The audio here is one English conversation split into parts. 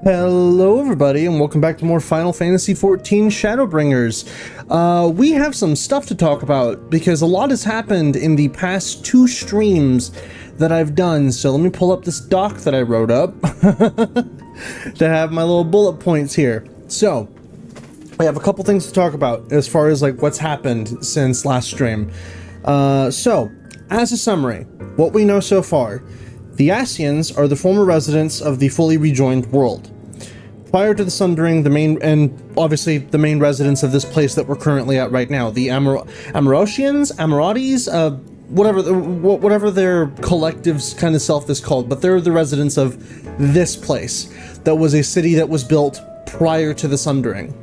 Hello everybody and welcome back to more Final Fantasy XIV ShadowBringers. We have some stuff to talk about because a lot has happened in the past two streams that I've done, so let me pull up this doc that I wrote up to have my little bullet points here. So, I have a couple things to talk about as far as like what's happened since last stream. So, as a summary, what we know so far: the Ascians are the former residents of the fully rejoined world. Prior to the Sundering, the main residents of this place that we're currently at right now, the Amarautians, whatever their collective's kind of self is called, but they're the residents of this place that was a city that was built prior to the Sundering.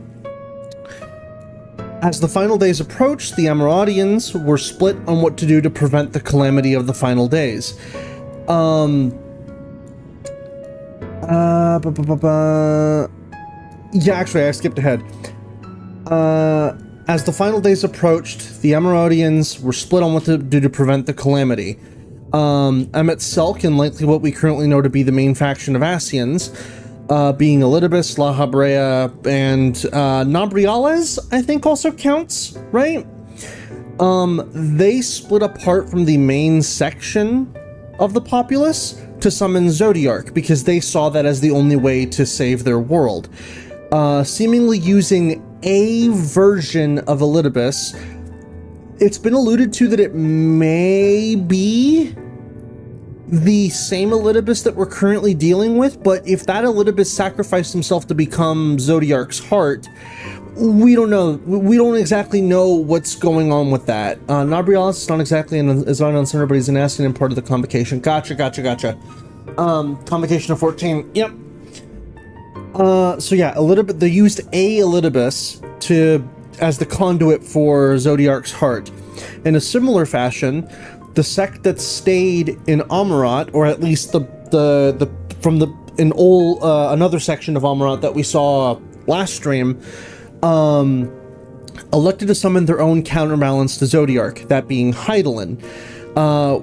As the final days approached, the Amarautians were split on what to do to prevent the calamity of the final days. Yeah, actually, I skipped ahead. As the final days approached, the Amarautians were split on what to do to prevent the calamity. Emmett Selk, and likely what we currently know to be the main faction of Ascians, being Elidibus, La Habrea, and Nabriales, I think also counts, right? They split apart from the main section of the populace to summon Zodiark because they saw that as the only way to save their world. Seemingly using a version of Elidibus, it's been alluded to that it may be the same Elidibus that we're currently dealing with, but if that Elidibus sacrificed himself to become Zodiark's heart, we don't know. We don't exactly know what's going on with that. Nabrialis is not exactly is not on center, but he's an Ascian and part of the convocation. Gotcha. Convocation of 14. Yep. So yeah, they used a Elidibus as the conduit for Zodiark's heart. In a similar fashion, the sect that stayed in Amarat, or at least another section of Amarat that we saw last stream, elected to summon their own counterbalance to Zodiark, that being Hydaelyn,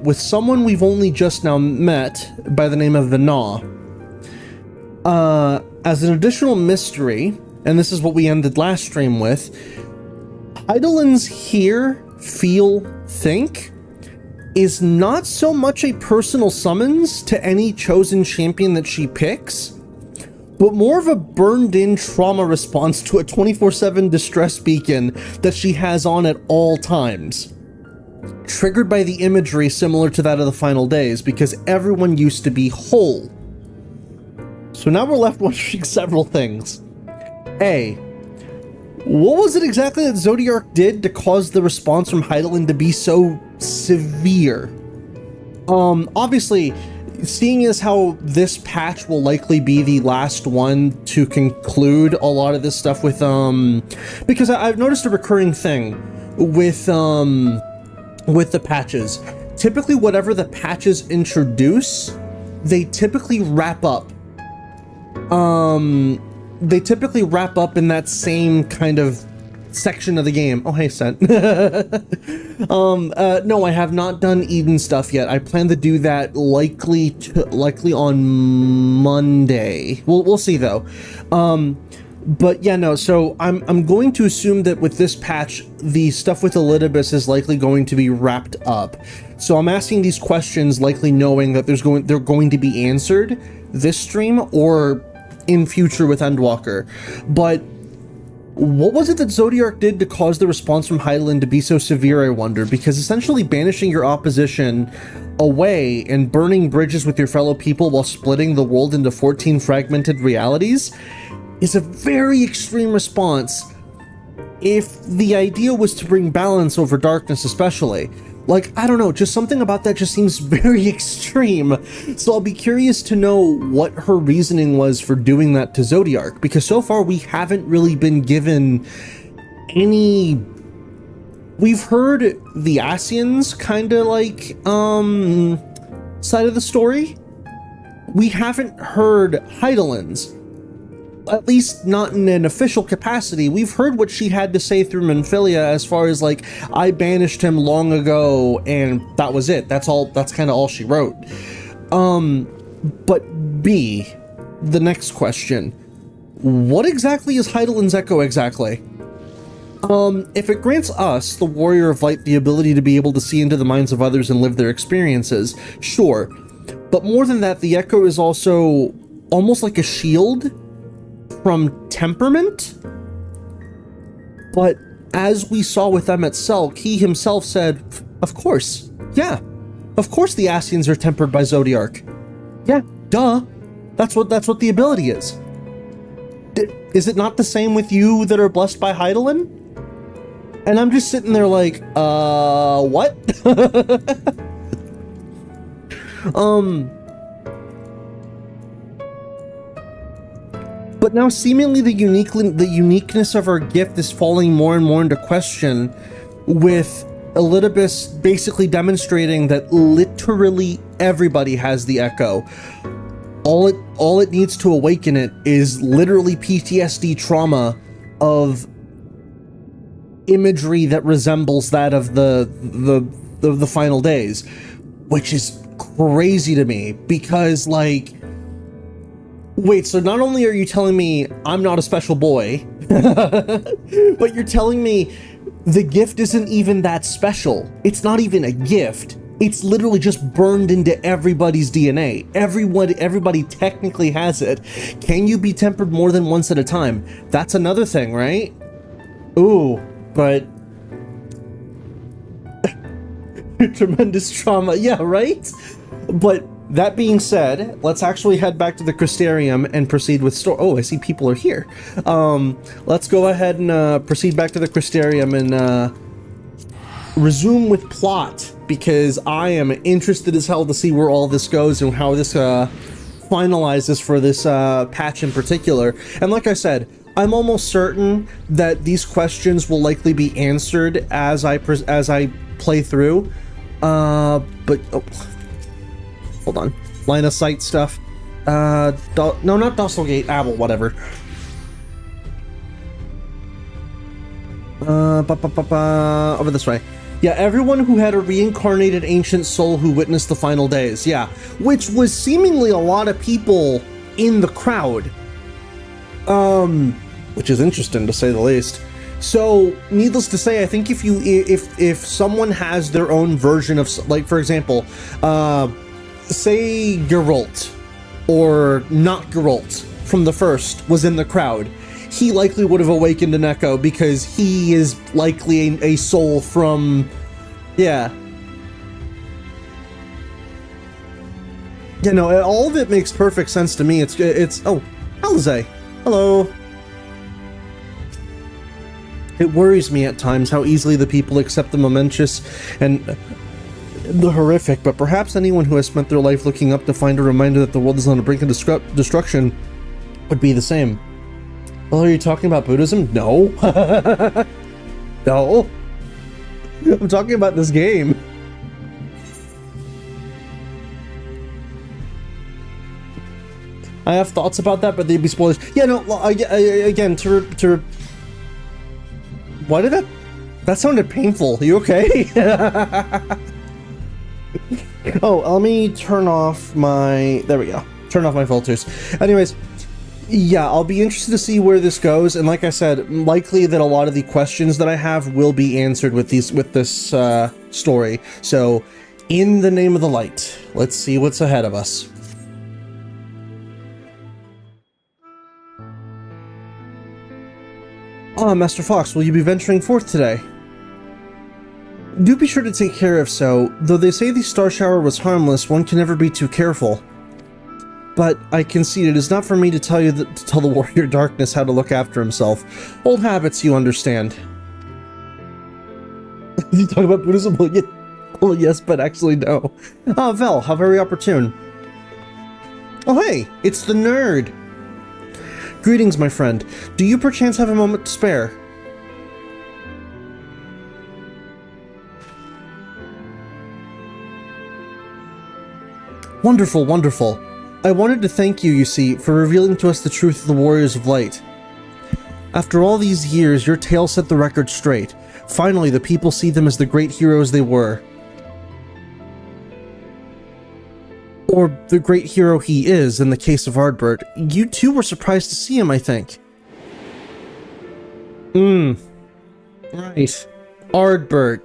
with someone we've only just now met by the name of the Gnaw. As an additional mystery, and this is what we ended last stream with, Hydaelyn's hear, feel, think is not so much a personal summons to any chosen champion that she picks, but more of a burned-in trauma response to a 24/7 distress beacon that she has on at all times, triggered by the imagery similar to that of the final days, because everyone used to be whole. So now we're left wondering several things. A, what was it exactly that Zodiark did to cause the response from Hydaelyn to be so severe? Obviously, seeing as how this patch will likely be the last one to conclude a lot of this stuff with, because I've noticed a recurring thing with the patches. Typically, whatever the patches introduce, they typically wrap up. They typically wrap up in that same kind of section of the game. Oh, hey, Sent. No, I have not done Eden stuff yet. I plan to do that likely on Monday. We'll see though. But yeah, no. So I'm going to assume that with this patch, the stuff with Elidibus is likely going to be wrapped up. So I'm asking these questions, likely knowing that they're going to be answered this stream or in future with Endwalker. But what was it that Zodiark did to cause the response from Hydaelyn to be so severe, I wonder? Because essentially banishing your opposition away and burning bridges with your fellow people while splitting the world into 14 fragmented realities is a very extreme response if the idea was to bring balance over darkness especially. Like, I don't know, just something about that just seems very extreme. So I'll be curious to know what her reasoning was for doing that to Zodiark, because so far we haven't really been given any... We've heard the Ascians kind of like, side of the story. We haven't heard Hydaelyn's. At least not in an official capacity. We've heard what she had to say through Menphilia as far as like, I banished him long ago and that was it. That's kind of all she wrote. But B, the next question. What exactly is Hydaelyn's echo exactly? If it grants us, the Warrior of Light, the ability to be able to see into the minds of others and live their experiences, sure. But more than that, the echo is also almost like a shield from temperament. But as we saw with Emmett Selk, he himself said, of course, yeah. Of course the Ascians are tempered by Zodiark. Yeah, duh. That's what the ability is. Is it not the same with you that are blessed by Hydaelyn? And I'm just sitting there like, what? But now seemingly the uniqueness of our gift is falling more and more into question, with Elidibus basically demonstrating that literally everybody has the echo. All it needs to awaken it is literally PTSD trauma of imagery that resembles that of the final days, which is crazy to me, because like, wait, so not only are you telling me I'm not a special boy, but you're telling me the gift isn't even that special. It's not even a gift. It's literally just burned into everybody's DNA. Everybody technically has it. Can you be tempered more than once at a time? That's another thing, right? Ooh, but tremendous trauma. Yeah, right? But that being said, let's actually head back to the Crystarium and proceed with Oh, I see people are here. Let's go ahead and proceed back to the Crystarium and resume with plot, because I am interested as hell to see where all this goes and how this finalizes for this patch in particular. And like I said, I'm almost certain that these questions will likely be answered as I play through. But oh, hold on, line of sight stuff. No, not Dosselgate, Abel, whatever. Over this way. Yeah, everyone who had a reincarnated ancient soul who witnessed the final days. Yeah, which was seemingly a lot of people in the crowd. Which is interesting to say the least. So, needless to say, I think if someone has their own version of, like, for example, say Geralt, or not Geralt from the first was in the crowd, he likely would have awakened an echo because he is likely a soul from, yeah. You know, all of it makes perfect sense to me. It's oh, Alize, hello. It worries me at times how easily the people accept the momentous and the horrific, but perhaps anyone who has spent their life looking up to find a reminder that the world is on the brink of destruction would be the same. Well, are you talking about Buddhism? No. No. I'm talking about this game. I have thoughts about that, but they'd be spoilers. Yeah, no, again, why did that sounded painful. Are you okay? Oh, let me turn off my, there we go. Turn off my filters. Anyways, yeah, I'll be interested to see where this goes, and like I said, likely that a lot of the questions that I have will be answered with this story. So, in the name of the light, let's see what's ahead of us. Ah, Master Fox, will you be venturing forth today? Do be sure to take care if so. Though they say the star shower was harmless, one can never be too careful. But I concede it is not for me to tell the warrior darkness how to look after himself. Old habits, you understand. You talk about Buddhism? Well, yes, but actually no. Ah, Vel, how very opportune. Oh hey, it's the nerd. Greetings, my friend. Do you perchance have a moment to spare? Wonderful, wonderful. I wanted to thank you, you see, for revealing to us the truth of the Warriors of Light. After all these years, your tale set the record straight. Finally, the people see them as the great heroes they were. Or the great hero he is in the case of Ardbert. You too were surprised to see him, I think. Right. Ardbert.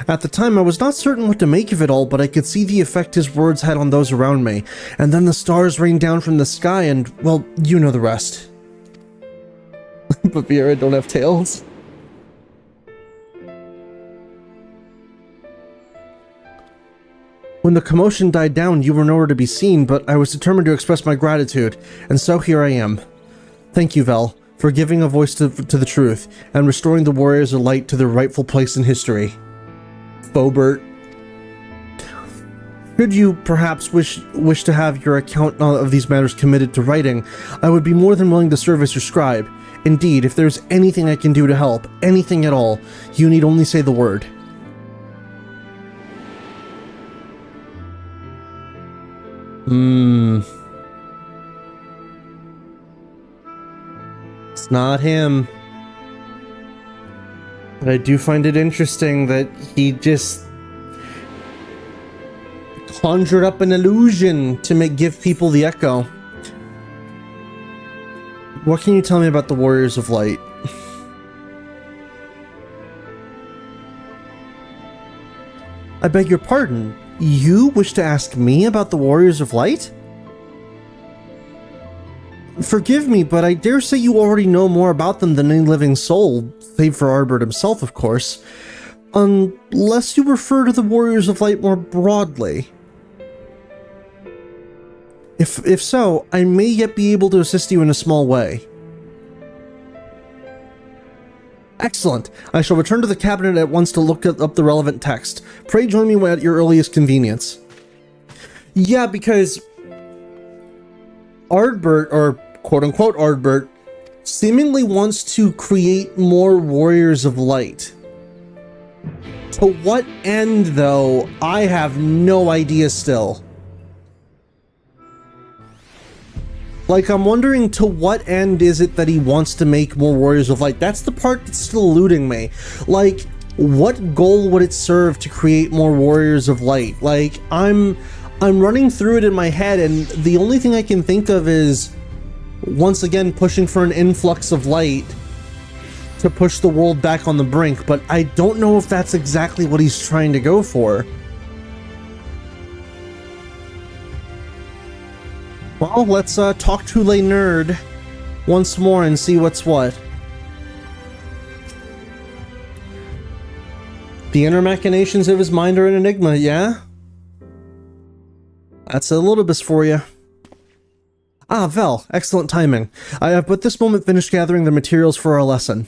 At the time, I was not certain what to make of it all, but I could see the effect his words had on those around me. And then the stars rained down from the sky and, well, you know the rest. But Viera don't have tails? When the commotion died down, you were nowhere to be seen, but I was determined to express my gratitude, and so here I am. Thank you, Vel, for giving a voice to the truth, and restoring the Warriors of Light to their rightful place in history. Bobert. Should you perhaps wish to have your account of these matters committed to writing, I would be more than willing to serve as your scribe. Indeed, if there's anything I can do to help, anything at all, you need only say the word. It's not him. But I do find it interesting that he just conjured up an illusion to give people the echo. What can you tell me about the Warriors of Light? I beg your pardon. You wish to ask me about the Warriors of Light? Forgive me, but I dare say you already know more about them than any living soul, save for Ardbert himself, of course. Unless you refer to the Warriors of Light more broadly. If so, I may yet be able to assist you in a small way. Excellent. I shall return to the cabinet at once to look up the relevant text. Pray join me at your earliest convenience. Yeah, because Ardbert, or quote-unquote Ardbert, seemingly wants to create more Warriors of Light. To what end, though, I have no idea still. Like, I'm wondering to what end is it that he wants to make more Warriors of Light? That's the part that's still eluding me. Like, what goal would it serve to create more Warriors of Light? Like, I'm running through it in my head, and the only thing I can think of is, once again, pushing for an influx of light to push the world back on the brink, but I don't know if that's exactly what he's trying to go for. Well, let's talk to Le Nerd once more and see what's what. The inner machinations of his mind are an enigma, yeah? That's Elidibus for you. Ah, Vel, excellent timing. I have but this moment finished gathering the materials for our lesson.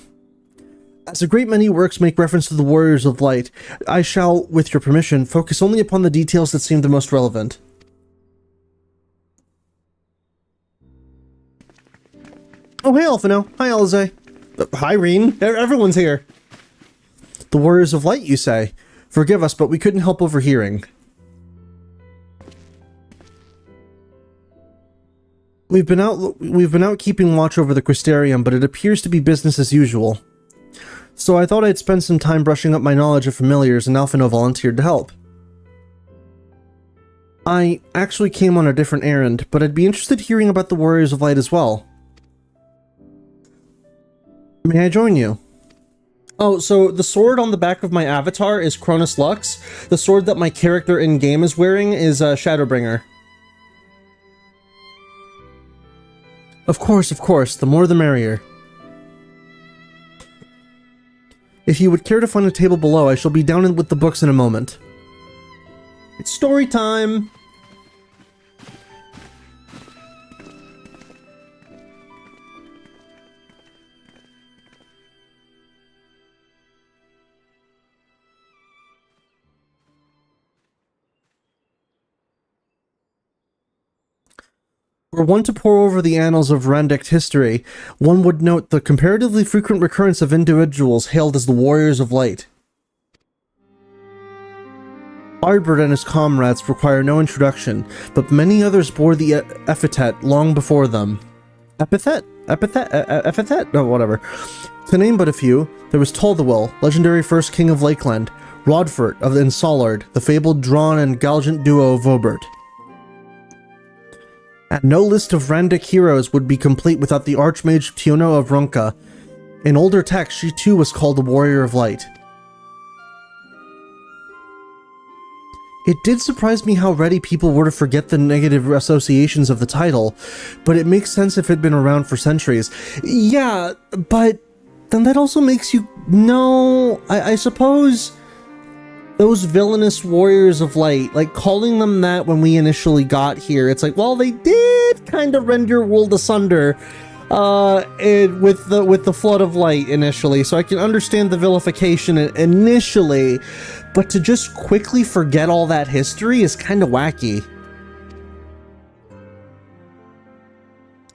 As a great many works make reference to the Warriors of Light, I shall, with your permission, focus only upon the details that seem the most relevant. Oh, hey, Alphino. Hi, Alize. Hi, Reen. Everyone's here. The Warriors of Light, you say? Forgive us, but we couldn't help overhearing. We've been out keeping watch over the Crystarium, but it appears to be business as usual. So I thought I'd spend some time brushing up my knowledge of familiars, and Alphino volunteered to help. I actually came on a different errand, but I'd be interested hearing about the Warriors of Light as well. May I join you? Oh, so the sword on the back of my avatar is Cronus Lux. The sword that my character in-game is wearing is ShadowBringer. Of course, the more the merrier. If you would care to find a table below, I shall be down with the books in a moment. It's story time! Were one to pore over the annals of Randict history, one would note the comparatively frequent recurrence of individuals hailed as the Warriors of Light. Ardbert and his comrades require no introduction, but many others bore the epithet long before them. Epithet? Oh, whatever. To name but a few, there was Tolthewell, legendary first king of Lakeland, Rodfort of the Insolard, the fabled drawn and gallant duo of Vobert. And no list of Randic heroes would be complete without the Archmage Tiono of Runka. In older texts, she too was called the Warrior of Light. It did surprise me how ready people were to forget the negative associations of the title, but it makes sense if it had been around for centuries. Yeah, but then that also makes you... No, I suppose those villainous Warriors of Light, like calling them that when we initially got here, it's like, well, they did kind of rend your world asunder with the Flood of Light initially, so I can understand the vilification initially, but to just quickly forget all that history is kind of wacky.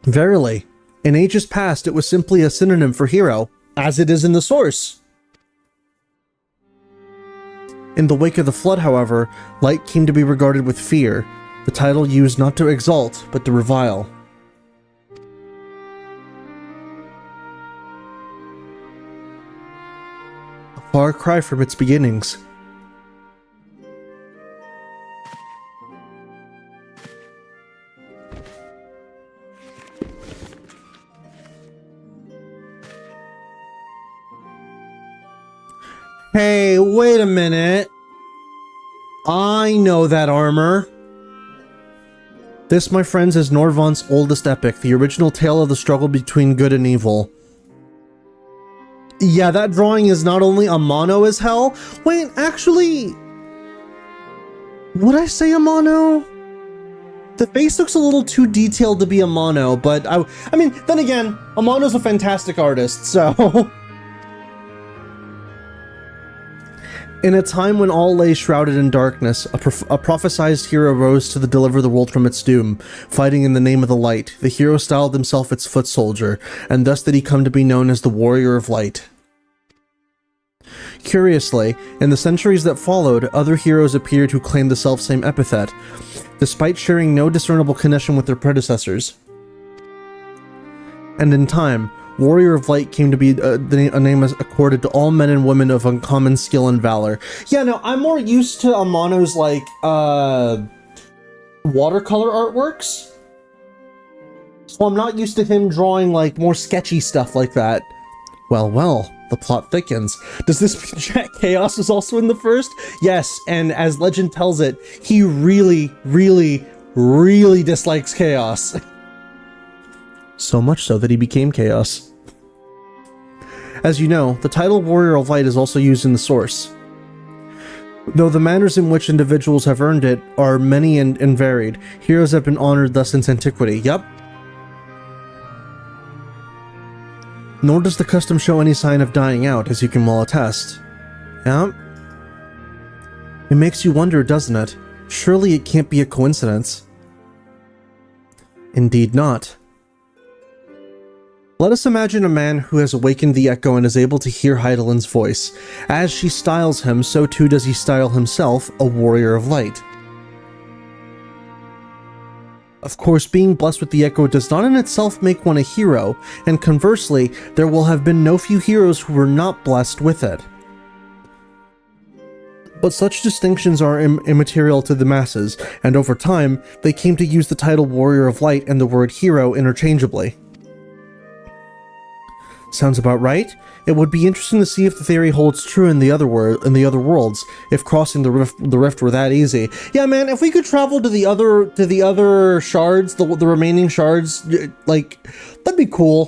Verily, in ages past it was simply a synonym for hero, as it is in the source. In the wake of the Flood, however, Light came to be regarded with fear, the title used not to exalt, but to revile. A far cry from its beginnings. Hey, wait a minute. I know that armor. This, my friends, is Norvant's oldest epic, the original tale of the struggle between good and evil. Yeah, that drawing is not only a mono as hell. Wait, actually... Would I say a mono? The face looks a little too detailed to be a mono, but I mean, then again, Amano's a fantastic artist, so... In a time when all lay shrouded in darkness, a prophesized hero rose to deliver the world from its doom. Fighting in the name of the light, the hero styled himself its foot soldier, and thus did he come to be known as the Warrior of Light. Curiously, in the centuries that followed, other heroes appeared who claimed the selfsame epithet, despite sharing no discernible connection with their predecessors. And in time, Warrior of Light came to be a name accorded to all men and women of uncommon skill and valor. Yeah, no, I'm more used to Amano's, like, watercolor artworks. So I'm not used to him drawing, like, more sketchy stuff like that. Well, the plot thickens. Does this mean Jack Chaos was also in the first? Yes, and as legend tells it, he really, really, really dislikes Chaos. So much so that he became Chaos. As you know, the title Warrior of Light is also used in the source, though the manners in which individuals have earned it are many and varied. Heroes have been honored thus since antiquity. Yup. Nor does the custom show any sign of dying out, as you can well attest. Yup. It makes you wonder, doesn't it? Surely it can't be a coincidence. Indeed not. Let us imagine a man who has awakened the Echo and is able to hear Hydaelyn's voice. As she styles him, so too does he style himself a Warrior of Light. Of course, being blessed with the Echo does not in itself make one a hero, and conversely, there will have been no few heroes who were not blessed with it. But such distinctions are immaterial to the masses, and over time, they came to use the title Warrior of Light and the word hero interchangeably. Sounds about right. It would be interesting to see if the theory holds true in the other worlds, if crossing the rift were that easy. Yeah, man, if we could travel to the other shards, the remaining shards, like, that'd be cool.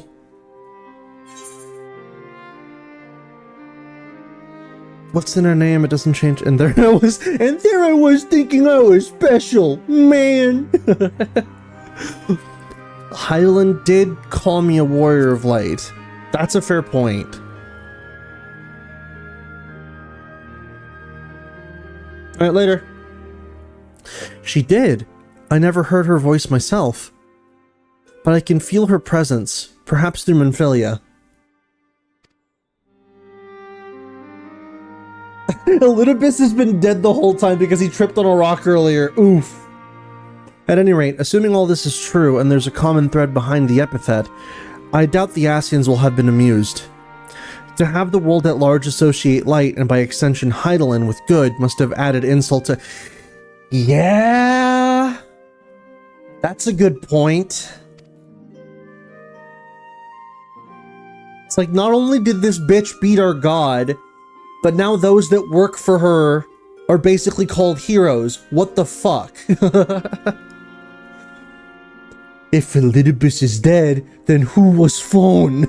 What's in her name? It doesn't change. And there I was thinking I was special, man. Hydaelyn did call me a Warrior of Light. That's a fair point. Alright, later. She did. I never heard her voice myself. But I can feel her presence, perhaps through Minfilia. Elidibus has been dead the whole time because he tripped on a rock earlier. Oof. At any rate, assuming all this is true and there's a common thread behind the epithet, I doubt the Ascians will have been amused. To have the world at large associate light, and by extension Hydaelyn, with good, must have added insult to... Yeah... That's a good point. It's like, not only did this bitch beat our god, but now those that work for her are basically called heroes. What the fuck? If Elidibus is dead, then who was phone?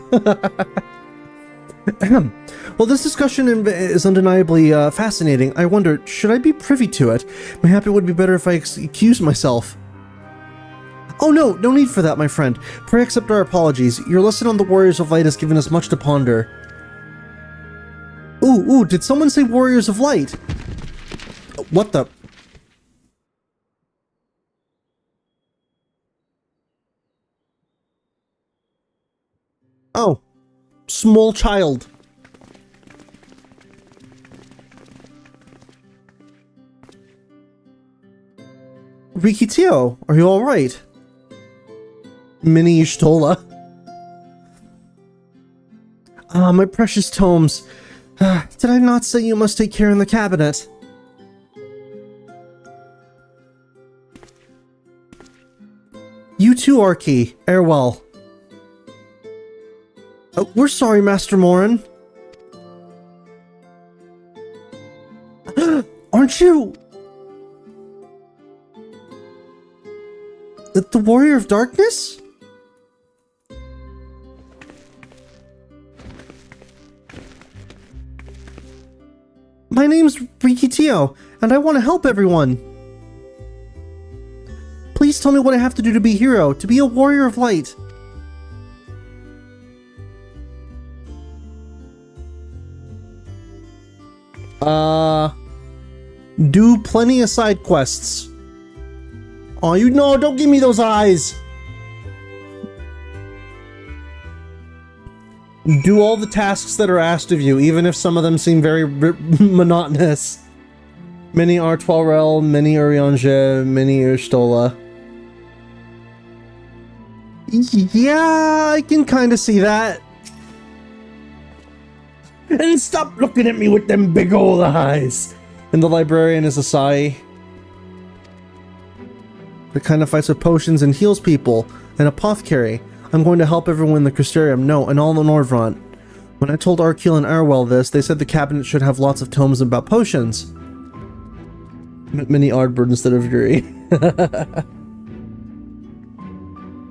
Well, this discussion is undeniably fascinating. I wonder, should I be privy to it? Mayhap it would be better if I excused myself. Oh no need for that, my friend. Pray accept our apologies. Your lesson on the Warriors of Light has given us much to ponder. Ooh, did someone say Warriors of Light? What the... Oh. Small child. Rikitio, are you alright? Mini Ishtola. Ah, my precious tomes. Did I not say you must take care in the cabinet? You too, Archie. Airwell. We're sorry, Master Morin. Aren't you... the Warrior of Darkness? My name's Rikitio, and I want to help everyone. Please tell me what I have to do to be a hero, to be a Warrior of Light. Do plenty of side quests. Oh, you know, don't give me those eyes. Do all the tasks that are asked of you, even if some of them seem very monotonous. Mini Artwarel, mini Urianger, mini Urstola. Yeah, I can kind of see that. And stop looking at me with them big old eyes. And the librarian is a sigh. The kind of fights with potions and heals people. An apothecary. I'm going to help everyone in the Crystarium. No, and all the Nordvrant. When I told Arkeel and Arwell this, they said the cabinet should have lots of tomes about potions. Mini Ardbird instead of Yuri.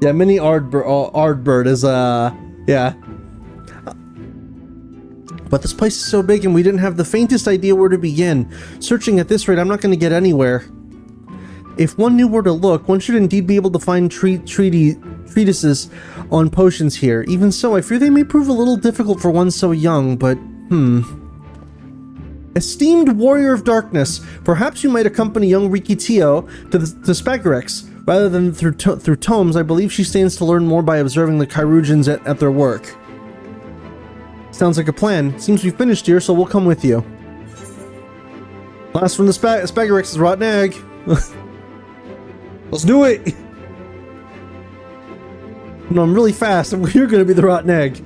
Yeah, mini Ardbird is, yeah. But this place is so big and we didn't have the faintest idea where to begin. Searching at this rate, I'm not going to get anywhere. If one knew where to look, one should indeed be able to find treatises on potions here. Even so, I fear they may prove a little difficult for one so young, but, Esteemed Warrior of Darkness, perhaps you might accompany young Rikitio to Spagarex. Rather than through tomes, I believe she stands to learn more by observing the Chirurgeons at their work. Sounds like a plan. Seems we've finished here, so we'll come with you. Last from the Spagarex is rotten egg. Let's do it! No, I'm really fast. You're gonna be the rotten egg.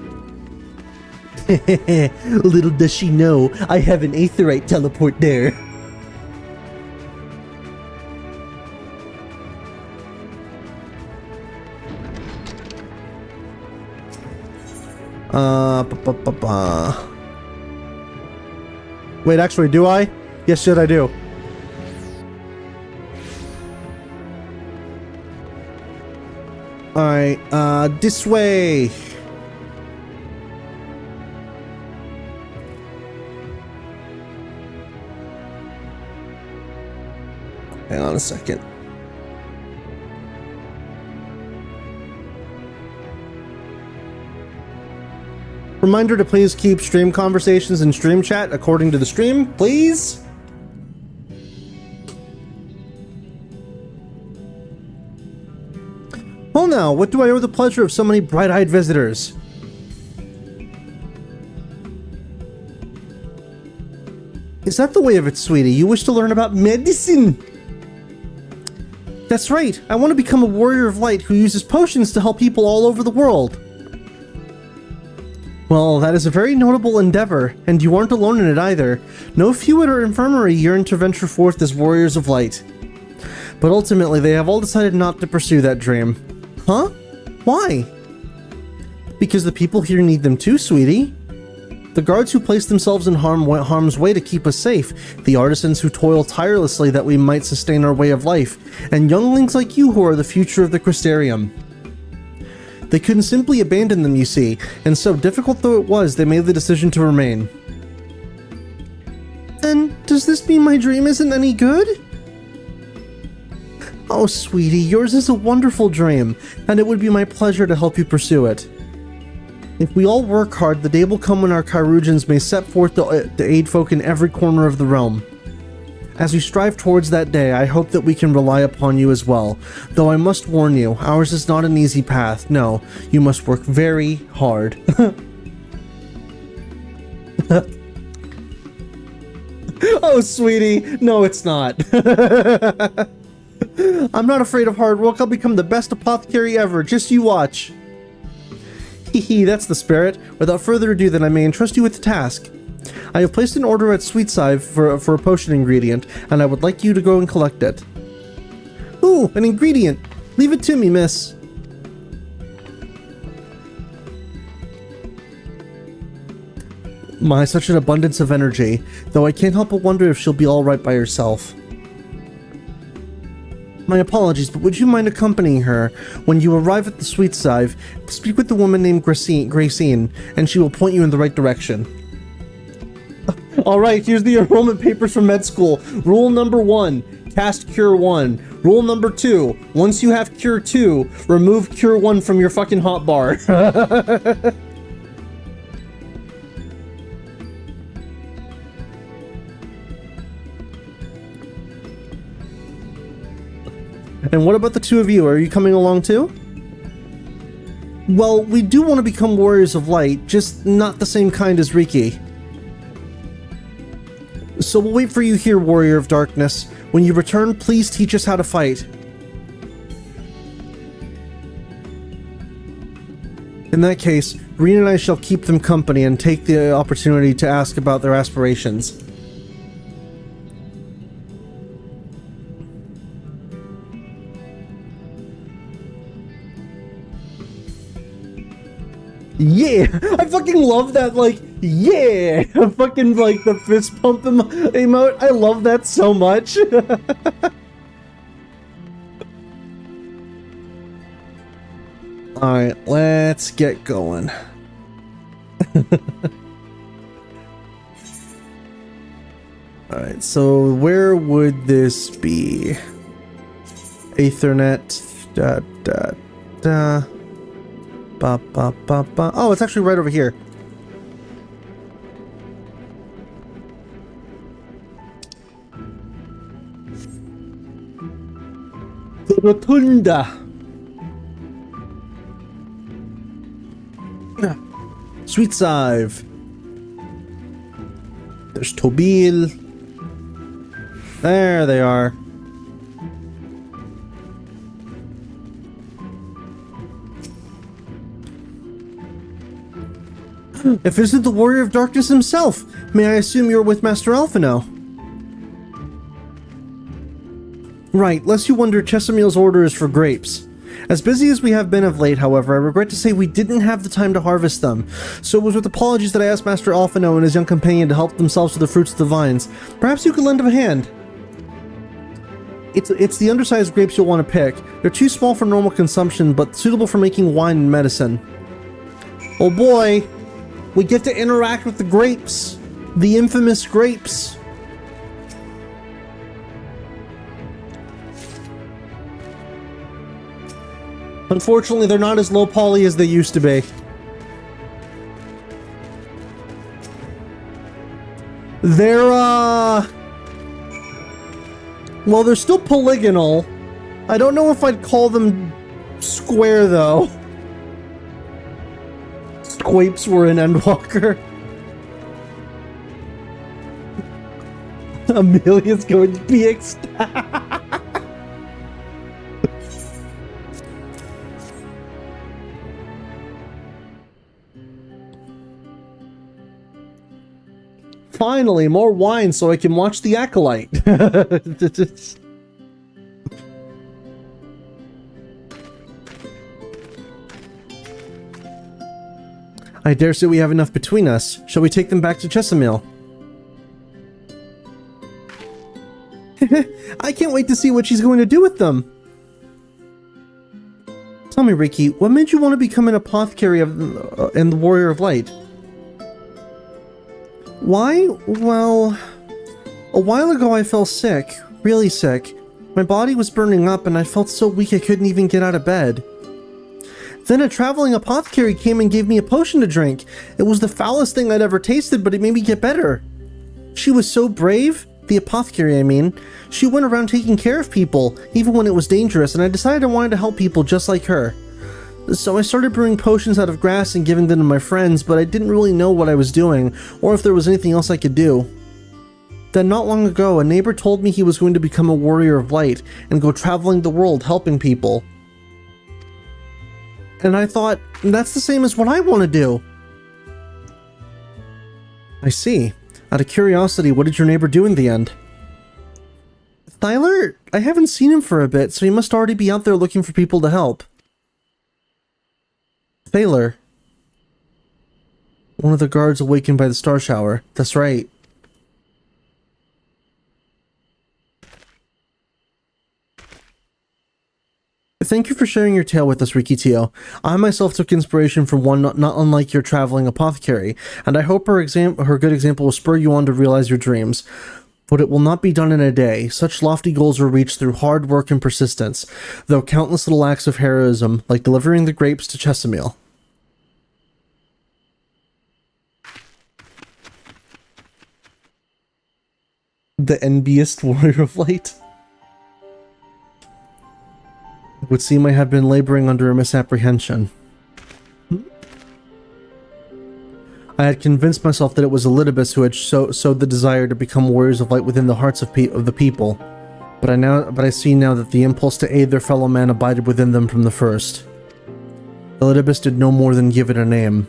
Little does she know, I have an aetherite teleport there. Wait, actually, do I? Yes, shit, I do. Alright, this way. Hang on a second. Reminder to please keep stream conversations and stream chat according to the stream, please. Well now, what do I owe the pleasure of so many bright-eyed visitors? Is that the way of it, sweetie? You wish to learn about medicine? That's right. I want to become a warrior of light who uses potions to help people all over the world. Well, that is a very notable endeavor, and you aren't alone in it either. No few at our infirmary yearn to venture forth as warriors of light. But ultimately, they have all decided not to pursue that dream. Huh? Why? Because the people here need them too, sweetie. The guards who place themselves in harm's way to keep us safe, the artisans who toil tirelessly that we might sustain our way of life, and younglings like you who are the future of the Crystarium. They couldn't simply abandon them, you see, and so difficult though it was, they made the decision to remain. Then, does this mean my dream isn't any good? Oh, sweetie, yours is a wonderful dream, and it would be my pleasure to help you pursue it. If we all work hard, the day will come when our Chirurgeons may set forth to aid folk in every corner of the realm. As we strive towards that day, I hope that we can rely upon you as well. Though I must warn you, ours is not an easy path. No, you must work very hard. Oh, sweetie. No, it's not. I'm not afraid of hard work. I'll become the best apothecary ever. Just you watch. Hee, that's the spirit. Without further ado, then I may entrust you with the task. I have placed an order at SweetSive for a potion ingredient, and I would like you to go and collect it. Ooh, an ingredient! Leave it to me, miss. My, such an abundance of energy, though I can't help but wonder if she'll be alright by herself. My apologies, but would you mind accompanying her? When you arrive at the SweetSive, speak with the woman named Gracine, and she will point you in the right direction. Alright, here's the enrollment papers from med school. Rule number 1, cast Cure 1. Rule number 2, once you have Cure 2, remove Cure 1 from your fucking hotbar. And what about the two of you? Are you coming along too? Well, we do want to become warriors of light, just not the same kind as Riki. So we'll wait for you here, warrior of darkness. When you return, please teach us how to fight. In that case, Reen and I shall keep them company and take the opportunity to ask about their aspirations. Yeah! I fucking love that, like, yeah! Fucking, like, the fist pump emote. I love that so much. Alright, let's get going. Alright, so where would this be? Aethernet, Ba, ba, ba, ba. Oh, it's actually right over here. The Rotunda. SweetSive. There's Tobil. There they are. If this isn't the Warrior of Darkness himself, may I assume you're with Master Alphino? Right, lest you wonder, Chesameel's order is for grapes. As busy as we have been of late, however, I regret to say we didn't have the time to harvest them, so it was with apologies that I asked Master Alphino and his young companion to help themselves to the fruits of the vines. Perhaps you could lend him a hand. It's the undersized grapes you'll want to pick. They're too small for normal consumption, but suitable for making wine and medicine. Oh boy! We get to interact with the grapes. The infamous grapes. Unfortunately, they're not as low poly as they used to be. They're, well, they're still polygonal. I don't know if I'd call them square, though. Squapes were an Endwalker. Amelia's going to be ecstatic. Finally, more wine so I can watch The Acolyte. I dare say we have enough between us. Shall we take them back to Chesamil? I can't wait to see what she's going to do with them. Tell me, Ricky, what made you want to become an apothecary and the Warrior of Light? Why? Well, a while ago I fell sick, really sick. My body was burning up and I felt so weak I couldn't even get out of bed. Then a traveling apothecary came and gave me a potion to drink. It was the foulest thing I'd ever tasted, but it made me get better. She was so brave, the apothecary I mean. She went around taking care of people, even when it was dangerous, and I decided I wanted to help people just like her. So I started brewing potions out of grass and giving them to my friends, but I didn't really know what I was doing, or if there was anything else I could do. Then not long ago, a neighbor told me he was going to become a warrior of light and go traveling the world helping people. And I thought, that's the same as what I want to do. I see. Out of curiosity, what did your neighbor do in the end? Tyler? I haven't seen him for a bit, so he must already be out there looking for people to help. Thaler. One of the guards awakened by the star shower. That's right. Thank you for sharing your tale with us, Rikitio. I myself took inspiration from one not unlike your traveling apothecary, and I hope her good example will spur you on to realize your dreams. But it will not be done in a day. Such lofty goals are reached through hard work and persistence, though countless little acts of heroism, like delivering the grapes to Chesamil. The envious warrior of light. It would seem I had been laboring under a misapprehension. I had convinced myself that it was Elidibus who had sowed the desire to become warriors of light within the hearts of the people, but I see now that the impulse to aid their fellow man abided within them from the first. Elidibus did no more than give it a name.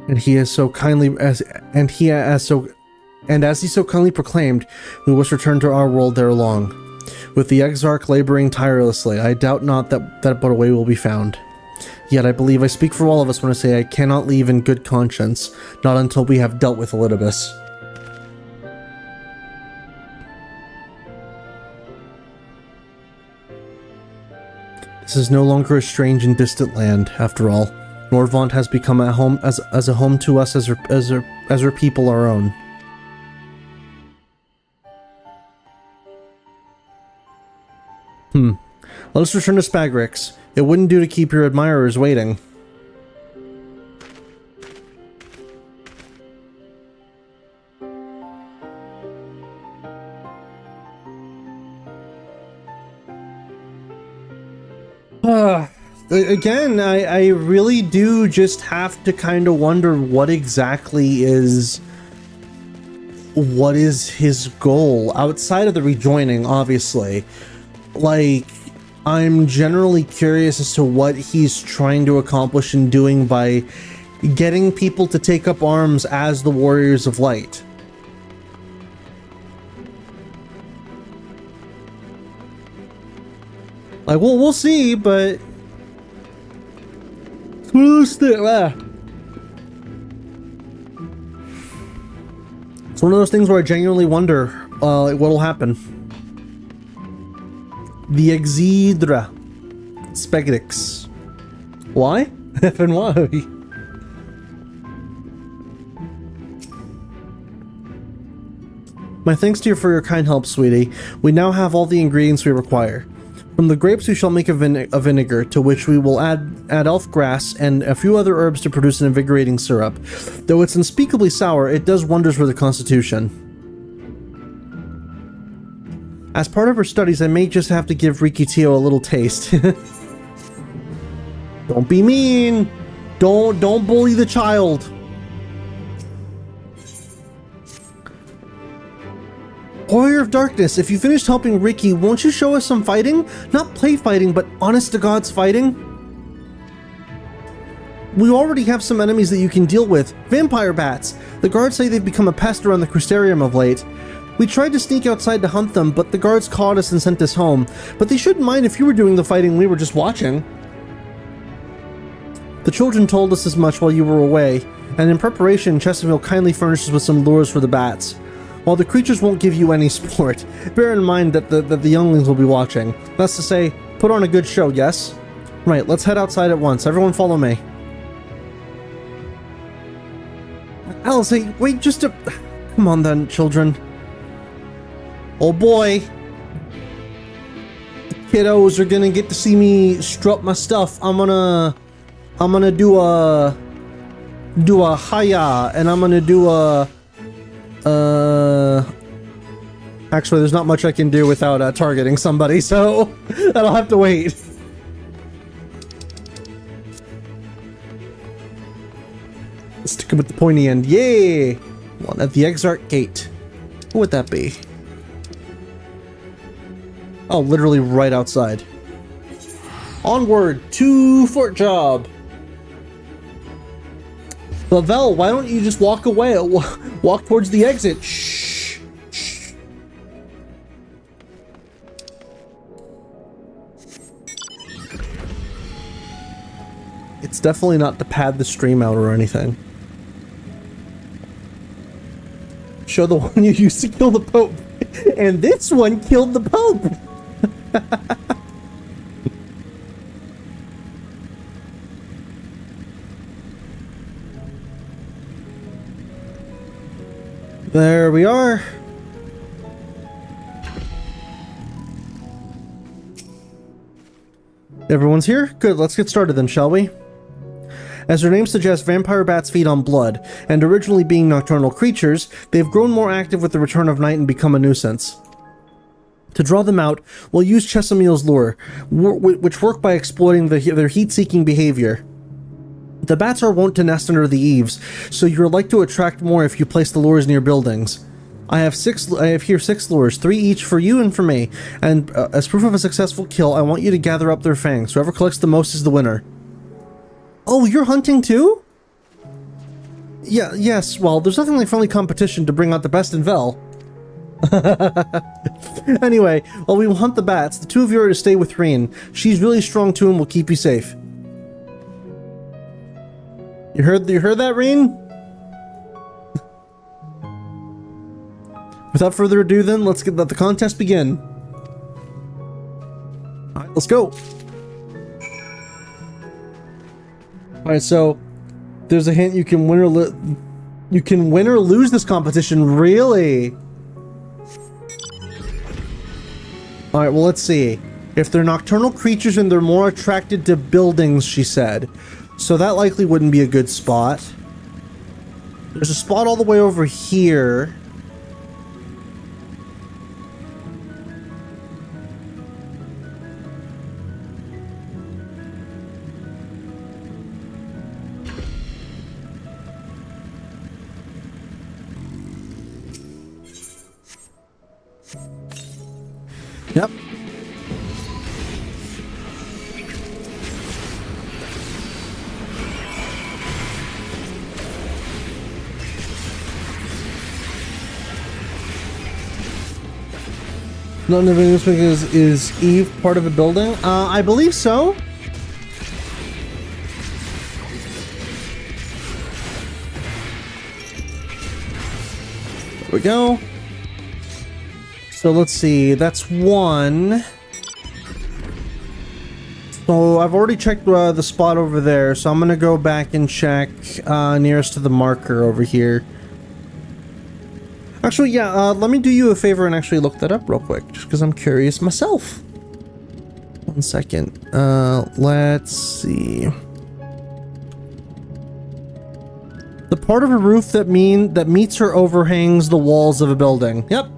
And as he so kindly proclaimed, we must return to our world ere long. With the Exarch laboring tirelessly, I doubt not that but a way will be found. Yet I believe I speak for all of us when I say I cannot leave in good conscience, not until we have dealt with Elidibus. This is no longer a strange and distant land, after all. Nordvant has become a home as a home to us as her people our own. Let us return to Spagrix. It wouldn't do to keep your admirers waiting. Again, I really do just have to kind of wonder what exactly is his goal outside of the rejoining, obviously. Like, I'm generally curious as to what he's trying to accomplish in doing by getting people to take up arms as the Warriors of Light. Like, well, we'll see, but it's one of those things where I genuinely wonder what'll happen. The Exidra Spagrix. Why? And why? My thanks to you for your kind help, sweetie. We now have all the ingredients we require. From the grapes we shall make a vinegar, to which we will add elf grass and a few other herbs to produce an invigorating syrup. Though it's unspeakably sour, it does wonders for the constitution. As part of her studies, I may just have to give Rikitio a little taste. Don't be mean! Don't bully the child! Warrior of Darkness, if you finished helping Ricky, won't you show us some fighting? Not play fighting, but honest to God's fighting? We already have some enemies that you can deal with. Vampire bats! The guards say they've become a pest around the Crystarium of late. We tried to sneak outside to hunt them, but the guards caught us and sent us home. But they shouldn't mind if you were doing the fighting, we were just watching. The children told us as much while you were away, and in preparation, Chesterfield kindly furnishes with some lures for the bats. While the creatures won't give you any sport, bear in mind that the younglings will be watching. That's to say, put on a good show, yes? Right, let's head outside at once. Everyone follow me. Alice, hey, wait just a... Come on then, children. Oh boy. The kiddos are gonna get to see me strut my stuff. I'm gonna do a hiya, and I'm gonna do a actually there's not much I can do without targeting somebody, so that'll have to wait. Stick him with the pointy end. Yay! One at the Exarch Gate. Who would that be? Oh, literally right outside. Onward to Fort Job. Lavelle, why don't you just walk away? Walk towards the exit. Shh. Shh. It's definitely not to pad the stream out or anything. Show the one you used to kill the Pope. And this one killed the Pope. There we are. Everyone's here? Good, let's get started then, shall we? As their name suggests, vampire bats feed on blood, and originally being nocturnal creatures, they've grown more active with the return of night and become a nuisance. To draw them out, we'll use Chesameel's lure, which work by exploiting their heat-seeking behavior. The bats are wont to nest under the eaves, so you're like to attract more if you place the lures near buildings. I have here 6 lures, 3 each for you and for me, and as proof of a successful kill, I want you to gather up their fangs. Whoever collects the most is the winner. Oh, you're hunting too? Yeah, yes, well, there's nothing like friendly competition to bring out the best in Vel. Anyway, while we will hunt the bats, the two of you are to stay with Reen. She's really strong too and will keep you safe. You heard that, Reen? Without further ado then, let the contest begin. Alright, let's go. Alright, so there's a hint you can win or lose this competition, really? Alright, well let's see. If they're nocturnal creatures and they're more attracted to buildings, she said. So that likely wouldn't be a good spot. There's a spot all the way over here. Yep. Not living this week is Eve part of a building? I believe so. There we go. So let's see, that's 1. So I've already checked the spot over there, so I'm gonna go back and check nearest to the marker over here. Actually, yeah, let me do you a favor and actually look that up real quick, just because I'm curious myself. 1 second. Let's see. The part of a roof that meets or overhangs the walls of a building. Yep.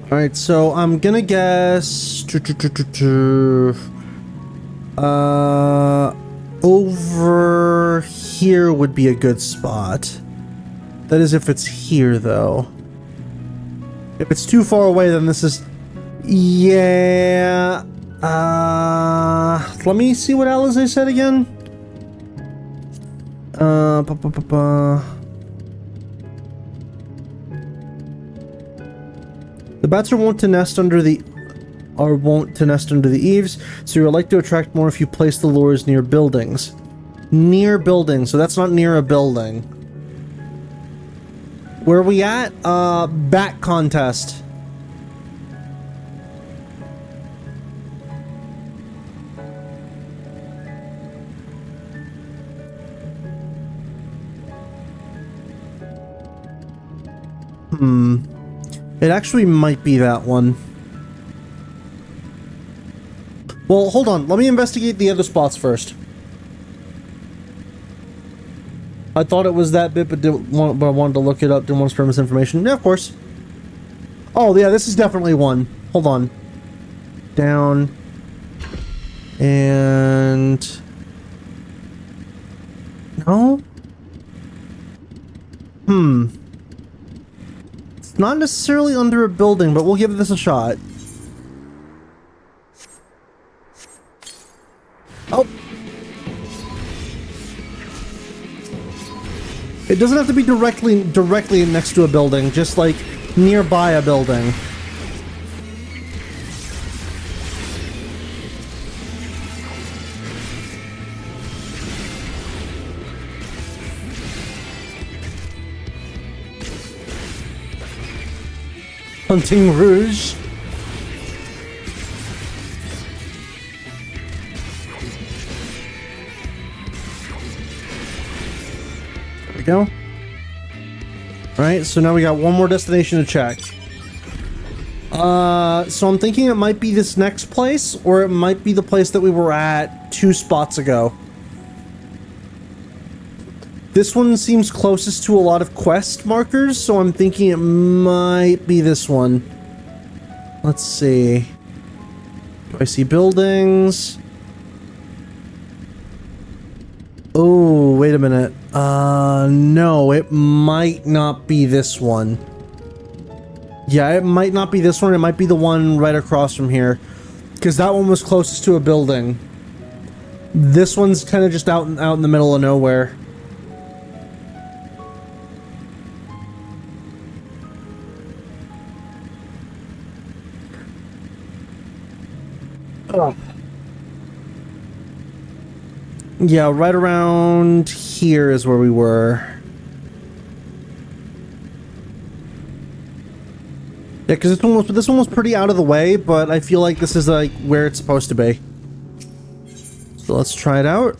Alright, so I'm gonna guess... over here would be a good spot. That is if it's here, though. If it's too far away, then this is... Yeah... let me see what Alize said again. The bats are wont to nest under the eaves, so you're likely to attract more if you place the lures near buildings. Near buildings, so that's not near a building. Where are we at? Bat contest. It actually might be that one. Well, hold on. Let me investigate the other spots first. I thought it was that bit, but I wanted to look it up. Didn't want to spread misinformation. Yeah, of course. Oh, yeah, this is definitely one. Hold on. Down. And... No? It's not necessarily under a building, but we'll give this a shot. Oh! It doesn't have to be directly next to a building, just like nearby a building. Hunting Rouge. There we go. Alright, so now we got one more destination to check. So I'm thinking it might be this next place, or it might be the place that we were at 2 spots ago. This one seems closest to a lot of quest markers, so I'm thinking it might be this one. Let's see. Do I see buildings? Oh, wait a minute. No, it might not be this one. Yeah, it might not be this one. It might be the one right across from here. Because that one was closest to a building. This one's kind of just out in the middle of nowhere. Oh. Yeah, right around here is where we were. Yeah, because this one was pretty out of the way, but I feel like this is like where it's supposed to be. So let's try it out.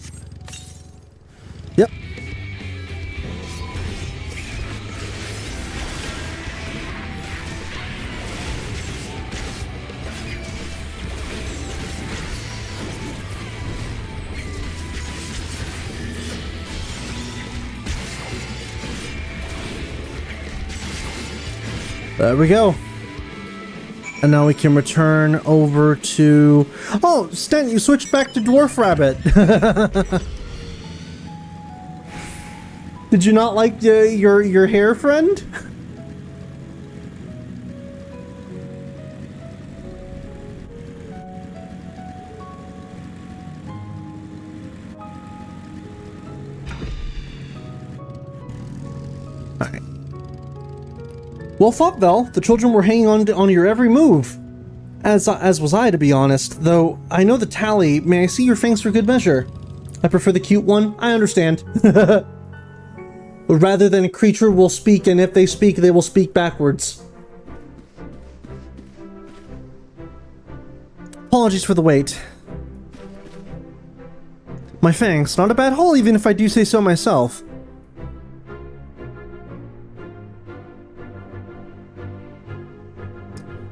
Yep. There we go. And now we can return over to... Oh, Stent, you switched back to Dwarf Rabbit. Did you not like your hair, friend? Alright. Well fought, Vel. The children were hanging on to your every move. As was I, to be honest. Though, I know the tally. May I see your fangs for good measure? I prefer the cute one. I understand. Rather than a creature will speak, and if they speak, they will speak backwards. Apologies for the wait. My fangs, not a bad haul, even if I do say so myself.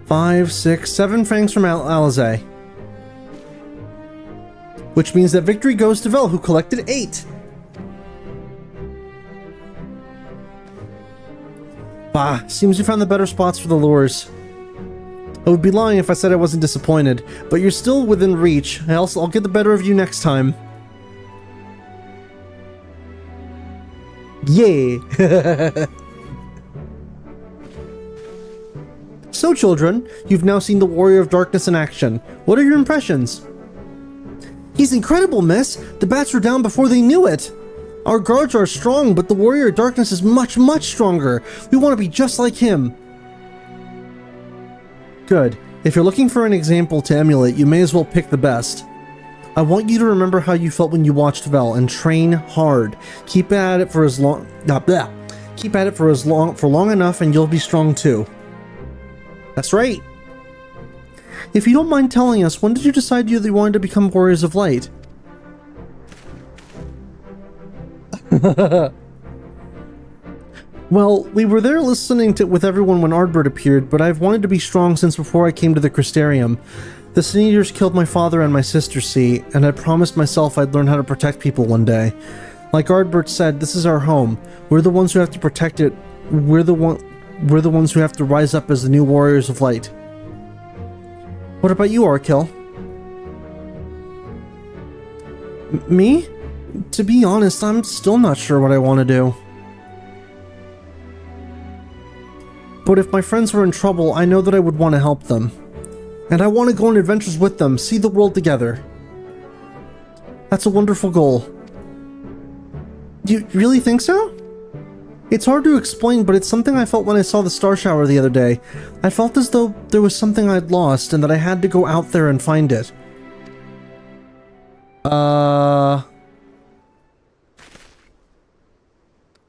Five, 6, 7 fangs from Alize. Which means that victory goes to Vel, who collected 8. Bah, seems you found the better spots for the lures. I would be lying if I said I wasn't disappointed, but you're still within reach. I'll get the better of you next time. Yay! So, children, you've now seen the Warrior of Darkness in action. What are your impressions? He's incredible, miss! The bats were down before they knew it! Our guards are strong, but the Warrior of Darkness is much, much stronger. We want to be just like him. Good. If you're looking for an example to emulate, you may as well pick the best. I want you to remember how you felt when you watched Vel and train hard. Keep at it for long enough and you'll be strong too. That's right. If you don't mind telling us, when did you decide you wanted to become Warriors of Light? Well, we were there listening with everyone when Ardbert appeared, but I've wanted to be strong since before I came to the Crystarium. The Sin Eaters killed my father and my sister, see, and I promised myself I'd learn how to protect people one day. Like Ardbert said, this is our home. We're the ones who have to protect it. We're the ones who have to rise up as the new Warriors of Light. What about you, Arkil? Me? To be honest, I'm still not sure what I want to do. But if my friends were in trouble, I know that I would want to help them. And I want to go on adventures with them, see the world together. That's a wonderful goal. Do you really think so? It's hard to explain, but it's something I felt when I saw the star shower the other day. I felt as though there was something I'd lost and that I had to go out there and find it.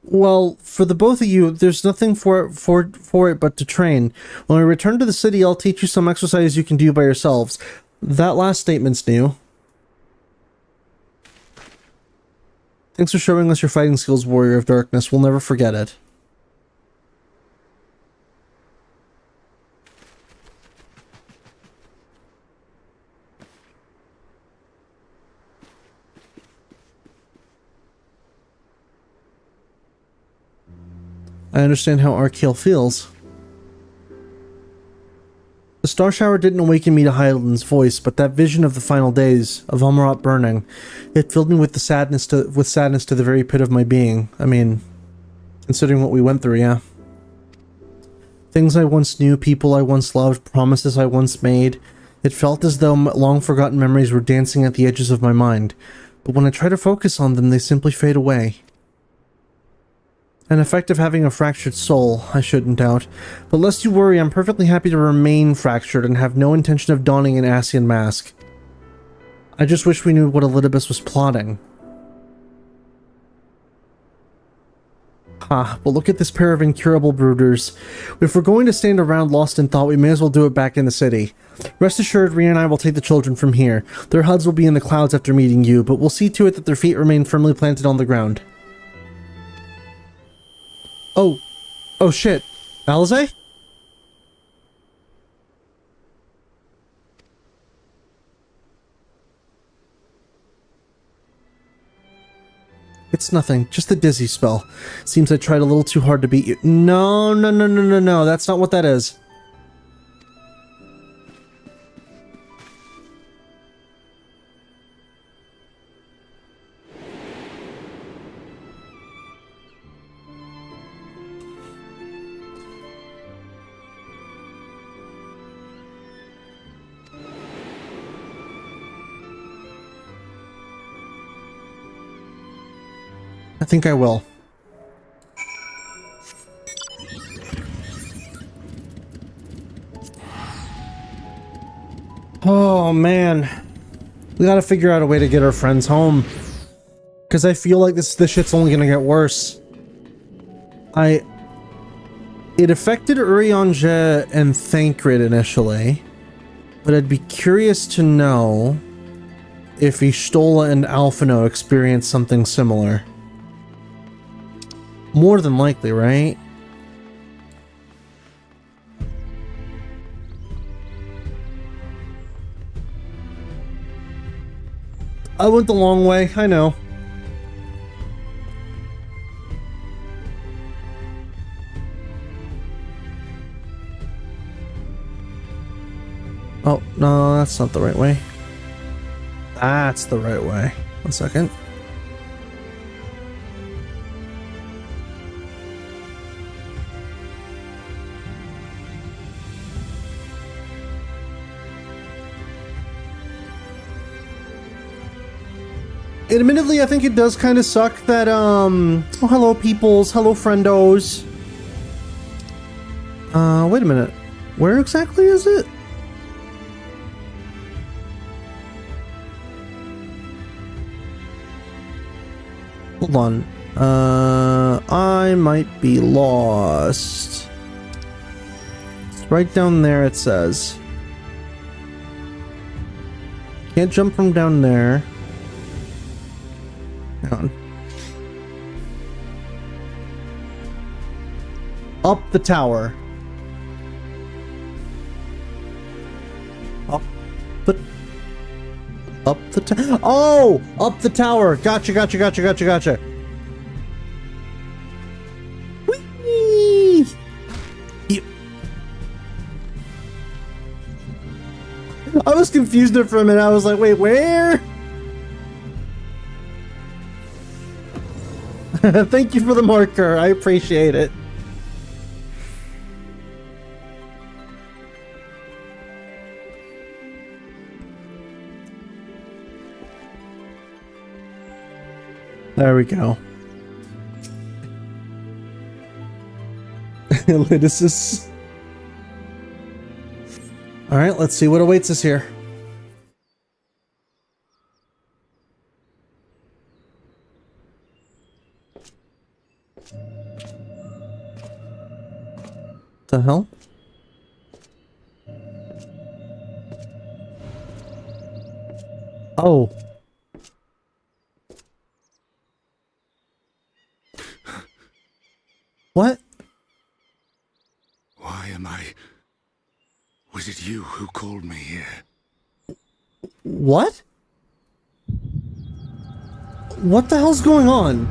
Well, for the both of you, there's nothing for it but to train. When we return to the city, I'll teach you some exercises you can do by yourselves. That last statement's new. Thanks for showing us your fighting skills, Warrior of Darkness. We'll never forget it. I understand how Arkil feels. The star shower didn't awaken me to Hydaelyn's voice, but that vision of the final days, of Umrot burning, it filled me with sadness to the very pit of my being. I mean, considering what we went through, yeah. Things I once knew, people I once loved, promises I once made. It felt as though long-forgotten memories were dancing at the edges of my mind, but when I try to focus on them, they simply fade away. An effect of having a fractured soul, I shouldn't doubt. But lest you worry, I'm perfectly happy to remain fractured and have no intention of donning an Ascian mask. I just wish we knew what Elidibus was plotting. But look at this pair of incurable brooders. If we're going to stand around lost in thought, we may as well do it back in the city. Rest assured, Rhea and I will take the children from here. Their HUDs will be in the clouds after meeting you, but we'll see to it that their feet remain firmly planted on the ground. Oh shit. Alize? It's nothing, just the dizzy spell. Seems I tried a little too hard to beat you. No, that's not what that is. I think I will. Oh man, we gotta figure out a way to get our friends home, because I feel like this shit's only gonna get worse. It affected Urianger and Thancred initially, but I'd be curious to know if Y'shtola and Alphino experienced something similar. More than likely, right? I went the long way, I know. Oh, no, that's not the right way. That's the right way. 1 second. admittedly, I think it does kind of suck that, oh, hello, peoples. Hello, friendos. Wait a minute. Where exactly is it? Hold on. I might be lost. It's right down there, it says. Can't jump from down there. Hang on. Up the tower. Up the tower. Oh! Up the tower! Gotcha. Whee! I was confused there for a minute. I was like, wait, where? Thank you for the marker. I appreciate it. There we go. Elidibus. Alright, let's see what awaits us here. The hell? Oh. What? Why am I... Was it you who called me here? What? What the hell's going on?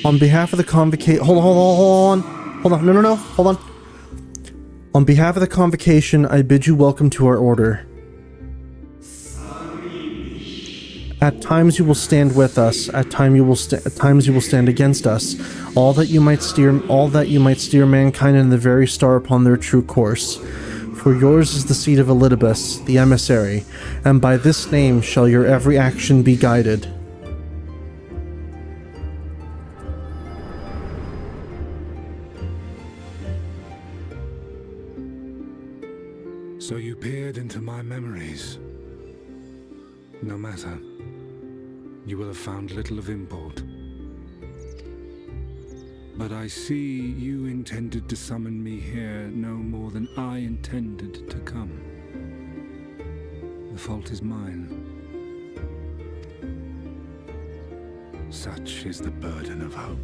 On behalf of the convocation... Hold on. No. Hold on. On behalf of the convocation, I bid you welcome to our order. At times you will stand with us. At times you will stand against us. All that you might steer mankind and the very star upon their true course. For yours is the seat of Elidibus, the emissary, and by this name shall your every action be guided. So you peered into my memories. No matter. You will have found little of import. But I see you intended to summon me here no more than I intended to come. The fault is mine. Such is the burden of hope.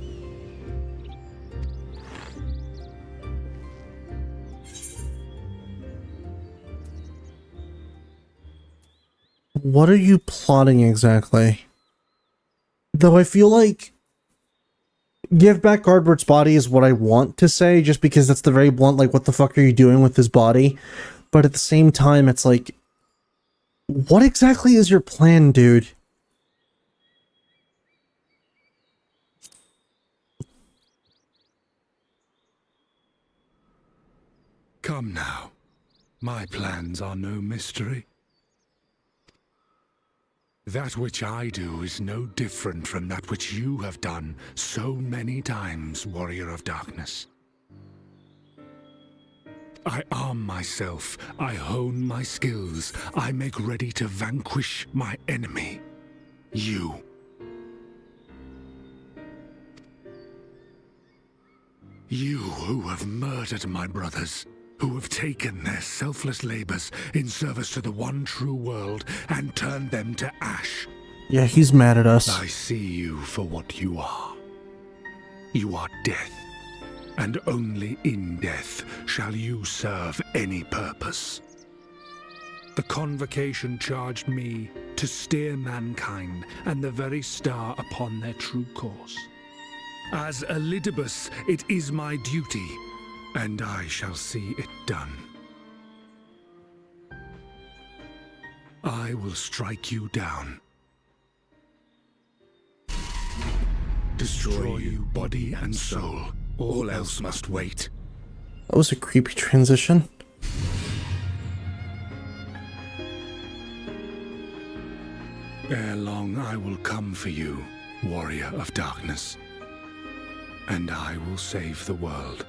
What are you plotting exactly? Though I feel like give back Guardbert's body is what I want to say, just because that's the very blunt, like, what the fuck are you doing with his body? But at the same time, it's like, what exactly is your plan, dude? Come now. My plans are no mystery. That which I do is no different from that which you have done so many times, Warrior of Darkness. I arm myself, I hone my skills, I make ready to vanquish my enemy, you. You who have murdered my brothers, who have taken their selfless labors in service to the one true world and turned them to ash. Yeah, he's mad at us. I see you for what you are. You are death, and only in death shall you serve any purpose. The convocation charged me to steer mankind and the very star upon their true course. As Elidibus, it is my duty, and I shall see it done. I will strike you down. Destroy you body and soul. All else must wait. That was a creepy transition. Ere long I will come for you, warrior of darkness, and I will save the world.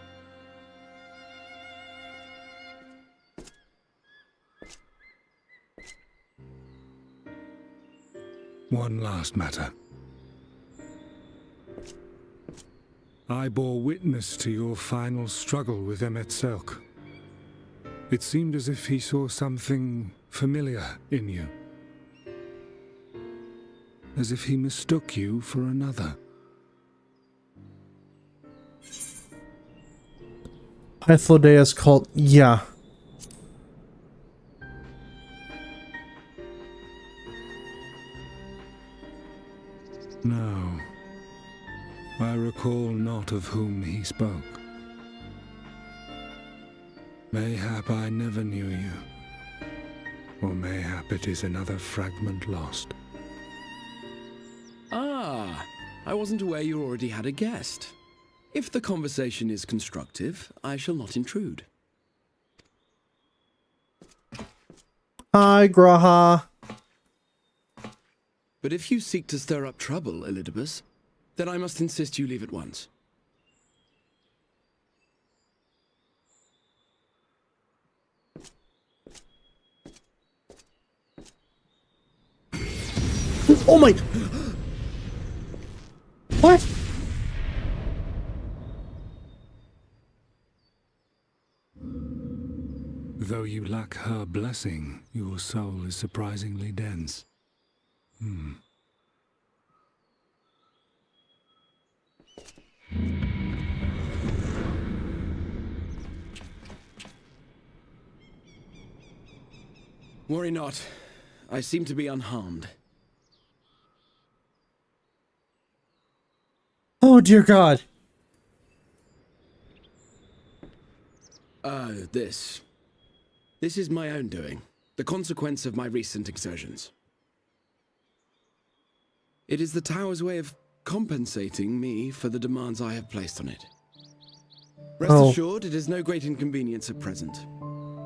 One last matter. I bore witness to your final struggle with Emet-Selch. It seemed as if he saw something familiar in you. As if he mistook you for another. Hythlodea's cult, yeah. No. I recall not of whom he spoke. Mayhap I never knew you. Or mayhap it is another fragment lost. Ah, I wasn't aware you already had a guest. If the conversation is constructive, I shall not intrude. Hi, Graha. But if you seek to stir up trouble, Elidibus, then I must insist you leave at once. Oh my... What? Though you lack her blessing, your soul is surprisingly dense. Worry not. I seem to be unharmed. Oh, dear God. This is my own doing. The consequence of my recent exertions. It is the tower's way of compensating me for the demands I have placed on it. Rest assured, it is no great inconvenience at present.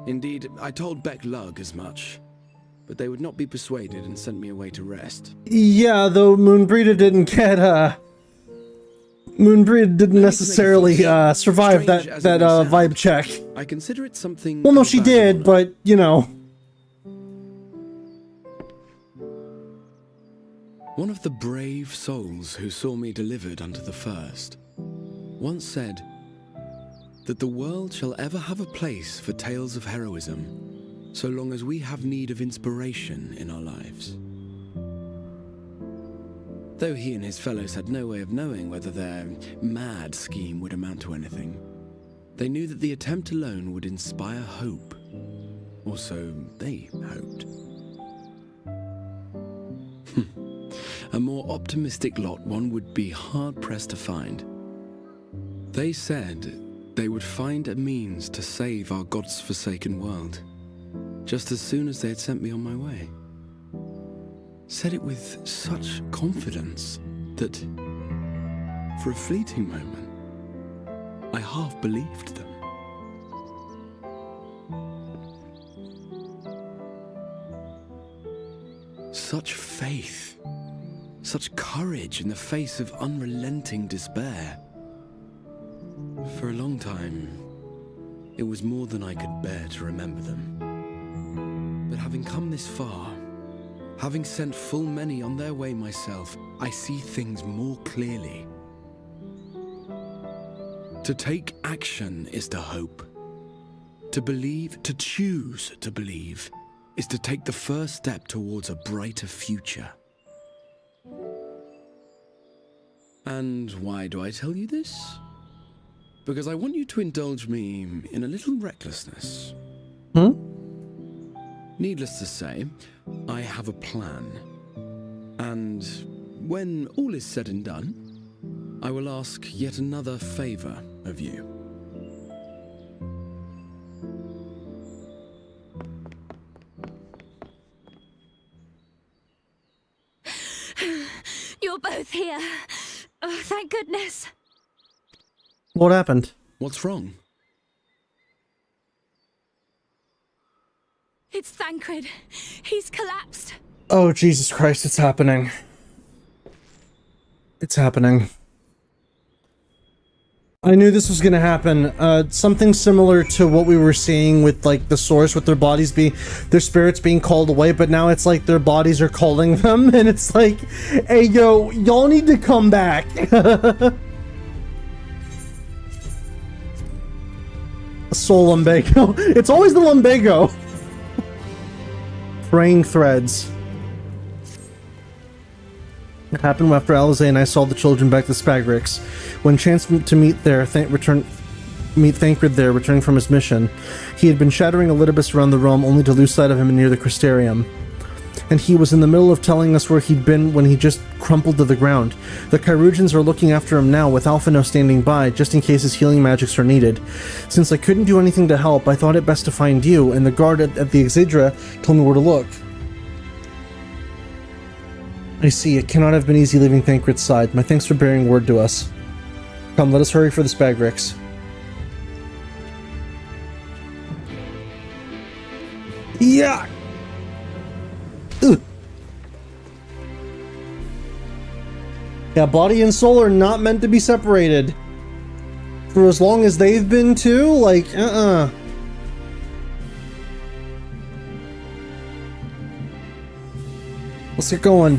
Indeed, I told Beck Lug as much, but they would not be persuaded and sent me away to rest. Yeah, though Moonbreeder didn't get, Moonbreeder didn't necessarily, survive that vibe check. I consider it something... Well, no, she did, but, you know. One of the brave souls who saw me delivered unto the first once said that the world shall ever have a place for tales of heroism so long as we have need of inspiration in our lives. Though he and his fellows had no way of knowing whether their mad scheme would amount to anything, they knew that the attempt alone would inspire hope, or so they hoped. A more optimistic lot one would be hard-pressed to find. They said they would find a means to save our God's forsaken world, just as soon as they had sent me on my way. Said it with such confidence that, for a fleeting moment, I half believed them. Such faith, such courage in the face of unrelenting despair. For a long time, it was more than I could bear to remember them. But having come this far, having sent full many on their way myself, I see things more clearly. To take action is to hope. To believe, to choose to believe, is to take the first step towards a brighter future. And why do I tell you this? Because I want you to indulge me in a little recklessness. Needless to say, I have a plan. And when all is said and done, I will ask yet another favor of you. You're both here. Oh, thank goodness. What happened? What's wrong? It's Thancred. He's collapsed. Oh, Jesus Christ, it's happening. It's happening. I knew this was gonna happen. Something similar to what we were seeing with, like, the source, with their bodies their spirits being called away, but now it's like their bodies are calling them, and it's like, hey, yo, y'all need to come back. Soul lumbago. It's always the lumbago. Fraying threads. It happened after Alize and I saw the children back to Spagrix. When chance to meet Thancred there, returning from his mission. He had been shattering Elidibus around the realm only to lose sight of him near the Crystarium. And he was in the middle of telling us where he'd been when he just crumpled to the ground. The Chirurgeons are looking after him now, with Alphino standing by, just in case his healing magics are needed. Since I couldn't do anything to help, I thought it best to find you, and the guard at the Exidra told me where to look. I see, it cannot have been easy leaving Thancred's side. My thanks for bearing word to us. Come, let us hurry for the Spagrix. Yeah! Ugh. Yeah, body and soul are not meant to be separated. For as long as they've been too, like, Let's get going.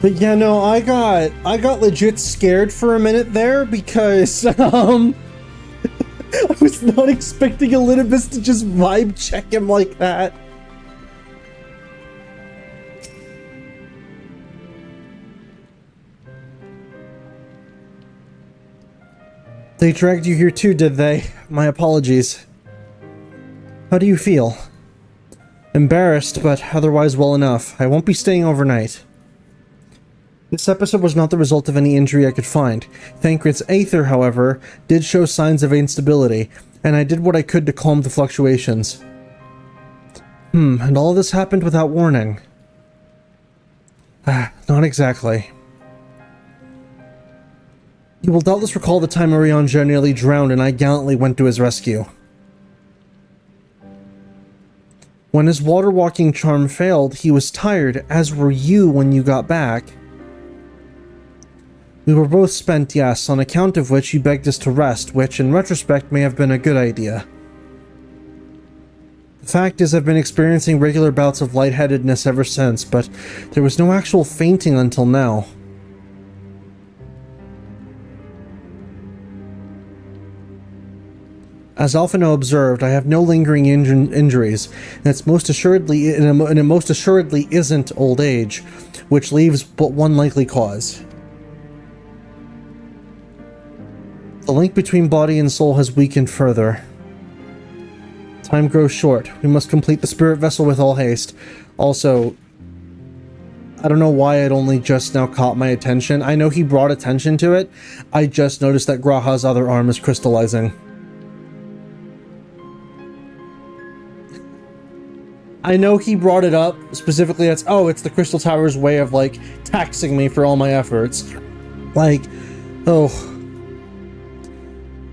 But yeah, no, I got legit scared for a minute there because, I was not expecting Elidibus to just vibe check him like that. They dragged you here too, did they? My apologies. How do you feel? Embarrassed, but otherwise well enough. I won't be staying overnight. This episode was not the result of any injury I could find. Thancred's Aether, however, did show signs of instability, and I did what I could to calm the fluctuations. And all this happened without warning. Not exactly. You will doubtless recall the time Urianger nearly drowned and I gallantly went to his rescue. When his water-walking charm failed, he was tired, as were you when you got back. We were both spent, yes, on account of which you begged us to rest, which, in retrospect, may have been a good idea. The fact is, I've been experiencing regular bouts of lightheadedness ever since, but there was no actual fainting until now. As Alphino observed, I have no lingering injuries, and it most assuredly isn't old age, which leaves but one likely cause. The link between body and soul has weakened further. Time grows short. We must complete the spirit vessel with all haste. Also, I don't know why it only just now caught my attention. I know he brought attention to it. I just noticed that Graha's other arm is crystallizing. I know he brought it up specifically as, oh, it's the Crystal Tower's way of, like, taxing me for all my efforts. Like, oh.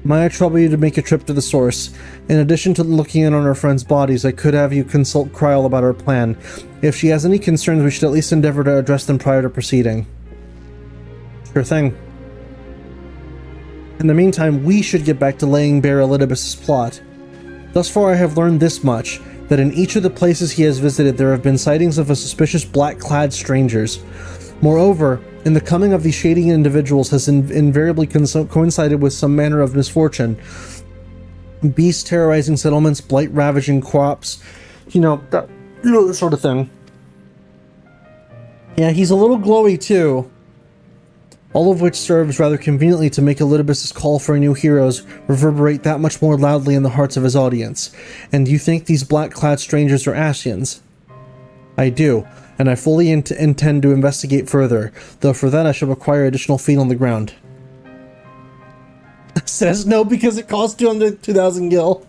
Might I trouble you to make a trip to the source? In addition to looking in on our friends' bodies, I could have you consult Kryl about our plan. If she has any concerns, we should at least endeavor to address them prior to proceeding. Sure thing. In the meantime, we should get back to laying bare Elidibus' plot. Thus far I have learned this much, that in each of the places he has visited there have been sightings of a suspicious black-clad strangers. Moreover, in the coming of these shady individuals has invariably coincided with some manner of misfortune. Beasts terrorizing settlements, blight ravaging crops, that sort of thing. Yeah, he's a little glowy too. All of which serves rather conveniently to make Elidibus' call for new heroes reverberate that much more loudly in the hearts of his audience. And you think these black-clad strangers are Ascians? I do, and I fully intend to investigate further, though for that I shall require additional feet on the ground. Says no because it costs 2,000 gil.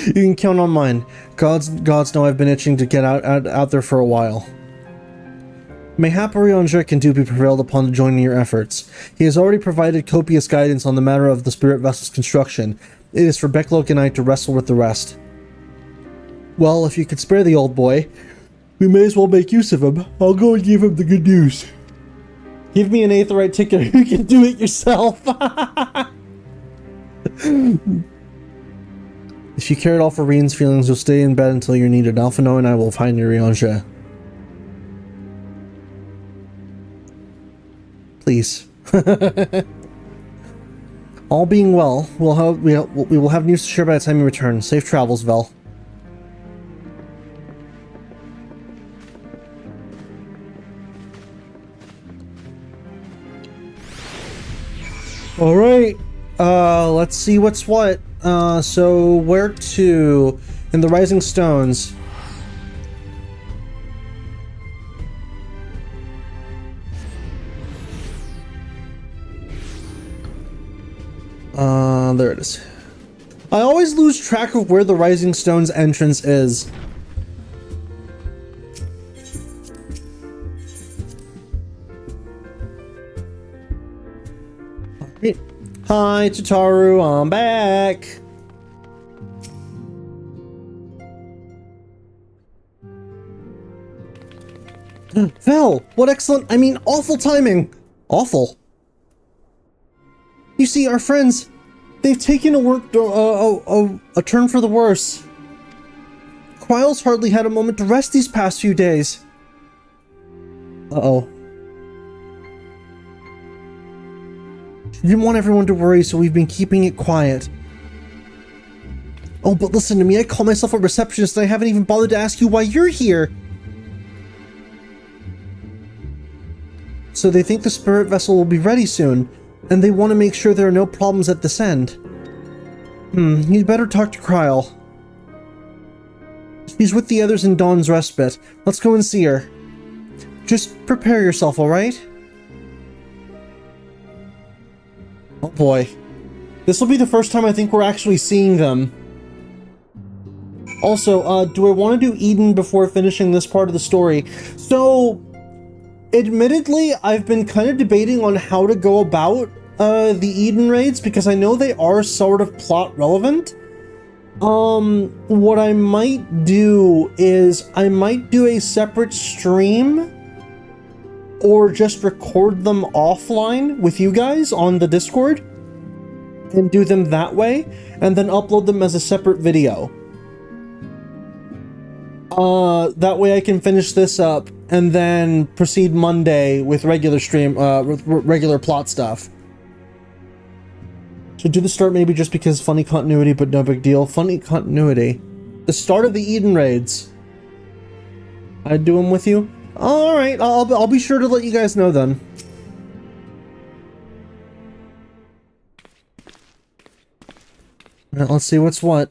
You can count on mine. Gods know I've been itching to get out there for a while. Mayhap Urianger can be prevailed upon to join in your efforts. He has already provided copious guidance on the matter of the spirit vessel's construction. It is for Beklok and I to wrestle with the rest. Well, if you could spare the old boy, we may as well make use of him. I'll go and give him the good news. Give me an Aetheryte ticket. You can do it yourself. If you care at all for Rien's feelings, you'll stay in bed until you're needed. Alphino and I will find Urianger. Please. All being well, we will have news to share by the time you return. Safe travels, Vel. All right. Let's see what's what. So where to? In the Rising Stones. There it is. I always lose track of where the Rising Stones entrance is. Alright. Hi, Tataru, I'm back. Vel, what excellent, I mean awful timing. Awful. You see, our friends, they've taken a turn for the worse. Kryle's hardly had a moment to rest these past few days. Uh-oh. She didn't want everyone to worry, so we've been keeping it quiet. Oh, but listen to me, I call myself a receptionist and I haven't even bothered to ask you why you're here. So they think the spirit vessel will be ready soon, and they want to make sure there are no problems at this end. You'd better talk to Kryle. She's with the others in Dawn's Respite. Let's go and see her. Just prepare yourself, alright? Oh boy. This will be the first time I think we're actually seeing them. Also, do I want to do Eden before finishing this part of the story? So, admittedly, I've been kind of debating on how to go about the Eden raids, because I know they are sort of plot relevant. What I might do is I might do a separate stream or just record them offline with you guys on the Discord and do them that way, and then upload them as a separate video. That way I can finish this up and then proceed Monday with regular stream, with regular plot stuff. So do the start maybe just because funny continuity, but no big deal. Funny continuity. The start of the Eden raids. I'd do them with you. All right, I'll be sure to let you guys know then. All right, let's see what's what.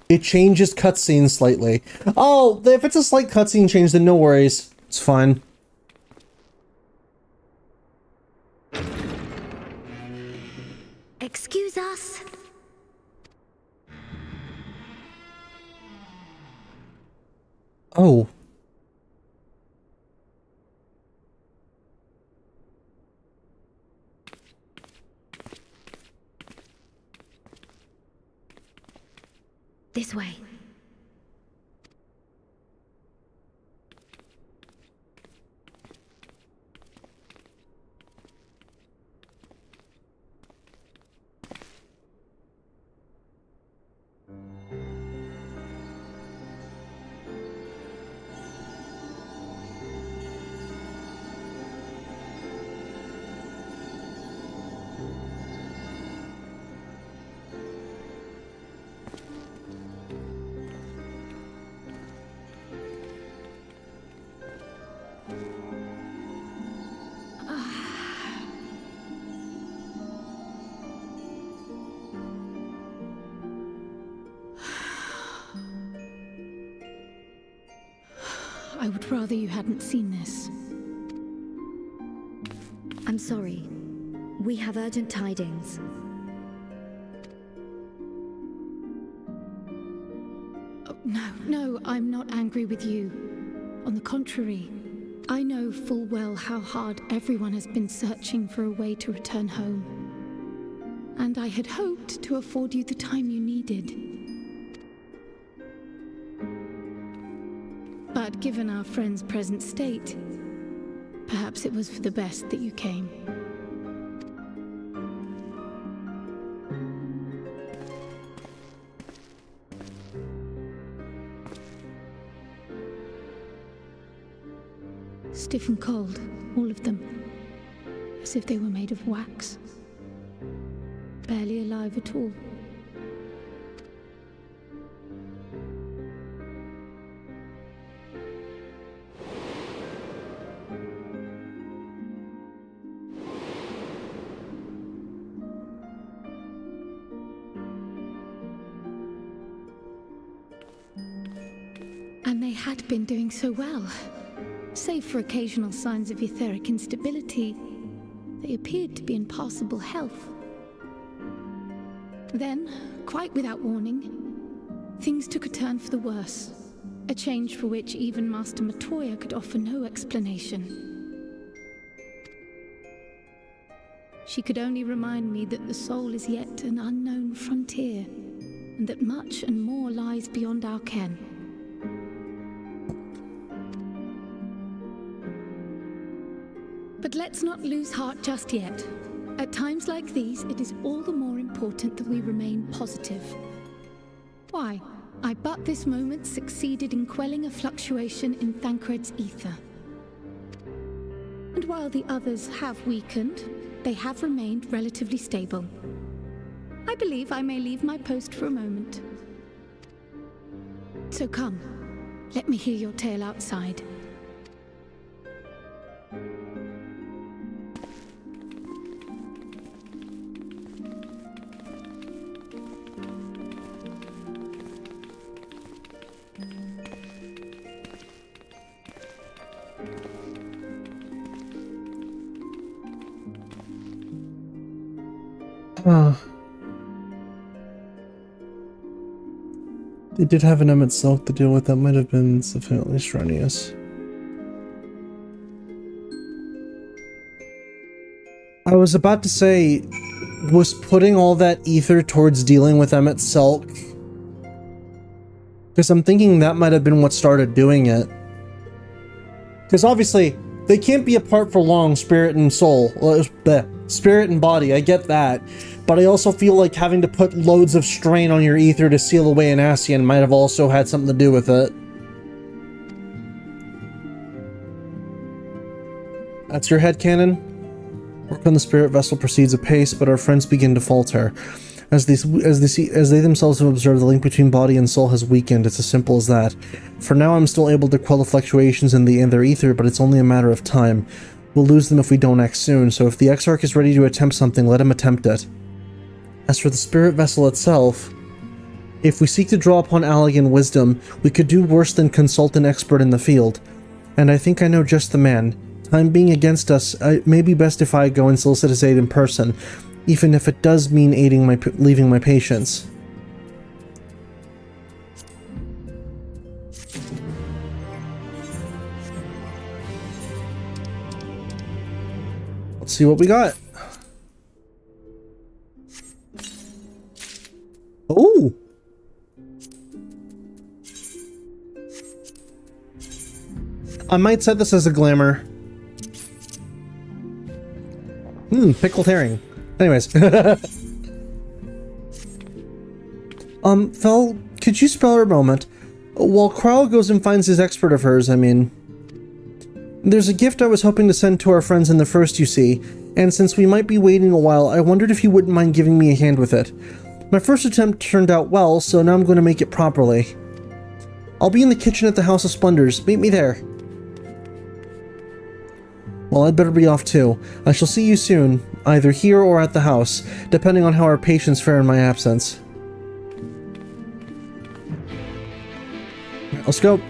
It changes cutscenes slightly. Oh, if it's a slight cutscene change, then no worries. It's fine. Excuse us. Oh. This way. I would rather you hadn't seen this. I'm sorry. We have urgent tidings. Oh, no, I'm not angry with you. On the contrary, I know full well how hard everyone has been searching for a way to return home. And I had hoped to afford you the time you needed. But given our friend's present state, perhaps it was for the best that you came. Stiff and cold, all of them, as if they were made of wax. Barely alive at all. And they had been doing so well. Save for occasional signs of etheric instability, they appeared to be in passable health. Then, quite without warning, things took a turn for the worse, a change for which even Master Matoya could offer no explanation. She could only remind me that the soul is yet an unknown frontier, and that much and more lies beyond our ken. But let's not lose heart just yet. At times like these, it is all the more important that we remain positive. Why, I but this moment succeeded in quelling a fluctuation in Thancred's ether. And while the others have weakened, they have remained relatively stable. I believe I may leave my post for a moment. So come, let me hear your tale outside. They did have an Emmett Silk to deal with that might have been sufficiently strenuous. I was about to say, was putting all that ether towards dealing with Emmett Silk? Because I'm thinking that might have been what started doing it. Because obviously, they can't be apart for long, spirit and soul. Well, spirit and body, I get that. But I also feel like having to put loads of strain on your ether to seal away an Ascian might have also had something to do with it. That's your headcanon? Work on the spirit vessel proceeds apace, but our friends begin to falter. As they themselves have observed, the link between body and soul has weakened. It's as simple as that. For now, I'm still able to quell the fluctuations in their ether, but it's only a matter of time. We'll lose them if we don't act soon, so if the Exarch is ready to attempt something, let him attempt it. As for the spirit vessel itself, if we seek to draw upon Allegan wisdom, we could do worse than consult an expert in the field. And I think I know just the man. Time being against us, it may be best if I go and solicit his aid in person, even if it does mean leaving my patients. Let's see what we got. Oh! I might set this as a glamour. Pickled herring. Anyways. Fel, could you spell her a moment? While Kryle goes and finds his expert of hers, I mean. There's a gift I was hoping to send to our friends in the first, you see, and since we might be waiting a while, I wondered if you wouldn't mind giving me a hand with it. My first attempt turned out well, so now I'm going to make it properly. I'll be in the kitchen at the House of Splendors. Meet me there. Well, I'd better be off too. I shall see you soon, either here or at the house, depending on how our patients fare in my absence. Let's go.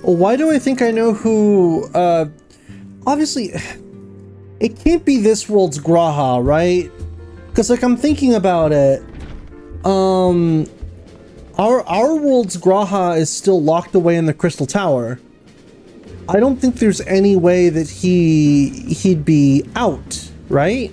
Why do I think I know who, obviously, it can't be this world's Graha, right? Because, like, I'm thinking about it, Our world's Graha is still locked away in the Crystal Tower. I don't think there's any way that he'd be out, right?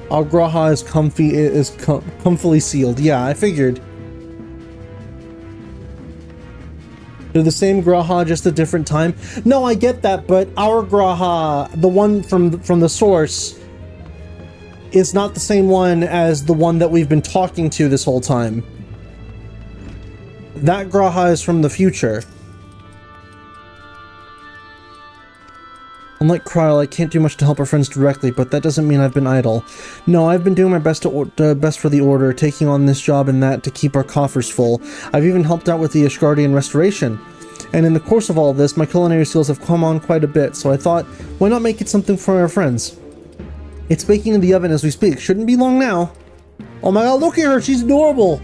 Our Graha is comfily sealed. Yeah, I figured. They're the same Graha, just a different time. No, I get that, but our Graha, the one from the source, is not the same one as the one that we've been talking to this whole time. That Graha is from the future. Unlike Kryl, I can't do much to help our friends directly, but that doesn't mean I've been idle. No, I've been doing my best best for the Order, taking on this job and that to keep our coffers full. I've even helped out with the Ishgardian restoration. And in the course of all this, my culinary skills have come on quite a bit, so I thought, why not make it something for our friends? It's baking in the oven as we speak. Shouldn't be long now. Oh my god, look at her! She's adorable!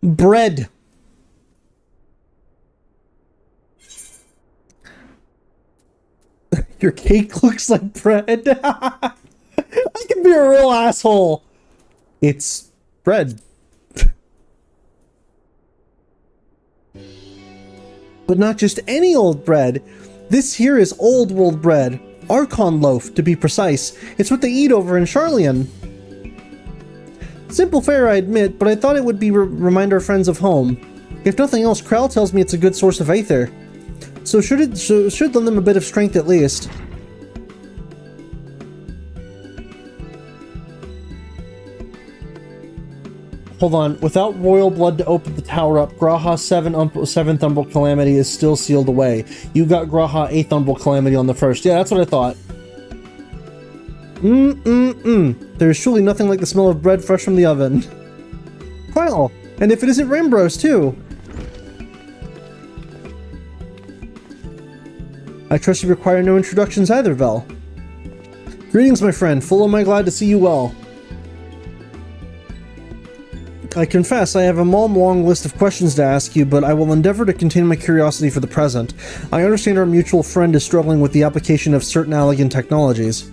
Bread. Your cake looks like bread. I can be a real asshole. It's bread. But not just any old bread. This here is old world bread. Archon loaf, to be precise. It's what they eat over in Sharlayan. Simple fare, I admit, but I thought it would be remind our friends of home. If nothing else, Krell tells me it's a good source of aether. So should lend them a bit of strength at least. Hold on, without royal blood to open the tower up, Graha's 7th Umbral Calamity is still sealed away. You got Graha 8th Umbral Calamity on the 1st. Yeah, that's what I thought. There is surely nothing like the smell of bread fresh from the oven. Well, and if it isn't Rambros too. I trust you require no introductions either, Vel. Greetings, my friend. Full am I glad to see you well. I confess I have a long list of questions to ask you, but I will endeavor to contain my curiosity for the present. I understand our mutual friend is struggling with the application of certain Allegan technologies.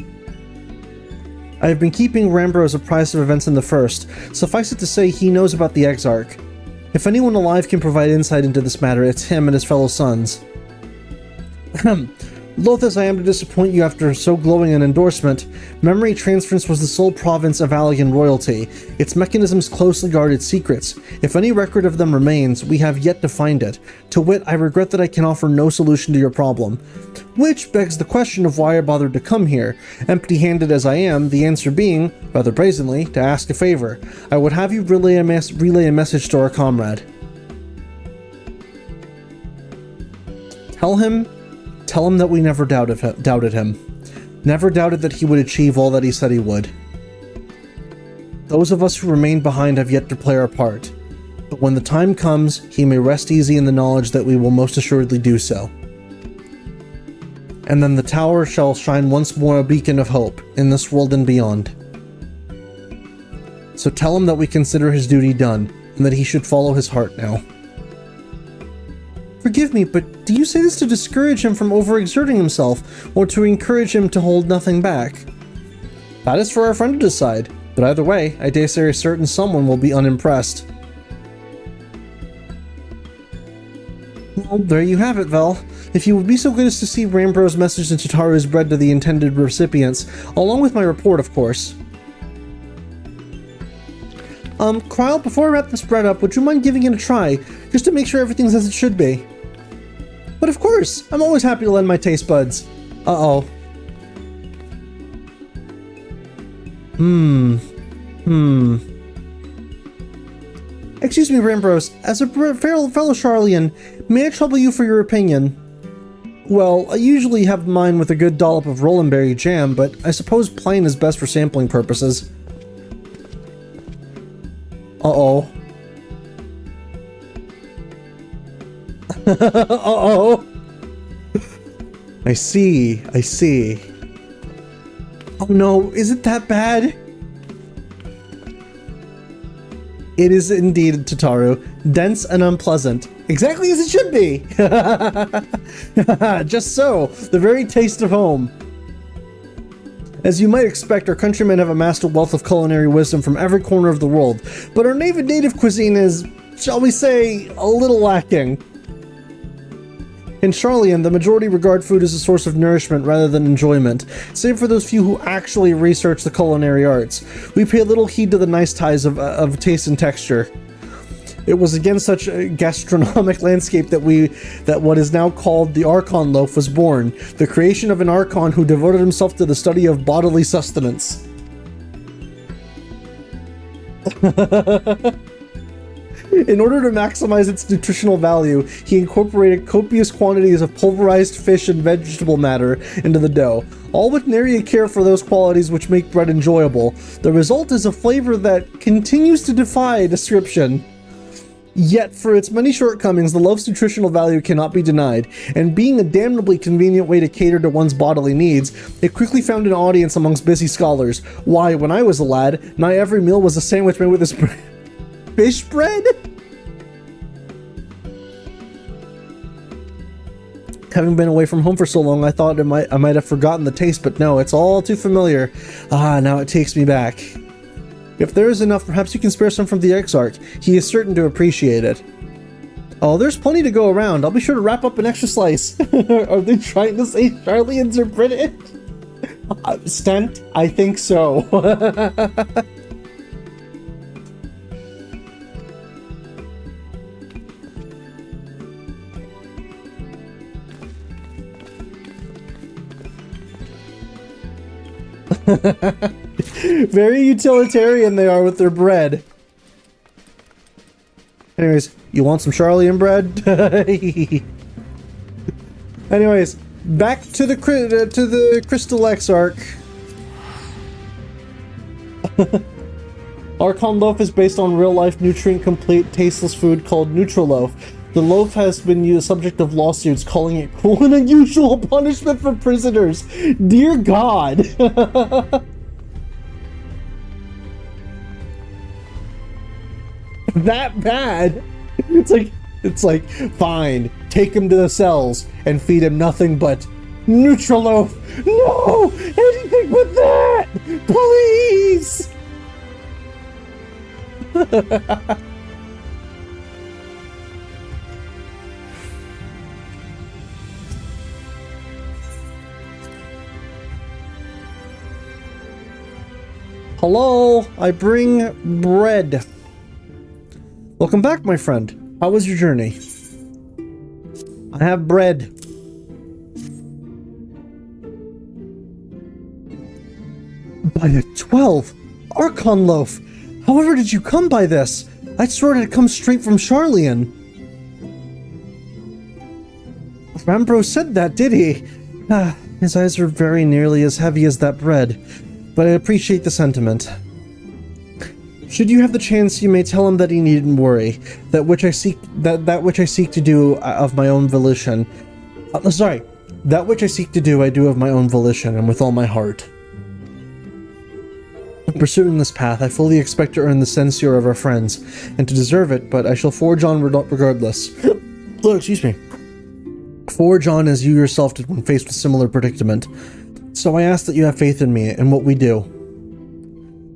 I have been keeping Rambros apprised of events in the First. Suffice it to say, he knows about the Exarch. If anyone alive can provide insight into this matter, it's him and his fellow sons. Loath as I am to disappoint you after so glowing an endorsement, memory transference was the sole province of Allegan royalty, its mechanisms closely guarded secrets. If any record of them remains, we have yet to find it. To wit, I regret that I can offer no solution to your problem. Which begs the question of why I bothered to come here, empty-handed as I am, the answer being, rather brazenly, to ask a favor. I would have you relay a message to our comrade. Tell him that we never doubted him. Never doubted that he would achieve all that he said he would. Those of us who remain behind have yet to play our part. But when the time comes, he may rest easy in the knowledge that we will most assuredly do so. And then the tower shall shine once more a beacon of hope, in this world and beyond. So tell him that we consider his duty done, and that he should follow his heart now. Forgive me, but do you say this to discourage him from overexerting himself, or to encourage him to hold nothing back? That is for our friend to decide, but either way, I dare say a certain someone will be unimpressed. Well, there you have it, Vel. If you would be so good as to see Rambros' message and Tataru's bread to the intended recipients, along with my report, of course. Kryl, before I wrap this bread up, would you mind giving it a try, just to make sure everything's as it should be? But of course, I'm always happy to lend my taste buds. Uh-oh. Excuse me, Rambros, as a fellow Sharlayan, may I trouble you for your opinion? Well, I usually have mine with a good dollop of Rolandberry jam, but I suppose plain is best for sampling purposes. Uh-oh. Uh-oh. I see. I see. Oh no, is it that bad? It is indeed, Tataru. Dense and unpleasant. Exactly as it should be! Just so. The very taste of home. As you might expect, our countrymen have amassed a wealth of culinary wisdom from every corner of the world, but our native cuisine is, shall we say, a little lacking. In Charlian, the majority regard food as a source of nourishment rather than enjoyment, save for those few who actually research the culinary arts. We pay little heed to the niceties of taste and texture. It was against such a gastronomic landscape that what is now called the Archon loaf was born, the creation of an Archon who devoted himself to the study of bodily sustenance. In order to maximize its nutritional value, he incorporated copious quantities of pulverized fish and vegetable matter into the dough, all with nary a care for those qualities which make bread enjoyable. The result is a flavor that continues to defy description. Yet, for its many shortcomings, the loaf's nutritional value cannot be denied, and being a damnably convenient way to cater to one's bodily needs, it quickly found an audience amongst busy scholars. Why, when I was a lad, nigh every meal was a sandwich made with this fish bread? Having been away from home for so long, I thought I might have forgotten the taste, but no, it's all too familiar. Ah, now it takes me back. If there is enough, perhaps you can spare some from the Exarch. He is certain to appreciate it. Oh, there's plenty to go around. I'll be sure to wrap up an extra slice. Are they trying to say Charlians are British? Stent? I think so. Very utilitarian they are with their bread. Anyways, you want some Charlian bread? Anyways, back to the Crystal Exarch. Archon loaf is based on real-life, nutrient-complete, tasteless food called Nutriloaf. The loaf has been the subject of lawsuits calling it cruel and unusual punishment for prisoners. Dear God. That bad? It's like, fine, take him to the cells and feed him nothing but Nutriloaf. No! Anything but that! Please! Hello, I bring bread. Welcome back, my friend. How was your journey? I have bread. By the 12! Archon loaf! However did you come by this? I swore it had come straight from Charlian. Rambo said that, did he? His eyes are very nearly as heavy as that bread, but I appreciate the sentiment. Should you have the chance, you may tell him that he needn't worry. That which I seek to do of my own volition. That which I seek to do, I do of my own volition and with all my heart. In pursuing this path, I fully expect to earn the censure of our friends, and to deserve it, but I shall forge on regardless. Oh, excuse me. Forge on as you yourself did when faced with similar predicament. So I ask that you have faith in me and what we do.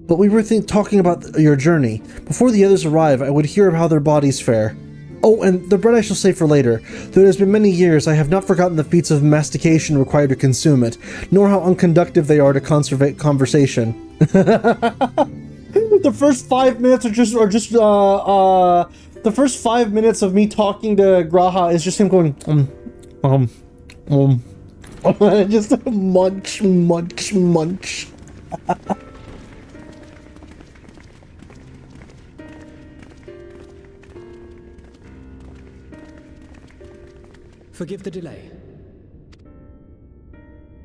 But we were talking about your journey. Before the others arrive, I would hear of how their bodies fare. Oh, and the bread I shall save for later. Though it has been many years, I have not forgotten the feats of mastication required to consume it, nor how unconductive they are to conversation. The first 5 minutes the first 5 minutes of me talking to Graha is just him going, just munch, munch, munch. Forgive the delay.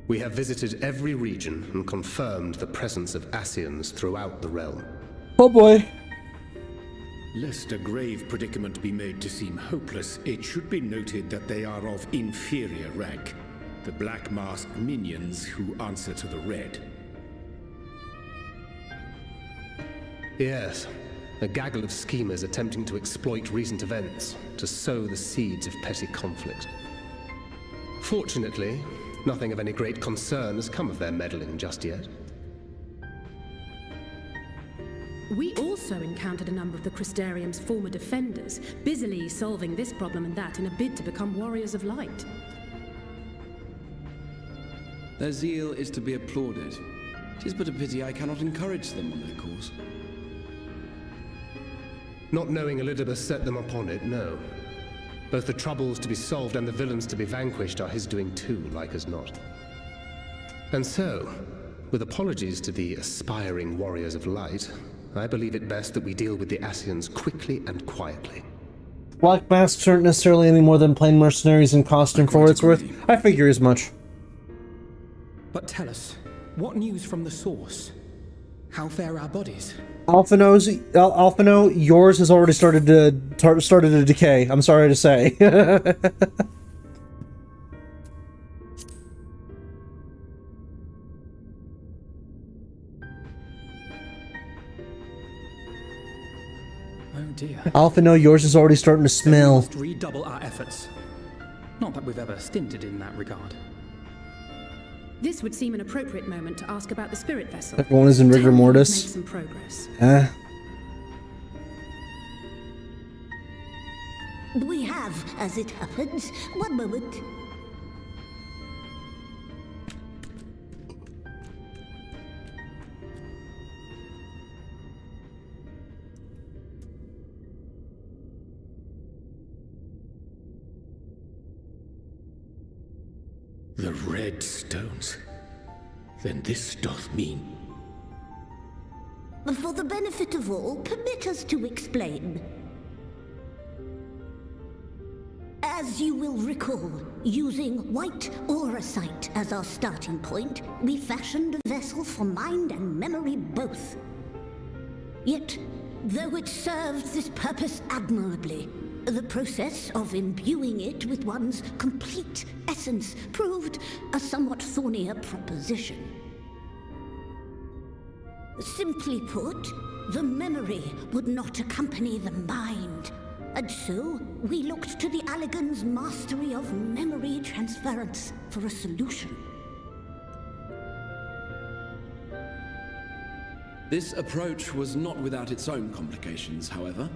We have visited every region and confirmed the presence of Ascians throughout the realm. Oh boy. Lest a grave predicament be made to seem hopeless, it should be noted that they are of inferior rank. The black-masked minions who answer to the red. Yes, a gaggle of schemers attempting to exploit recent events to sow the seeds of petty conflict. Fortunately, nothing of any great concern has come of their meddling just yet. We also encountered a number of the Crystarium's former defenders, busily solving this problem and that in a bid to become warriors of light. Their zeal is to be applauded. 'Tis but a pity I cannot encourage them on their cause. Not knowing Elidibus set them upon it, no. Both the troubles to be solved and the villains to be vanquished are his doing too, like as not. And so, with apologies to the aspiring warriors of light, I believe it best that we deal with the Ascians quickly and quietly. Black masks aren't necessarily any more than plain mercenaries in costume for what it's worth. I figure as much. But tell us, what news from the source? How fare our bodies? Alphino, yours has already started to decay. I'm sorry to say. Oh dear. Alphino, yours is already starting to We smell. must redouble our efforts. Not that we've ever stinted in that regard. This would seem an appropriate moment to ask about the spirit vessel. Everyone is in rigor Tell me we've mortis. made some progress. We have, as it happens. One moment. The red stones. Then this doth mean... For the benefit of all, permit us to explain. As you will recall, using white auracite as our starting point, we fashioned a vessel for mind and memory both. Yet, though it served this purpose admirably, the process of imbuing it with one's complete essence proved a somewhat thornier proposition. Simply put, the memory would not accompany the mind. And so, we looked to the Allegan's mastery of memory transference for a solution. This approach was not without its own complications, however,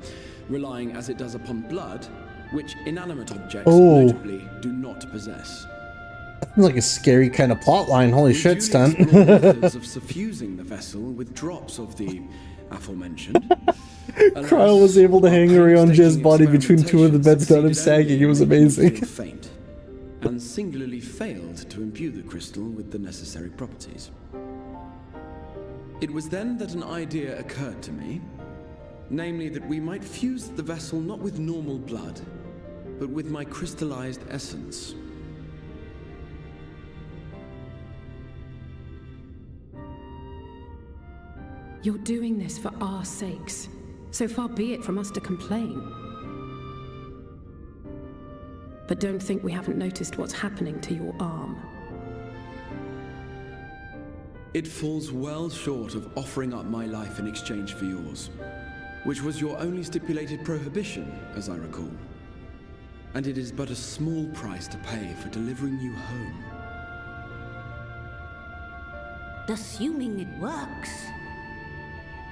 relying as it does upon blood, which inanimate objects notably do not possess. That sounds like a scary kind of plotline. Holy shit, Stunt. Methods of suffusing the vessel with drops of the aforementioned. Kyle was able to hang Urianger's body between two of the beds without him sagging. It was amazing. Faint, and singularly failed to imbue the crystal with the necessary properties. It was then that an idea occurred to me, namely that we might fuse the vessel not with normal blood, but with my crystallized essence. You're doing this for our sakes. So far be it from us to complain. But don't think we haven't noticed what's happening to your arm. It falls well short of offering up my life in exchange for yours, which was your only stipulated prohibition, as I recall. And it is but a small price to pay for delivering you home. Assuming it works.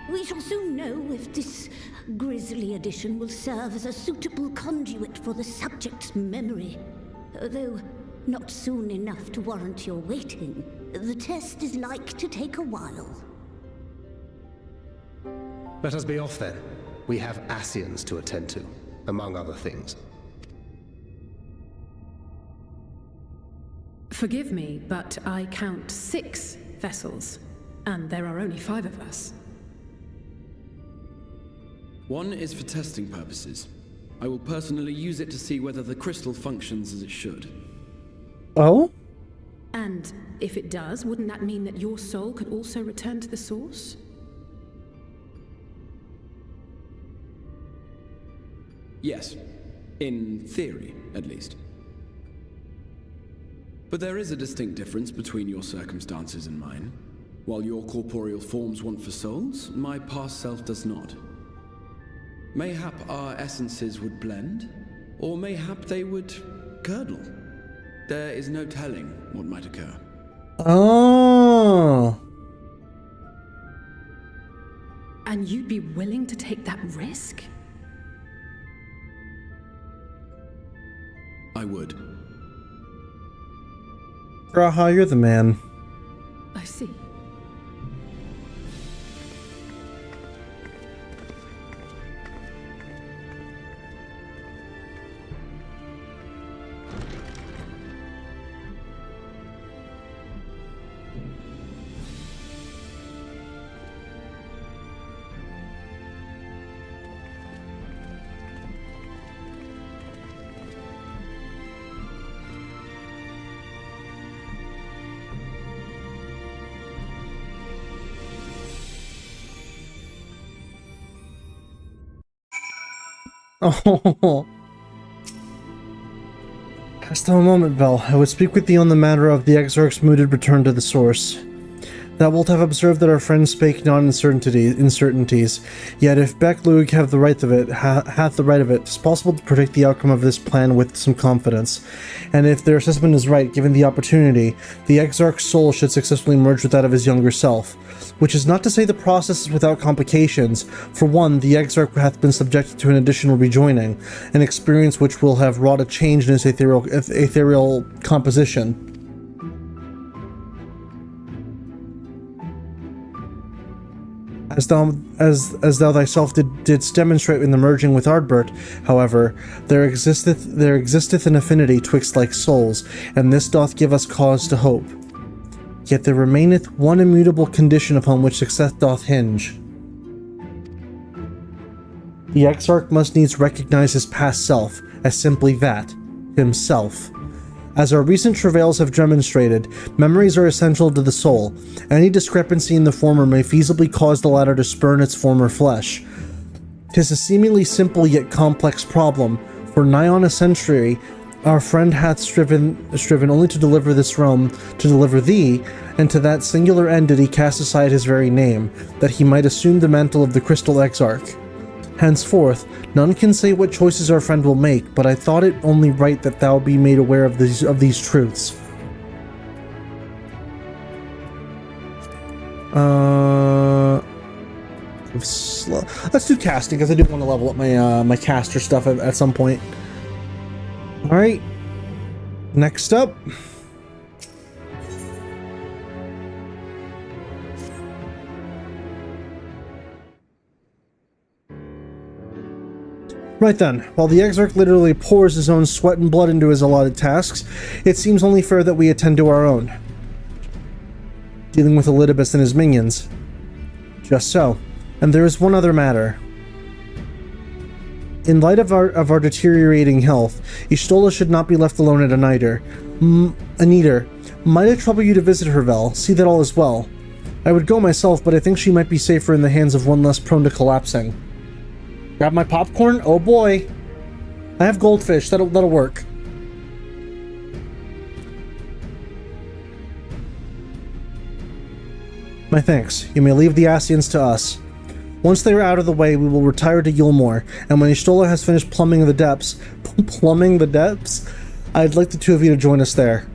We shall soon know if this grisly addition will serve as a suitable conduit for the subject's memory. Though not soon enough to warrant your waiting. The test is like to take a while. Let us be off then. We have Ascians to attend to, among other things. Forgive me, but I count 6 vessels, and there are only 5 of us. One is for testing purposes. I will personally use it to see whether the crystal functions as it should. Oh? And if it does, wouldn't that mean that your soul could also return to the source? Yes. In theory, at least. But there is a distinct difference between your circumstances and mine. While your corporeal forms want for souls, my past self does not. Mayhap our essences would blend, or mayhap they would curdle. There is no telling what might occur. Oh. And you'd be willing to take that risk? I would. Raha, you're the man. I see. Oh. Hast thou a moment, Vel? I would speak with thee on the matter of the Exarch's mooted return to the source. Thou wilt have observed that our friends spake not uncertainties. Yet if Beck-Lug have the right of it, hath the right of it, 'tis possible to predict the outcome of this plan with some confidence. And if their assessment is right, given the opportunity, the Exarch's soul should successfully merge with that of his younger self. Which is not to say the process is without complications. For one, the Exarch hath been subjected to an additional rejoining, an experience which will have wrought a change in his ethereal composition. As thou thyself didst demonstrate in the merging with Ardbert, however, there existeth an affinity twixt like souls, and this doth give us cause to hope. Yet there remaineth one immutable condition upon which success doth hinge. The Exarch must needs recognize his past self as simply that, himself. As our recent travails have demonstrated, memories are essential to the soul. Any discrepancy in the former may feasibly cause the latter to spurn its former flesh. 'Tis a seemingly simple yet complex problem. For nigh on a century, our friend hath striven only to deliver this realm, to deliver thee, and to that singular end did he cast aside his very name, that he might assume the mantle of the Crystal Exarch. Henceforth, none can say what choices our friend will make, but I thought it only right that thou be made aware of these truths. Let's do casting, because I do want to level up my my caster stuff at some point. Alright. Next up. Right then, while the Exarch literally pours his own sweat and blood into his allotted tasks, it seems only fair that we attend to our own. Dealing with Elidibus and his minions. Just so. And there is one other matter. In light of our deteriorating health, Y'shtola should not be left alone at a Niter. Might it trouble you to visit her, Vel? See that all is well. I would go myself, but I think she might be safer in the hands of one less prone to collapsing. Grab my popcorn? Oh boy. I have goldfish. That'll work. My thanks. You may leave the Ascians to us. Once they are out of the way, we will retire to Yulmore, and when Y'shtola has finished plumbing the depths, I'd like the two of you to join us there.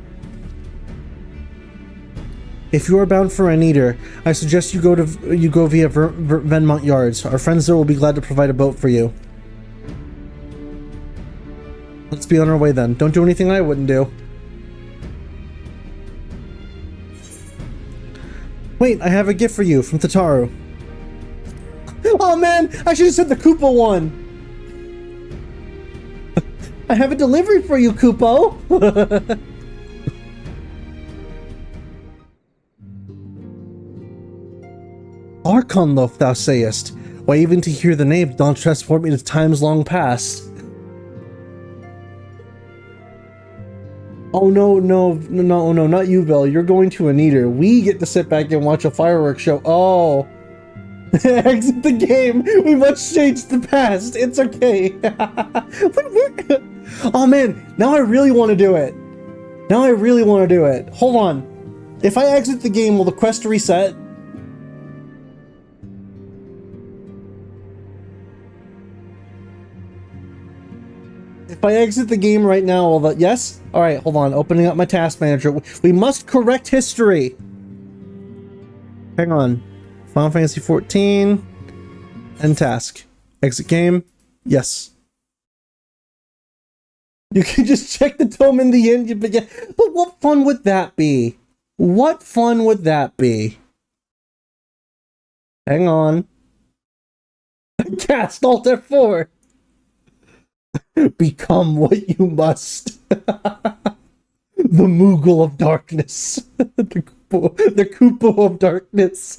If you are bound for Aneder, I suggest you go via Venmont Yards. Our friends there will be glad to provide a boat for you. Let's be on our way then. Don't do anything I wouldn't do. Wait, I have a gift for you from Tataru. Oh man, I should have said the Koopa one. I have a delivery for you, Koopo. Archonloaf, thou sayest. Why, even to hear the name doth transport me to times long past. Oh no, not you, Vel. You're going to Aneder. We get to sit back and watch a fireworks show. Oh. Exit the game. We must change the past. It's okay. Oh man, now I really want to do it. Now I really want to do it. Hold on. If I exit the game, will the quest reset? If I exit the game right now, will the... Yes? Alright, hold on. Opening up my task manager. We must correct history. Hang on. Final Fantasy XIV. End task. Exit game. Yes. You can just check the tome in the end. But what fun would that be? What fun would that be? Hang on. Cast Alt F4. Become what you must. The Moogle of Darkness. The Kupo of Darkness.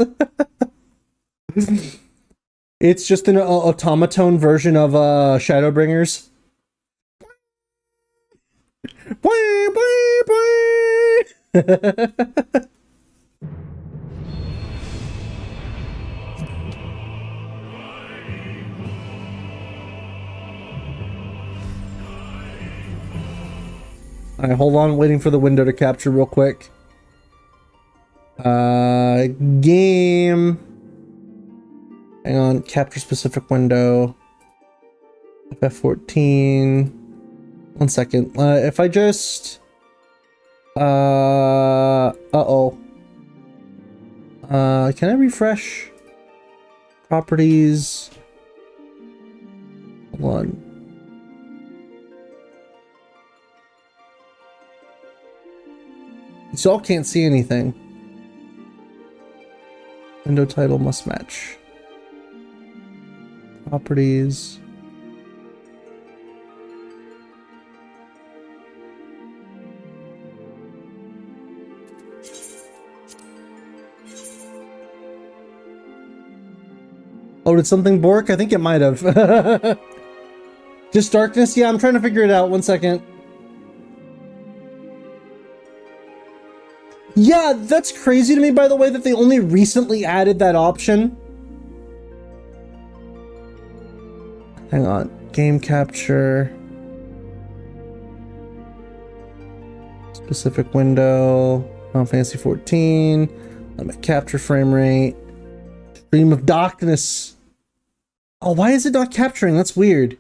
It's just an automaton version of Shadowbringers. Alright, hold on, waiting for the window to capture real quick. Game. Hang on, capture specific window. FF14. 1 second. If I just... uh-oh. Can I refresh? Properties. Hold on. You all can't see anything. Window title must match. Properties. Oh, did something bork? I think it might have. Just darkness? Yeah, I'm trying to figure it out. 1 second. Yeah, that's crazy to me, by the way, that they only recently added that option. Hang on. Game capture. Specific window. Final Fantasy XIV. Limit capture frame rate. Stream of darkness. Oh, why is it not capturing? That's weird.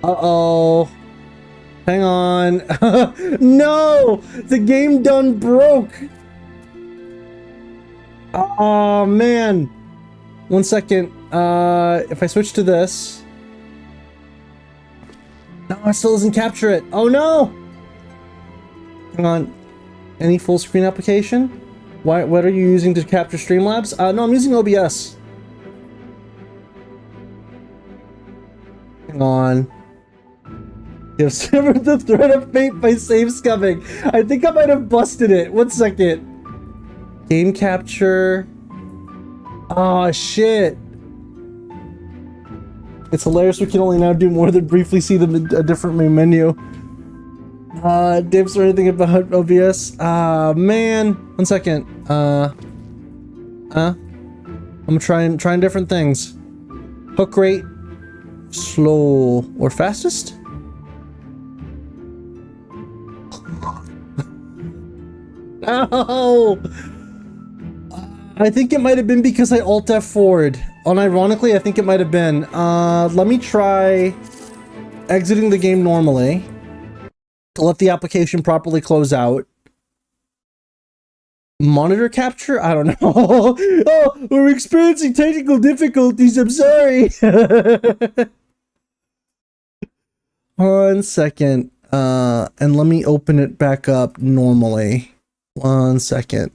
Uh-oh. Hang on. No! The game done broke! Oh, man. 1 second. If I switch to this... No, it still doesn't capture it. Oh, no! Hang on. Any full screen application? What are you using to capture Streamlabs? No, I'm using OBS. Hang on. You have severed the thread of fate by save scumming. I think I might have busted it. 1 second. Game capture. Oh, shit. It's hilarious we can only now do more than briefly see them in a different main menu. Dips or anything about OBS? Man. 1 second. I'm trying different things. Hook rate. Slow. Or fastest? Oh! I think it might have been because I Alt F4'd. Unironically, I think it might have been. Let me try exiting the game normally to let the application properly close out. Monitor capture? I don't know. Oh, we're experiencing technical difficulties. I'm sorry. 1 second. And let me open it back up normally. 1 second.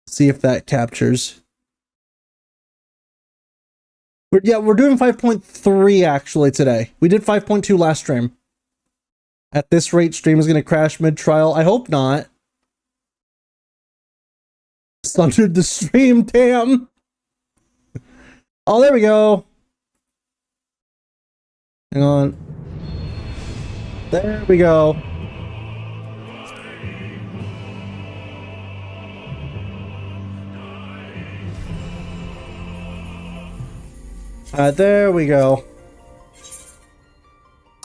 See if that captures. We're doing 5.3 actually today. We did 5.2 last stream. At this rate, stream is going to crash mid-trial. I hope not. Sundered the stream, damn. Oh, there we go. Hang on. There we go. There we go.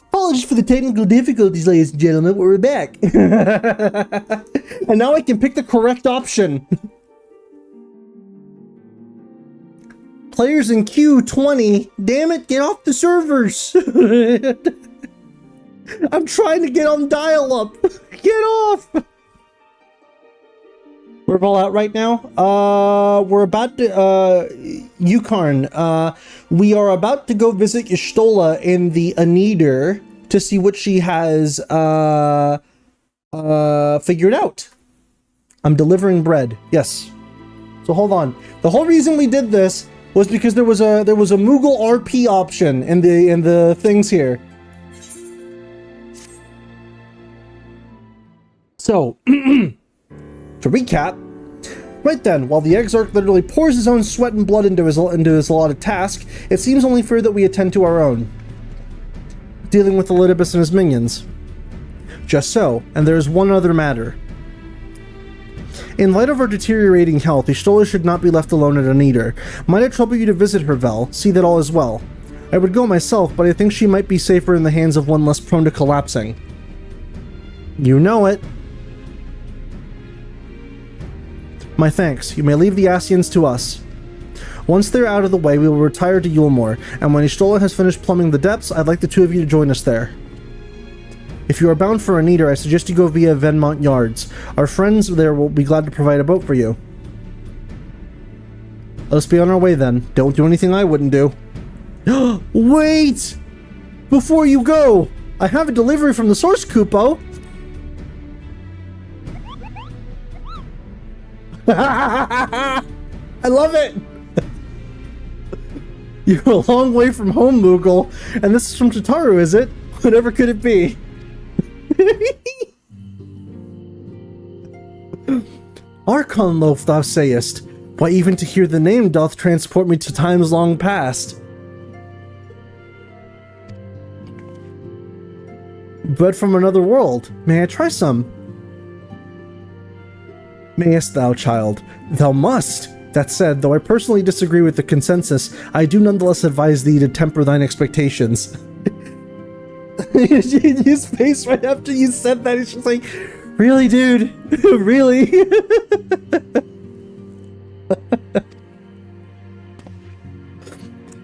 Apologies for the technical difficulties, ladies and gentlemen, but we're back. And now I can pick the correct option. Players in queue 20. Damn it, get off the servers. I'm trying to get on dial-up. Get off. We're all out right now. We're about to, Yukarn, we are about to go visit Y'shtola in the Aneder to see what she has, figured out. I'm delivering bread. Yes. So hold on. The whole reason we did this was because there was a Moogle RP option in the things here. So, to recap, right then, while the Exarch literally pours his own sweat and blood into his allotted task, it seems only fair that we attend to our own, dealing with Elidibus and his minions. Just so, and there is one other matter. In light of our deteriorating health, Y'shtola should not be left alone at Aneder. Might it trouble you to visit her, Vel? See that all is well. I would go myself, but I think she might be safer in the hands of one less prone to collapsing. You know it. My thanks. You may leave the Ascians to us. Once they're out of the way, we will retire to Yulmore, and when Y'shtola has finished plumbing the depths, I'd like the two of you to join us there. If you are bound for Aneder, I suggest you go via Venmont Yards. Our friends there will be glad to provide a boat for you. Let us be on our way then. Don't do anything I wouldn't do. Wait! Before you go, I have a delivery from the source, Kupo. I love it! You're a long way from home, Moogle, and this is from Tataru, is it? Whatever could it be? Archon loaf, thou sayest. Why, even to hear the name doth transport me to times long past. Bread from another world. May I try some? Mayest thou, child? Thou must! That said, though I personally disagree with the consensus, I do nonetheless advise thee to temper thine expectations. His face right after you said that, he's just like, really, dude? Really?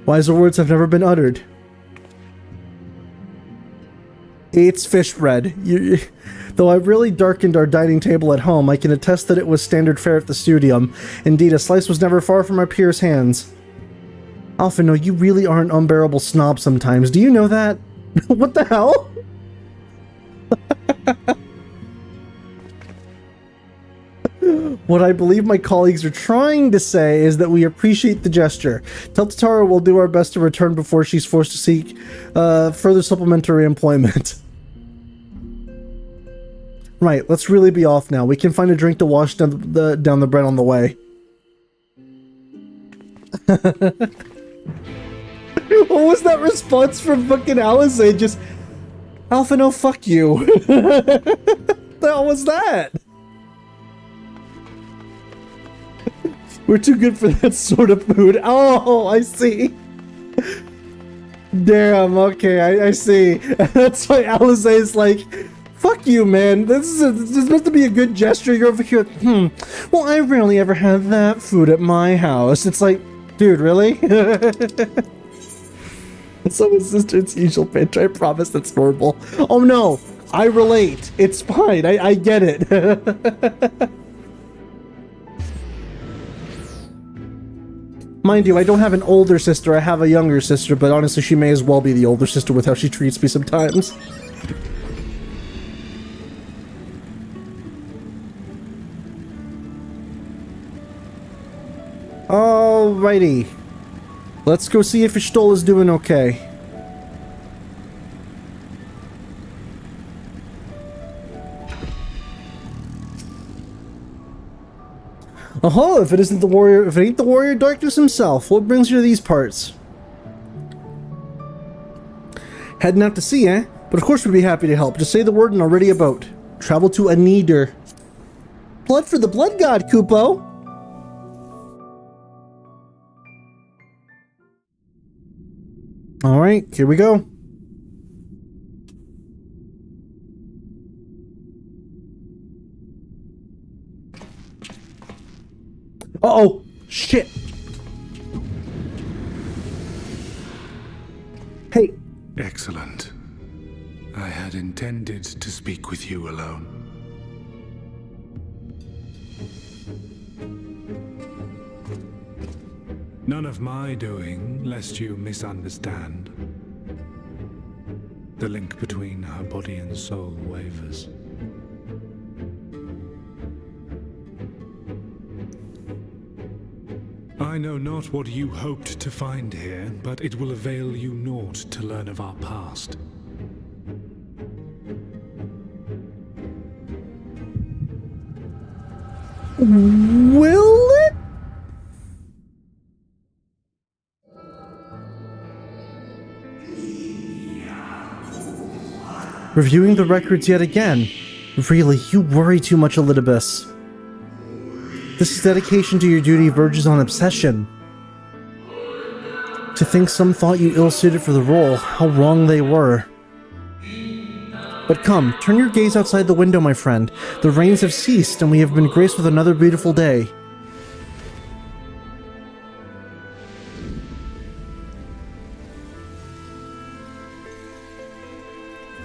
Wiser words have never been uttered. It's fish bread. Though I've really darkened our dining table at home, I can attest that it was standard fare at the studium. Indeed, a slice was never far from our peers' hands. Alphino, you really are an unbearable snob sometimes. Do you know that? What the hell? What I believe my colleagues are trying to say is that we appreciate the gesture. Tell Tataru we'll do our best to return before she's forced to seek further supplementary employment. Right, let's really be off now. We can find a drink to wash down the bread on the way. What was that response from fucking Alize? Just, Alphino, fuck you. What the hell was that? We're too good for that sort of food. Oh, I see. Damn, okay, I see. That's why Alize is like, fuck you, man. This is supposed to be a good gesture. You're over here, well, I rarely ever have that food at my house. It's like, dude, really? So his sister's usual banter. I promise that's normal. Oh no, I relate. It's fine. I get it. Mind you, I don't have an older sister. I have a younger sister, but honestly, she may as well be the older sister with how she treats me sometimes. Alrighty. Let's go see if Y'shtola's doing okay. Oh, if it ain't the warrior darkness himself, what brings you to these parts? Heading out to sea, eh? But of course we'd be happy to help. Just say the word and I'll ready a boat. Travel to Aneder. Blood for the blood god, Kupo! Alright, here we go. Uh-oh! Shit! Hey! Excellent. I had intended to speak with you alone. None of my doing, lest you misunderstand. The link between her body and soul wavers. I know not what you hoped to find here, but it will avail you naught to learn of our past. Will it? Reviewing the records yet again. Really, you worry too much, Elidibus. This dedication to your duty verges on obsession. To think some thought you ill-suited for the role, how wrong they were. But come, turn your gaze outside the window, my friend. The rains have ceased, and we have been graced with another beautiful day.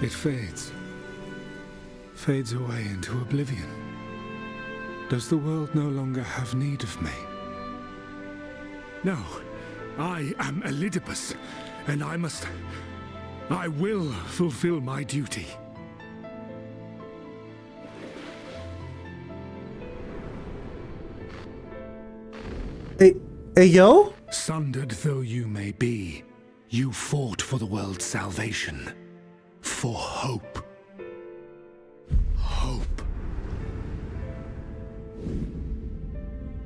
It fades. Fades away into oblivion. Does the world no longer have need of me? No. I am Elidibus, and I will fulfill my duty. Hey, yo? Sundered though you may be, you fought for the world's salvation. For hope. Hope.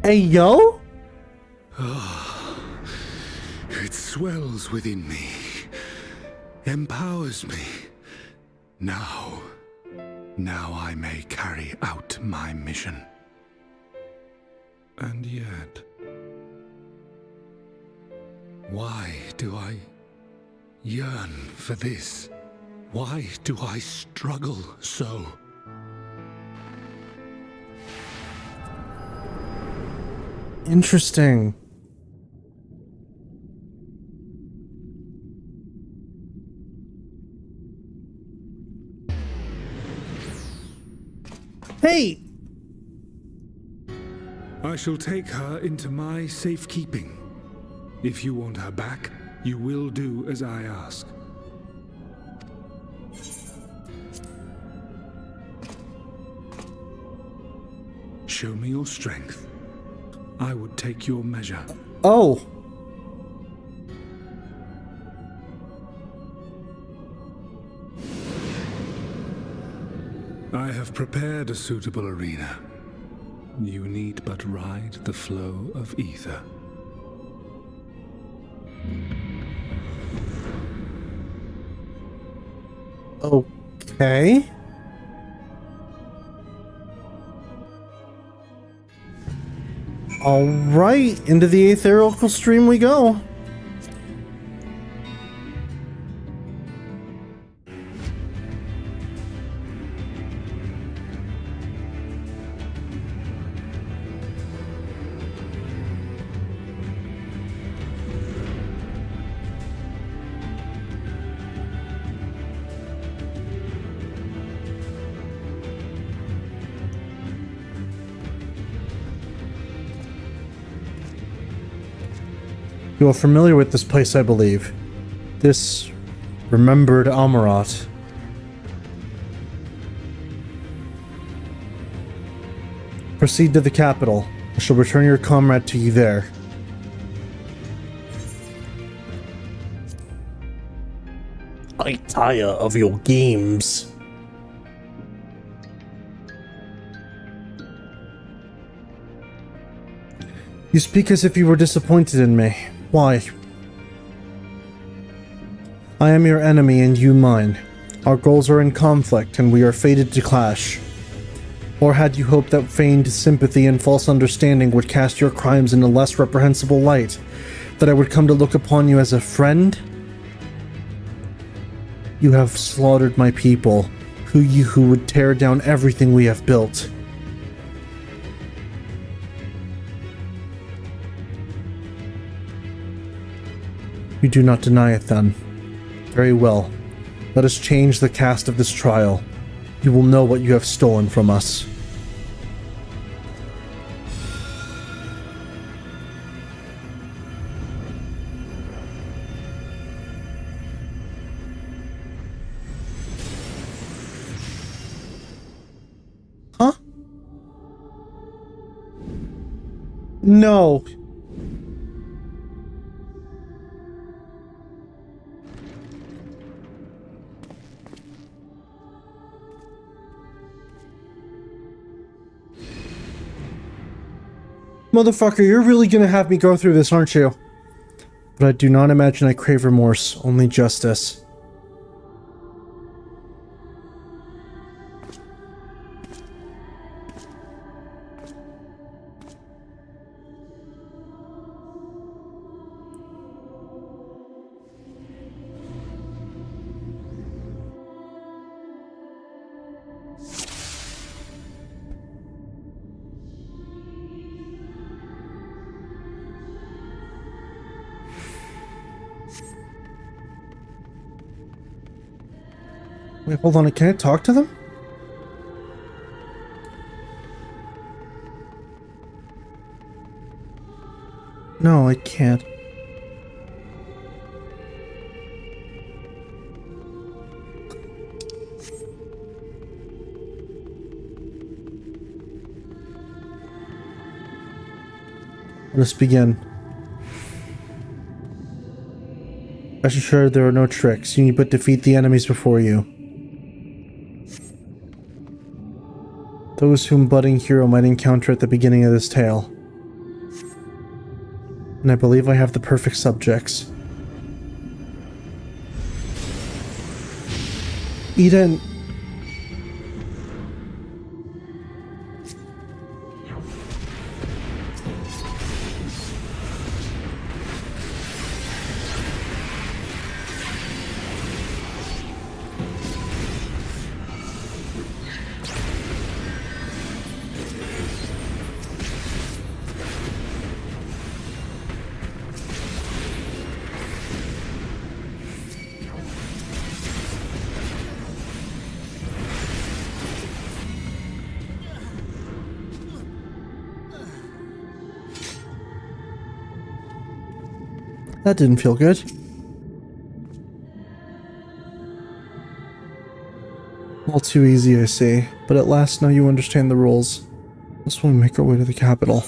Hey, yo? It swells within me. Empowers me. Now I may carry out my mission. And yet, why do I yearn for this? Why do I struggle so? Interesting. Hey! I shall take her into my safekeeping. If you want her back, you will do as I ask. Show me your strength. I would take your measure. Oh. I have prepared a suitable arena. You need but ride the flow of ether. Okay. Alright, into the ethereal stream we go. You are familiar with this place, I believe. This remembered Amarat. Proceed to the capital. I shall return your comrade to you there. I tire of your games. You speak as if you were disappointed in me. Why? I am your enemy and you mine. Our goals are in conflict, and we are fated to clash. Or had you hoped that feigned sympathy and false understanding would cast your crimes in a less reprehensible light? That I would come to look upon you as a friend? You have slaughtered my people, who would tear down everything we have built. You do not deny it, then. Very well. Let us change the cast of this trial. You will know what you have stolen from us. Huh? No. Motherfucker, you're really gonna have me go through this, aren't you? But I do not imagine I crave remorse, only justice. Wait, hold on, can I talk to them? No, I can't. Let us begin. Rest assured there are no tricks. You need but defeat the enemies before you. Those whom budding hero might encounter at the beginning of this tale. And I believe I have the perfect subjects. Eden. That didn't feel good. All too easy, I see. But at last now you understand the rules. Let's we make our way to the capital.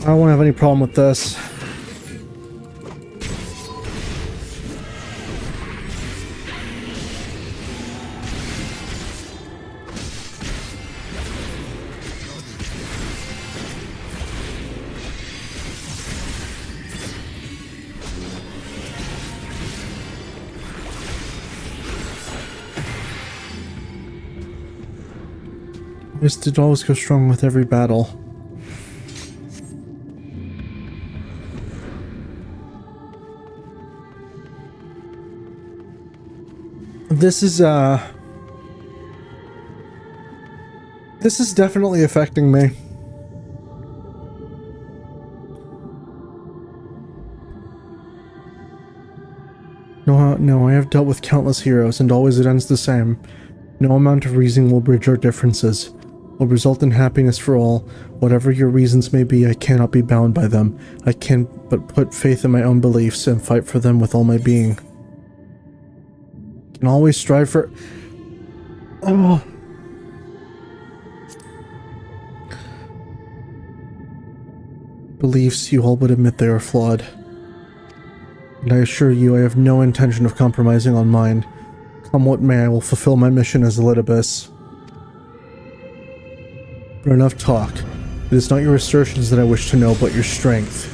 I won't have any problem with this. This did always go strong with every battle. This is definitely affecting me. No, I have dealt with countless heroes, and always it ends the same. No amount of reasoning will bridge our differences, will result in happiness for all. Whatever your reasons may be, I cannot be bound by them. I can but put faith in my own beliefs and fight for them with all my being. Can always strive for... Oh... Beliefs you all would admit they are flawed. And I assure you I have no intention of compromising on mine. Come what may, I will fulfill my mission as Elidibus. But enough talk. It is not your assertions that I wish to know, but your strength.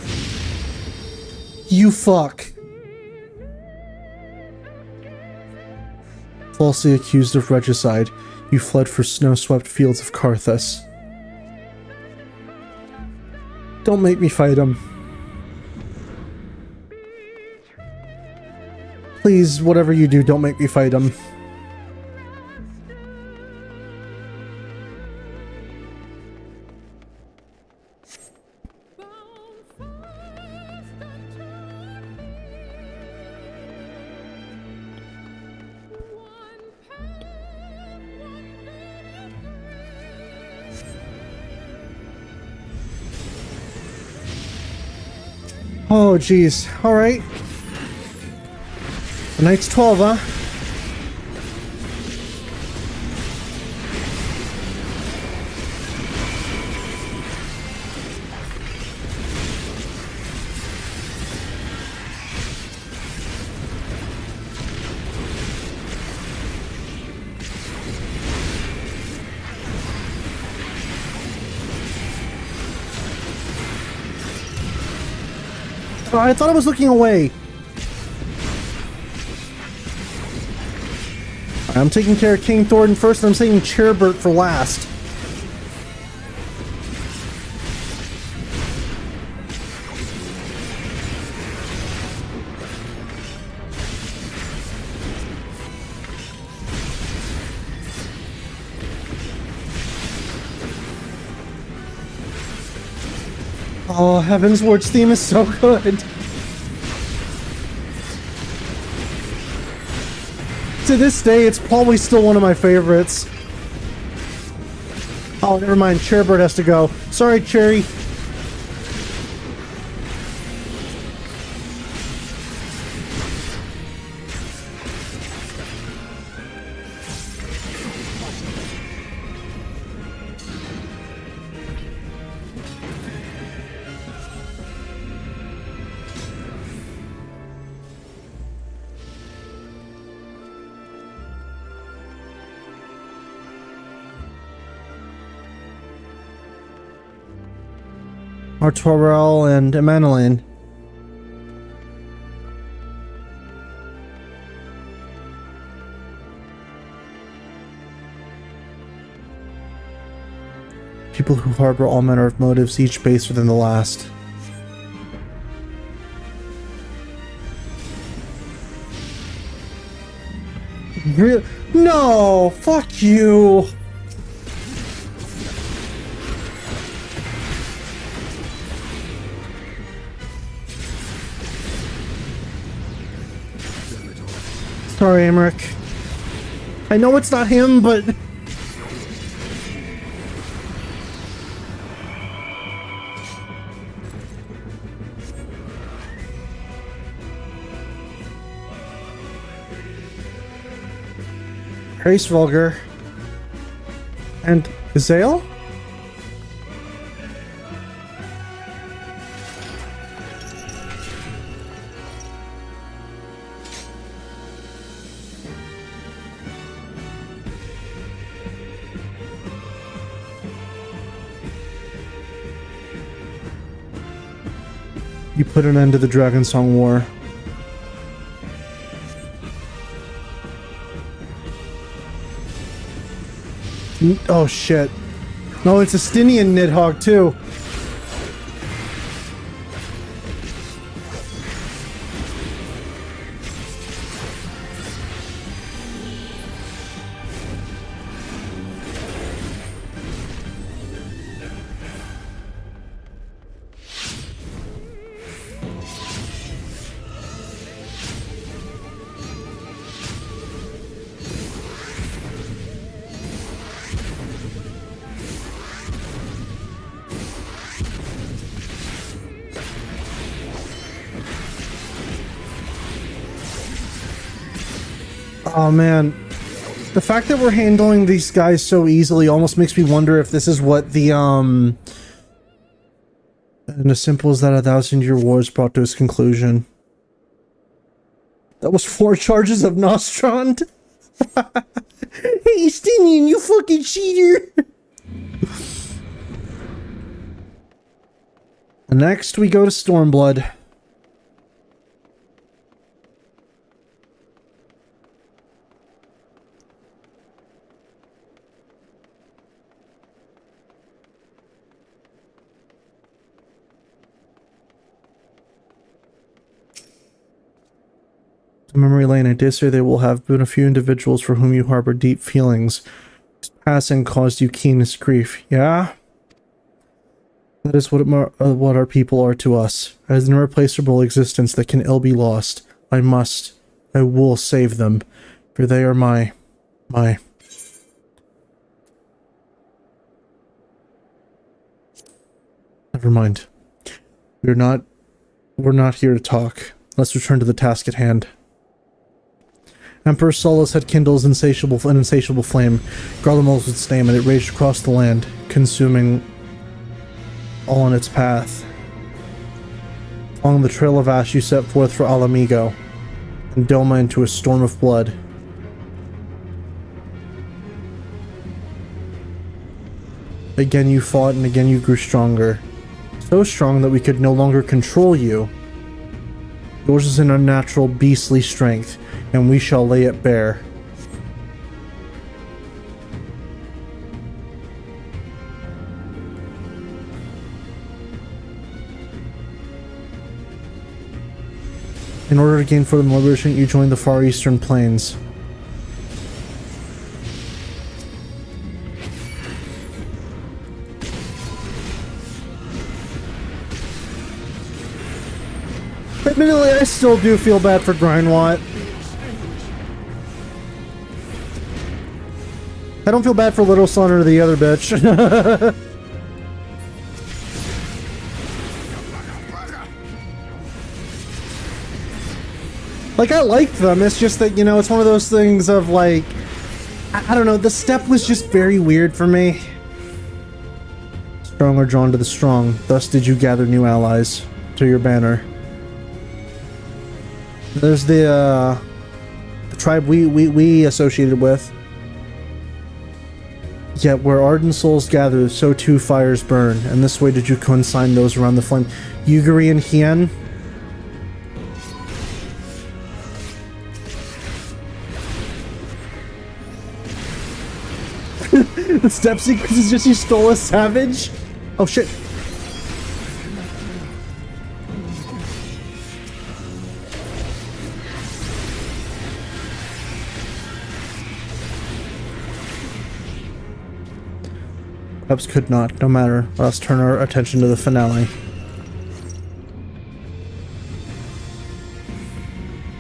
You fuck! Falsely accused of regicide, you fled for snow-swept fields of Karthus. Don't make me fight him. Please, whatever you do, don't make me fight him. Oh, jeez. Alright. The night's 12, huh? Oh, I thought I was looking away. I'm taking care of King Thornton first, and I'm saving Cherbert for last. Oh, Heavensward's theme is so good. To this day, it's probably still one of my favorites. Oh, never mind. Cherbert has to go. Sorry, Cherry. Artorel and Emmanuel. People who harbor all manner of motives, each baser than the last. Really? No! Fuck you! Sorry, Emmerich. I know it's not him, but... Hraesvelgr. And Zale? You put an end to the Dragonsong War. Oh shit. No, it's a Stinian Nidhogg too. Oh man, the fact that we're handling these guys so easily almost makes me wonder if this is what the and as simple as that, 1,000-year war is brought to its conclusion. That was 4 charges of Nostrand. Hey, Stinian, you fucking cheater! Next, we go to Stormblood. Memory lane, I did say there will have been a few individuals for whom you harbor deep feelings. His passing caused you keenest grief. Yeah? That is what our people are to us. As an irreplaceable existence that can ill be lost. I will save them. For they are my... Never mind. We're not here to talk. Let's return to the task at hand. Emperor Solus had kindled an insatiable flame. Garlemald's its name, and it raged across the land, consuming all in its path. Along the trail of ash you set forth for Alamigo, and Delma into a storm of blood. Again you fought, and again you grew stronger. So strong that we could no longer control you. Yours is an unnatural, beastly strength, and we shall lay it bare. In order to gain further liberation, you joined the Far Eastern Plains. Admittedly, I still do feel bad for Grindwatt. I don't feel bad for Little Son or the other bitch. Like, I liked them, it's just that, you know, it's one of those things of, like... I don't know, the step was just very weird for me. Strong are drawn to the strong, thus did you gather new allies to your banner. There's the tribe we associated with. Yet where ardent souls gather, so too fires burn, and this way did you consign those around the flame. Yugiri and Hien. The step sequence is just you stole a savage? Oh shit. Perhaps could not, no matter. Let's turn our attention to the finale.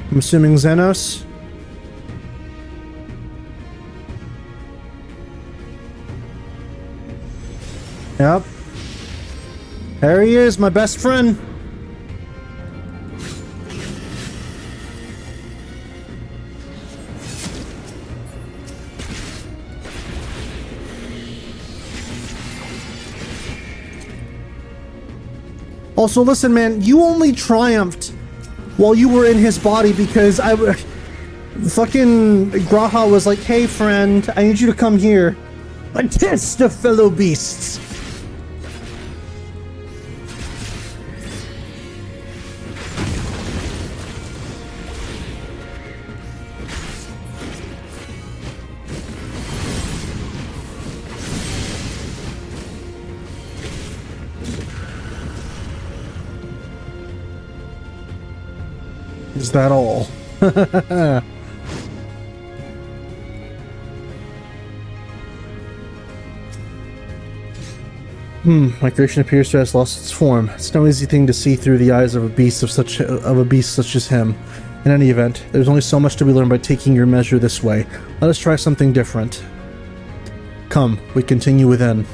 I'm assuming Xenos? Yep. There he is, my best friend. Also, listen, man, you only triumphed while you were in his body because fucking Graha was like, hey, friend, I need you to come here. A test of fellow beasts. Is that all? Migration appears to have lost its form. It's no easy thing to see through the eyes of a beast such as him. In any event, there's only so much to be learned by taking your measure this way. Let us try something different. Come, we continue within.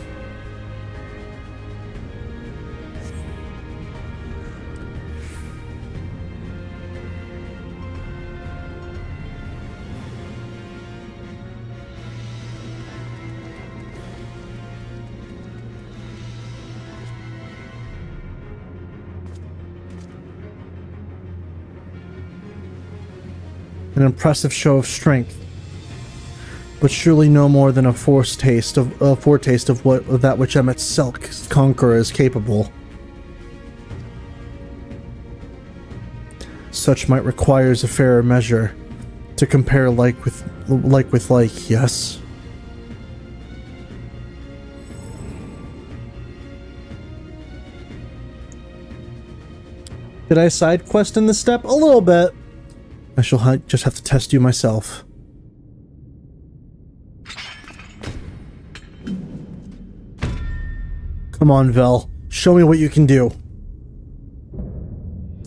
An impressive show of strength, but surely no more than a foretaste of that which Emmett's Selk Conqueror is capable. Such might requires a fairer measure to compare like with like. Yes. Did I side quest in this step? A little bit. I shall just have to test you myself. Come on, Vel. Show me what you can do.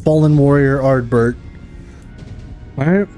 Fallen warrior Ardbert. Alright.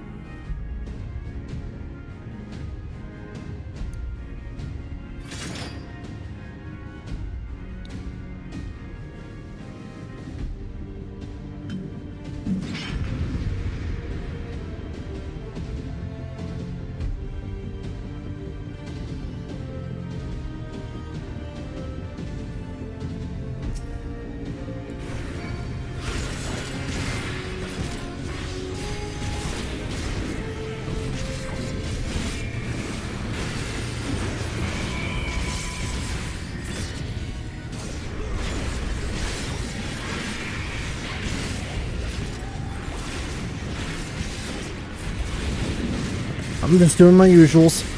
I'm just doing my usuals.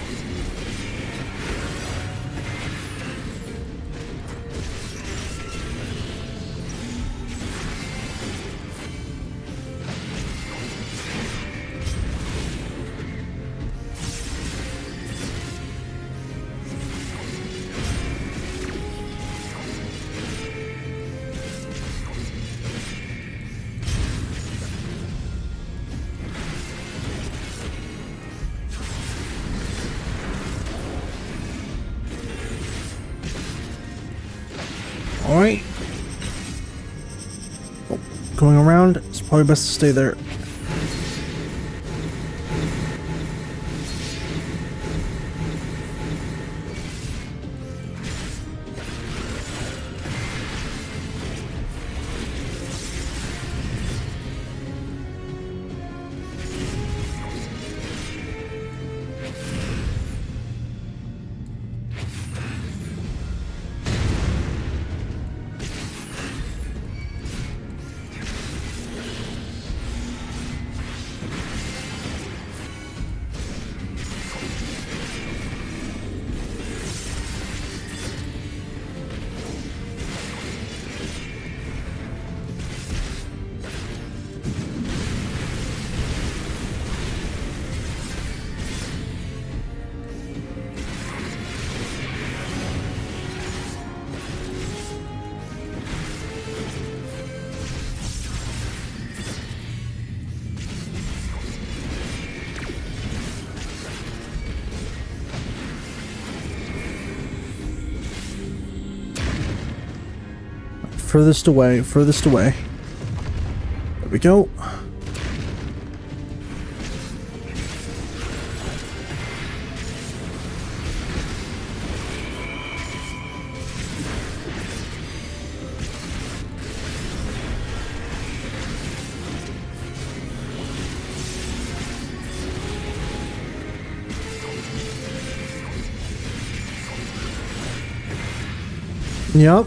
Alright. Oh, going around. It's probably best to stay there. Furthest away, furthest away. There we go. Yep.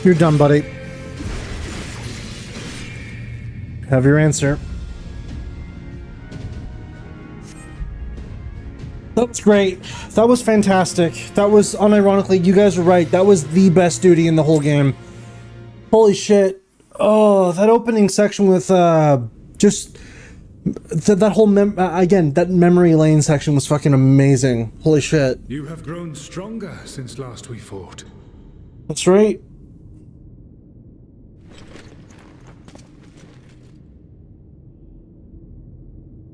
You're done, buddy. Have your answer. That was great. That was fantastic. That was, unironically, you guys were right. That was the best duty in the whole game. Holy shit. Oh, that opening section with, just... that whole, again, that memory lane section was fucking amazing. Holy shit. You have grown stronger since last we fought. That's right.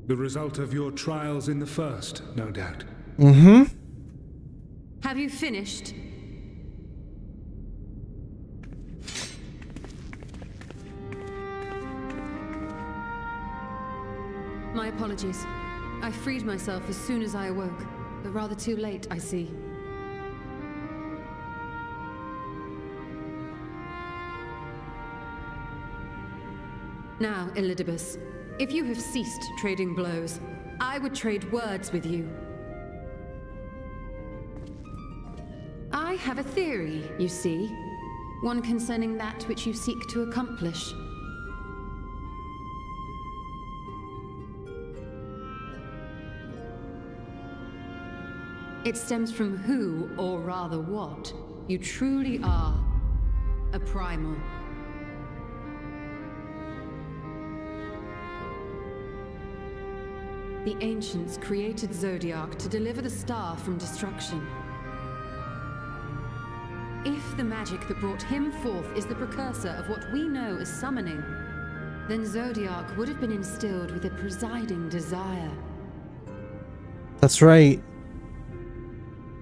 The result of your trials in the first, no doubt. Mm-hmm. Have you finished? My apologies. I freed myself as soon as I awoke, but rather too late, I see. Now, Elidibus, if you have ceased trading blows, I would trade words with you. I have a theory, you see. One concerning that which you seek to accomplish. It stems from who, or rather what, you truly are. A primal. The ancients created Zodiark to deliver the star from destruction. If the magic that brought him forth is the precursor of what we know as summoning, then Zodiark would have been instilled with a presiding desire. That's right.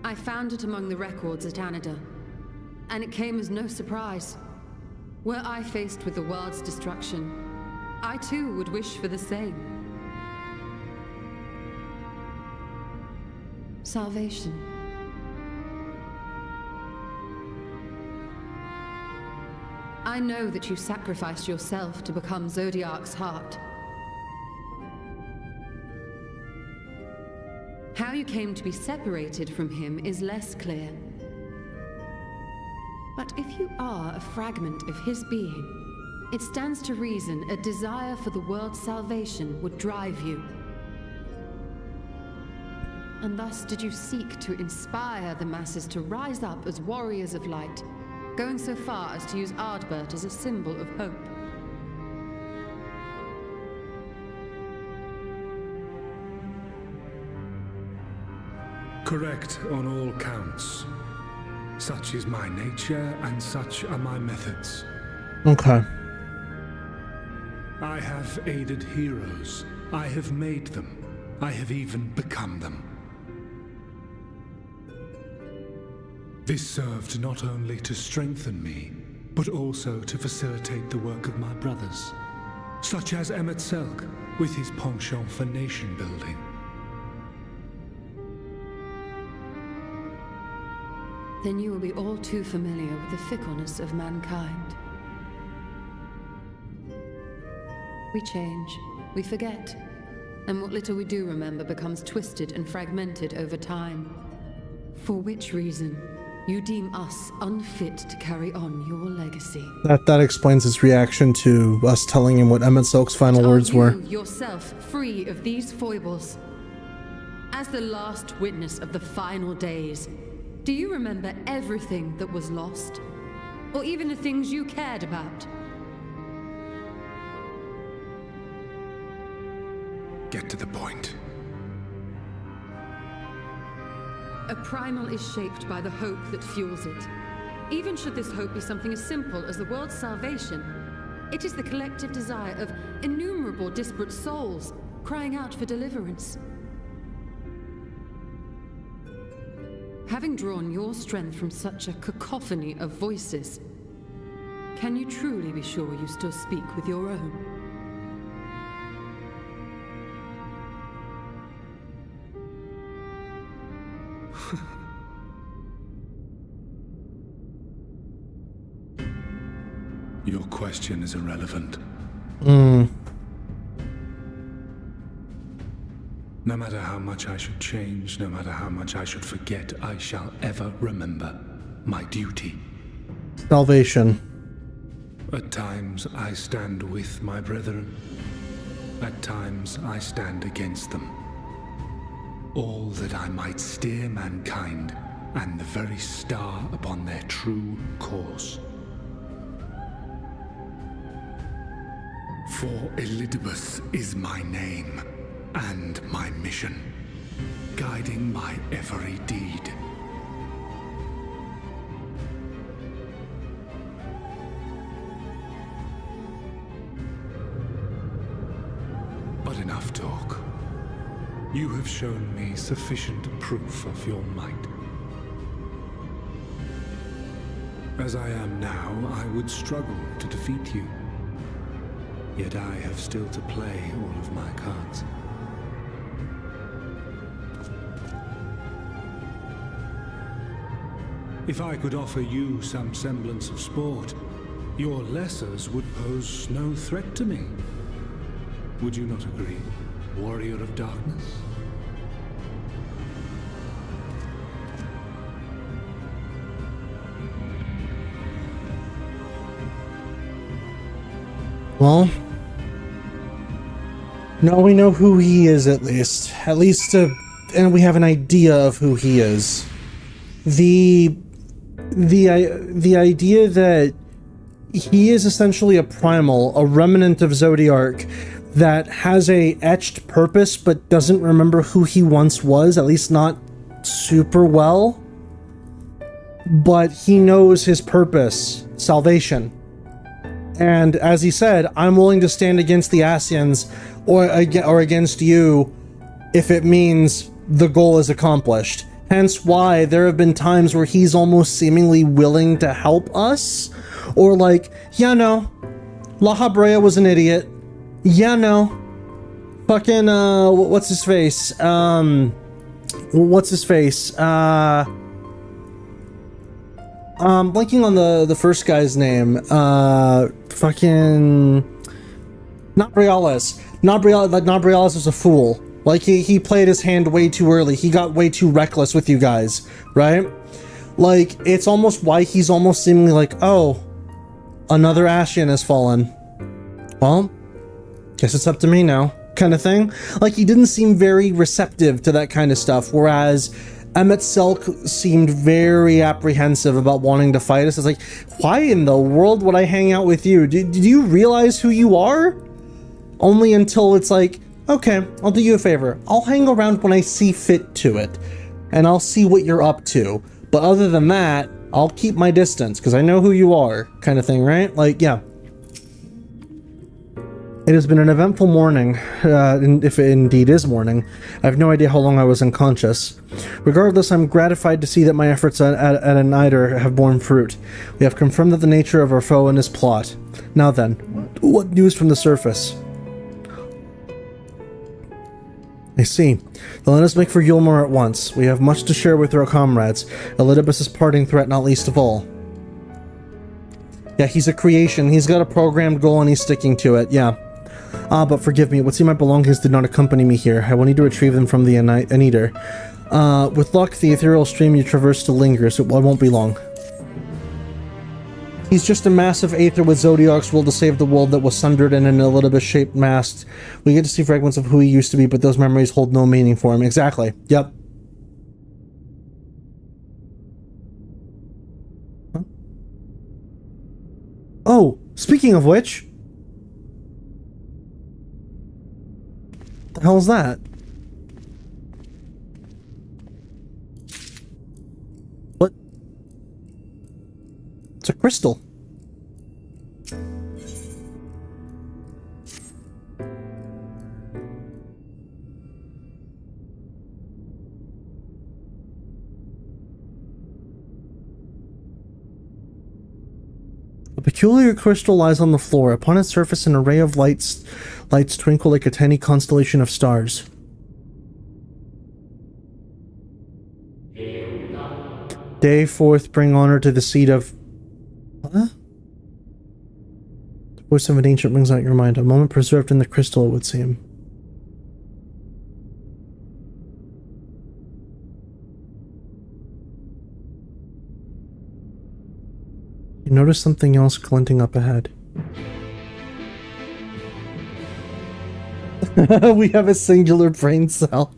I found it among the records at Anida, and it came as no surprise. Were I faced with the world's destruction, I too would wish for the same. Salvation. I know that you sacrificed yourself to become Zodiark's heart. How you came to be separated from him is less clear. But if you are a fragment of his being, it stands to reason a desire for the world's salvation would drive you. And thus did you seek to inspire the masses to rise up as warriors of light, going so far as to use Ardbert as a symbol of hope. Correct on all counts. Such is my nature, and such are my methods. Okay. I have aided heroes. I have made them. I have even become them. This served not only to strengthen me, but also to facilitate the work of my brothers, such as Emmett Selk, with his penchant for nation building. Then you will be all too familiar with the fickleness of mankind. We change, we forget, and what little we do remember becomes twisted and fragmented over time. For which reason, you deem us unfit to carry on your legacy. That explains his reaction to us telling him what Emmett Selk's final words were. Are you yourself free of these foibles? As the last witness of the final days, do you remember everything that was lost? Or even the things you cared about? Get to the point. A primal is shaped by the hope that fuels it. Even should this hope be something as simple as the world's salvation, it is the collective desire of innumerable disparate souls crying out for deliverance. Having drawn your strength from such a cacophony of voices, can you truly be sure you still speak with your own? Your question is irrelevant. Hmm. No matter how much I should change, no matter how much I should forget, I shall ever remember my duty. Salvation. At times I stand with my brethren. At times I stand against them. All that I might steer mankind and the very star upon their true course. For Elidibus is my name and my mission, guiding my every deed. But enough talk. You have shown me sufficient proof of your might. As I am now, I would struggle to defeat you. Yet I have still to play all of my cards. If I could offer you some semblance of sport, your lessers would pose no threat to me. Would you not agree, warrior of darkness? Well, now we know who he is at least. And we have an idea of who he is. The idea that he is essentially a primal, a remnant of Zodiark that has a etched purpose but doesn't remember who he once was, at least not super well. But he knows his purpose, salvation. And as he said, I'm willing to stand against the Asians or against you if it means the goal is accomplished. Hence why there have been times where he's almost seemingly willing to help us. Or like, yeah, no, La Habrea was an idiot. Yeah, no. Fucking, what's his face? Blanking on the first guy's name. Fucking... Not Borealis. Borealis was a fool. Like, he played his hand way too early. He got way too reckless with you guys, right? Like, it's almost why he's almost seemingly like, oh, another Ashian has fallen. Well, guess it's up to me now, kind of thing. Like, he didn't seem very receptive to that kind of stuff, whereas Emmett Silk seemed very apprehensive about wanting to fight us. It's like, why in the world would I hang out with you? Did you realize who you are? Only until it's like, okay, I'll do you a favor. I'll hang around when I see fit to it, and I'll see what you're up to. But other than that, I'll keep my distance, because I know who you are, kind of thing, right? Like, yeah. It has been an eventful morning, if it indeed is morning. I have no idea how long I was unconscious. Regardless, I'm gratified to see that my efforts at an Eider have borne fruit. We have confirmed that the nature of our foe and his plot. Now then, what news from the surface? I see. Then let us make for Yulmore at once. We have much to share with our comrades. Elidibus' parting threat not least of all. Yeah, he's a creation. He's got a programmed goal and he's sticking to it, yeah. But forgive me, it would seem my belongings did not accompany me here. I will need to retrieve them from the Aneater. With luck, the ethereal stream you traverse still lingers. It won't be long. He's just a massive aether with Zodiark's will to save the world that was sundered in an Elidibus-shaped mast. We get to see fragments of who he used to be, but those memories hold no meaning for him. Exactly. Yep. Huh? Oh, speaking of which... the hell is that? What? It's a crystal. A peculiar crystal lies on the floor. Upon its surface, an array of lights twinkle like a tiny constellation of stars. Day 4th, bring honor to the seat of... Huh? The voice of an ancient brings out your mind. A moment preserved in the crystal, it would seem. You notice something else glinting up ahead. We have a singular brain cell.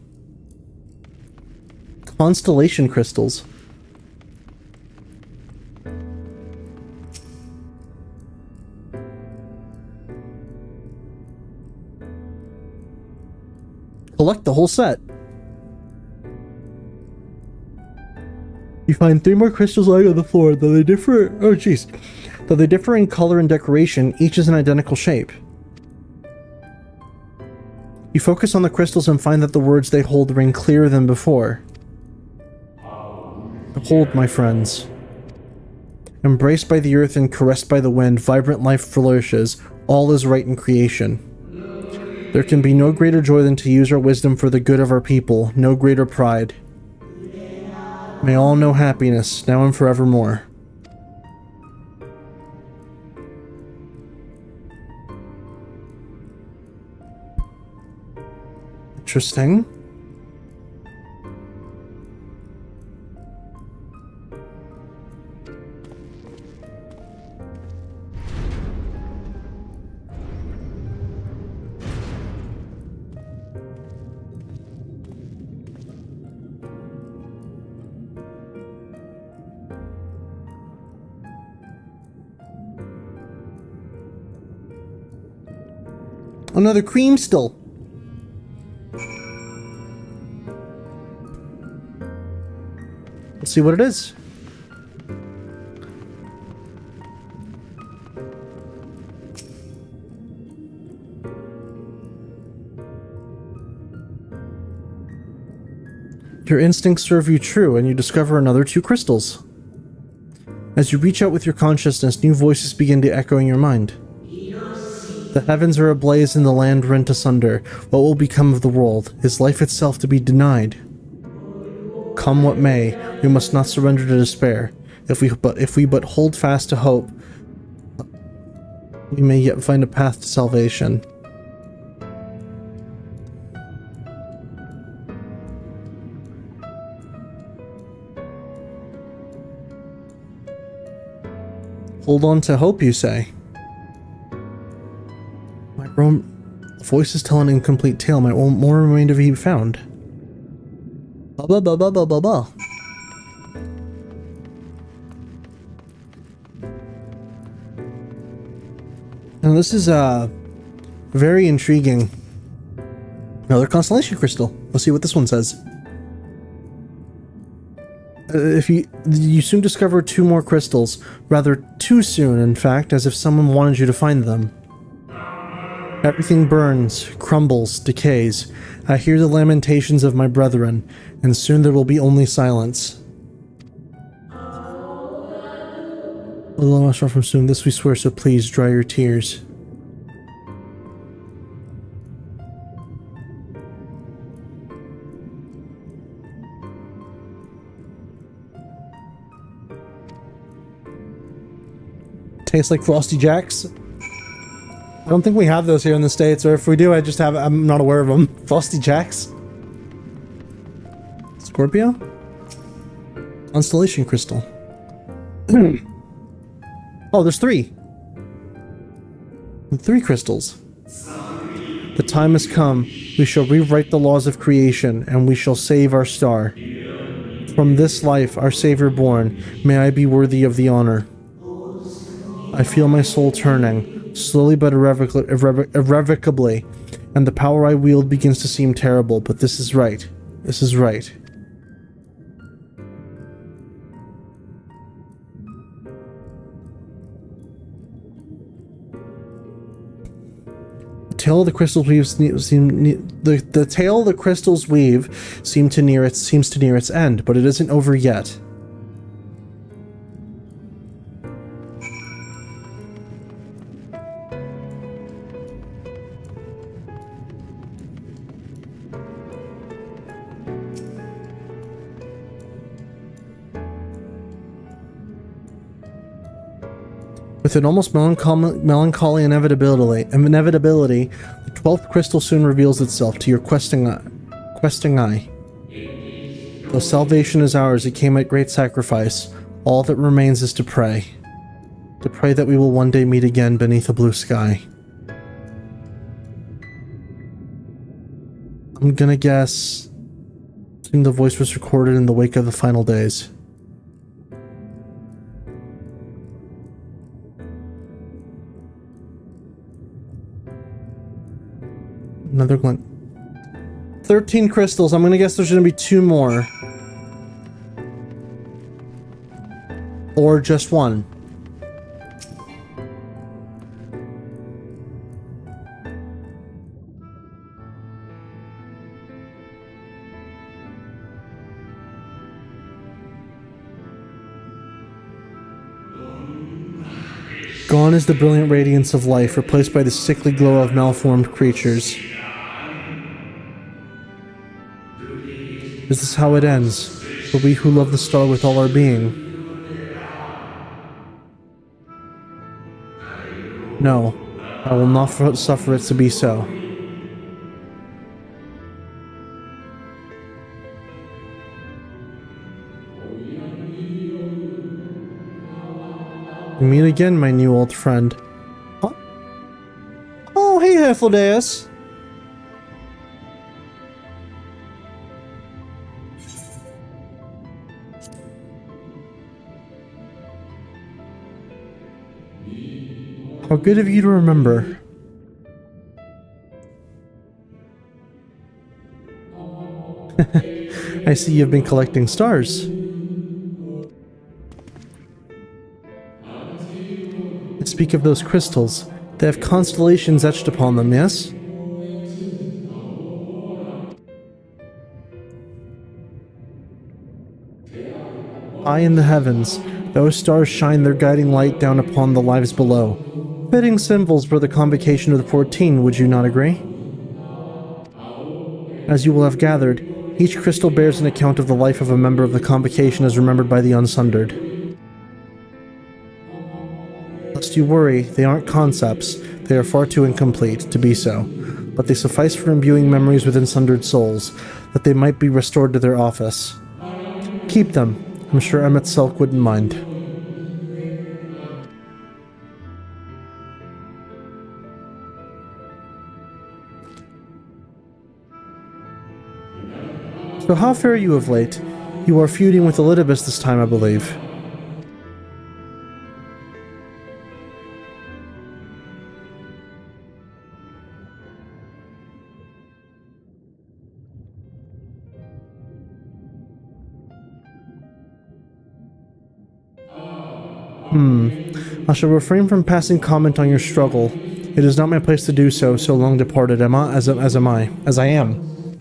Constellation crystals. Collect the whole set. You find 3 more crystals lying on the floor, though they differ. Oh, jeez. Though they differ in color and decoration, each is an identical shape. You focus on the crystals and find that the words they hold ring clearer than before. Behold, my friends. Embraced by the earth and caressed by the wind, vibrant life flourishes. All is right in creation. There can be no greater joy than to use our wisdom for the good of our people, no greater pride. May all know happiness, now and forevermore. Interesting. Another cream still. Let's see what it is. Your instincts serve you true, and you discover another 2 crystals. As you reach out with your consciousness, new voices begin to echo in your mind. The heavens are ablaze and the land rent asunder. What will become of the world? Is life itself to be denied? Come what may, we must not surrender to despair. If we but hold fast to hope, we may yet find a path to salvation. Hold on to hope, you say? Voices tell an incomplete tale. More remain to be found. Blah blah blah blah blah blah blah. Now this is very intriguing. Another constellation crystal. Let's see what this one says. If you soon discover 2 more crystals, rather too soon, in fact, as if someone wanted you to find them. Everything burns, crumbles, decays. I hear the lamentations of my brethren, and soon there will be only silence. Allah must from soon, this we swear, so please dry your tears. Tastes like Frosty Jacks? I don't think we have those here in the States, or if we do, I'm not aware of them. Frosty Jacks? Scorpio? Constellation crystal. Oh, there's 3. 3 crystals. The time has come. We shall rewrite the laws of creation, and we shall save our star. From this life, our Savior born, may I be worthy of the honor. I feel my soul turning, slowly but irrevocably, and the power I wield begins to seem terrible, but this is right. This is right. The tail the crystals weave seems to near its end, but it isn't over yet. With an almost melancholy inevitability, the 12th crystal soon reveals itself to your questing eye. Though salvation is ours, it came at great sacrifice. All that remains is to pray. to pray that we will one day meet again beneath a blue sky. I'm gonna guess the voice was recorded in the wake of the final days. Another glint. 13 crystals. I'm gonna guess there's gonna be 2 more. Or just 1. Gone is the brilliant radiance of life, replaced by the sickly glow of malformed creatures. Is this how it ends? For we who love the star with all our being? No, I will not suffer it to be so. Meet again, my new old friend. Huh? Oh, hey, Hydaelyn. How good of you to remember. I see you've been collecting stars. Speak of those crystals. They have constellations etched upon them, yes? High in the heavens, those stars shine their guiding light down upon the lives below. Fitting symbols for the convocation of the 14, would you not agree? As you will have gathered, each crystal bears an account of the life of a member of the convocation as remembered by the Unsundered. Lest you worry, they aren't concepts. They are far too incomplete to be so, but they suffice for imbuing memories within sundered souls, that they might be restored to their office. Keep them. I'm sure Emmett Selk wouldn't mind. So how fare you of late? You are feuding with Elidibus this time, I believe. I shall refrain from passing comment on your struggle. It is not my place to do so, so long departed am I, as I am.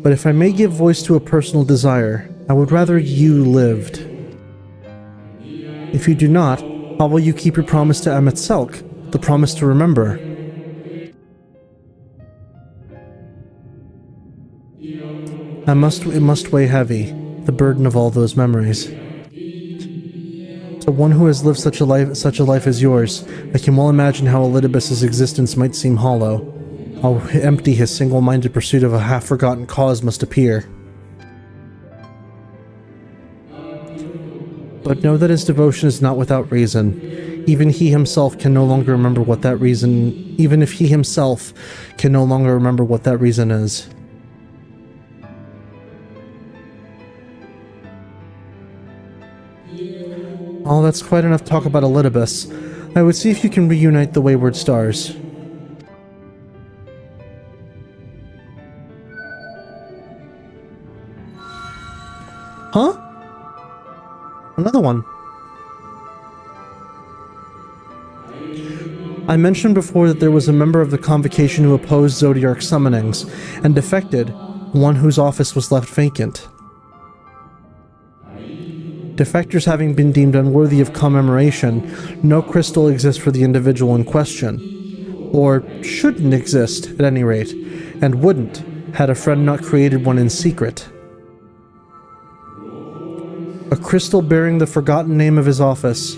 But if I may give voice to a personal desire, I would rather you lived. If you do not, how will you keep your promise to Emmett Selk, the promise to remember? It must weigh heavy, the burden of all those memories. To one who has lived such a life as yours, I can well imagine how Elidibus's existence might seem hollow, how empty his single-minded pursuit of a half-forgotten cause must appear. But know that his devotion is not without reason. Even he himself can no longer remember what that reason. Even if he himself can no longer remember what that reason is. Oh, that's quite enough talk about Elidibus. I would see if you can reunite the wayward stars. Huh? Another one. I mentioned before that there was a member of the convocation who opposed Zodiark summonings, and defected, one whose office was left vacant. Defectors having been deemed unworthy of commemoration, no crystal exists for the individual in question. Or shouldn't exist, at any rate, and wouldn't, had a friend not created one in secret. A crystal bearing the forgotten name of his office,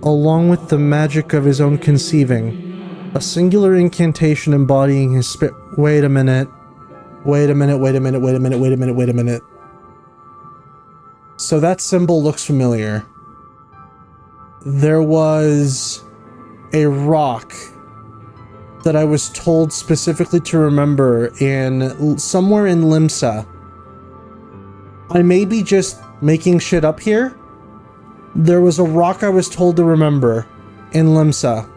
along with the magic of his own conceiving, a singular incantation embodying his spirit. Wait a minute. So that symbol looks familiar. There was a rock that I was told specifically to remember in somewhere in Limsa. I may be just making shit up here. There was a rock I was told to remember in Limsa.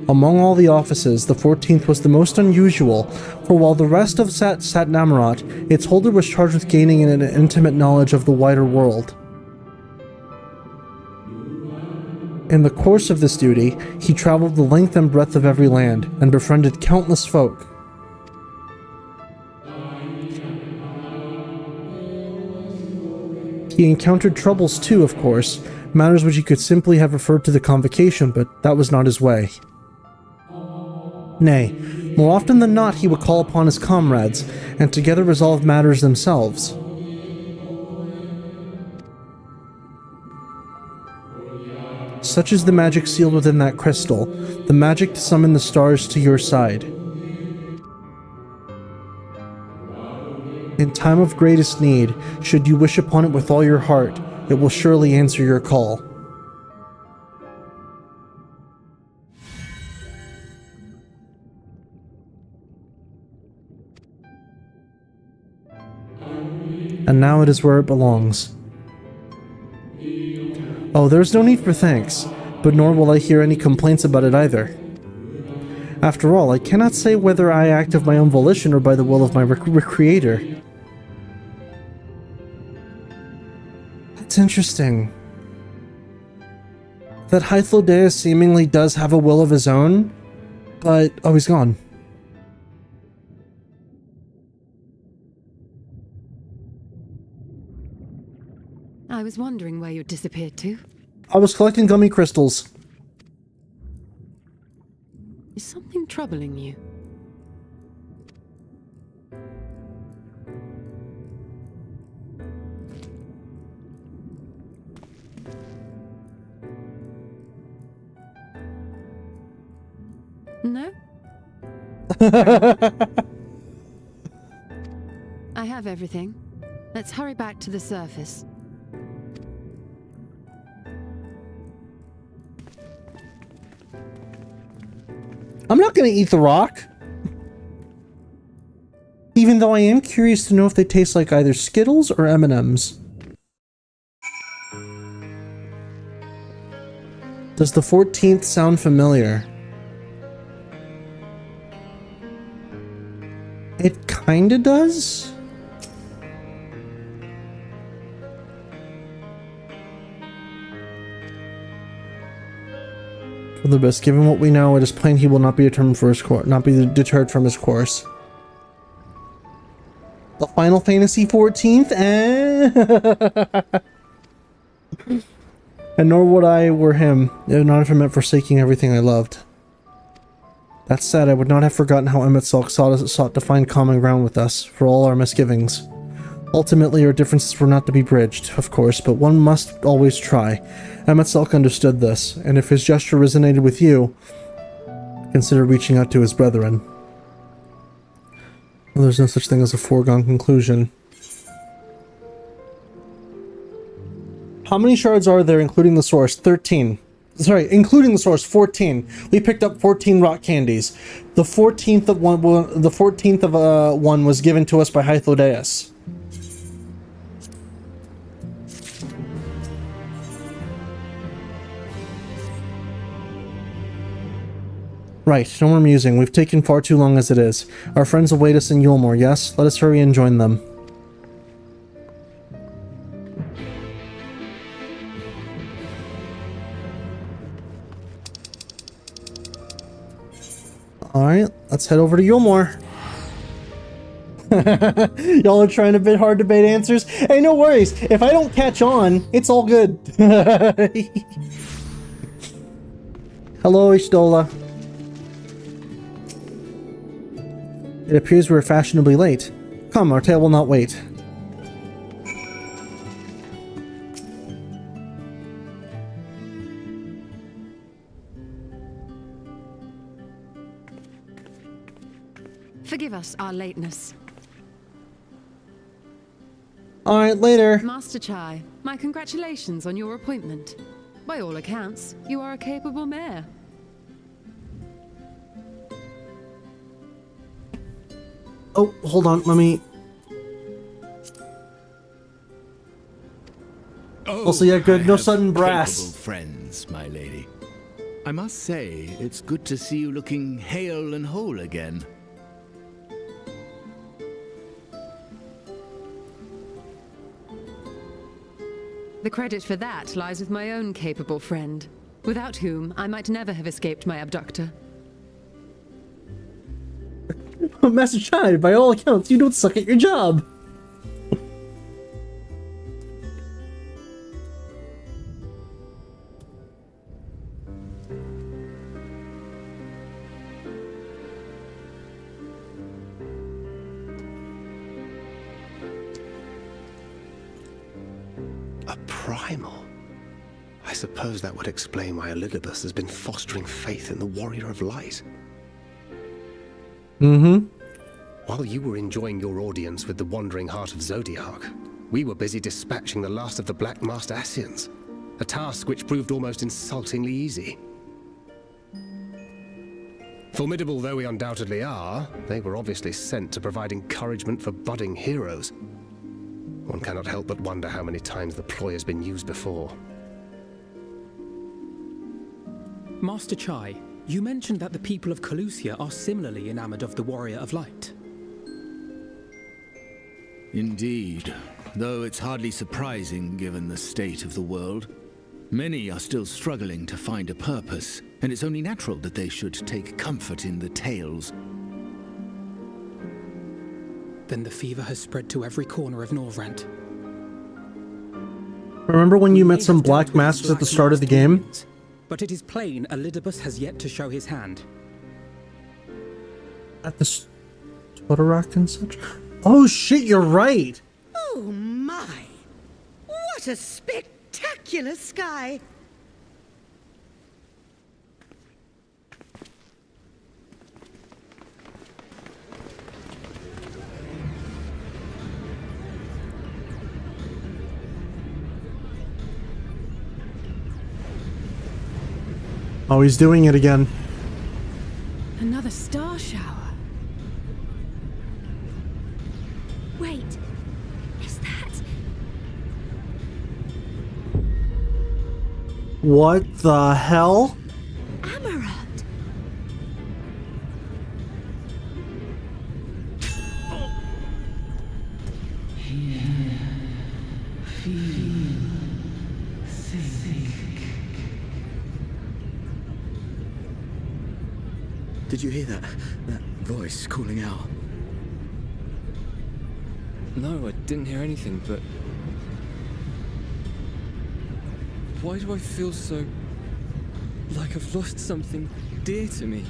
Among all the offices, the 14th was the most unusual, for while the rest of Satnamarat, its holder was charged with gaining an intimate knowledge of the wider world. In the course of this duty, he traveled the length and breadth of every land, and befriended countless folk. He encountered troubles too, of course, matters which he could simply have referred to the convocation, but that was not his way. Nay, more often than not he would call upon his comrades, and together resolve matters themselves. Such is the magic sealed within that crystal, the magic to summon the stars to your side. In time of greatest need, should you wish upon it with all your heart, it will surely answer your call. And now it is where it belongs. Oh, there's no need for thanks, but nor will I hear any complaints about it either. After all, I cannot say whether I act of my own volition or by the will of my creator. That's interesting. That Hydaelyn seemingly does have a will of his own, but oh, he's gone. I was wondering where you disappeared to. I was collecting gummy crystals. Is something troubling you? No? I have everything. Let's hurry back to the surface. I'm not gonna eat the rock. Even though I am curious to know if they taste like either Skittles or M&Ms. Does the 14th sound familiar? It kinda does? Elidibus, given what we know, it is plain he will not be determined for his course, not be deterred from his course. The Final Fantasy XIV, and nor would I were him, if not if it meant forsaking everything I loved. That said, I would not have forgotten how Emet-Selch sought to find common ground with us, for all our misgivings. Ultimately, our differences were not to be bridged, of course, but one must always try. Emet-Selch understood this, and if his gesture resonated with you, consider reaching out to his brethren. Well, there's no such thing as a foregone conclusion. How many shards are there, including the source? 13. Sorry, including the source, 14. We picked up 14 rock candies. The 14th of one was given to us by Hydaelyn. Right, no more musing. We've taken far too long as it is. Our friends await us in Yulmore, yes? Let us hurry and join them. Alright, let's head over to Yulmore. Y'all are trying a bit hard to bait answers? Hey, no worries. If I don't catch on, it's all good. Hello, Ishtola. It appears we're fashionably late. Come, our tale will not wait. Forgive us our lateness. Alright, later. Master Chai, my congratulations on your appointment. By all accounts, you are a capable mayor. Oh, hold on, let me... Also, yeah, good, no sudden brass. Capable friends, my lady. I must say, it's good to see you looking hale and whole again. The credit for that lies with my own capable friend, without whom I might never have escaped my abductor. Master Chai, by all accounts, you don't suck at your job. A primal? I suppose that would explain why Elidibus has been fostering faith in the Warrior of Light. Mm-hmm. While you were enjoying your audience with the Wandering Heart of Zodiac, we were busy dispatching the last of the Black Master Ascians, a task which proved almost insultingly easy. Formidable though we undoubtedly are, they were obviously sent to provide encouragement for budding heroes. One cannot help but wonder how many times the ploy has been used before. Master Chai, you mentioned that the people of Calusia are similarly enamored of the Warrior of Light. Indeed, though it's hardly surprising given the state of the world. Many are still struggling to find a purpose, and it's only natural that they should take comfort in the tales. Then the fever has spread to every corner of Norvrant. Remember when you met some black masks at the start of the game? But it is plain Elidibus has yet to show his hand. At the Sputterock and such? Oh shit, you're right! Oh my! What a spectacular sky! Oh, he's doing it again. Another star shower. Wait, is that... What the hell? Amaranth? Did you hear that? That voice calling out? No, I didn't hear anything, but... Why do I feel so... like I've lost something dear to me?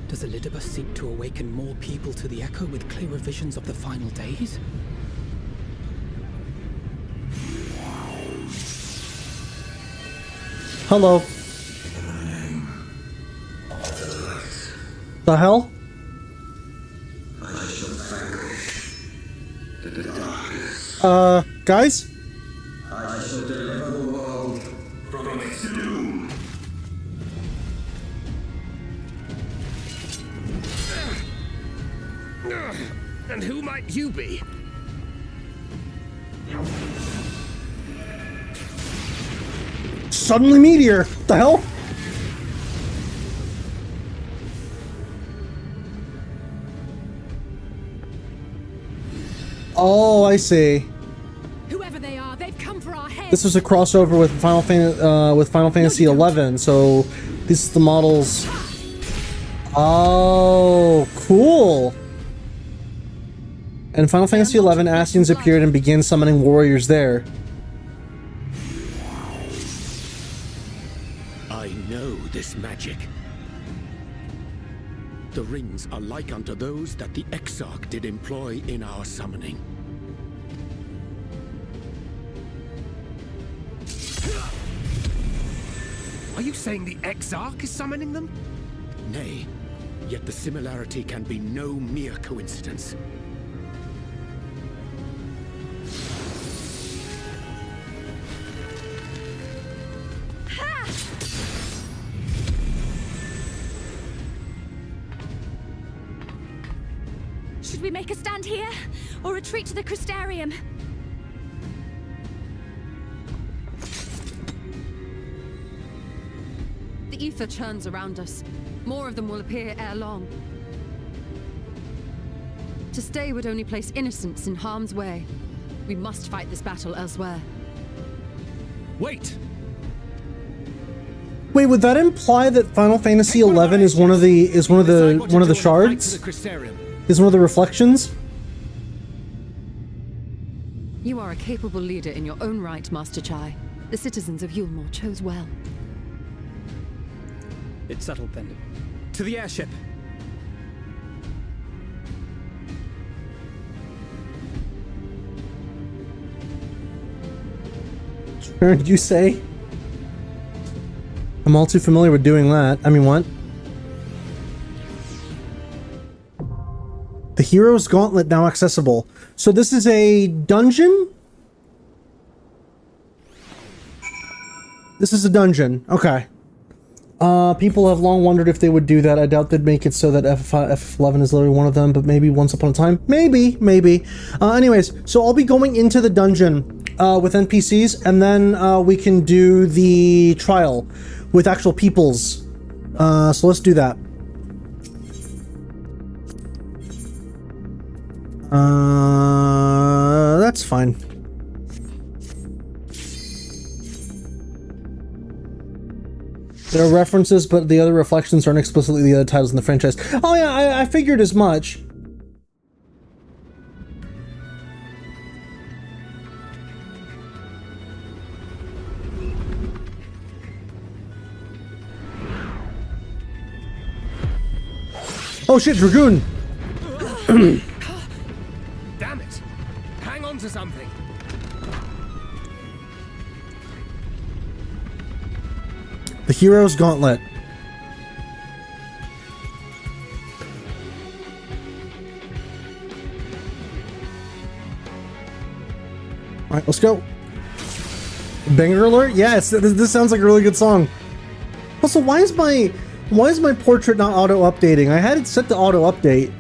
Does Elidibus seek to awaken more people to the Echo with clearer visions of the final days? Hello. The hell? Guys? I shall deliver the world from its doom. And who might you be? Suddenly meteor! The hell? Oh, I see. Whoever they are, they've come for our heads. This was a crossover with Final Fantasy XI, so this is the models. Oh, cool. In Final Fantasy XI, Ascians appeared and began summoning warriors there. I know this magic. The rings are like unto those that the Exarch did employ in our summoning. Are you saying the Exarch is summoning them? Nay, yet the similarity can be no mere coincidence. Should we make a stand here, or retreat to the Crystarium? The ether churns around us. More of them will appear ere long. To stay would only place innocents in harm's way. We must fight this battle elsewhere. Wait! Wait, would that imply that Final Fantasy XI is one of the shards? Is one of the reflections? You are a capable leader in your own right, Master Chai. The citizens of Yulmore chose well. It's settled then. To the airship! Sure, did you say? I'm all too familiar with doing that. I mean, what? The Hero's Gauntlet now accessible. So this is a dungeon? This is a dungeon. Okay. People have long wondered if they would do that. I doubt they'd make it so that FF11 is literally one of them, but maybe once upon a time. Maybe. Anyways, so I'll be going into the dungeon with NPCs, and then we can do the trial with actual peoples. So let's do that. That's fine. There are references, but the other reflections aren't explicitly the other titles in the franchise. Oh yeah, I figured as much. Oh shit, Dragoon! Damn it! Hang on to something! The Hero's Gauntlet. Alright, let's go. Banger alert? Yes, this sounds like a really good song. Also, why is my portrait not auto-updating? I had it set to auto-update.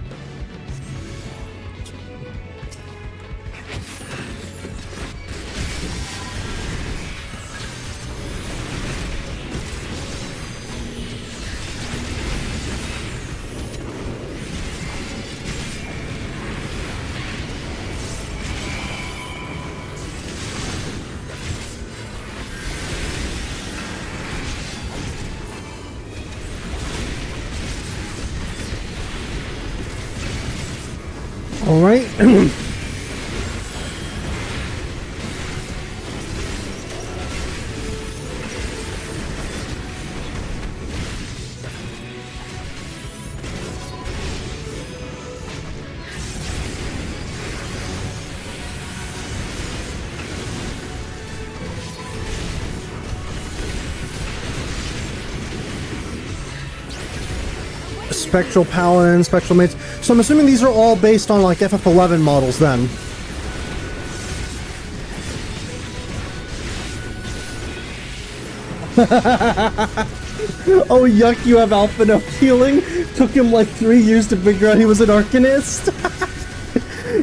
All right. Spectral Paladin, Spectral Mates. So I'm assuming these are all based on like FF11 models then. Oh yuck, you have Alphino healing? Took him like 3 years to figure out he was an Arcanist.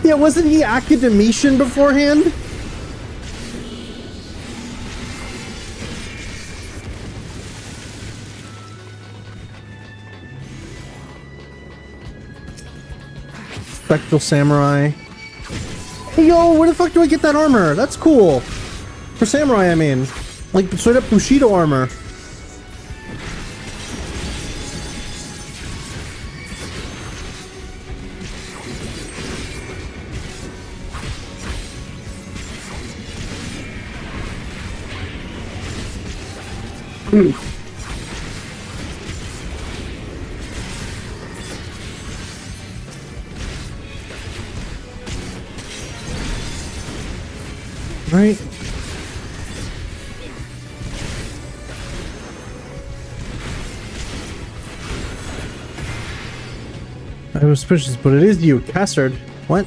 Yeah, wasn't he Academician beforehand? Spectral Samurai. Hey yo, where the fuck do I get that armor? That's cool. For Samurai, I mean. Like straight up Bushido armor. Right. I'm suspicious, but it is you, Cassard. What?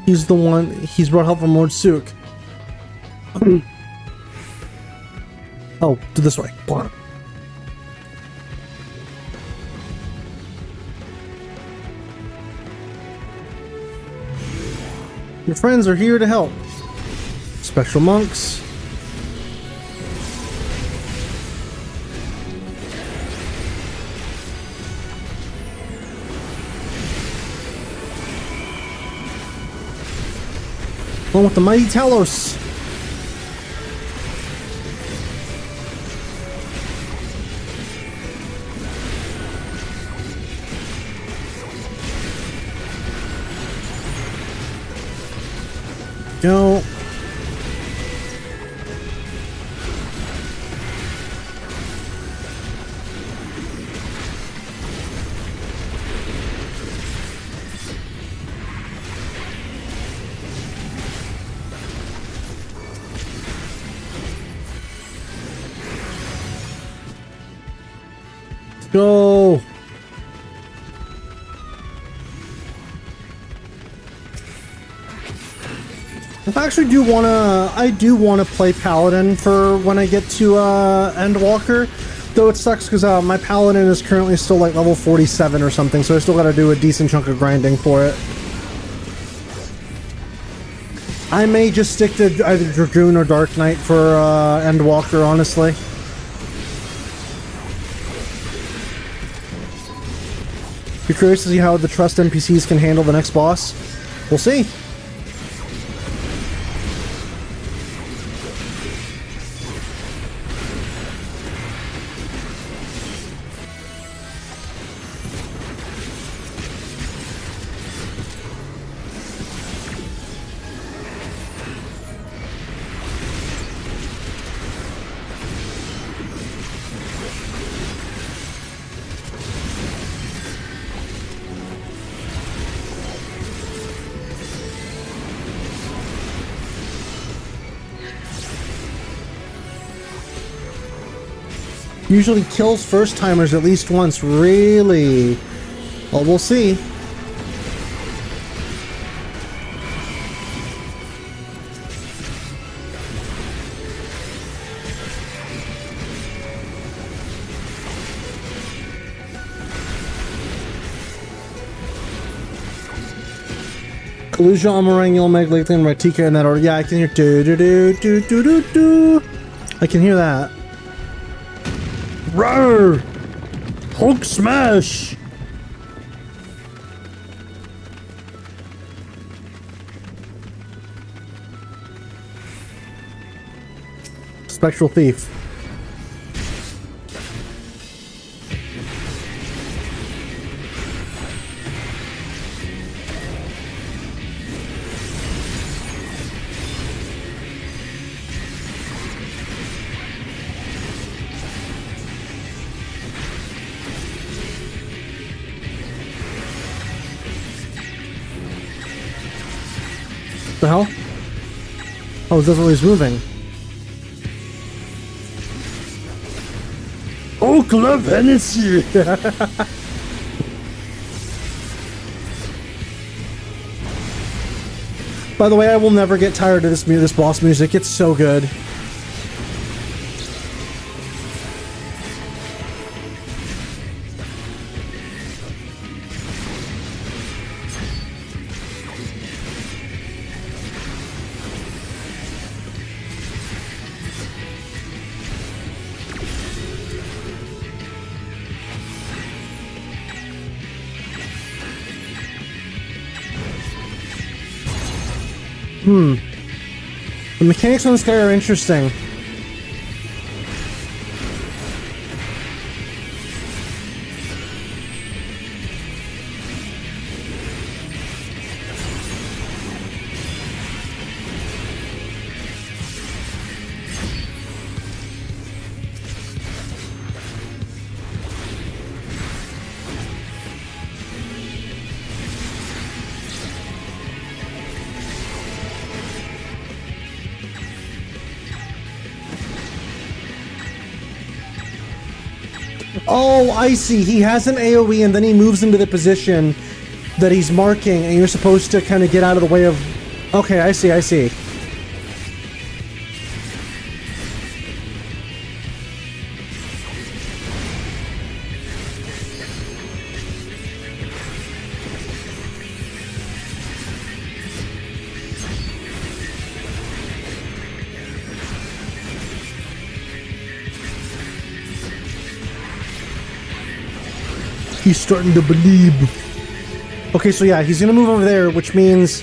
He's the one. He's brought help from Lord Sook. Oh, to this way. Your friends are here to help. Spectral monks. Along with the mighty Talos. Go. Go. I do wanna play Paladin for when I get to Endwalker, though it sucks because my Paladin is currently still like level 47 or something, so I still gotta do a decent chunk of grinding for it. I may just stick to either Dragoon or Dark Knight for Endwalker, honestly. Be curious to see how the Trust NPCs can handle the next boss. We'll see. Usually kills first timers at least once, really? Well, we'll see. Kaluja, Amarangul, Megalithian, Ratika in that order. Yeah, I can hear do do do do do do do. I can hear that. Roar! Hulk smash! Spectral thief. The hell? Oh, that's what he's moving. Oh, Club Hennessy! By the way, I will never get tired of this boss music. It's so good. The mechanics on this guy are interesting. Oh, I see. He has an AoE and then he moves into the position that he's marking and you're supposed to kind of get out of the way of... Okay, I see, I see. He's starting to believe. Okay, so yeah, he's gonna move over there, which means...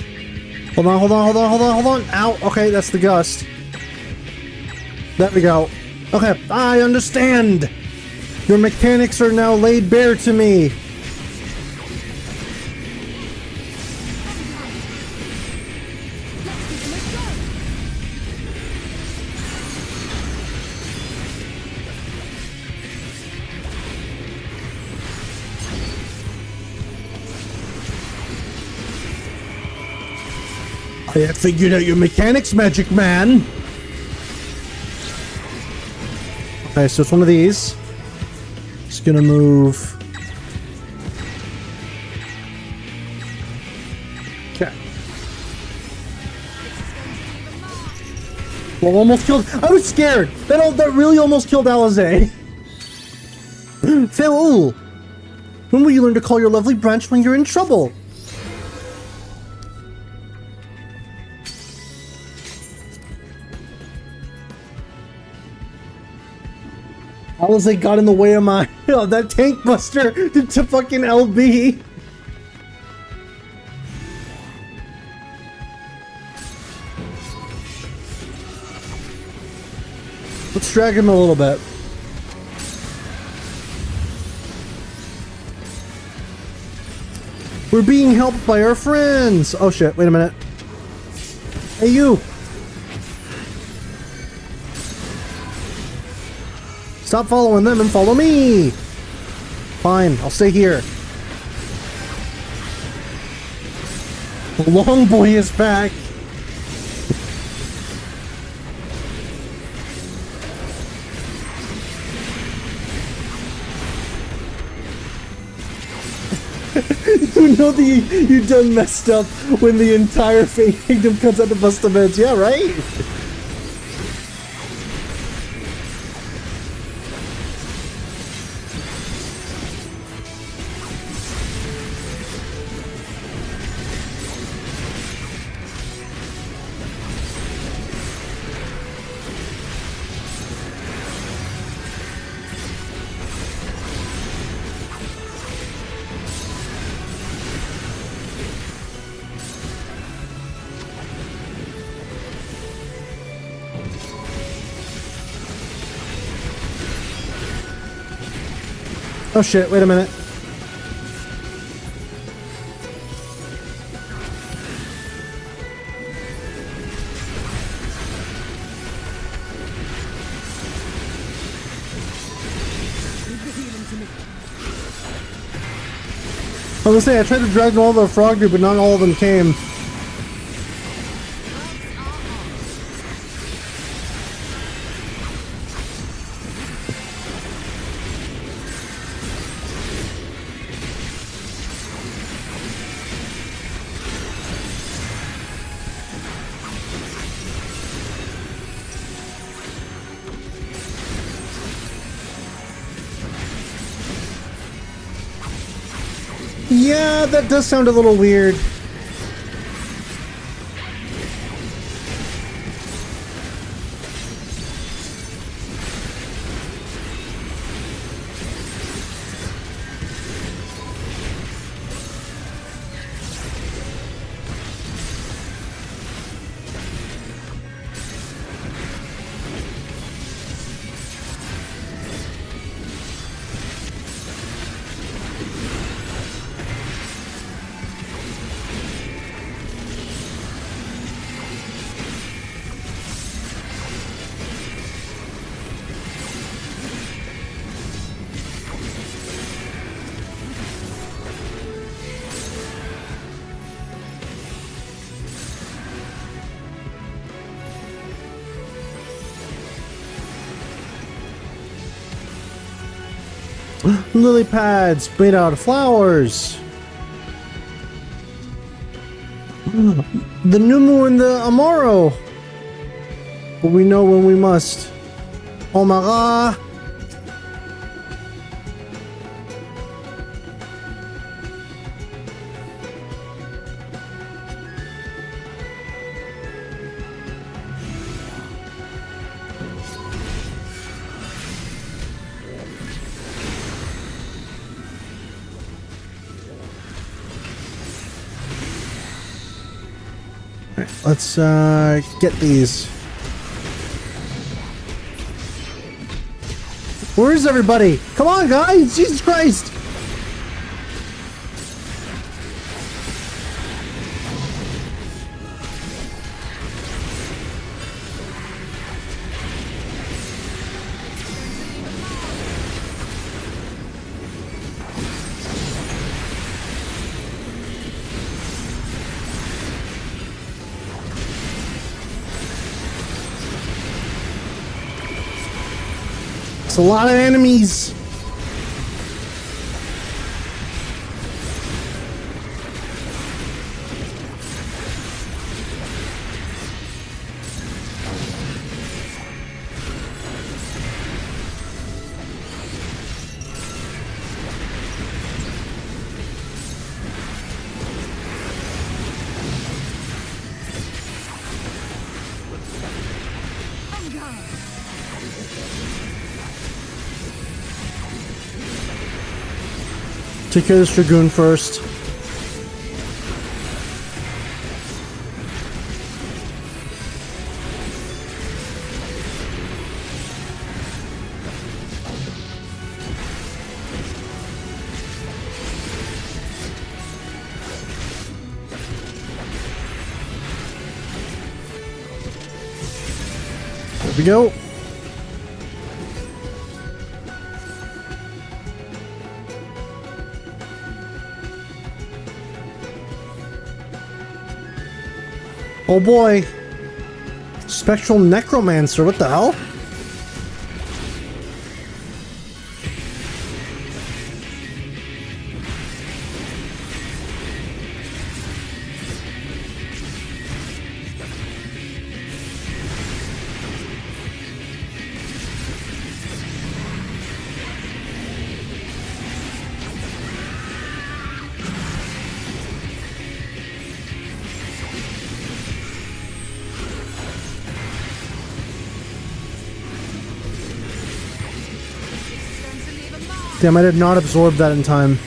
Hold on, hold on, hold on, hold on, hold on. Ow, okay, that's the gust. There we go. Okay, I understand. Your mechanics are now laid bare to me. I figured out your mechanics, Magic Man. Okay, so it's one of these. It's gonna move. Okay. Well, almost killed. I was scared. That really almost killed Alizé. Phil, when will you learn to call your lovely branch when you're in trouble? Alizé got in the way of my that tank buster to fucking LB. Let's drag him a little bit. We're being helped by our friends. Oh shit, wait a minute. Hey you. Stop following them and follow me! Fine, I'll stay here. The long boy is back! You know you done messed up when the entire Fate Kingdom comes out to bust the beds, yeah, right? Oh shit, wait a minute. I was gonna say, I tried to drag all the frog group, but not all of them came. Yeah, that does sound a little weird. Lily pads made out of flowers. The Numu and the Amaro. But we know when we must. Oh my god. Let's get these. Where is everybody? Come on, guys! Jesus Christ! A lot of enemies. Take care of this Dragoon first. There we go. Oh boy. Spectral Necromancer, what the hell? Damn, I did not absorb that in time.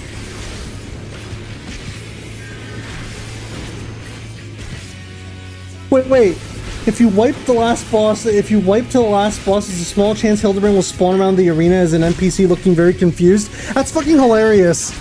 Wait. If you wipe the last boss, there's a small chance Hildebrand will spawn around the arena as an NPC looking very confused. That's fucking hilarious.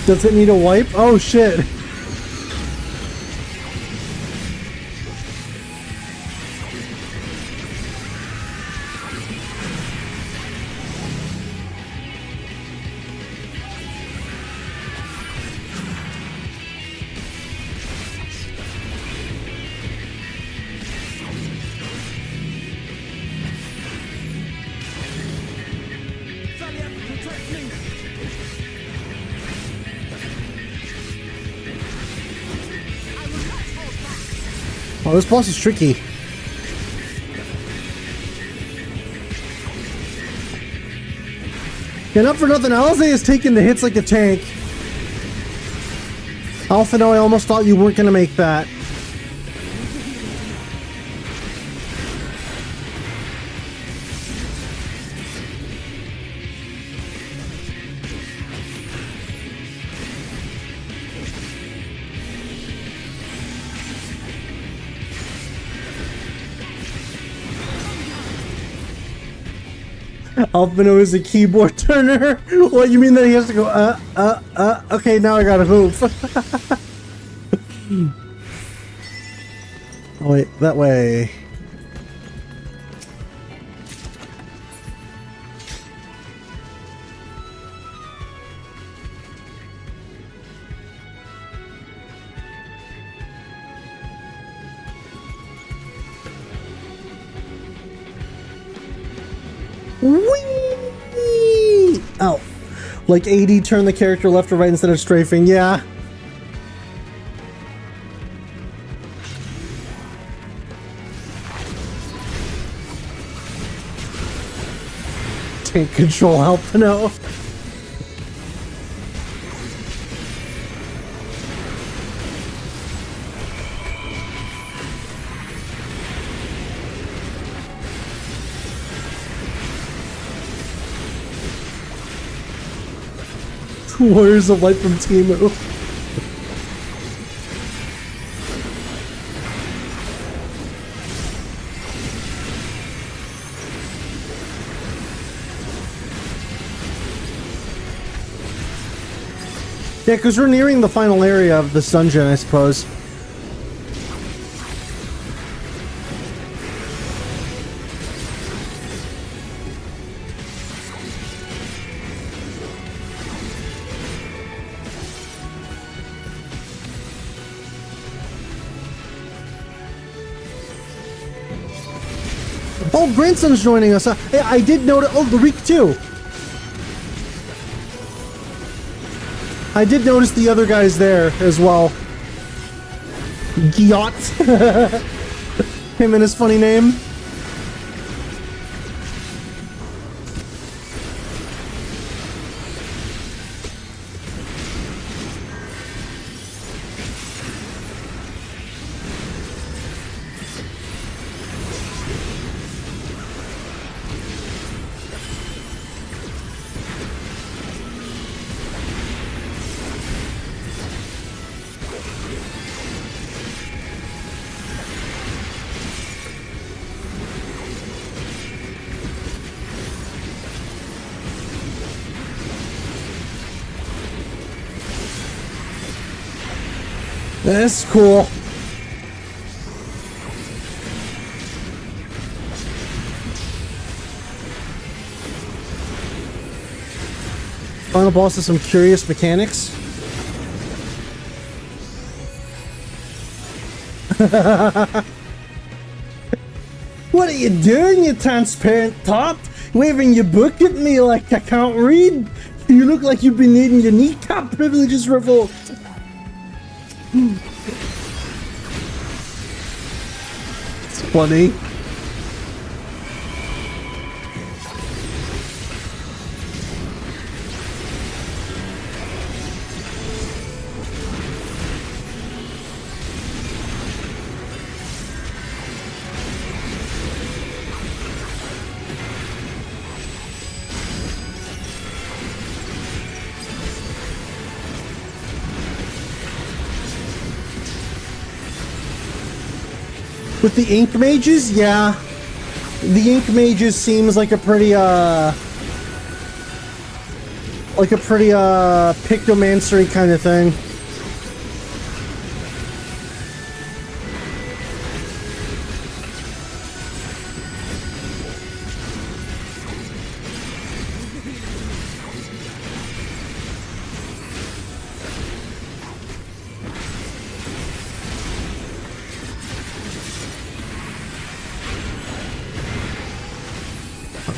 Does it need a wipe? Oh shit. Oh, this boss is tricky. Yeah, not for nothing, Alize is taking the hits like a tank. Alphino, I almost thought you weren't gonna make that. Alpino is a keyboard turner. What, you mean that he has to go, okay, now I gotta move. Oh, wait, that way. Whee! Oh, like AD turn the character left or right instead of strafing, yeah. Tank control Alpino. Warriors of Light from Temu. Yeah, because we're nearing the final area of this dungeon, I suppose. Oh, Grandson's joining us. Hey, I did notice. Oh, the Reek too. I did notice the other guys there as well. Giot. Him and his funny name. That's cool. Final boss has some curious mechanics. What are you doing, you transparent top? Waving your book at me like I can't read? You look like you've been needing your kneecap privileges revoked. It's funny. With the Ink Mages, yeah. The Ink Mages seems like a pretty, pictomancery kind of thing.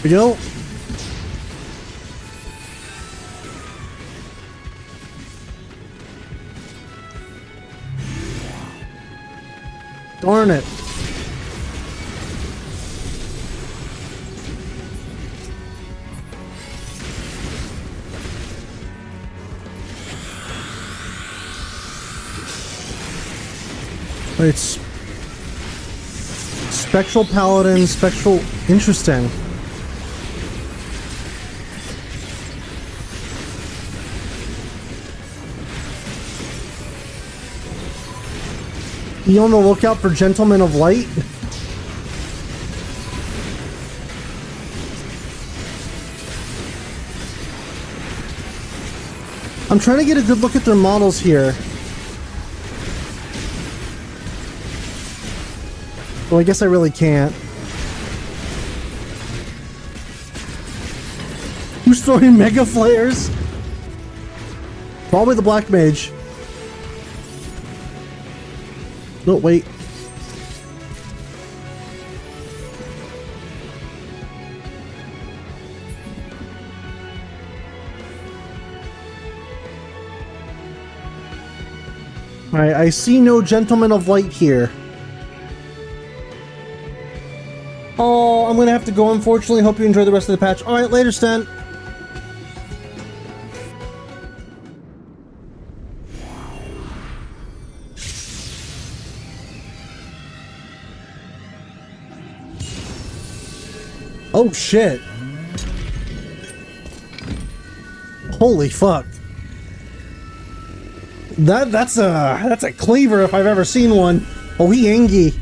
We go. Darn it. It's Spectral Paladin, Spectral... Interesting. You on the lookout for Gentlemen of Light? I'm trying to get a good look at their models here. Well, I guess I really can't. Who's throwing mega flares? Probably the black mage. No, wait. Alright, I see no gentleman of light here. Oh, I'm gonna have to go, unfortunately. Hope you enjoy the rest of the patch. Alright, later, Stan. Oh, shit. Holy fuck. That's a cleaver if I've ever seen one. Oh, he angy.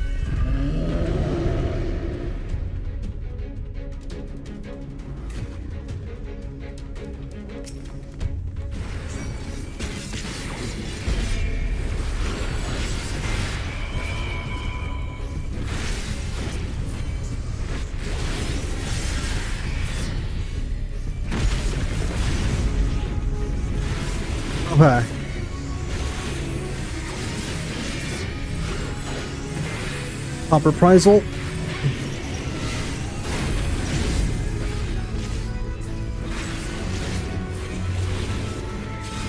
Okay. Pop reprisal.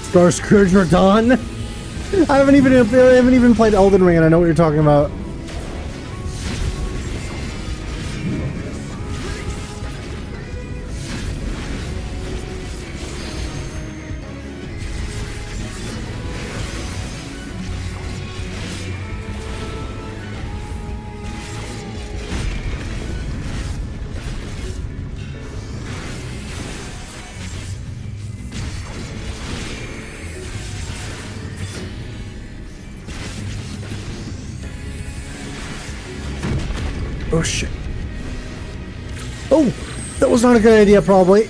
Star Scourge Radon. I haven't even played Elden Ring, and I know what you're talking about. Oh shit. Oh, that was not a good idea, probably.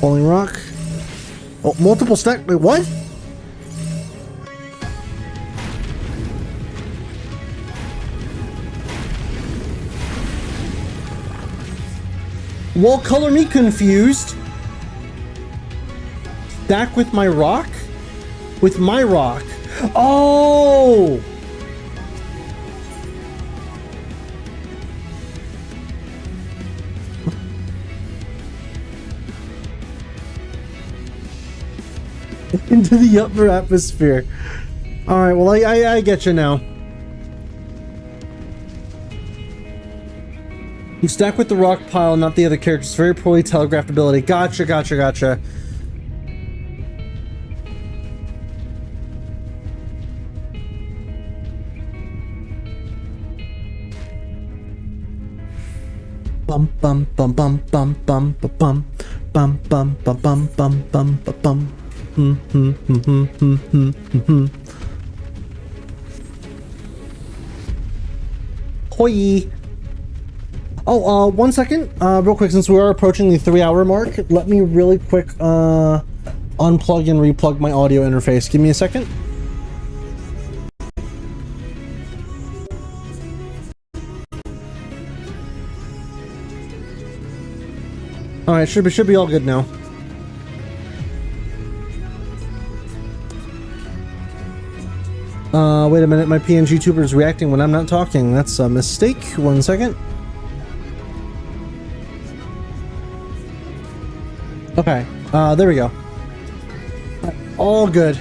Falling rock. Oh, multiple stack. Wait, what? Wall color me confused. Stack with my rock? With my rock. Oh! Into the upper atmosphere. Alright, well, I get you now. You stack with the rock pile, not the other characters. Very poorly telegraphed ability. Gotcha, gotcha, gotcha. Bum bum bum bum bum bum bum bum bum bum bum bum bum bum. Hoi. Oh, 1 second, real quick, since we are approaching the 3-hour mark, let me really quick, unplug and replug my audio interface. Give me a second. Alright, should be all good now. Wait a minute, my PNGTuber is reacting when I'm not talking. That's a mistake. 1 second. Okay, there we go. All good.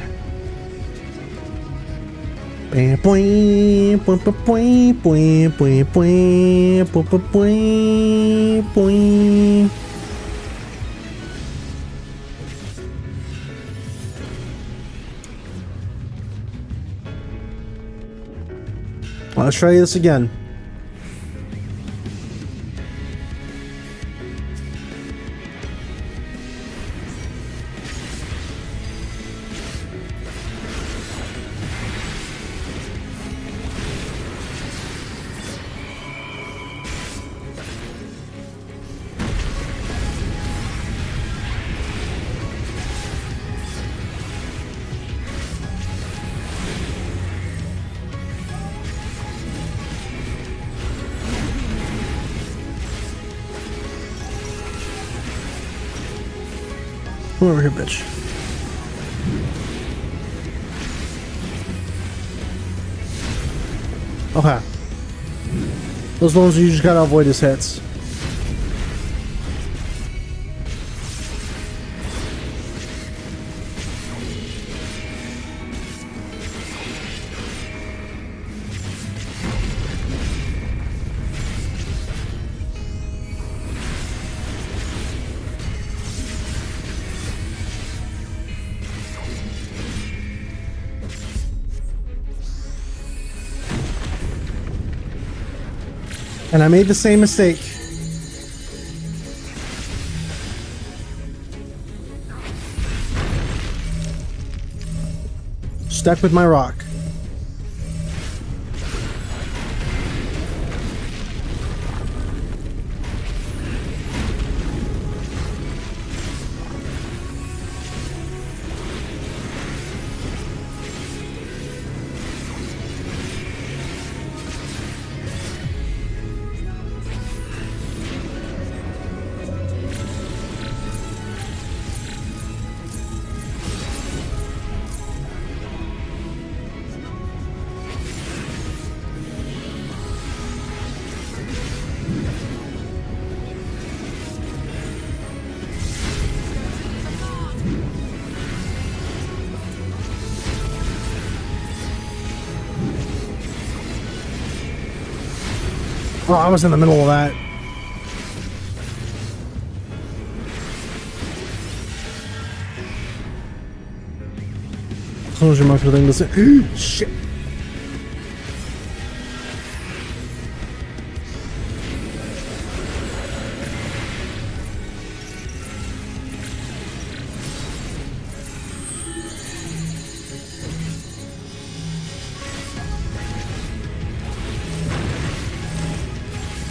Let's try this again. Come over here, bitch. Okay. Those ones you just gotta avoid his hits. And I made the same mistake. Stuck with my rock. Oh, I was in the middle of that. Close your mouth for thing to say. Shit.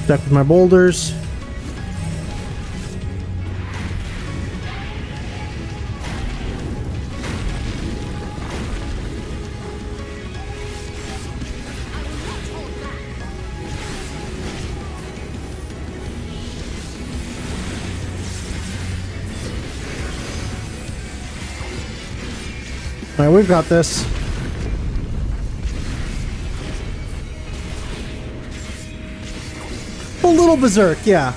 Stuck with my boulders. All right, we've got this. A little berserk, yeah.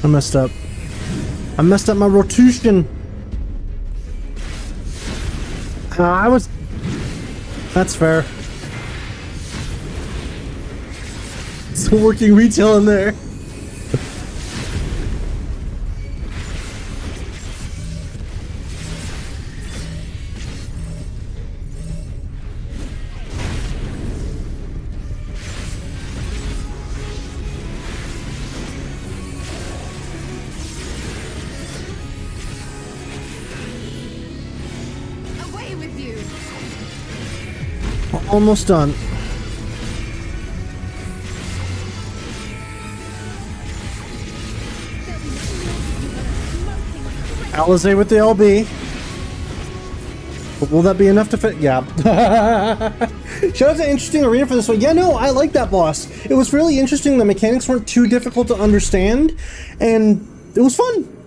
I messed up. I messed up my rotation. I was... That's fair. Some working retail in there. Almost done. Alizé with the LB. But will that be enough to fit? Yeah. Shout out to interesting arena for this one. Yeah, no, I like that boss. It was really interesting. The mechanics weren't too difficult to understand, and it was fun.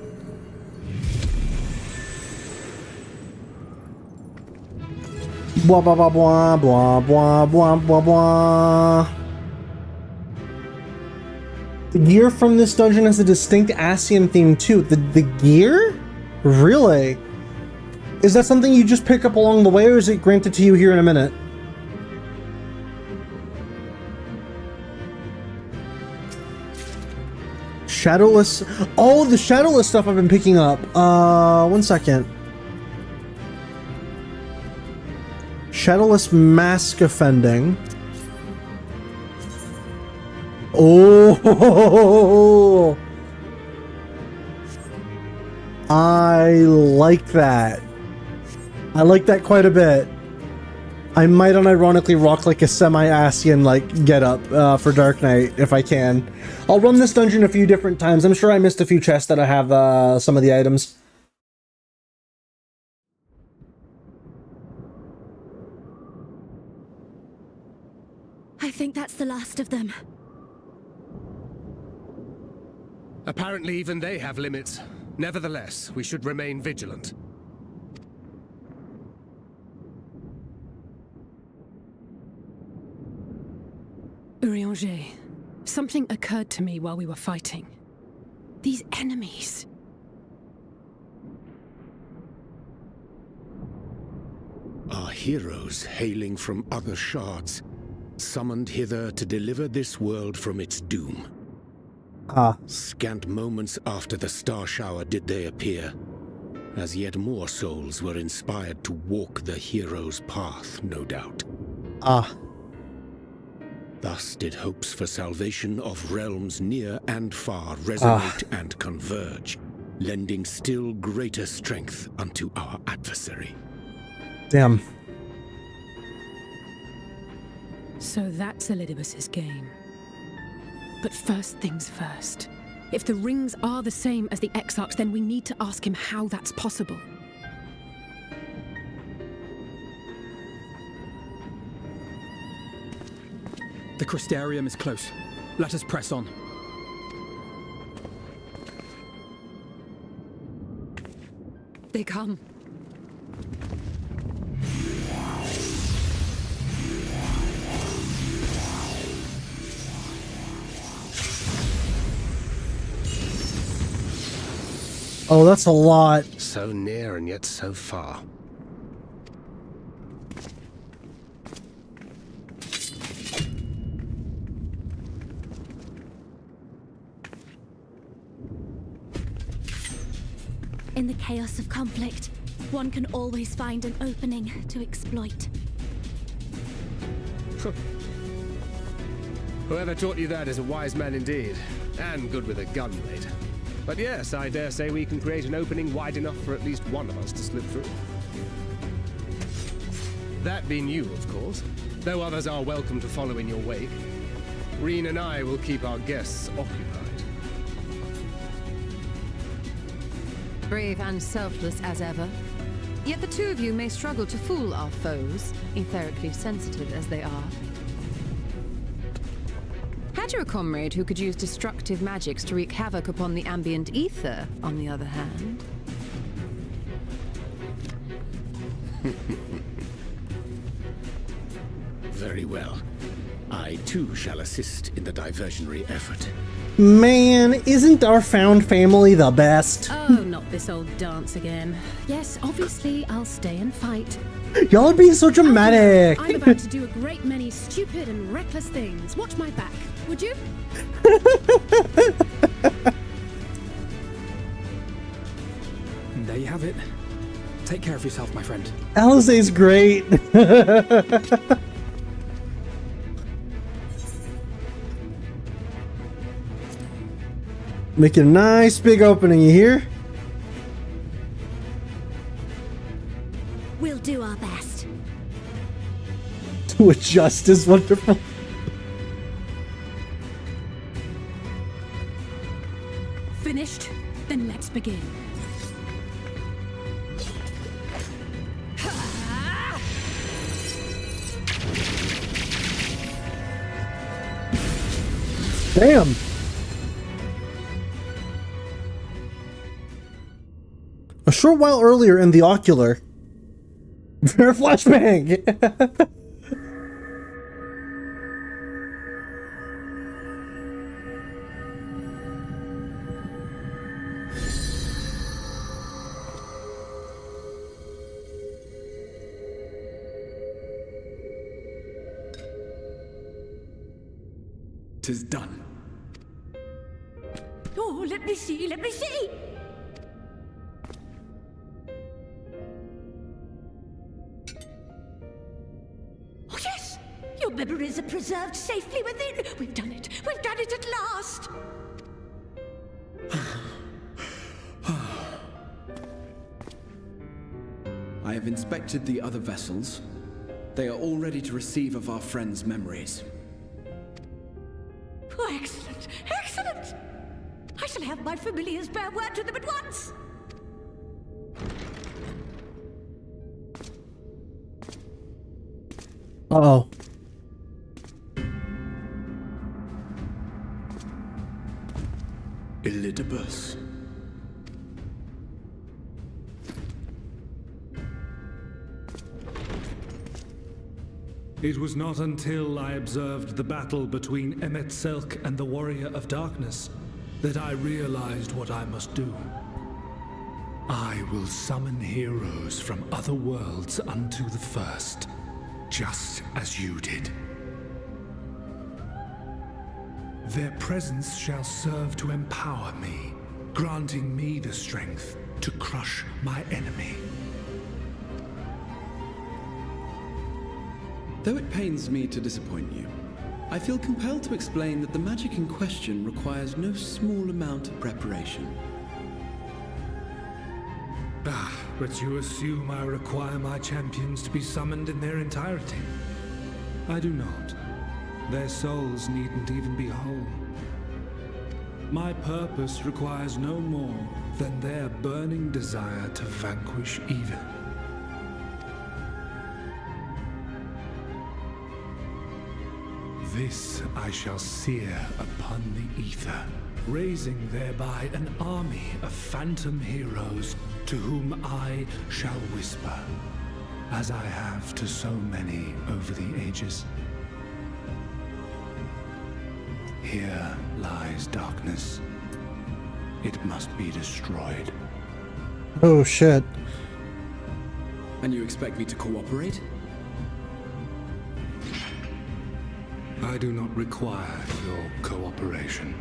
Blah blah blah blah blah blah blah blah blah. The gear from this dungeon has a distinct Asian theme too. The gear? Really? Is that something you just pick up along the way, or is it granted to you here in a minute? Shadowless. Oh, the shadowless stuff I've been picking up. 1 second. Shadowless mask offending. Oh, I like that. I like that quite a bit. I might unironically rock like a semi-Asian like getup for Dark Knight if I can. I'll run this dungeon a few different times. I'm sure I missed a few chests that I have some of the items. I think that's the last of them. Apparently even they have limits. Nevertheless, we should remain vigilant. Urianger, something occurred to me while we were fighting. These enemies. Our heroes hailing from other shards, summoned hither to deliver this world from its doom. Scant moments after the star shower did they appear, as yet more souls were inspired to walk the hero's path, no doubt. Thus did hopes for salvation of realms near and far resonate and converge, lending still greater strength unto our adversary. Damn. So that's Elidibus's game. But first things first. If the rings are the same as the Exarchs, then we need to ask him how that's possible. The Crystarium is close. Let us press on. They come. Oh, that's a lot. So near and yet so far. In the chaos of conflict, one can always find an opening to exploit. Whoever taught you that is a wise man indeed. And good with a gun, mate. But yes, I dare say we can create an opening wide enough for at least one of us to slip through. That being you, of course, though others are welcome to follow in your wake. Reen and I will keep our guests occupied. Brave and selfless as ever. Yet the two of you may struggle to fool our foes, etherically sensitive as they are. Had you a comrade who could use destructive magics to wreak havoc upon the ambient ether, on the other hand? Very well. I too shall assist in the diversionary effort. Man, isn't our found family the best? Oh, not this old dance again. Yes, obviously I'll stay and fight. Y'all are being so dramatic. I'm about to do a great many stupid and reckless things. Watch my back, would you? There you have it. Take care of yourself, my friend. Alizé's great. Make it a nice big opening, you hear? We'll do our best. To adjust is wonderful. Finished? Then let's begin. Damn. A short while earlier in the ocular. Flashbang! Tis done. Oh, let me see, let me see! Oh, yes! Your memories are preserved safely within. We've done it at last! I have inspected the other vessels. They are all ready to receive of our friends' memories. Oh, excellent! Excellent! I shall have my familiars bear word to them at once! Uh-oh. Elidibus. It was not until I observed the battle between Emet-Selch and the Warrior of Darkness that I realized what I must do. I will summon heroes from other worlds unto the first, just as you did. Their presence shall serve to empower me, granting me the strength to crush my enemy. Though it pains me to disappoint you, I feel compelled to explain that the magic in question requires no small amount of preparation. But you assume I require my champions to be summoned in their entirety. I do not. Their souls needn't even be whole. My purpose requires no more than their burning desire to vanquish evil. This I shall sear upon the ether, raising thereby an army of phantom heroes to whom I shall whisper, as I have to so many over the ages. Here lies darkness. It must be destroyed. Oh shit. And you expect me to cooperate? I do not require your cooperation.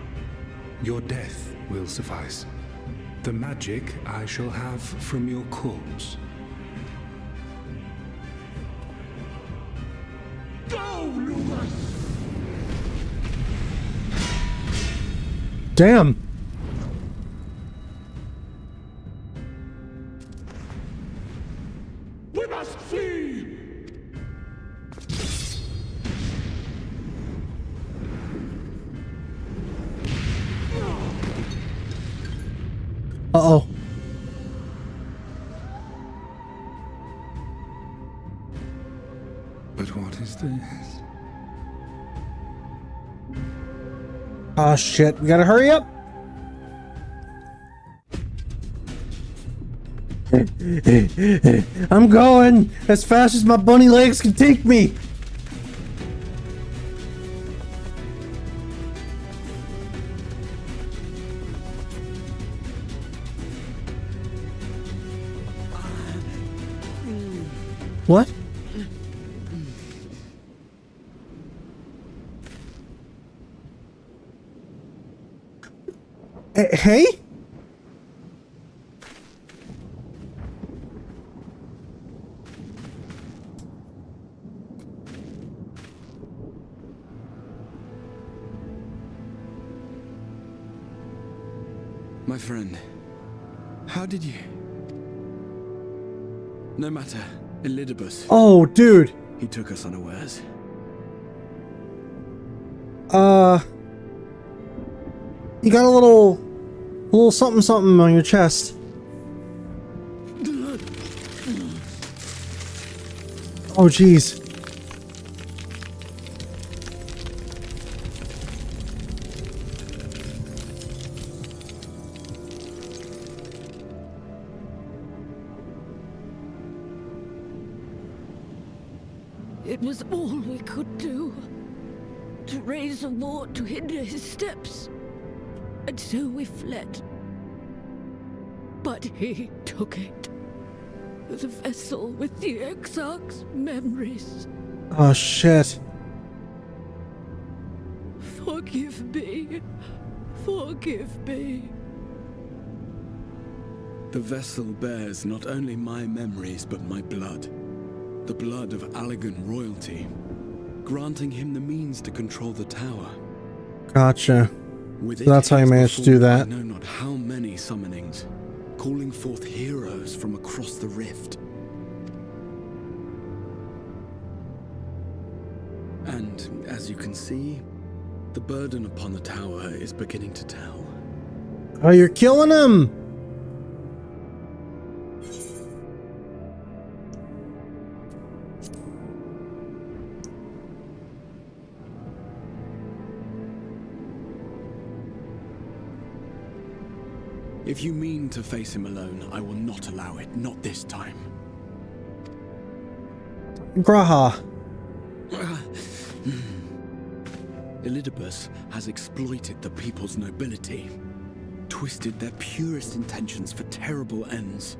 Your death will suffice. The magic I shall have from your corpse. Go, Lucas! Damn. We must flee! Uh-oh. But what is this? Oh shit, we gotta hurry up. I'm going as fast as my bunny legs can take me. What? Hey? My friend, how did you... No matter, Elidibus. Oh, dude. He took us unawares. You got a little something something on your chest. Oh, jeez. It was all we could do. To raise a war to hinder his steps. And so we fled. But he took it. The vessel with the Exarch's memories. Oh, shit. Forgive me. Forgive me. The vessel bears not only my memories, but my blood. The blood of Allegan royalty, granting him the means to control the tower. Gotcha. With So that's how you managed to do that. I know not how many summonings, calling forth heroes from across the rift. And as you can see, the burden upon the tower is beginning to tell. Oh, you're killing him! If you mean to face him alone, I will not allow it. Not this time. Graha. Elidibus has exploited the people's nobility, twisted their purest intentions for terrible ends.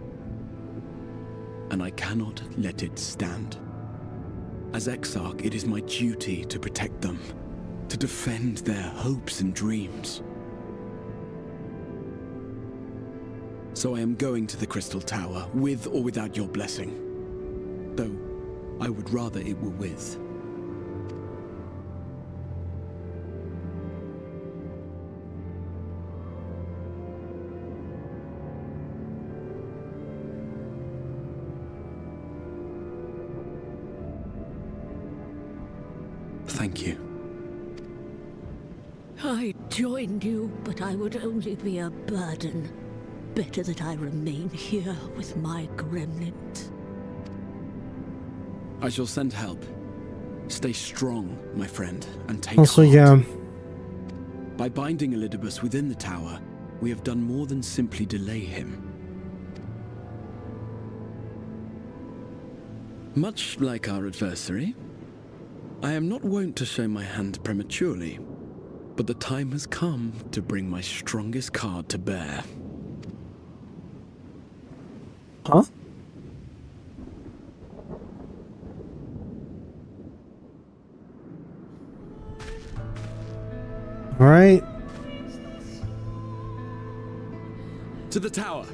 And I cannot let it stand. As Exarch, it is my duty to protect them, to defend their hopes and dreams. So I am going to the Crystal Tower, with or without your blessing. Though, I would rather it were with. Thank you. I joined you, but I would only be a burden. Better that I remain here with my gremlins. I shall send help. Stay strong, my friend, and take Also, heart. yeah. By binding Elidibus within the tower, we have done more than simply delay him. Much like our adversary, I am not wont to show my hand prematurely, but the time has come to bring my strongest card to bear. Huh? All right. To the tower.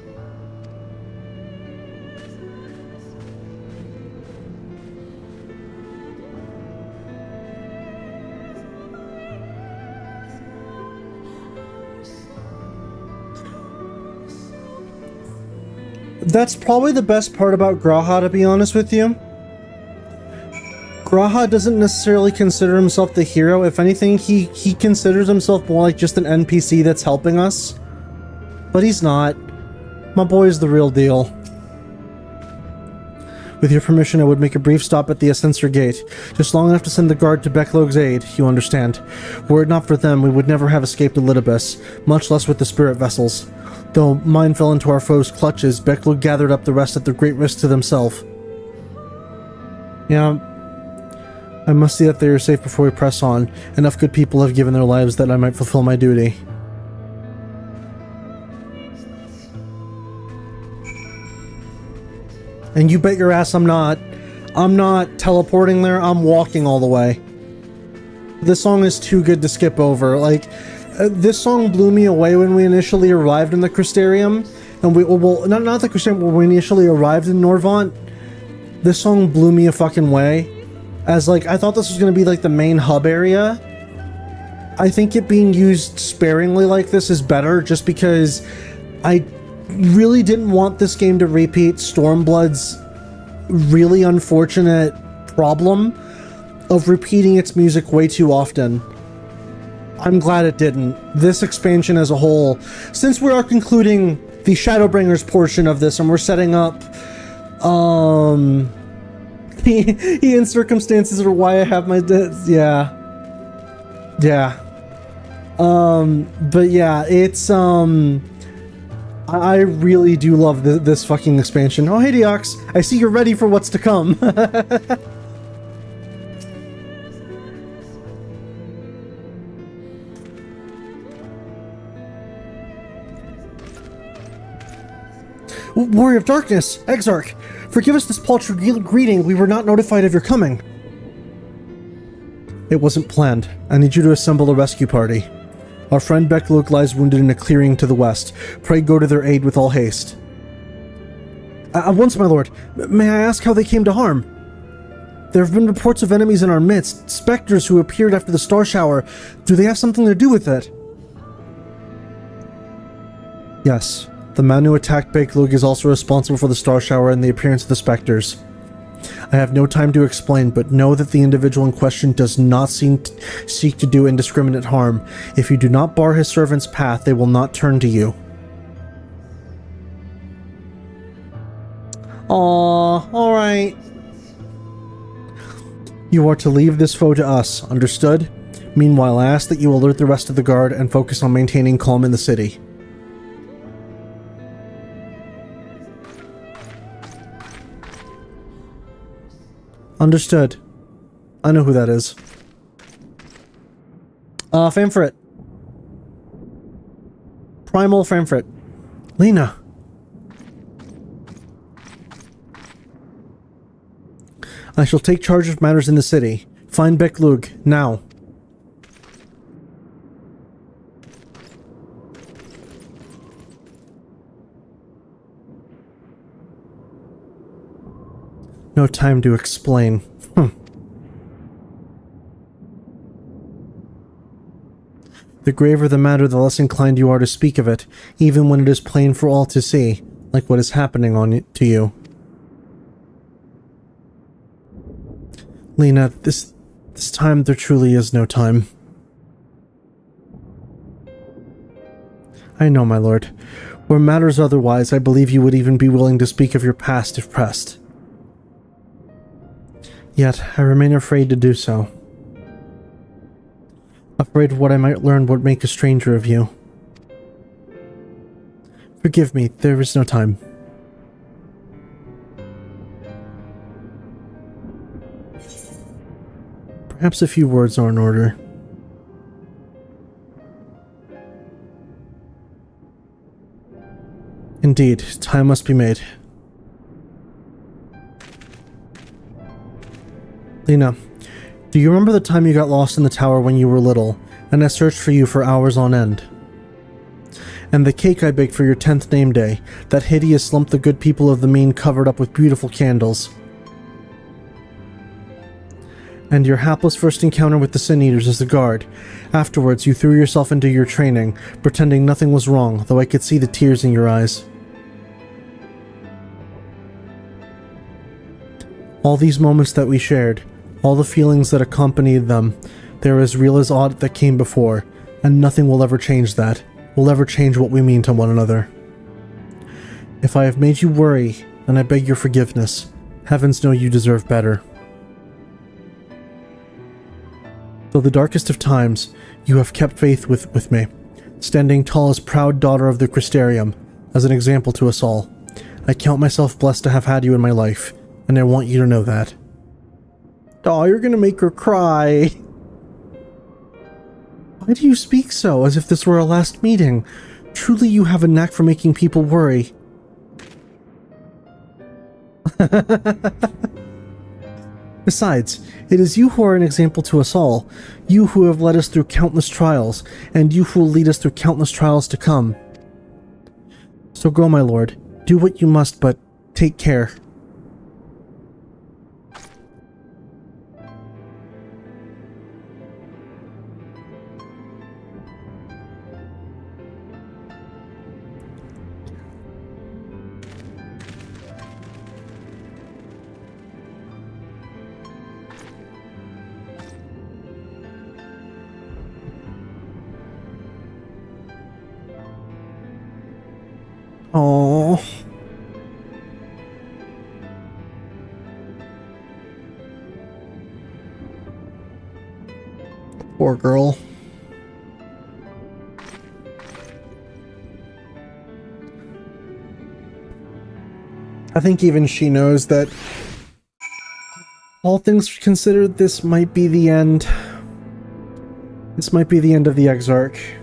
That's probably the best part about Graha, to be honest with you. Graha doesn't necessarily consider himself the hero. If anything, he considers himself more like just an NPC that's helping us. But he's not. My boy's the real deal. With your permission, I would make a brief stop at the Ascensor Gate, just long enough to send the guard to Becklog's aid, you understand. Were it not for them, we would never have escaped Elidibus, much less with the spirit vessels. Though mine fell into our foes' clutches, Becklog gathered up the rest at their great risk to themselves. Yeah, I must see that they are safe before we press on. Enough good people have given their lives that I might fulfill my duty. And you bet your ass I'm not teleporting there, I'm walking all the way. This song is too good to skip over. Like, this song blew me away when we initially arrived in the Crystarium. And not the Crystarium, when we initially arrived in Norvant. This song blew me a fucking way. As, like, I thought this was going to be, like, the main hub area. I think it being used sparingly like this is better, just because I really didn't want this game to repeat Stormblood's really unfortunate problem of repeating its music way too often. I'm glad it didn't. This expansion as a whole, since we are concluding the ShadowBringers portion of this and we're setting up he in circumstances are why I have my yeah. But yeah, it's I really do love this fucking expansion. Oh, hey, Deox. I see you're ready for what's to come. Warrior of Darkness, Exarch, forgive us this paltry greeting. We were not notified of your coming. It wasn't planned. I need you to assemble a rescue party. Our friend Becklog lies wounded in a clearing to the west. Pray go to their aid with all haste. Once, my lord, may I ask how they came to harm? There have been reports of enemies in our midst, specters who appeared after the star shower. Do they have something to do with it? Yes, the man who attacked Becklog is also responsible for the star shower and the appearance of the specters. I have no time to explain, but know that the individual in question does not seek to do indiscriminate harm. If you do not bar his servant's path, they will not turn to you. Aww, alright. You are to leave this foe to us, understood? Meanwhile, I ask that you alert the rest of the guard and focus on maintaining calm in the city. Understood. I know who that is. Famfrit. Primal Famfrit. Lena. I shall take charge of matters in the city. Find Beklug, now. No time to explain. The graver the matter, the less inclined you are to speak of it, even when it is plain for all to see, like what is happening to you. Lena, this time there truly is no time. I know, my lord. Where matters otherwise, I believe you would even be willing to speak of your past if pressed. Yet, I remain afraid to do so. Afraid of what I might learn would make a stranger of you. Forgive me, there is no time. Perhaps a few words are in order. Indeed, time must be made. Lena, do you remember the time you got lost in the tower when you were little, and I searched for you for hours on end? And the cake I baked for your 10th name day, that hideous lump the good people of the Mean covered up with beautiful candles. And your hapless first encounter with the Sin Eaters as a guard. Afterwards, you threw yourself into your training, pretending nothing was wrong, though I could see the tears in your eyes. All these moments that we shared, all the feelings that accompanied them, they are as real as aught that came before, and nothing will ever change that, will ever change what we mean to one another. If I have made you worry, then I beg your forgiveness. Heavens know you deserve better. Till the darkest of times, you have kept faith with me, standing tall as proud daughter of the Crystarium, as an example to us all. I count myself blessed to have had you in my life, and I want you to know that. Aw, you're gonna make her cry. Why do you speak so, as if this were our last meeting? Truly you have a knack for making people worry. Besides, it is you who are an example to us all, you who have led us through countless trials, and you who will lead us through countless trials to come. So go, my lord, do what you must, but take care. Oh. Poor girl. I think even she knows that, all things considered, this might be the end. This might be the end of the Exarch.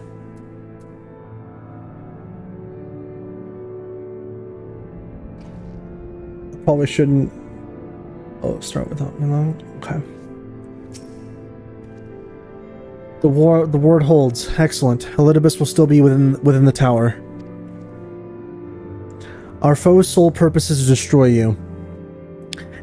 Probably shouldn't. Oh, start without me long. Okay. The ward holds. Excellent. Elidibus will still be within the tower. Our foe's sole purpose is to destroy you.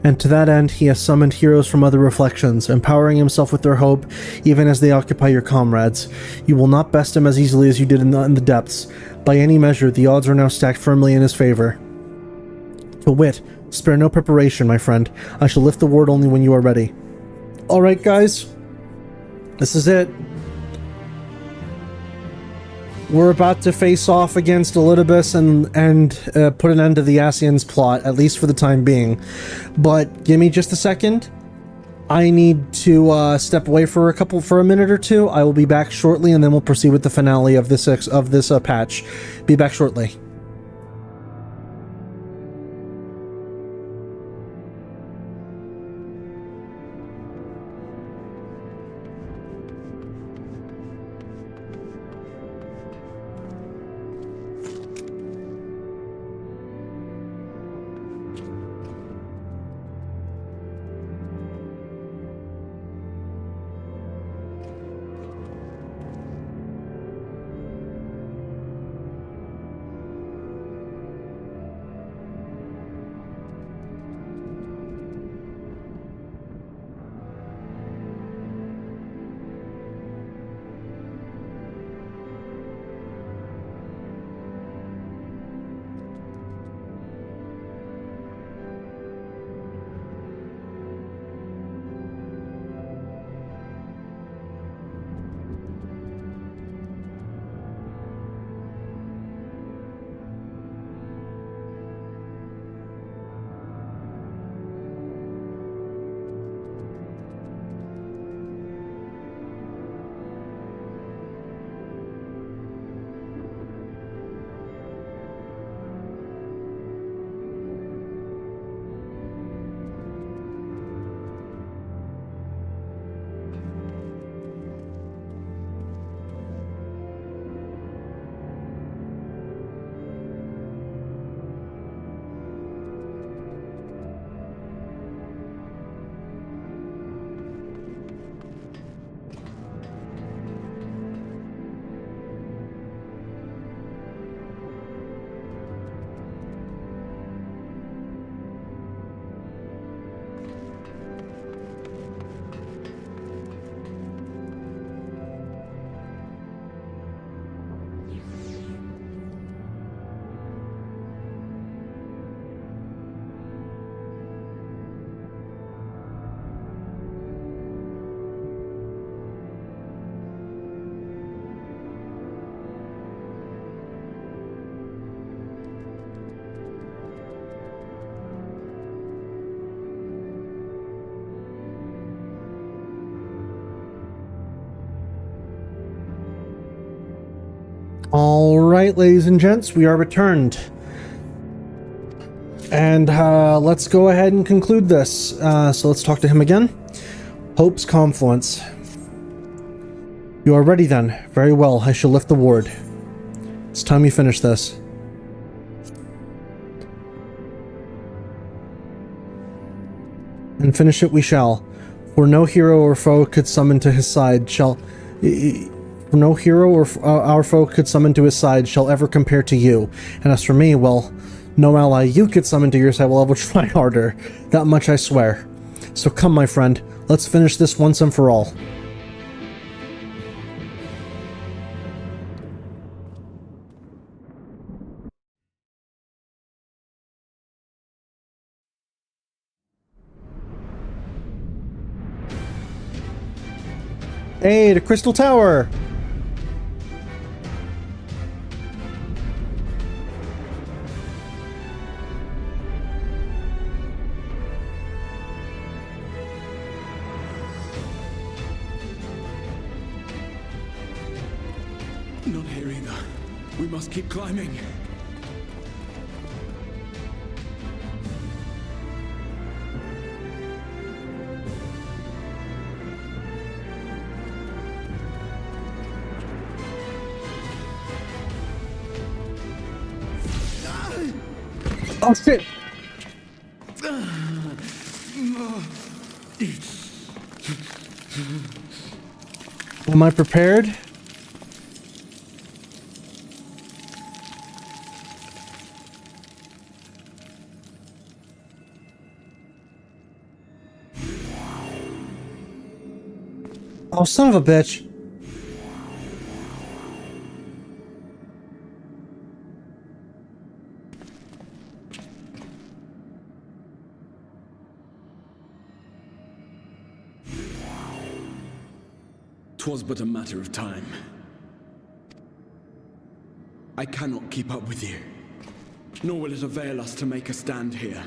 And to that end, he has summoned heroes from other reflections, empowering himself with their hope, even as they occupy your comrades. You will not best him as easily as you did in the depths. By any measure, the odds are now stacked firmly in his favor. To wit, spare no preparation, my friend. I shall lift the ward only when you are ready. Alright, guys. This is it. We're about to face off against Elidibus and put an end to the Ascians plot, at least for the time being. But give me just a second. I need to step away for a minute or two. I will be back shortly, and then we'll proceed with the finale of this patch. Be back shortly. All right, ladies and gents, we are returned. And let's go ahead and conclude this. So let's talk to him again. Hope's Confluence. You are ready then. Very well, I shall lift the ward. It's time you finish this. And finish it we shall. For no hero or foe could summon to his side shall... For no hero or our foe could summon to his side shall ever compare to you. And as for me, well, no ally you could summon to your side will ever try harder. That much I swear. So come, my friend, let's finish this once and for all. Hey, the Crystal Tower! Not here either. We must keep climbing. Oh shit! Am I prepared? Oh, son of a bitch. 'Twas but a matter of time. I cannot keep up with you, nor will it avail us to make a stand here.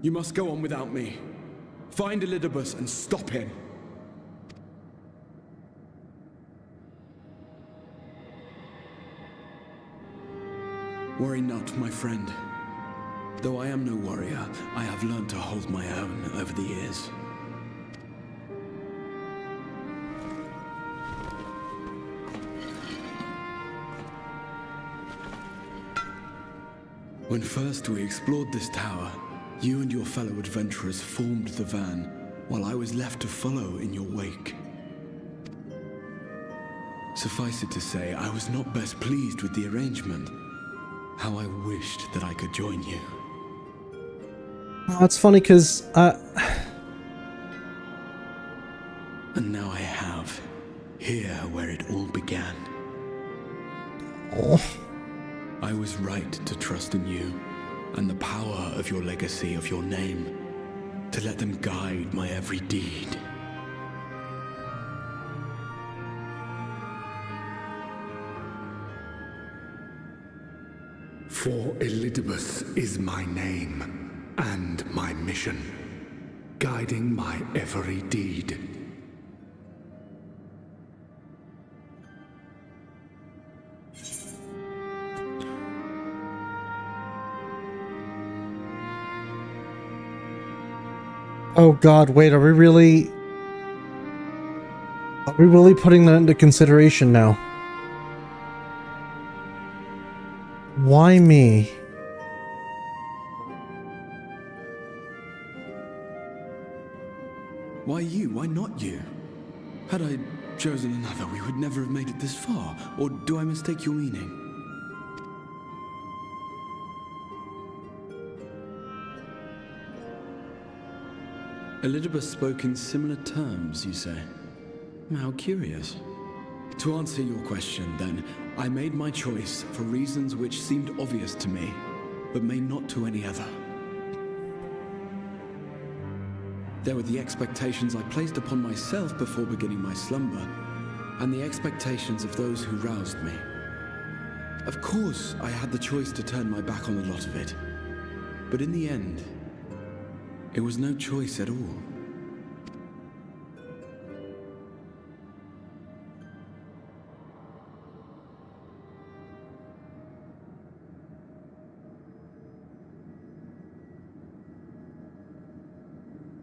You must go on without me. Find Elidibus and stop him. Worry not, my friend. Though I am no warrior, I have learned to hold my own over the years. When first we explored this tower, you and your fellow adventurers formed the van, while I was left to follow in your wake. Suffice it to say, I was not best pleased with the arrangement. How I wished that I could join you. Oh, it's funny because, And now I have, here where it all began. Oh. I was right to trust in you, and the power of your legacy, of your name, to let them guide my every deed. For Elidibus is my name and my mission, guiding my every deed. Oh god, wait, are we really putting that into consideration now? Why me? Why you? Why not you? Had I chosen another, we would never have made it this far. Or do I mistake your meaning? Elidibus spoke in similar terms, you say? How curious. To answer your question, then, I made my choice for reasons which seemed obvious to me, but may not to any other. There were the expectations I placed upon myself before beginning my slumber, and the expectations of those who roused me. Of course, I had the choice to turn my back on a lot of it, but in the end, it was no choice at all.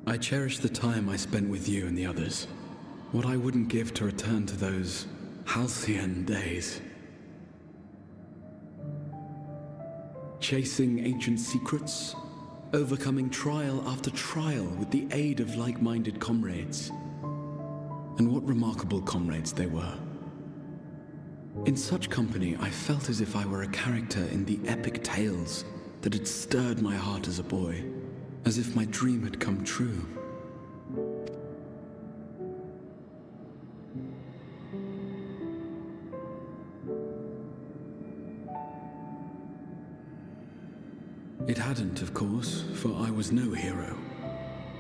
I cherish the time I spent with you and the others. What I wouldn't give to return to those halcyon days. Chasing ancient secrets, overcoming trial after trial with the aid of like-minded comrades. And what remarkable comrades they were. In such company, I felt as if I were a character in the epic tales that had stirred my heart as a boy, as if my dream had come true. It hadn't, of course, for I was no hero,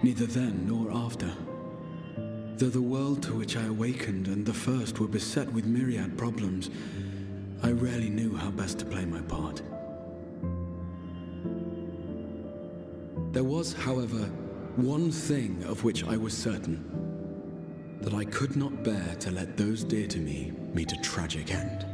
neither then nor after. Though the world to which I awakened and the first were beset with myriad problems, I rarely knew how best to play my part. There was, however, one thing of which I was certain, that I could not bear to let those dear to me meet a tragic end.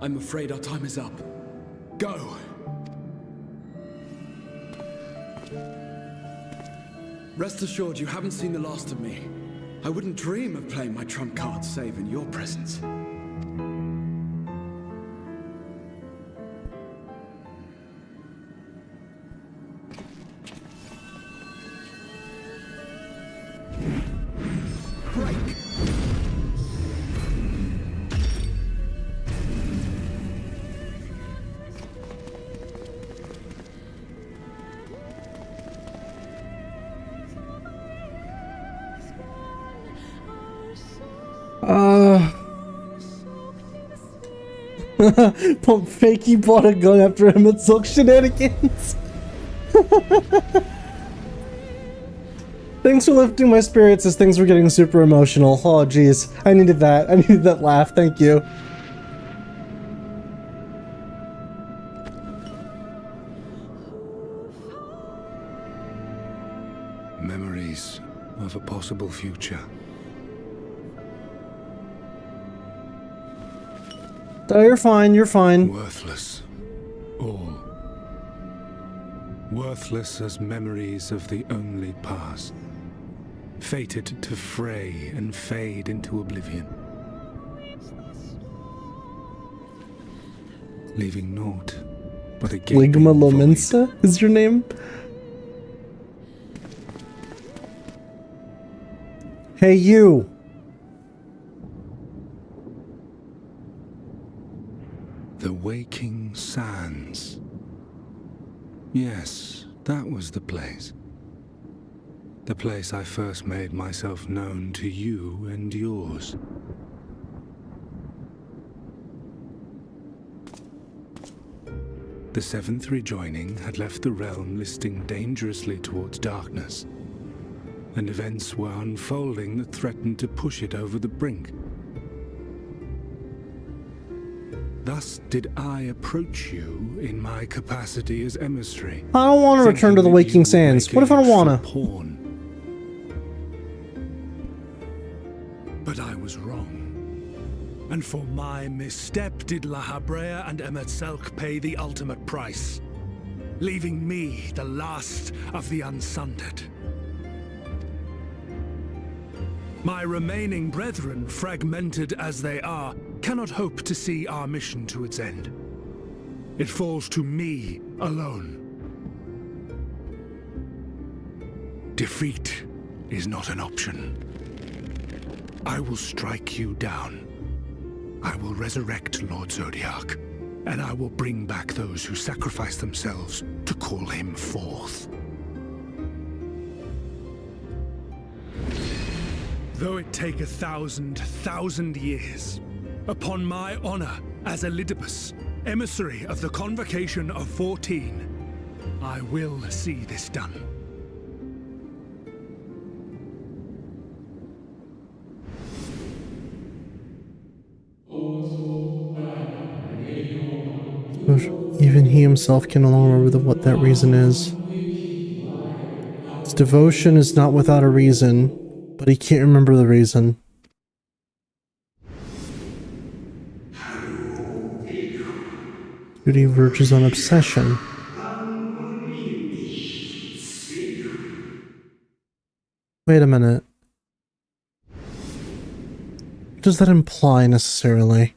I'm afraid our time is up. Go! Rest assured you haven't seen the last of me. I wouldn't dream of playing my trump card save in your presence. Pump fakey bought a gun after Emmett Silk shenanigans. Thanks for lifting my spirits as things were getting super emotional. Oh geez, I needed that. I needed that laugh. Thank you. Memories of a possible future. Oh, you're fine, you're fine. Worthless. All. Worthless as memories of the only past. Fated to fray and fade into oblivion. Leaving naught but a gaping Ligma void. Lomensa is your name? Hey, you! The Waking Sands. Yes, that was the place. The place I first made myself known to you and yours. The seventh rejoining had left the realm listing dangerously towards darkness, and events were unfolding that threatened to push it over the brink. Thus did I approach you in my capacity as emissary. I don't want to return to the Waking Sands. What if I don't wanna? But I was wrong. And for my misstep did La Habrea and Emet-Selch pay the ultimate price, leaving me the last of the unsundered. My remaining brethren, fragmented as they are, cannot hope to see our mission to its end. It falls to me alone. Defeat is not an option. I will strike you down. I will resurrect Lord Zodiac, and I will bring back those who sacrifice themselves to call him forth. Though it take 1,000 years, upon my honor as Elidibus, emissary of the Convocation of 14, I will see this done. he himself can no longer remember what that reason is. His devotion is not without a reason, but he can't remember the reason. Duty verges on obsession. Wait a minute. What does that imply necessarily?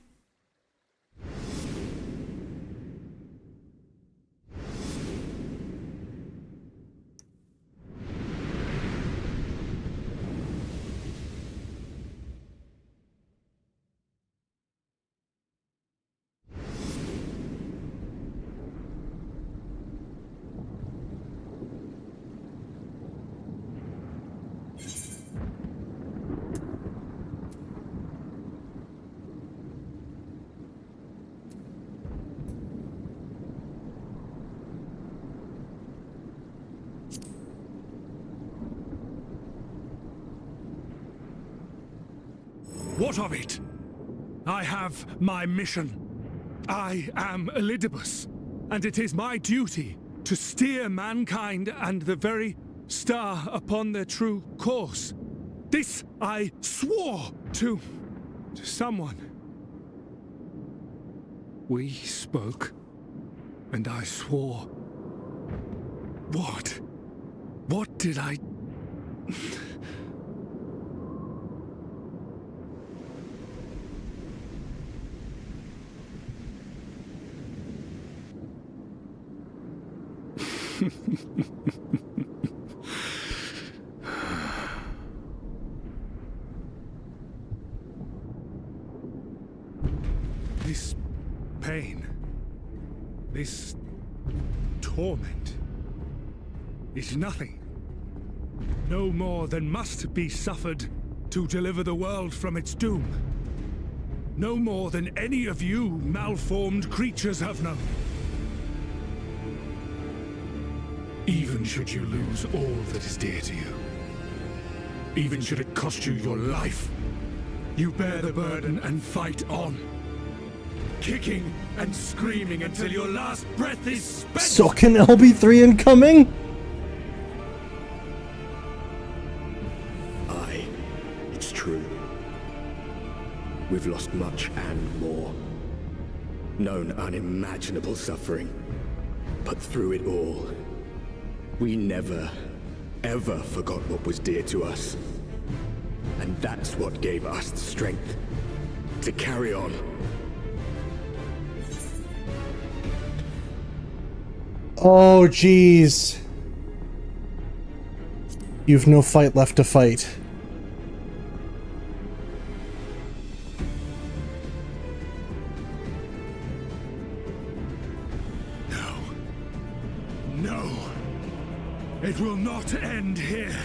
What of it? I have my mission. I am Elidibus, and it is my duty to steer mankind and the very star upon their true course. This I swore to someone. We spoke, and I swore. What? What did I... This pain, this torment, is nothing. No more than must be suffered to deliver the world from its doom. No more than any of you malformed creatures have known. Even should you lose all that is dear to you, even should it cost you your life, you bear the burden and fight on, kicking and screaming until your last breath is spent. So can LB3 incoming? Aye, it's true. We've lost much and more. Known unimaginable suffering. But through it all, we never, ever forgot what was dear to us. And that's what gave us the strength to carry on. Oh, jeez. You've no fight left to fight. No. It will not end here.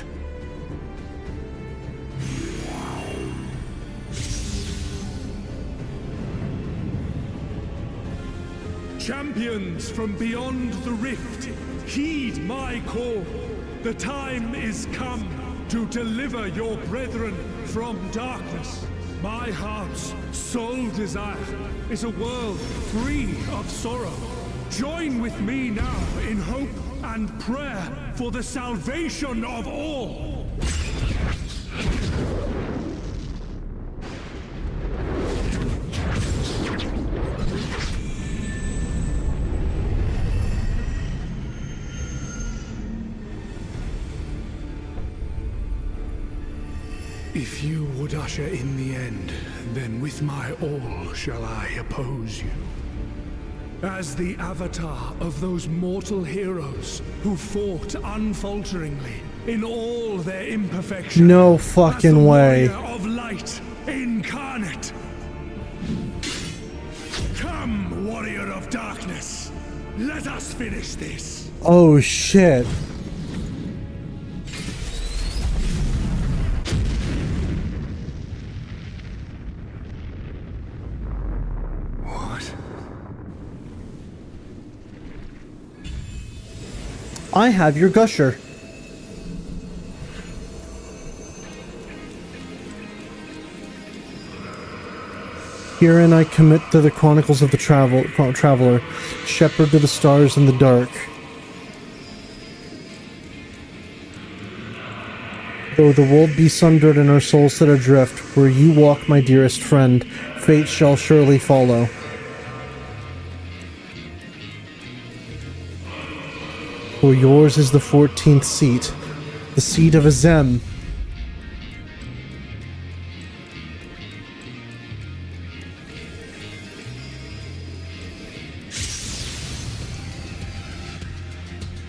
Champions from beyond the rift, heed my call. The time is come to deliver your brethren from darkness. My heart's sole desire is a world free of sorrow. Join with me now in hope and prayer for the salvation of all. If you would usher in the end, then with my all shall I oppose you. As the avatar of those mortal heroes who fought unfalteringly in all their imperfections. No fucking way. Of light incarnate. Come, warrior of darkness. Let us finish this. Oh shit. I have your gusher. Herein I commit to the chronicles of the traveler, shepherd to the stars in the dark. Though the world be sundered and our souls set adrift, where you walk, my dearest friend, fate shall surely follow. For yours is the 14th seat, the seat of Azem.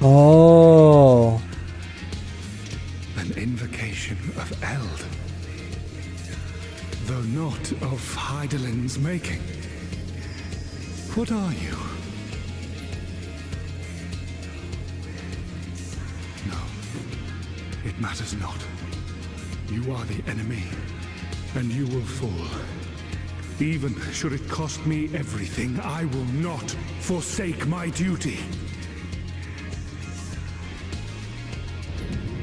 Oh. An invocation of Eld. Though not of Hydaelyn's making. What are you? No. It matters not. You are the enemy, and you will fall. Even should it cost me everything, I will not forsake my duty.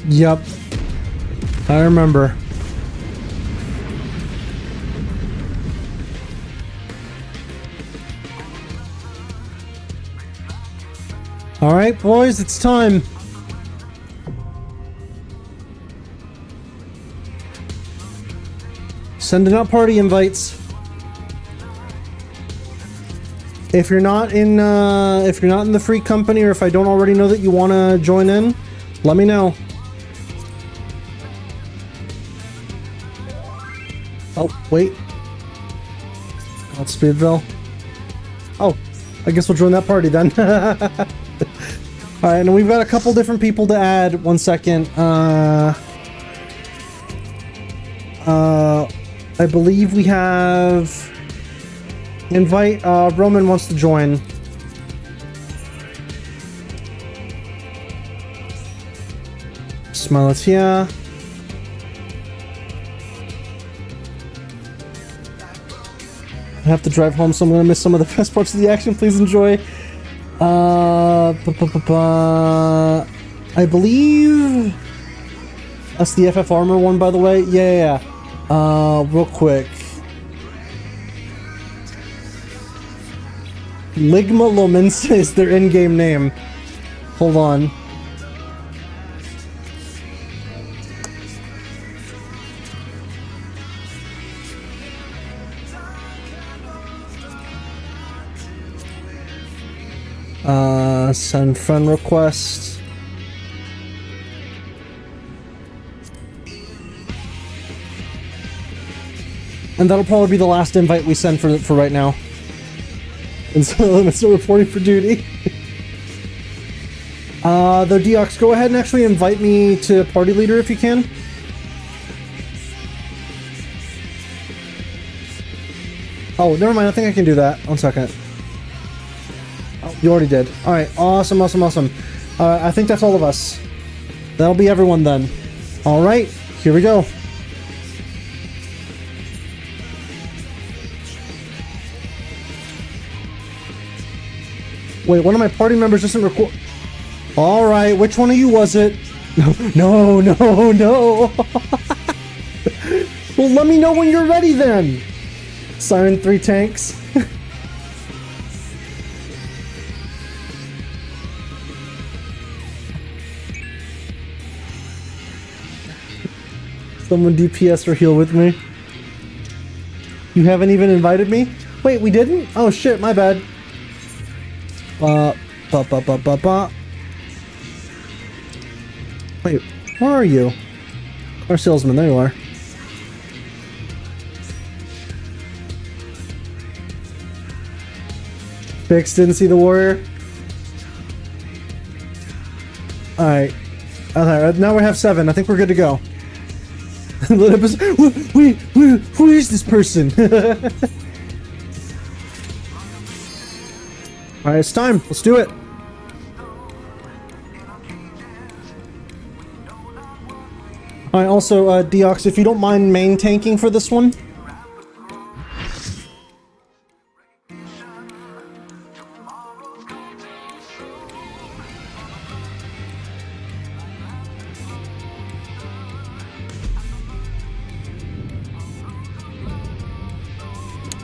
Yep. I remember. Alright, boys, it's time. Sending out party invites. If you're not in the free company, or if I don't already know that you want to join in, let me know. Oh, wait. Not Speedville. Oh, I guess we'll join that party then. Alright, and we've got a couple different people to add. 1 second. I believe we have... Invite, Roman wants to join. Smalatia. I have to drive home, so I'm gonna miss some of the best parts of the action. Please enjoy. I believe that's the FF Armor one, by the way. Yeah. Real quick. Ligma Lomensa is their in-game name. Hold on. Send friend request. And that'll probably be the last invite we send for right now. And so I'm still reporting for duty. Though Deox, go ahead and actually invite me to party leader if you can. Oh, never mind. I think I can do that. 1 second. Oh, you already did. All right. Awesome. I think that's all of us. That'll be everyone then. All right. Here we go. Wait, one of my party members doesn't record. All right, which one of you was it? No. Well, let me know when you're ready then. Siren 3 tanks. Someone DPS or heal with me. You haven't even invited me? Wait, we didn't? Oh shit, my bad. Wait, where are you? Car salesman, there you are. Fix, didn't see the warrior. Alright. Alright, now we have 7. I think we're good to go. Wait, who is this person? Alright, it's time. Let's do it. Alright, also, Deox, if you don't mind main tanking for this one.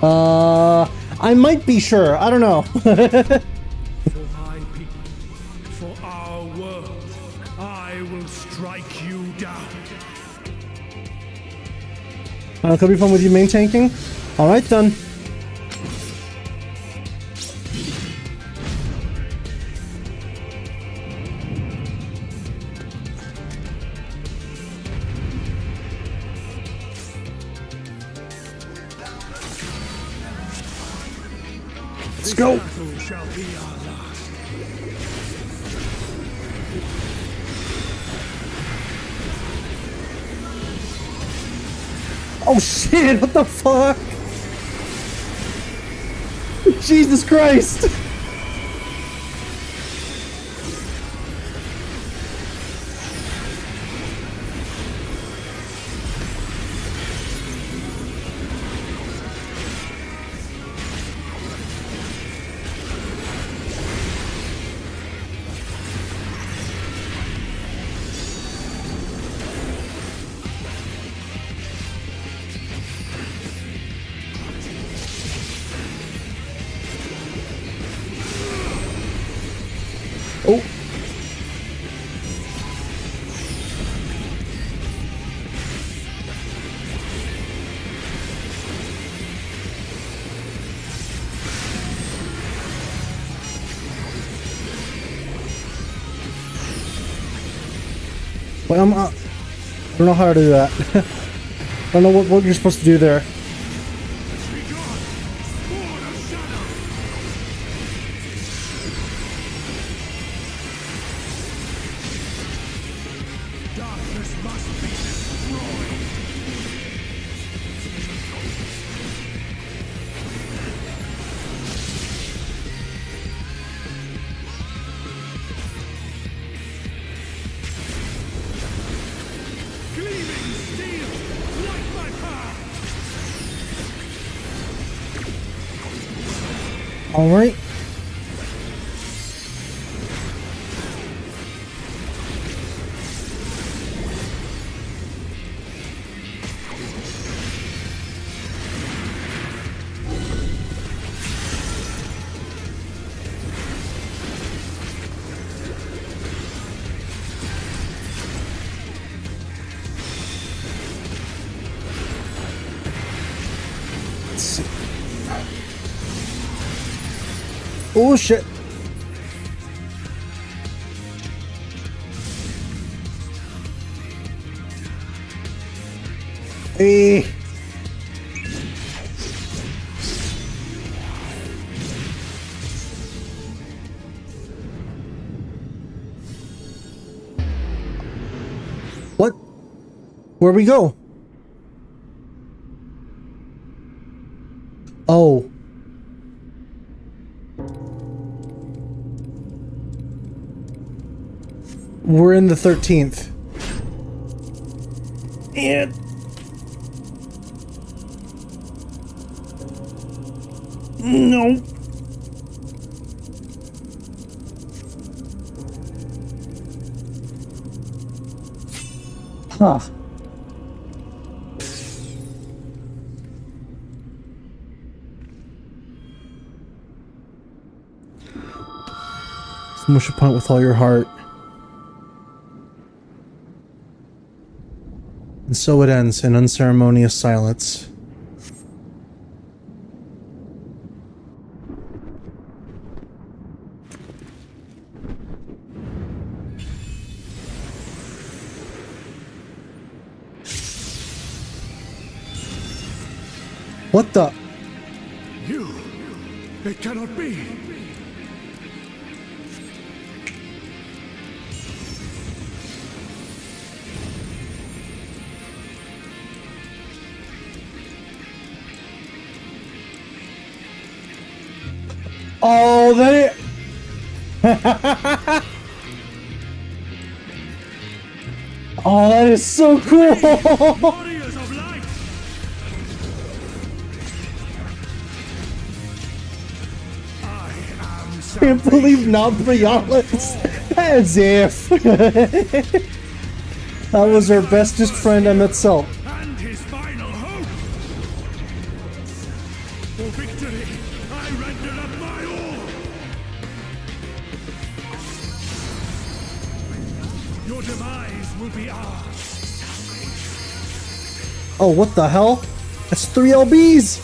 I might be sure. I don't know. For my people, for our world, I will strike you down. Could be fun with you main tanking. All right, done. Let's go. Shall be our last. Oh shit, what the fuck? Jesus Christ! Oh. Wait, I don't know how to do that. I don't know what you're supposed to do there. All right. Let's see. Oh shit. Hey. What? Where we go? Oh. We're in the 13th. And no. Huh. Smush a punt with all your heart. And so it ends in unceremonious silence. What the? You! It cannot be! Oh, that oh, that is so cool! I can't believe not Brialis. As if. That was our bestest friend and itself. And his final hope! will be ours. Oh, what the hell? That's 3 LBs!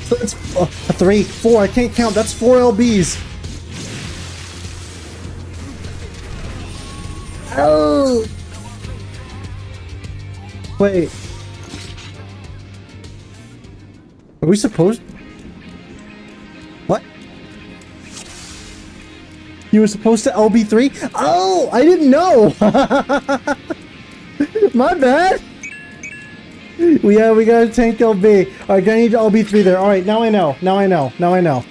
So that's 3, 4, I can't count, that's 4 LBs. Oh! Wait. Are we supposed... What? You were supposed to LB3? Oh! I didn't know! My bad! Yeah, we gotta tank LB. Alright, I need to LB3 there. Alright, now I know. Now I know. Now I know.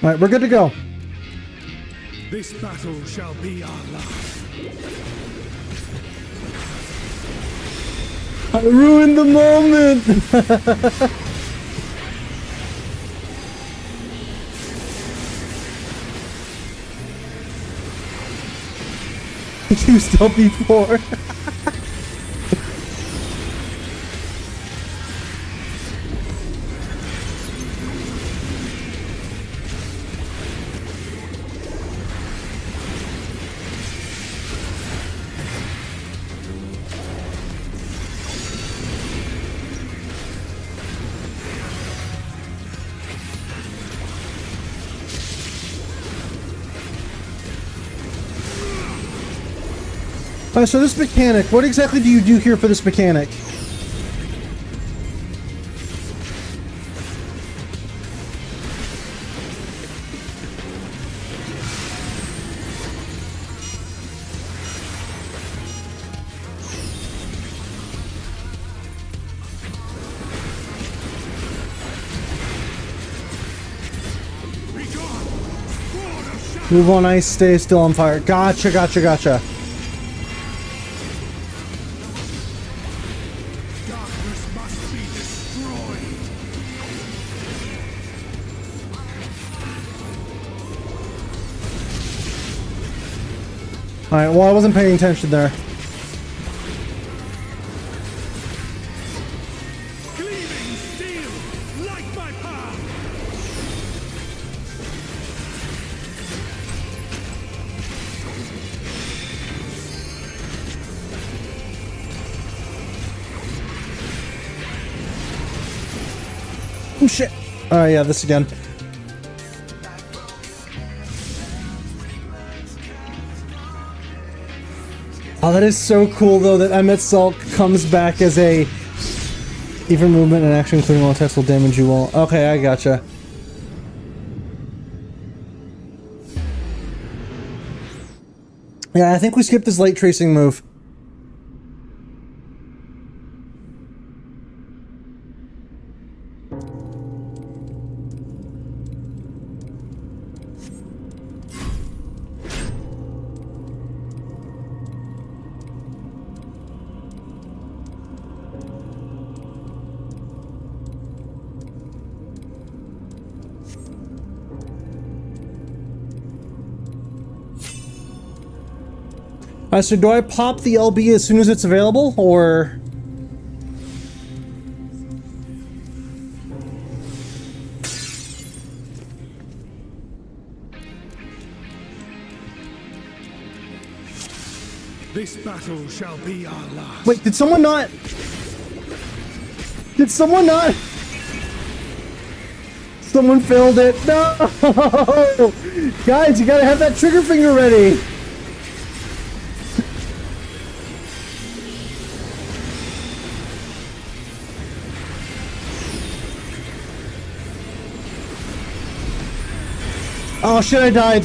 Alright, we're good to go. This battle shall be our last. I ruined the moment! You still before. Alright, so this mechanic, what exactly do you do here for this mechanic? Move on ice, stay still on fire. Gotcha, gotcha, gotcha. Alright, well, I wasn't paying attention there. Cleaving steel, like my power. Oh shit! Alright, yeah, this again. Oh, that is so cool, though, that Emmet Salk comes back as a... Even movement and action, including all attacks, will damage you all. Okay, I gotcha. Yeah, I think we skipped his light tracing move. So do I pop the LB as soon as it's available, or...? This battle shall be our last. Wait, did someone not... Did someone not... Someone failed it. No! Guys, you gotta have that trigger finger ready. Oh shit, I died.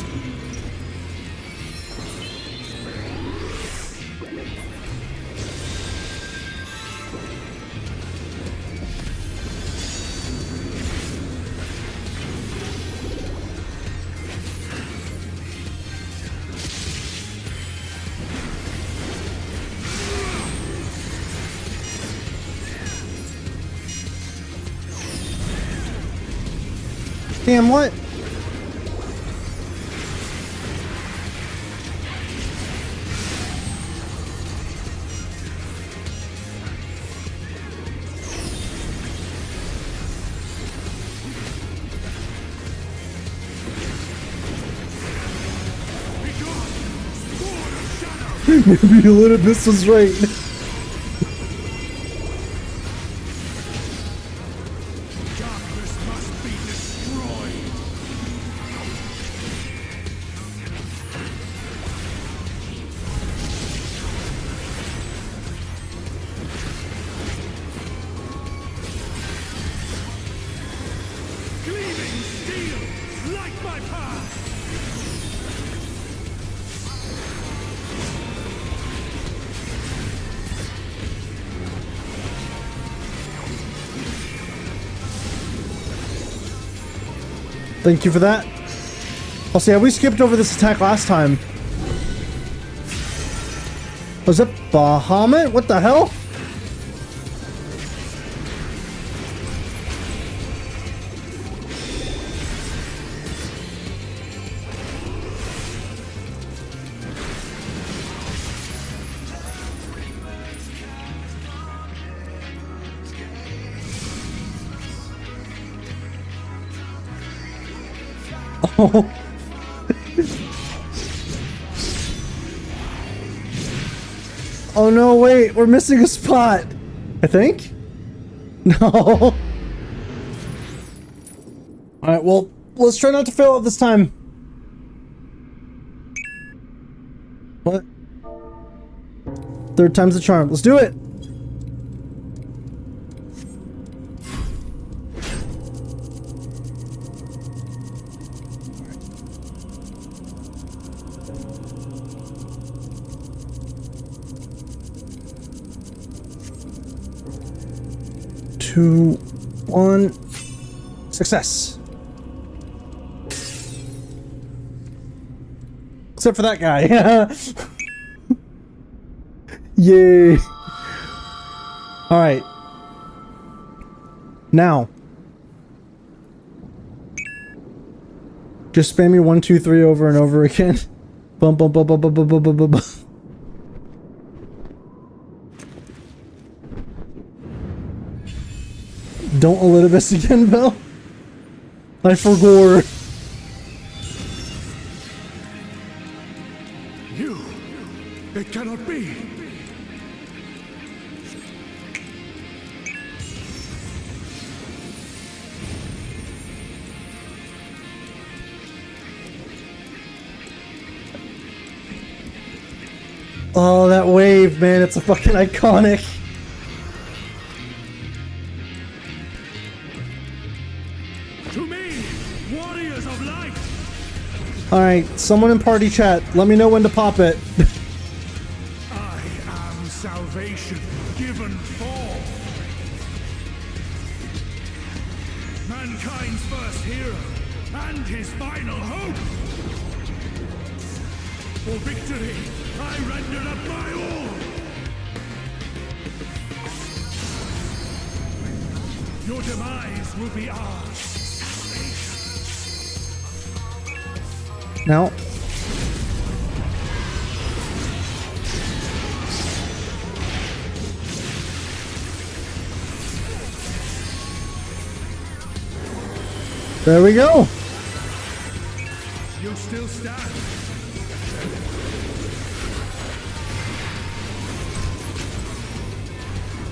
Damn, what? Maybe Elidibus was right. Darkness must be destroyed. Gleaming steel, light my path. Thank you for that. Also, yeah, we skipped over this attack last time. Was it Bahamut? What the hell? Oh. Oh no, wait, we're missing a spot. I think? No. Alright, well, let's try not to fail it this time. What? Third time's the charm. Let's do it. Two, one, success. Except for that guy. Yay. All right. Now. Just spam me 1, 2, 3 over and over again. Bum, bum, bum, bum, bum, bum, bum, bum, bum. Don't Elidibus again, Bill. I forgot. You! It cannot be! Oh, that wave, man. It's a fucking iconic. Alright, someone in party chat, let me know when to pop it. I am salvation given for mankind's first hero and his final hope. For victory, I rendered up my all. Your demise will be ours. Now. There we go. You still stand.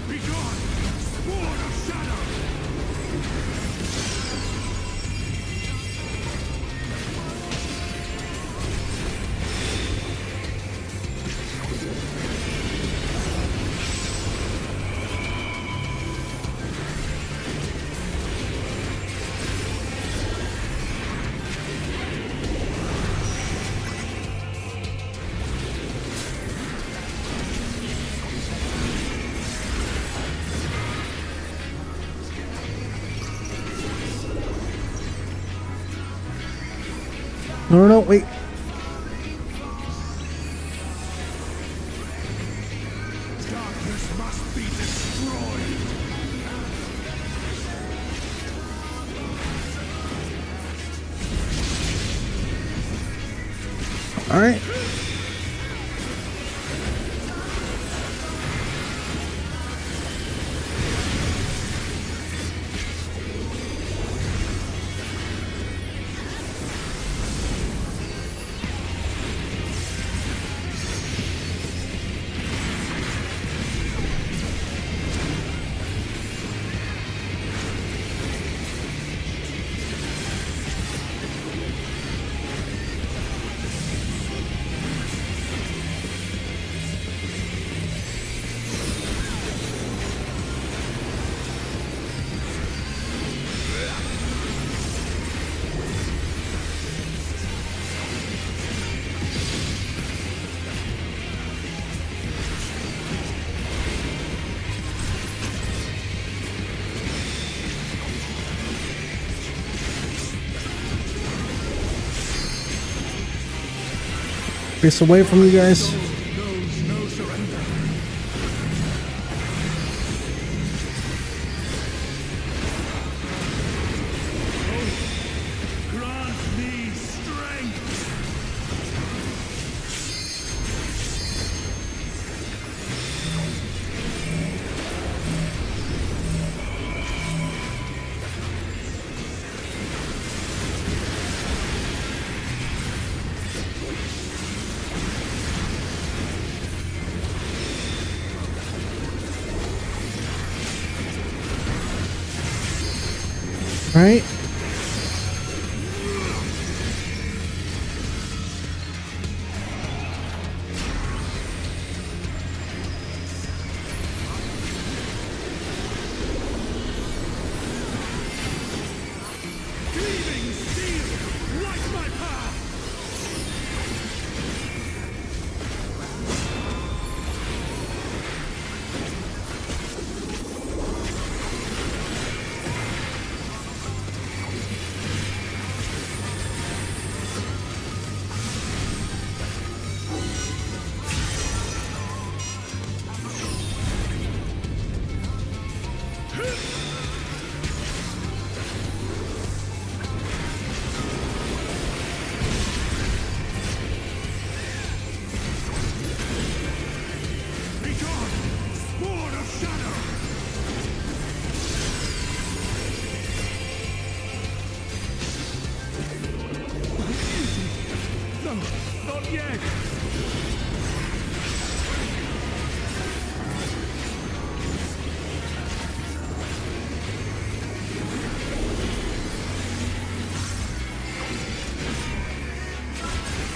Be gone, sword of shadow. No, no, wait. Darkness must be destroyed. All right. Face away from you guys. Right?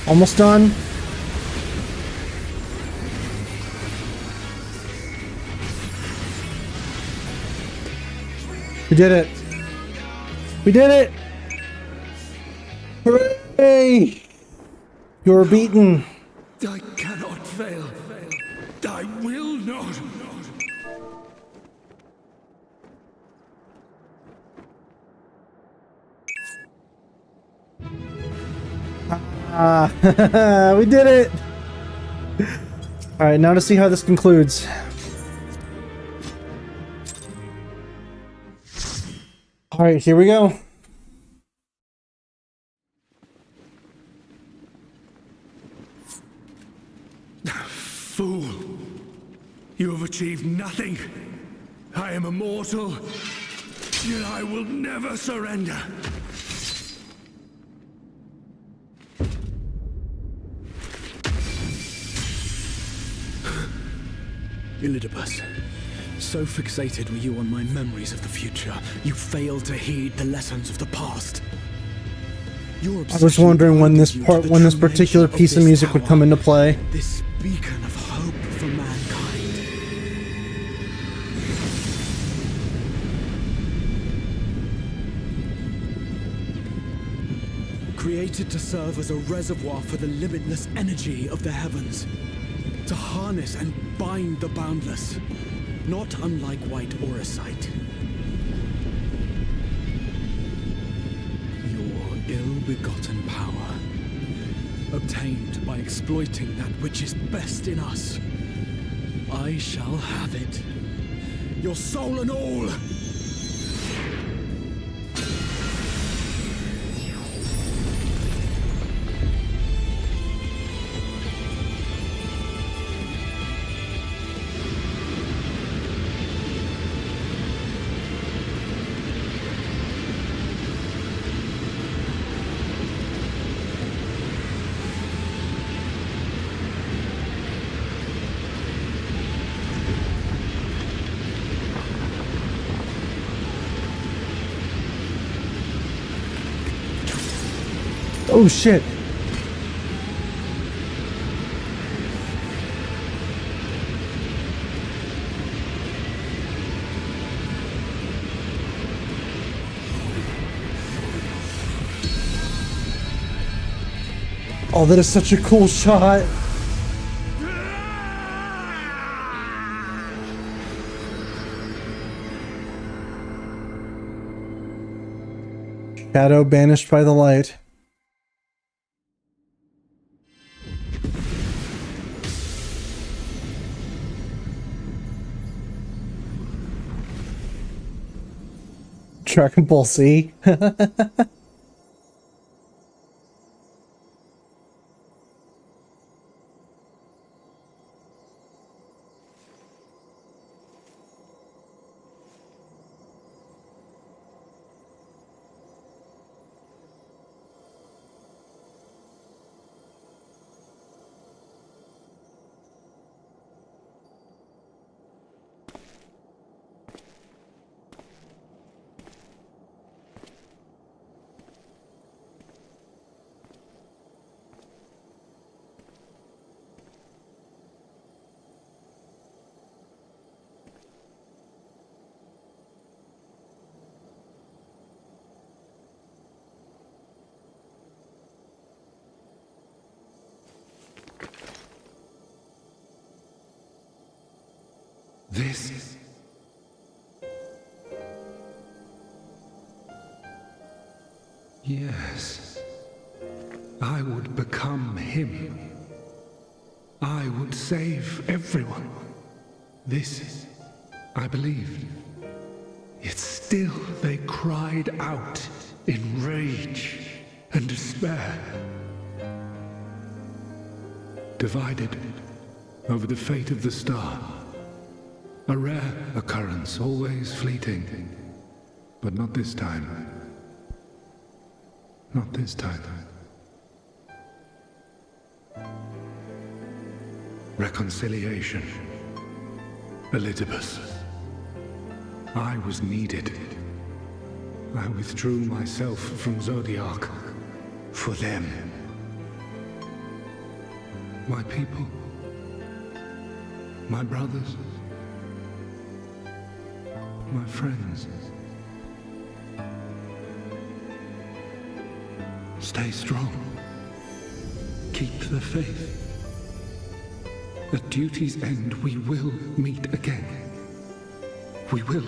Almost done. We did it. We did it. Hooray! You're beaten. I cannot fail. I will not. We did it! Alright, now to see how this concludes. Alright, here we go. Fool! You have achieved nothing. I am immortal, yet I will never surrender. Elidibus, so fixated were you on my memories of the future, you failed to heed the lessons of the past. I was wondering when this particular piece of music would come into play. This beacon of hope for mankind. Created to serve as a reservoir for the limitless energy of the heavens. To harness and bind the boundless, not unlike white auracite. Your ill-begotten power, obtained by exploiting that which is best in us. I shall have it. Your soul and all! Oh shit. Oh, that is such a cool shot. Shadow banished by the light. Dragon Ball Z. This. Yes. I would become him. I would save everyone. This, I believed. Yet still they cried out in rage and despair. Divided over the fate of the star. A rare occurrence, always fleeting. But not this time. Not this time. Reconciliation. Elidibus. I was needed. I withdrew myself from Zodiac. For them. My people. My brothers. My friends. Stay strong. Keep the faith. At duty's end, we will meet again. We will.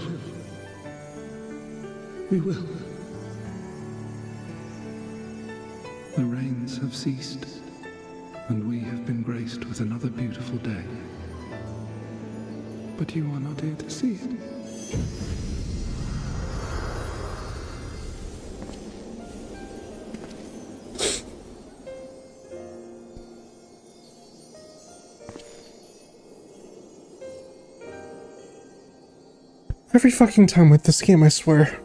We will. The rains have ceased, and we have been graced with another beautiful day. But you are not here to see it. Every fucking time with this game, I swear.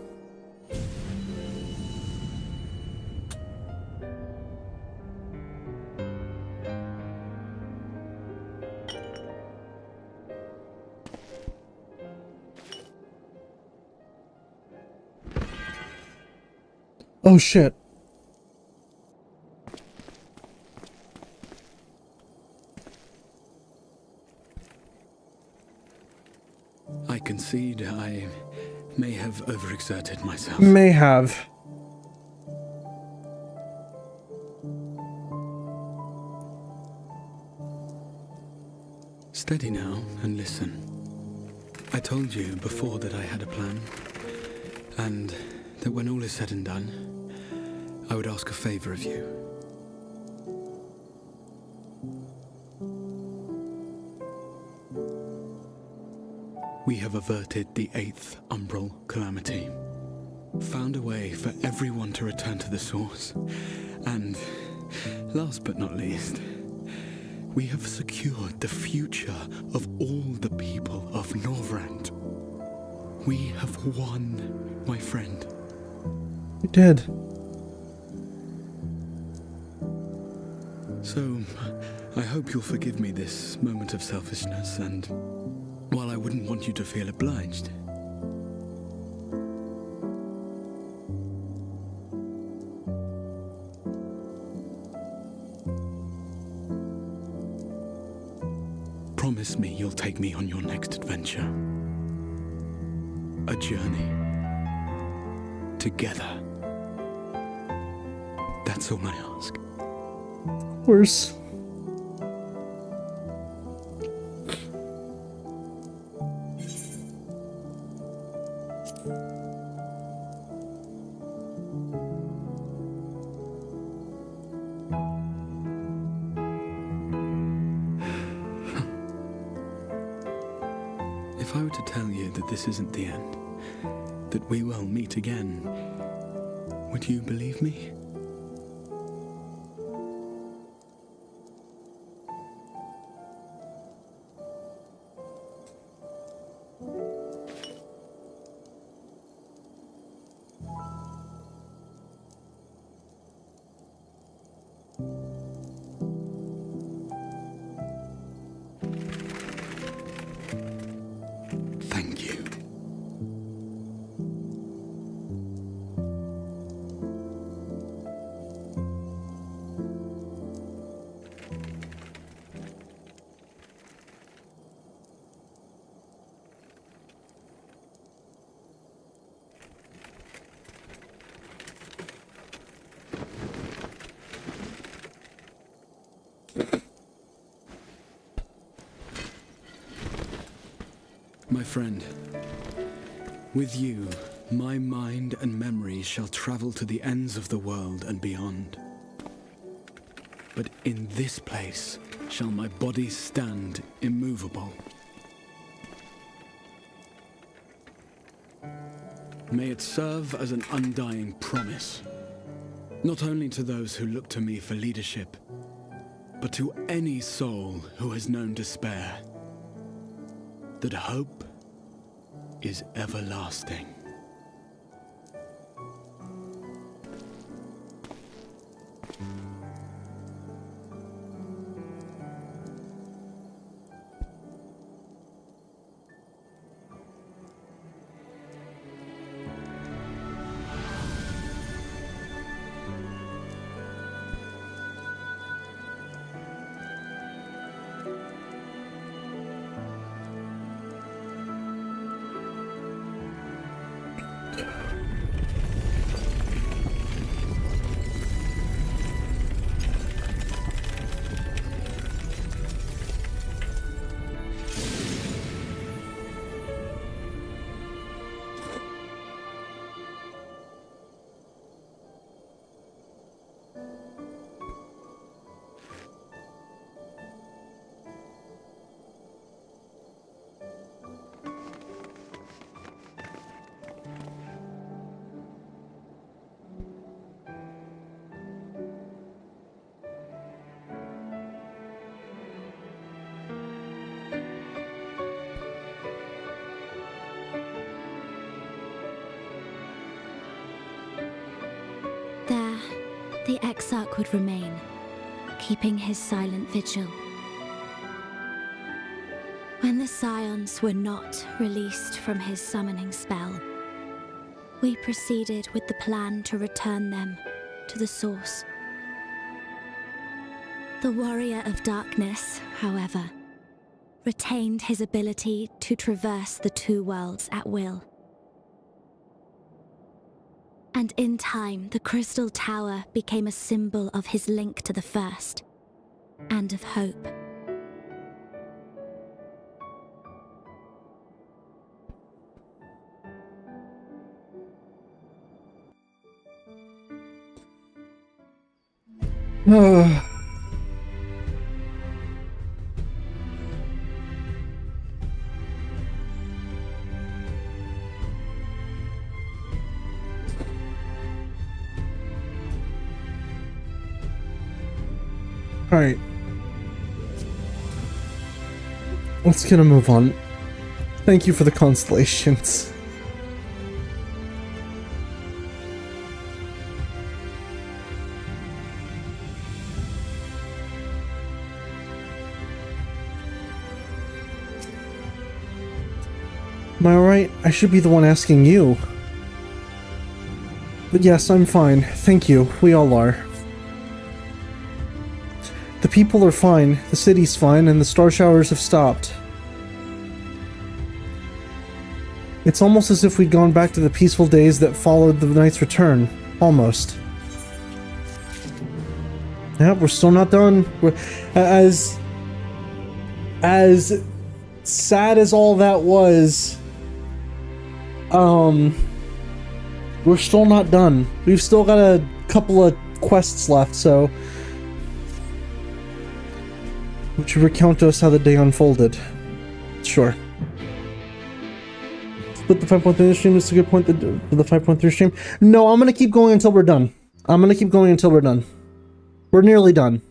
Oh shit. I concede I may have overexerted myself. May have. Steady now and listen. I told you before that I had a plan, and that when all is said and done, I would ask a favor of you. We have averted the 8th Umbral Calamity, found a way for everyone to return to the source, and, last but not least, we have secured the future of all the people of Norvrand. We have won, my friend. You did. So, I hope you'll forgive me this moment of selfishness, and while I wouldn't want you to feel obliged, promise me you'll take me on your next adventure. A journey. Together. That's all I ask. Of course. If I were to tell you that this isn't the end, that we will meet again, would you believe me? Thank you. My friend, with you, my mind and memory shall travel to the ends of the world and beyond. But in this place shall my body stand immovable. May it serve as an undying promise, not only to those who look to me for leadership, but to any soul who has known despair, that hope is everlasting. There, the Exarch would remain, keeping his silent vigil. When the Scions were not released from his summoning spell, we proceeded with the plan to return them to the source. The Warrior of Darkness, however, retained his ability to traverse the two worlds at will. And in time, the Crystal Tower became a symbol of his link to the First, and of hope. Alright. Let's get a move on. Thank you for the constellations. Am I alright? I should be the one asking you. But yes, I'm fine. Thank you. We all are. The people are fine, the city's fine, and the star showers have stopped. It's almost as if we'd gone back to the peaceful days that followed the Knight's return. Almost. Yeah, we're still not done. As sad as all that was, we're still not done. We've still got a couple of quests left, so... Would you recount to us how the day unfolded? Sure. split the 5.3 stream. It's a good point for the 5.3 stream. No, I'm gonna keep going until we're done. I'm gonna keep going until we're done. We're nearly done.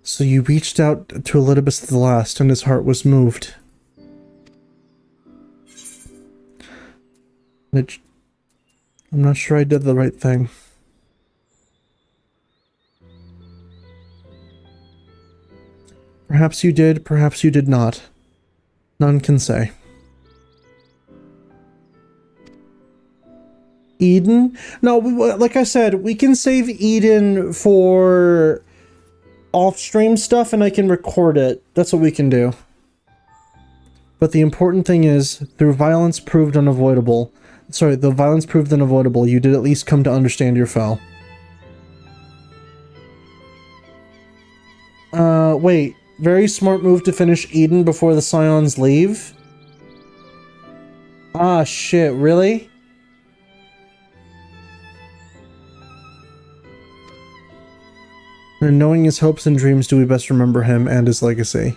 So you reached out to Elidibus at the last, and his heart was moved. I'm not sure I did the right thing. Perhaps you did, perhaps you did not. None can say. Eden? No, like I said, we can save Eden for off-stream stuff and I can record it. That's what we can do. But the important thing is, through violence proved unavoidable. Sorry, the violence proved unavoidable, you did at least come to understand your foe. Wait. Very smart move to finish Eden before the Scions leave? Ah, shit, really? And knowing his hopes and dreams, do we best remember him and his legacy.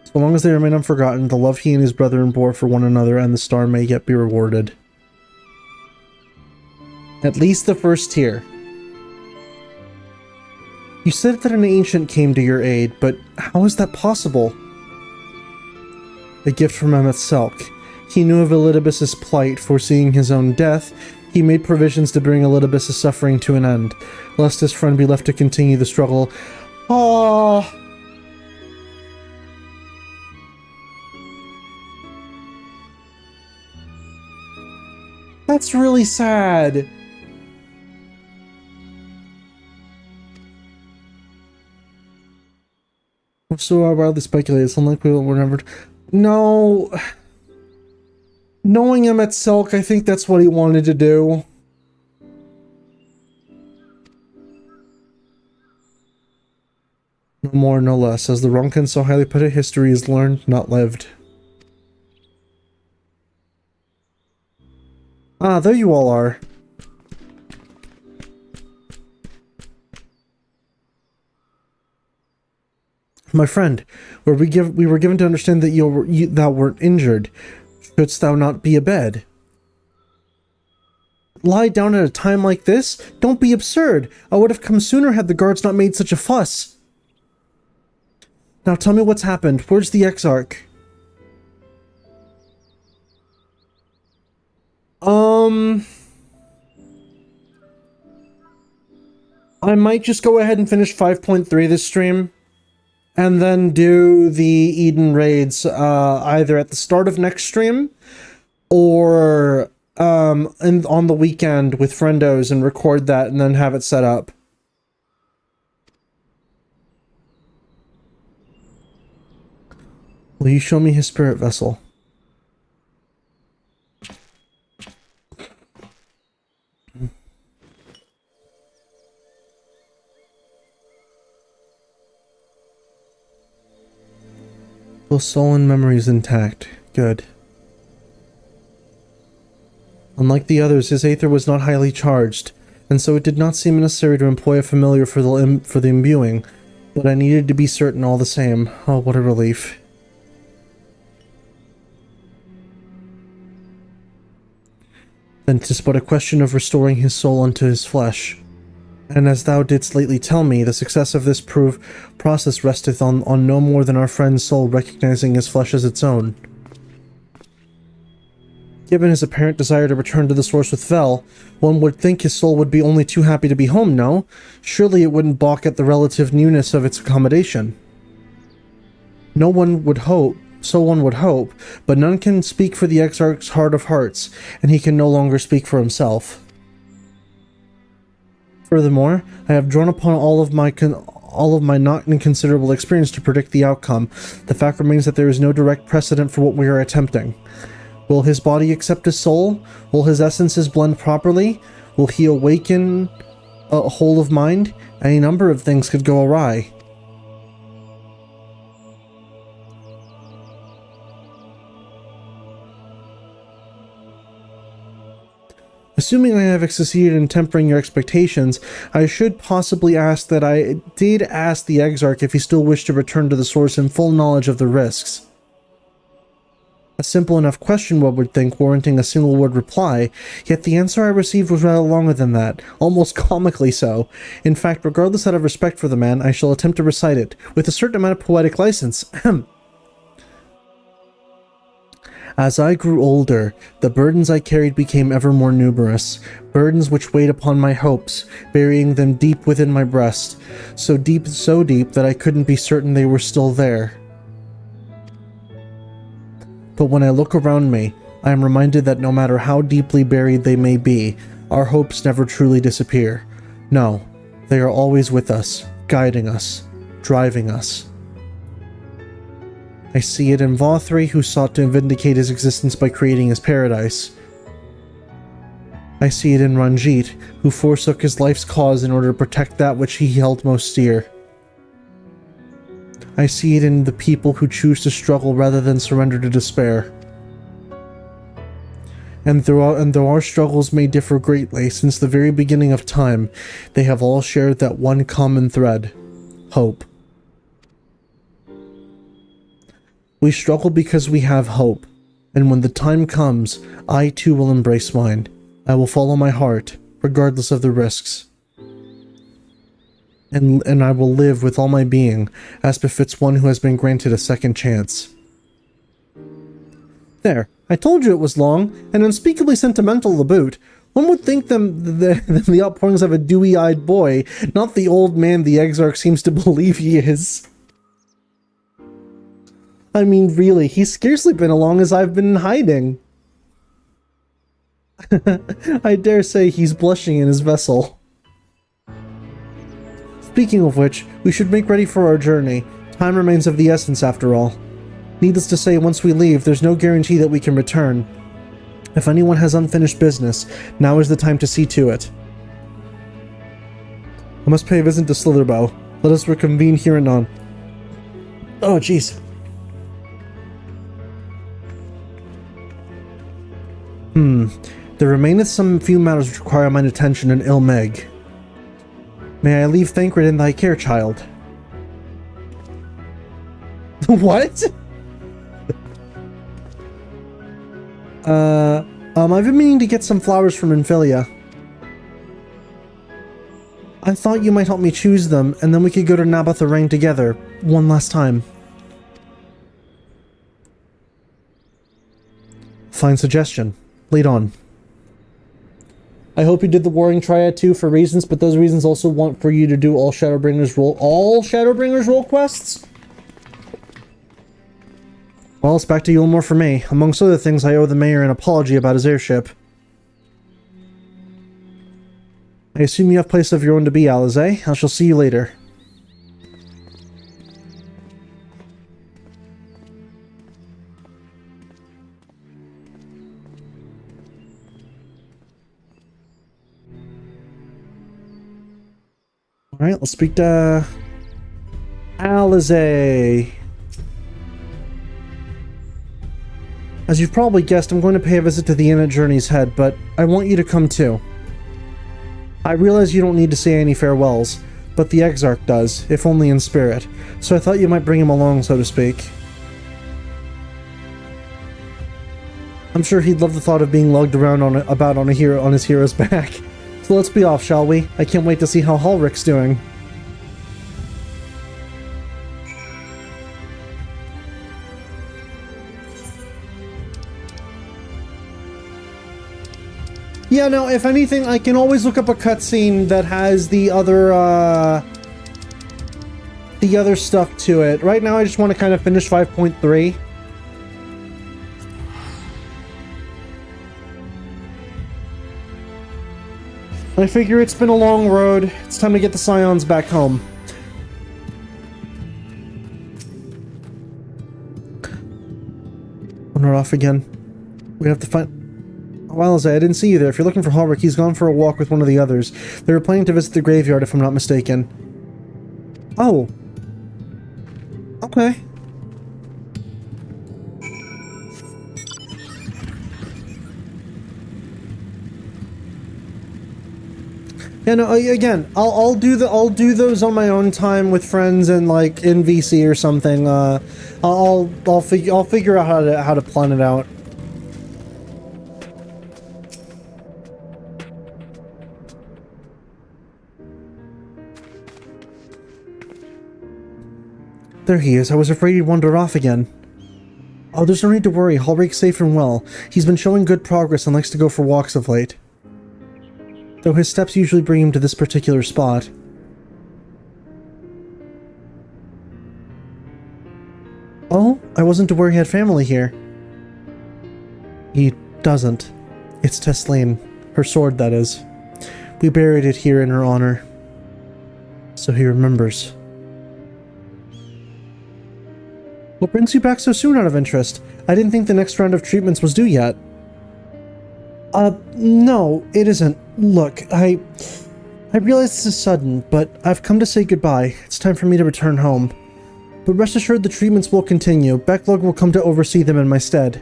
So long as they remain unforgotten, the love he and his brethren bore for one another and the star may yet be rewarded. At least the first tier. You said that an ancient came to your aid, but how is that possible? A gift from Emmet Selk. He knew of Elidibus' plight, foreseeing his own death. He made provisions to bring Elidibus' suffering to an end, lest his friend be left to continue the struggle. Ah. That's really sad. So wildly speculated, it's unlikely we'll never... No... Knowing him at Selk, I think that's what he wanted to do. No more, no less. As the Ronkin so highly put it, history is learned, not lived. Ah, there you all are. My friend, we were given to understand that thou wert injured. Shouldst thou not be abed? Lie down at a time like this? Don't be absurd. I would have come sooner had the guards not made such a fuss. Now tell me what's happened. Where's the Exarch? I might just go ahead and finish 5.3 this stream. And then do the Eden raids either at the start of next stream or on the weekend with friendos and record that and then have it set up. Will you show me his spirit vessel? Both soul and memory is intact. Good. Unlike the others, his aether was not highly charged, and so it did not seem necessary to employ a familiar for the imbuing, but I needed to be certain all the same. Oh, what a relief. Then 'tis but a question of restoring his soul unto his flesh. And as thou didst lately tell me, the success of this process resteth on no more than our friend's soul recognizing his flesh as its own. Given his apparent desire to return to the source with Vel, one would think his soul would be only too happy to be home, no? Surely it wouldn't balk at the relative newness of its accommodation. So one would hope, but none can speak for the Exarch's heart of hearts, and he can no longer speak for himself. Furthermore, I have drawn upon all of my not inconsiderable experience to predict the outcome. The fact remains that there is no direct precedent for what we are attempting. Will his body accept his soul? Will his essences blend properly? Will he awaken a whole of mind? Any number of things could go awry. Assuming I have succeeded in tempering your expectations, I should possibly ask that I did ask the Exarch if he still wished to return to the source in full knowledge of the risks. A simple enough question, one would think, warranting a single word reply, yet the answer I received was rather longer than that, almost comically so. In fact, regardless out of respect for the man, I shall attempt to recite it, with a certain amount of poetic license. As I grew older, the burdens I carried became ever more numerous, burdens which weighed upon my hopes, burying them deep within my breast, so deep that I couldn't be certain they were still there. But when I look around me, I am reminded that no matter how deeply buried they may be, our hopes never truly disappear. No, they are always with us, guiding us, driving us. I see it in Vothri, who sought to vindicate his existence by creating his paradise. I see it in Ranjit, who forsook his life's cause in order to protect that which he held most dear. I see it in the people who choose to struggle rather than surrender to despair. And though our struggles may differ greatly, since the very beginning of time, they have all shared that one common thread: hope. We struggle because we have hope, and when the time comes, I too will embrace mine. I will follow my heart, regardless of the risks. And I will live with all my being, as befits one who has been granted a second chance. There, I told you it was long, and unspeakably sentimental to boot. One would think the outpourings of a dewy-eyed boy, not the old man the Exarch seems to believe he is. I mean, really, he's scarcely been along as I've been in hiding. I dare say he's blushing in his vessel. Speaking of which, we should make ready for our journey. Time remains of the essence, after all. Needless to say, once we leave, there's no guarantee that we can return. If anyone has unfinished business, now is the time to see to it. I must pay a visit to Slitherbow. Let us reconvene here and on. Oh, jeez. There remaineth some few matters which require mine attention and Ilmeg. May I leave Thancred in thy care, child? What? I've been meaning to get some flowers from Infilia. I thought you might help me choose them, and then we could go to Naboth together, one last time. Fine suggestion. Lead on. I hope you did the Warring Triad too for reasons, but those reasons also want for you to do all Shadowbringers role quests? Well, it's back to Yulmore for me. Amongst other things, I owe the mayor an apology about his airship. I assume you have place of your own to be, Alize. I shall see you later. Alright, let's speak to Alize. As you've probably guessed, I'm going to pay a visit to the inn at Journey's Head, but I want you to come too. I realize you don't need to say any farewells, but the Exarch does, if only in spirit, so I thought you might bring him along, so to speak. I'm sure he'd love the thought of being lugged around on his hero's back. So let's be off, shall we? I can't wait to see how Halric's doing. Yeah, no, if anything, I can always look up a cutscene that has the other stuff to it. Right now, I just want to kind of finish 5.3. I figure it's been a long road. It's time to get the Scions back home. When we're off again, we have to find... Well, I didn't see you there. If you're looking for Halric, he's gone for a walk with one of the others. They were planning to visit the graveyard, if I'm not mistaken. Oh. Okay. Yeah, no, again, I'll do those on my own time with friends and like in VC or something. I'll figure out how to plan it out. There he is. I was afraid he'd wander off again. Oh, there's no need to worry. Hallrake's safe and well. He's been showing good progress and likes to go for walks of late. Though his steps usually bring him to this particular spot. Oh, I wasn't aware he had family here. He doesn't. It's Tesleen. Her sword, that is. We buried it here in her honor. So he remembers. What brings you back so soon out of interest? I didn't think the next round of treatments was due yet. No, it isn't. Look, I realize this is sudden, but I've come to say goodbye. It's time for me to return home. But rest assured the treatments will continue. Backlog will come to oversee them in my stead.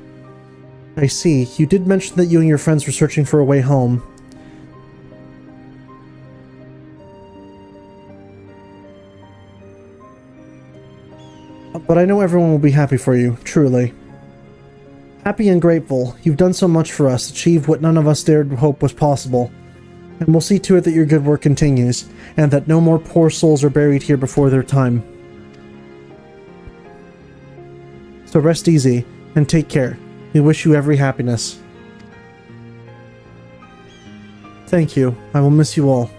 I see. You did mention that you and your friends were searching for a way home. But I know everyone will be happy for you, truly. Happy and grateful. You've done so much for us, achieved what none of us dared hope was possible. And we'll see to it that your good work continues, and that no more poor souls are buried here before their time. So rest easy, and take care. We wish you every happiness. Thank you. I will miss you all.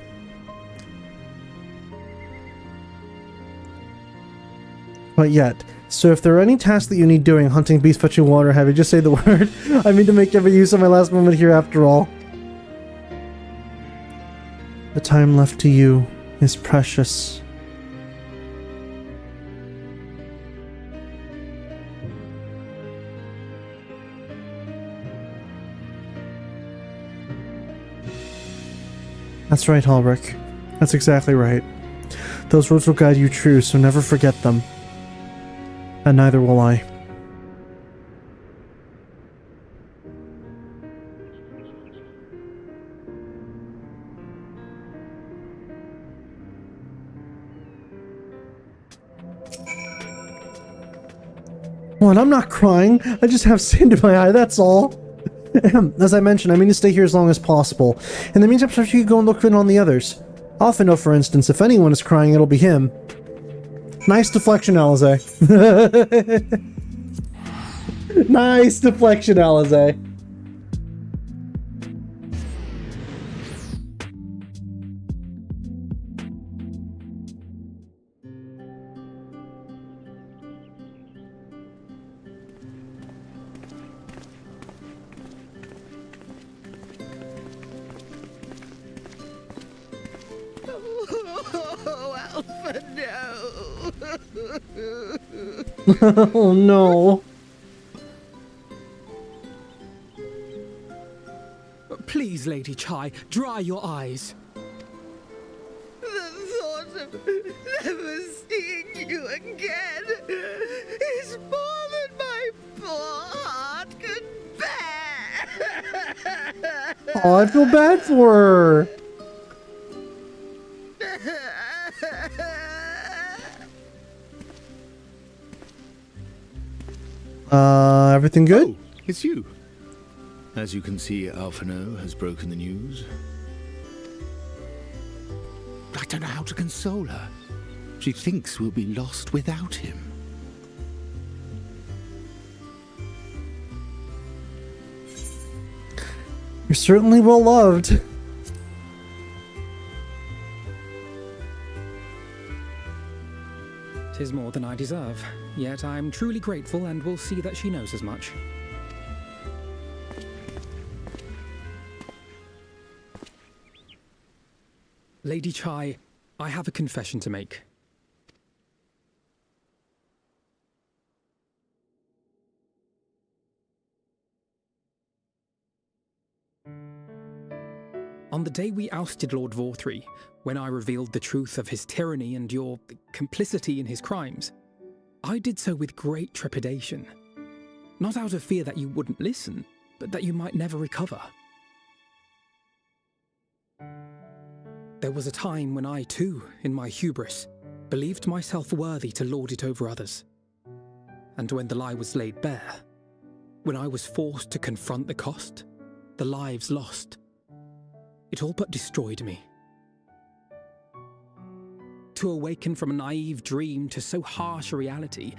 But yet, so if there are any tasks that you need doing, hunting, beast, fetching water, heavy, just say the word. I mean to make every use of my last moment here after all. The time left to you is precious. That's right, Hallrache. That's exactly right. Those words will guide you true, so never forget them. And neither will I. Well, and I'm not crying. I just have sand in my eye, that's all. As I mentioned, I mean to stay here as long as possible. In the meantime, perhaps you could go and look in on the others. I often know, for instance, if anyone is crying, it'll be him. Nice deflection, Alize. Nice deflection, Alize. Oh no. Please, Lady Chai, dry your eyes. The thought of never seeing you again is more than my poor heart can bear. Oh, I feel bad for her. Everything good? Oh, it's you. As you can see, Alphino has broken the news. I don't know how to console her. She thinks we'll be lost without him. You're certainly well loved. 'Tis more than I deserve, yet I'm truly grateful and will see that she knows as much. Lady Chai, I have a confession to make. On the day we ousted Lord Vorthree, when I revealed the truth of his tyranny and your complicity in his crimes, I did so with great trepidation. Not out of fear that you wouldn't listen, but that you might never recover. There was a time when I too, in my hubris, believed myself worthy to lord it over others. And when the lie was laid bare, when I was forced to confront the cost, the lives lost, it all but destroyed me. To awaken from a naive dream to so harsh a reality,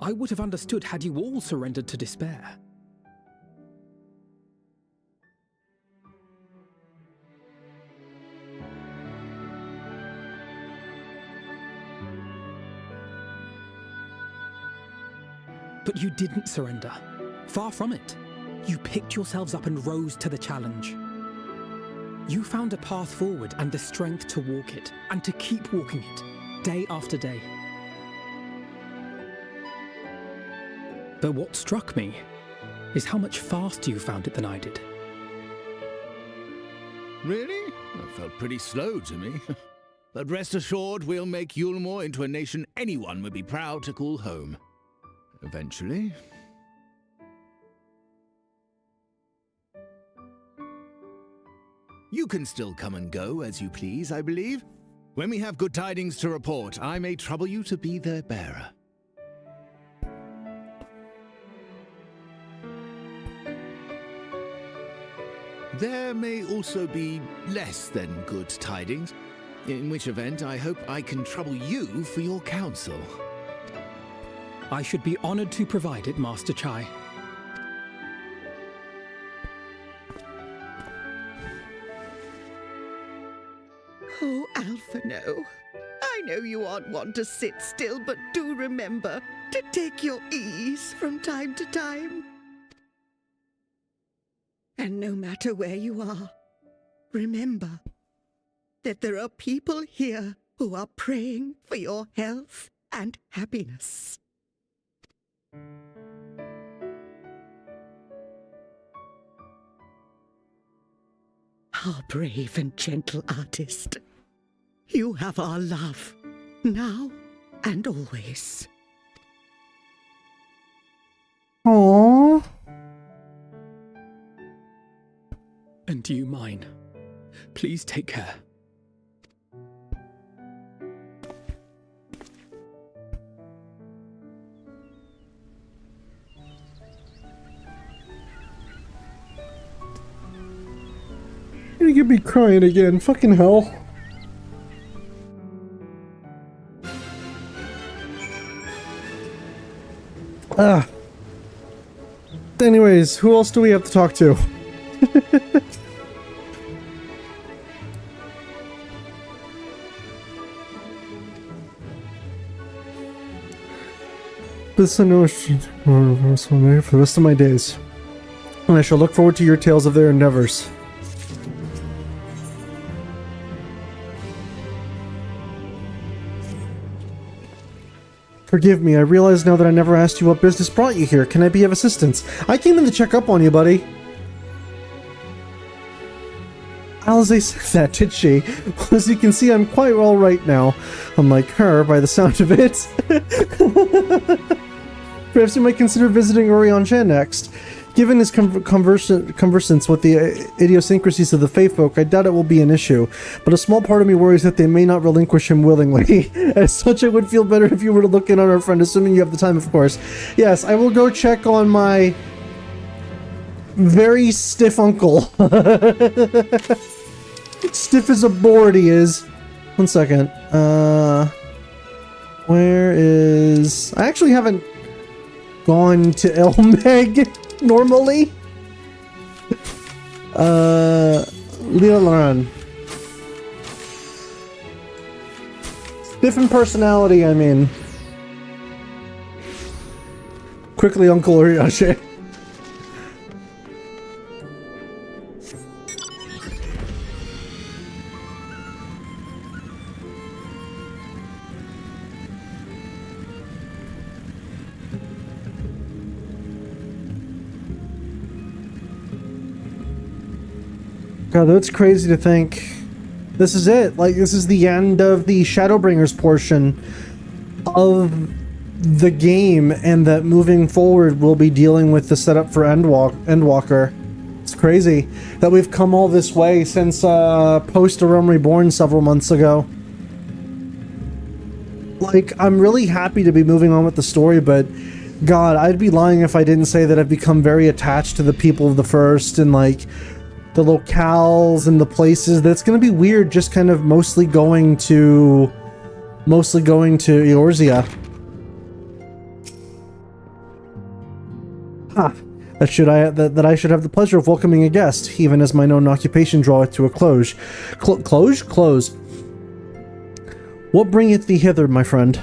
I would have understood had you all surrendered to despair. But you didn't surrender. Far from it. You picked yourselves up and rose to the challenge. You found a path forward and the strength to walk it, and to keep walking it, day after day. But what struck me is how much faster you found it than I did. Really? That felt pretty slow to me. But rest assured, we'll make Yulmore into a nation anyone would be proud to call home. Eventually. You can still come and go as you please, I believe. When we have good tidings to report, I may trouble you to be their bearer. There may also be less than good tidings, in which event I hope I can trouble you for your counsel. I should be honored to provide it, Master Chai. Oh, Alphino, I know you aren't one to sit still, but do remember to take your ease from time to time. And no matter where you are, remember that there are people here who are praying for your health and happiness. Our brave and gentle artist, you have our love, now and always. Aww. And you mine. Please take care. You're gonna get me crying again. Fucking hell. Anyways, who else do we have to talk to? This I know for the rest of my days, and I shall look forward to your tales of their endeavors. Forgive me, I realize now that I never asked you what business brought you here. Can I be of assistance? I came in to check up on you, buddy. Alize said that, did she? Well, as you can see, I'm quite well right now. Unlike her, by the sound of it. Perhaps you might consider visiting Urianger next. Given his conversance with the idiosyncrasies of the faith folk, I doubt it will be an issue, but a small part of me worries that they may not relinquish him willingly. As such, it would feel better if you were to look in on our friend, assuming you have the time, of course. Yes, I will go check on my very stiff uncle. Stiff as a board he is. One second. Where is... I actually haven't gone to Elmeg normally. Leolan. Stiff in personality, I mean. Quickly, Uncle Urianger. God, that's crazy to think. This is it. Like, this is the end of the ShadowBringers portion of the game, and that moving forward we'll be dealing with the setup for Endwalker. It's crazy that we've come all this way since post A Realm Reborn several months ago. Like, I'm really happy to be moving on with the story, but God, I'd be lying if I didn't say that I've become very attached to the people of the First and like the locales and the places. That's gonna be weird, just kind of mostly going to Eorzea. Ha! That I should have the pleasure of welcoming a guest, even as my known occupation draweth to a close. Close. What bringeth thee hither, my friend?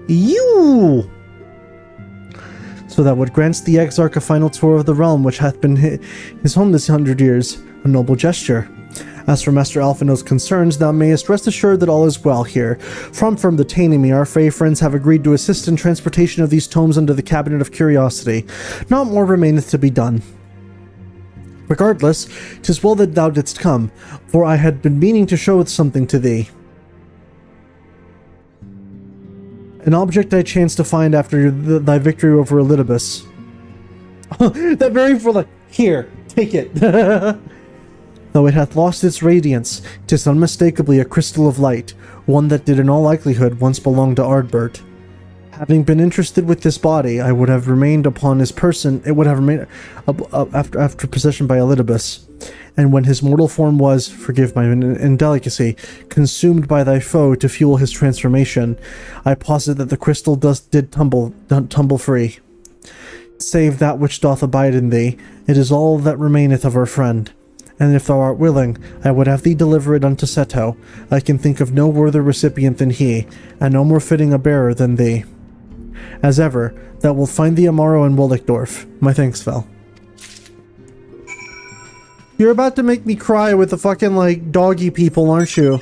You! So that what grants the Exarch a final tour of the realm which hath been his home this 100 years, a noble gesture. As for Master Alphinaud's concerns, thou mayest rest assured that all is well here. From detaining me, our Fey friends have agreed to assist in transportation of these tomes under the Cabinet of Curiosity. Not more remaineth to be done. Regardless, 'tis well that thou didst come, for I had been meaning to show something to thee. An object I chanced to find after thy victory over Elidibus. That very for the... Here, take it. Though it hath lost its radiance, 'tis unmistakably a crystal of light, one that did in all likelihood once belong to Ardbert. Having been interested with this body, I would have remained upon his person. It would have remained after possession by Elidibus. And when his mortal form was, forgive my indelicacy, consumed by thy foe to fuel his transformation, I posit that the crystal did tumble free. Save that which doth abide in thee, it is all that remaineth of our friend. And if thou art willing, I would have thee deliver it unto Seto. I can think of no worthier recipient than he, and no more fitting a bearer than thee. As ever, thou wilt find thee tomorrow in Willickdorf. My thanks, Vel. You're about to make me cry with the fucking, like, doggy people, aren't you?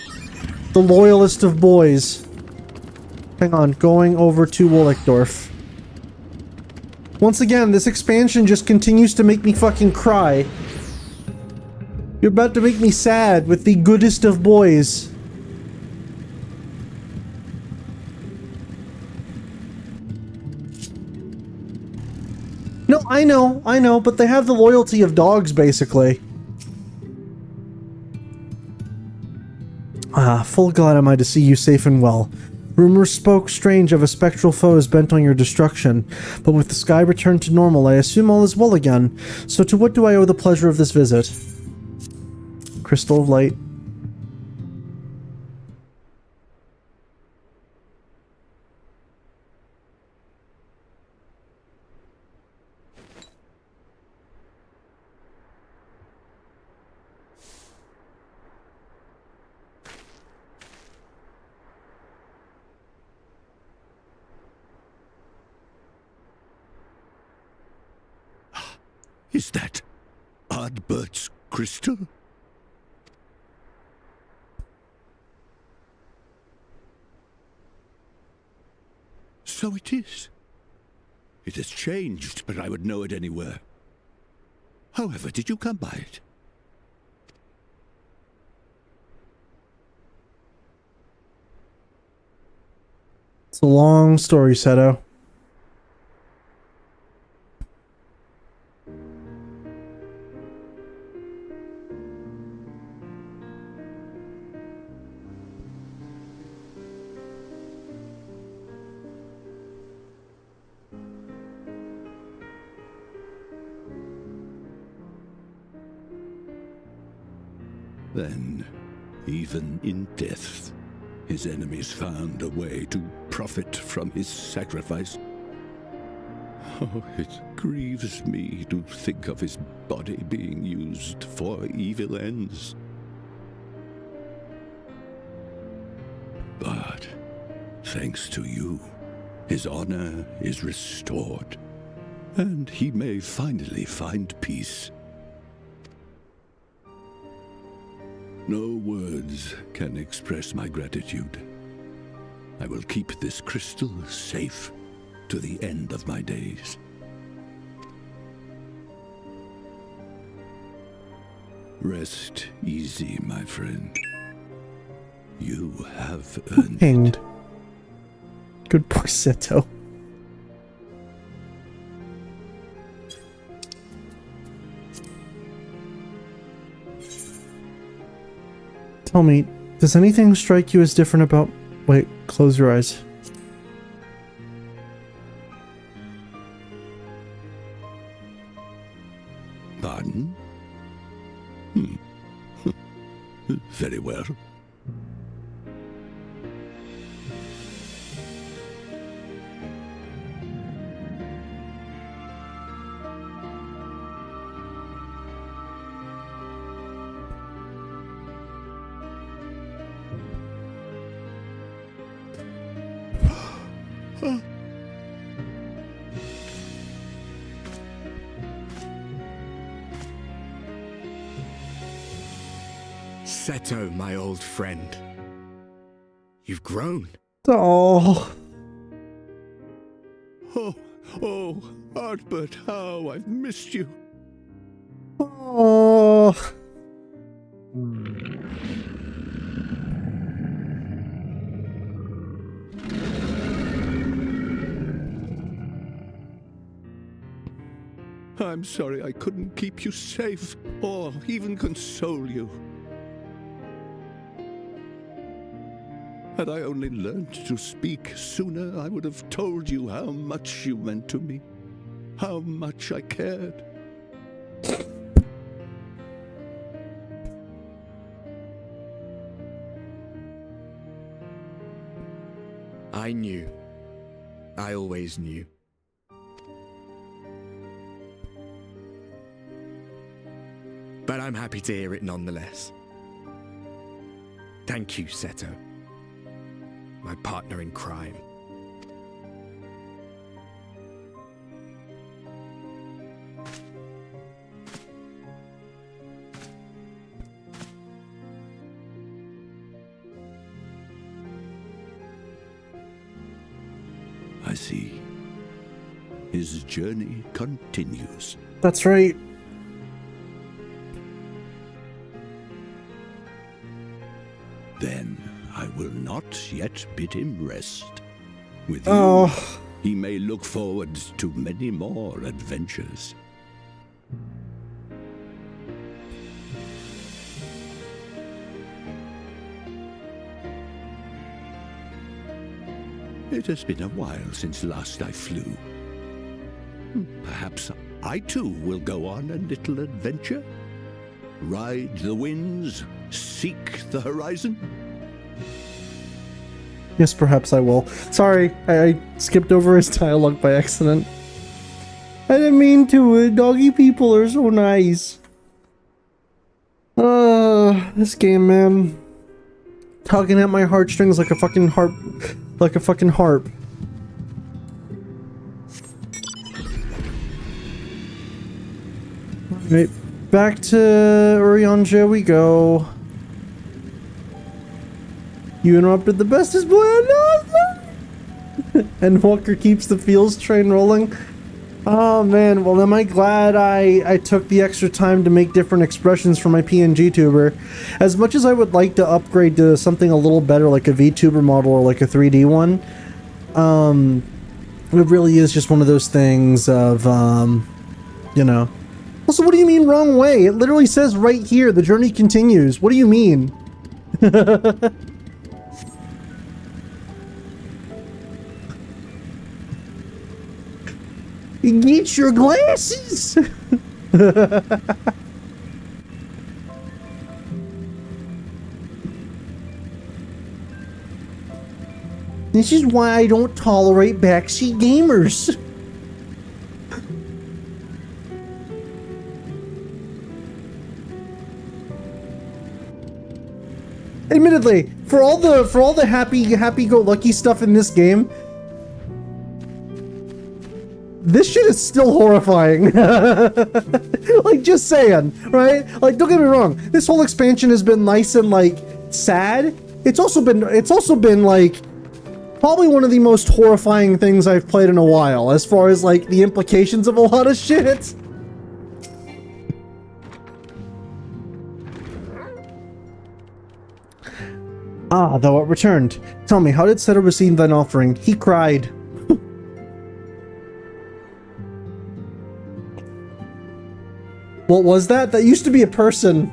The loyalist of boys. Hang on, going over to Willickdorf. Once again, this expansion just continues to make me fucking cry. You're about to make me sad with the goodest of boys. No, I know, but they have the loyalty of dogs, basically. Ah, full glad am I to see you safe and well. Rumors spoke strange of a spectral foes bent on your destruction, but with the sky returned to normal, I assume all is well again. So to what do I owe the pleasure of this visit? Crystal of light. Is that Ardbert's crystal? So it is. It has changed, but I would know it anywhere. However, did you come by it? It's a long story, Seto. Then, even in death, his enemies found a way to profit from his sacrifice. Oh, it grieves me to think of his body being used for evil ends. But, thanks to you, his honor is restored, and he may finally find peace. No words can express my gratitude. I will keep this crystal safe to the end of my days. Rest easy, my friend. You have earned Hanged. Good boy, Seto. Tell me, does anything strike you as different about... Wait, close your eyes. Pardon? Very well. Seto, my old friend. You've grown. Oh. Oh, Artbert, how I've missed you. Oh. I'm sorry I couldn't keep you safe or even console you. Had I only learned to speak sooner, I would have told you how much you meant to me, how much I cared. I knew. I always knew. But I'm happy to hear it nonetheless. Thank you, Seto. My partner in crime. I see. His journey continues. That's right. Then I will not yet bid him rest. With you, he may look forward to many more adventures. It has been a while since last I flew. Perhaps I too will go on a little adventure. Ride the winds, seek the horizon. Yes, perhaps I will. Sorry, I skipped over his dialogue by accident. I didn't mean to. Doggy people are so nice. This game, man. Tugging at my heartstrings like a fucking harp. Like a fucking harp. Alright, back to Urianger we go. You interrupted the bestest boy I know! And Walker keeps the feels train rolling. Oh man, well am I glad I took the extra time to make different expressions for my PNGTuber. As much as I would like to upgrade to something a little better like a VTuber model or like a 3D one, it really is just one of those things of, you know. Also, what do you mean wrong way? It literally says right here, the journey continues. What do you mean? Get your glasses! This is why I don't tolerate backseat gamers. Admittedly, for all the happy-go-lucky stuff in this game, this shit is still horrifying. Like, just saying, right? Like, don't get me wrong. This whole expansion has been nice and like sad. It's also been like probably one of the most horrifying things I've played in a while, as far as like the implications of a lot of shit. Ah, thou art returned. Tell me, how did Seto receive thine offering? He cried. What was that? That used to be a person.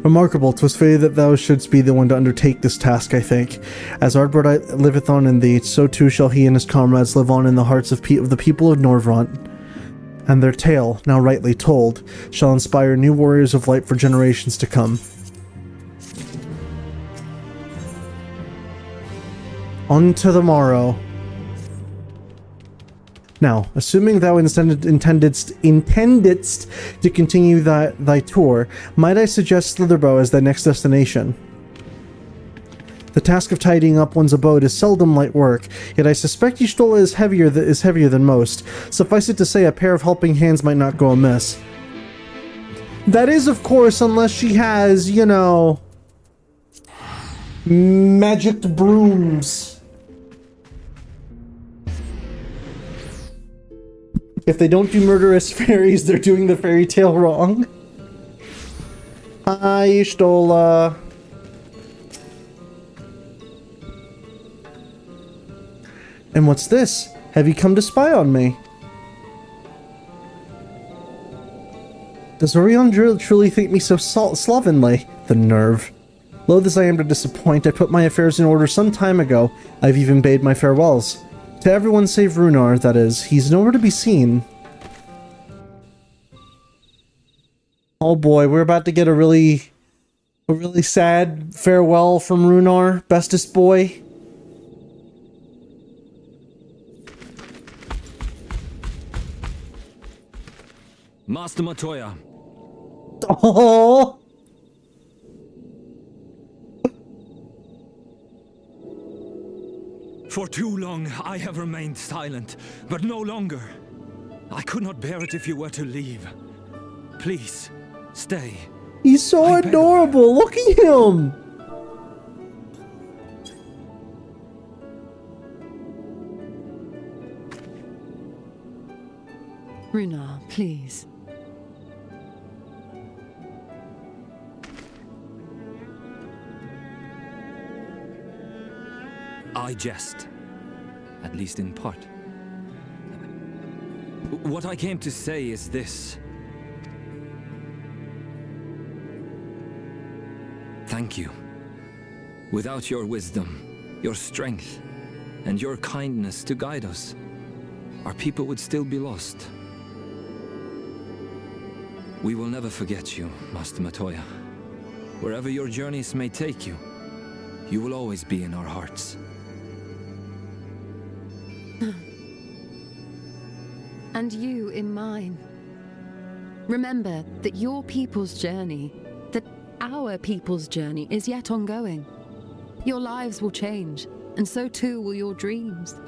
Remarkable, 'twas fated that thou shouldst be the one to undertake this task, I think. As Ardbert liveth on in thee, so too shall he and his comrades live on in the hearts of the people of Norvrant. And their tale, now rightly told, shall inspire new warriors of light for generations to come. On to the morrow. Now, assuming thou intendedst to continue thy tour, might I suggest Slitherbow as thy next destination? The task of tidying up one's abode is seldom light work, yet I suspect Y'shtola is heavier than most. Suffice it to say, a pair of helping hands might not go amiss. That is, of course, unless she has, you know, magicked brooms. If they don't do murderous fairies, they're doing the fairy tale wrong. Hi, Y'shtola. And what's this? Have you come to spy on me? Does Urianger truly think me so slovenly? The nerve. Loath as I am to disappoint, I put my affairs in order some time ago. I've even bade my farewells. To everyone save Runar, that is. He's nowhere to be seen. Oh boy, we're about to get a really sad farewell from Runar, bestest boy. Master Matoya. Oh. For too long, I have remained silent, but no longer. I could not bear it if you were to leave. Please, stay. He's so adorable. Look at him. Runar, please. I jest, at least in part. What I came to say is this. Thank you. Without your wisdom, your strength, and your kindness to guide us, our people would still be lost. We will never forget you, Master Matoya. Wherever your journeys may take you, you will always be in our hearts. And you in mine. Remember that your people's journey, that our people's journey is yet ongoing. Your lives will change, and so too will your dreams.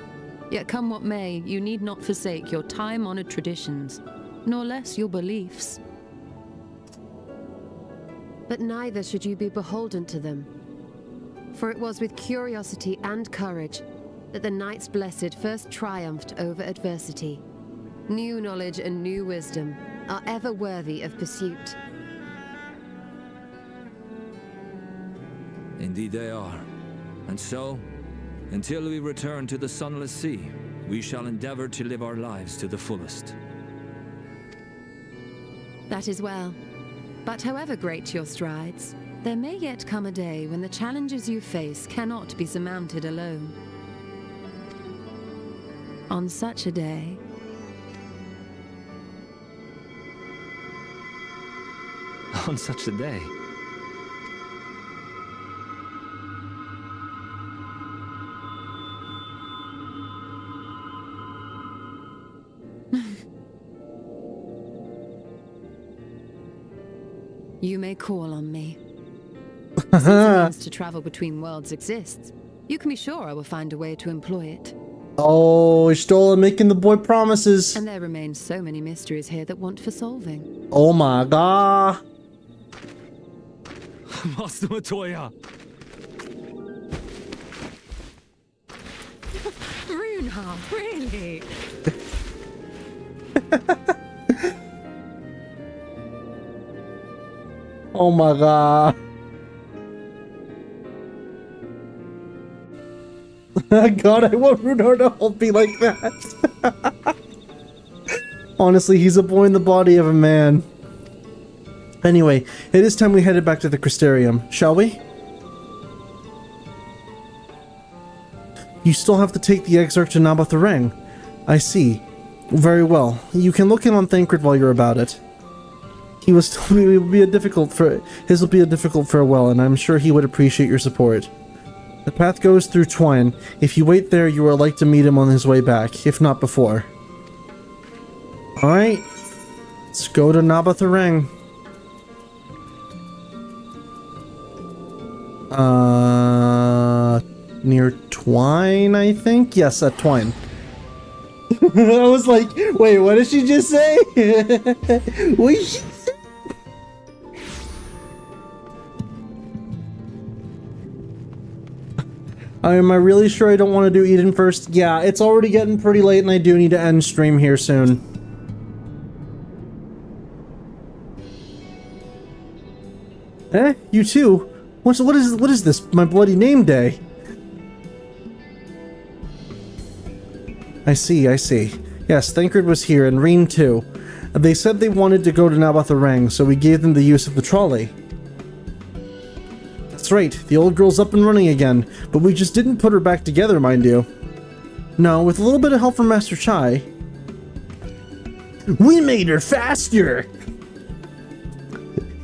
Yet come what may, you need not forsake your time-honored traditions, nor less your beliefs. But neither should you be beholden to them. For it was with curiosity and courage that the Knights Blessed first triumphed over adversity. New knowledge and new wisdom are ever worthy of pursuit. Indeed they are. And so, until we return to the Sunless Sea, we shall endeavor to live our lives to the fullest. That is well. But however great your strides, there may yet come a day when the challenges you face cannot be surmounted alone. On such a day... On such a day... You may call on me. Since the means to travel between worlds exists, you can be sure I will find a way to employ it. Oh, Y'shtola making the boy promises. And there remain so many mysteries here that want for solving. Oh my god. Master Matoya! Runar, really? Oh my god. God, I want Runar to hold me like that. Honestly, he's a boy in the body of a man. Anyway, it is time we headed back to the Crystarium, shall we? You still have to take the Exarch to Naboth-Arang. I see. Very well. You can look in on Thancred while you're about it. His will be a difficult farewell, and I'm sure he would appreciate your support. The path goes through Twine. If you wait there, you are like to meet him on his way back, if not before. Alright. Let's go to Naboth-Arang. Near Twine, I think? Yes, at Twine. I was like, wait, what did she just say? What did she say? Am I really sure I don't want to do Eden first? Yeah, it's already getting pretty late and I do need to end stream here soon. Eh? You too? What is this? My bloody name day? I see. Yes, Thancred was here, and Reen too. They said they wanted to go to Naboth-Arang, so we gave them the use of the trolley. That's right, the old girl's up and running again, but we just didn't put her back together, mind you. No, with a little bit of help from Master Chai. We made her faster!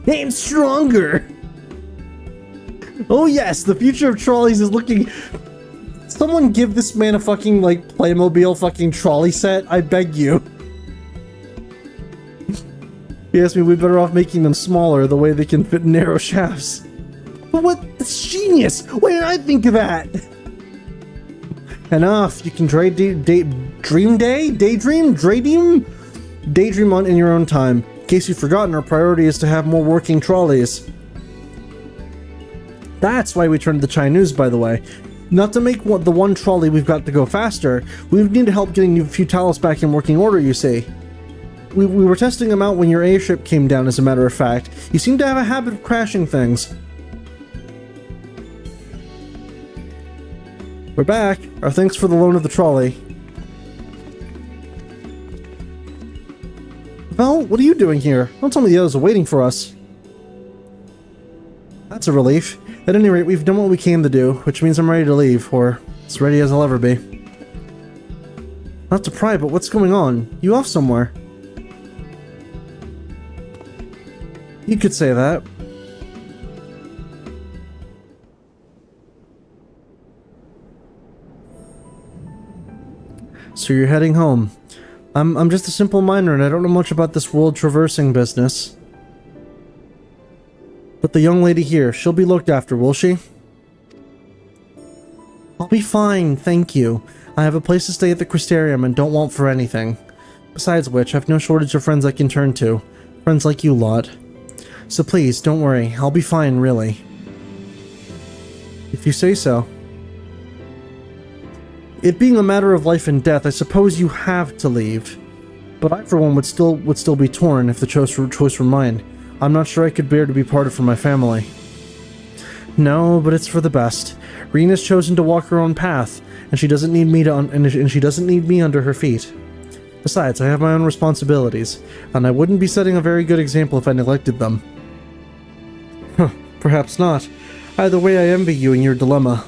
And stronger! Oh yes, the future of trolleys is looking... Someone give this man a fucking, like, Playmobil fucking trolley set, I beg you. He asked me we'd better off making them smaller, the way they can fit in narrow shafts. But what? That's genius! Why didn't I think of that? Enough, you can daydream on in your own time. In case you've forgotten, our priority is to have more working trolleys. That's why we turned to the Chinese, by the way. Not to make the one trolley we've got to go faster, we need help getting Futalis back in working order, you see. We were testing them out when your airship came down, as a matter of fact. You seem to have a habit of crashing things. We're back. Our thanks for the loan of the trolley. Well, what are you doing here? Don't tell me the others are waiting for us. That's a relief. At any rate, we've done what we came to do, which means I'm ready to leave, or as ready as I'll ever be. Not to pry, but what's going on? You off somewhere? You could say that. So you're heading home. I'm just a simple miner and I don't know much about this world traversing business. But the young lady here, she'll be looked after, will she? I'll be fine, thank you. I have a place to stay at the Crystarium and don't want for anything. Besides which, I have no shortage of friends I can turn to. Friends like you lot. So please, don't worry, I'll be fine, really. If you say so. It being a matter of life and death, I suppose you have to leave. But I, for one, would still be torn if the choice were mine. I'm not sure I could bear to be parted from my family. No, but it's for the best. Reen has chosen to walk her own path, and she doesn't need me and she doesn't need me under her feet. Besides, I have my own responsibilities, and I wouldn't be setting a very good example if I neglected them. Huh, perhaps not. Either way, I envy you in your dilemma.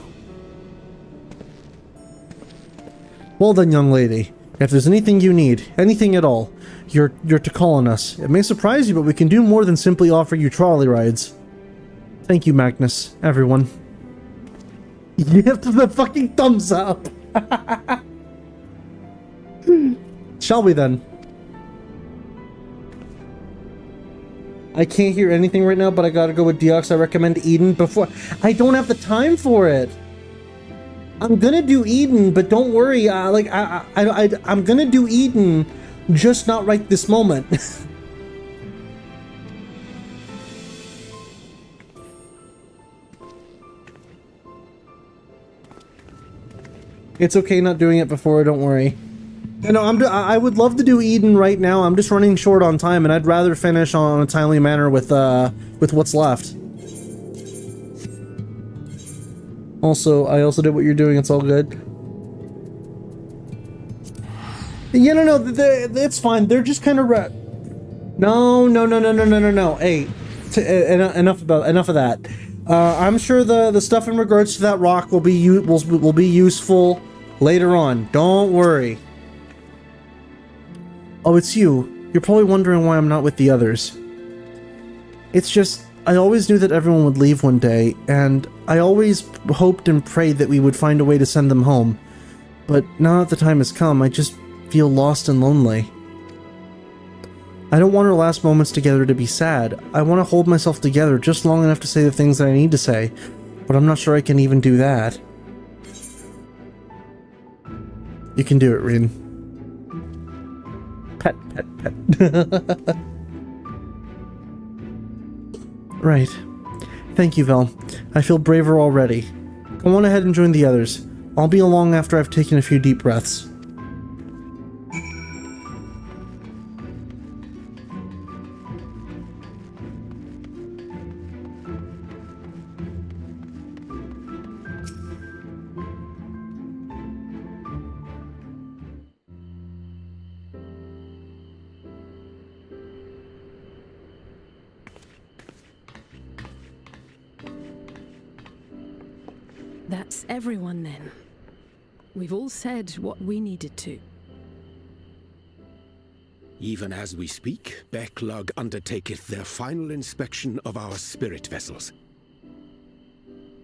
Well then, young lady, if there's anything you need, anything at all, you're to call on us. It may surprise you, but we can do more than simply offer you trolley rides. Thank you, Magnus, everyone. You have the fucking thumbs up! Shall we then? I can't hear anything right now, but I gotta go with Deox. I recommend Eden before... I don't have the time for it! I'm gonna do Eden, but don't worry, I'm gonna do Eden, just not right this moment. It's okay not doing it before, don't worry. No, I would love to do Eden right now. I'm just running short on time, and I'd rather finish on a timely manner with what's left. Also, I also did what you're doing. It's all good. Yeah, no, it's fine. They're just kind of No. Hey, enough of that. I'm sure the stuff in regards to that rock will be useful later on. Don't worry. Oh, it's you. You're probably wondering why I'm not with the others. It's just, I always knew that everyone would leave one day, and I always hoped and prayed that we would find a way to send them home. But now that the time has come, I just feel lost and lonely. I don't want our last moments together to be sad. I want to hold myself together just long enough to say the things that I need to say, but I'm not sure I can even do that. You can do it, Rin. Pet, pet, pet. Right. Thank you, Vel. I feel braver already. Go on ahead and join the others. I'll be along after I've taken a few deep breaths. That's everyone then. We've all said what we needed to. Even as we speak, Becklug undertaketh their final inspection of our spirit vessels.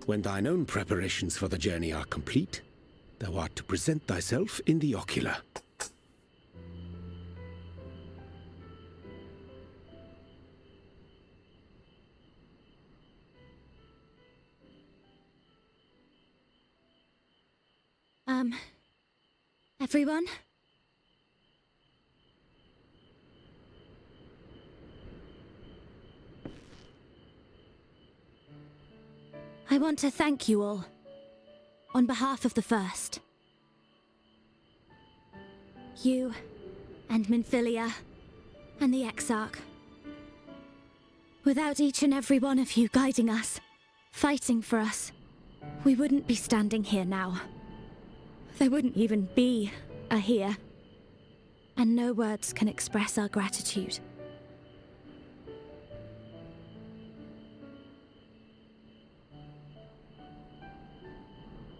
When thine own preparations for the journey are complete, thou art to present thyself in the ocular. Everyone? I want to thank you all, on behalf of the First. You, and Minfilia, and the Exarch. Without each and every one of you guiding us, fighting for us, we wouldn't be standing here now. There wouldn't even be a here. And no words can express our gratitude.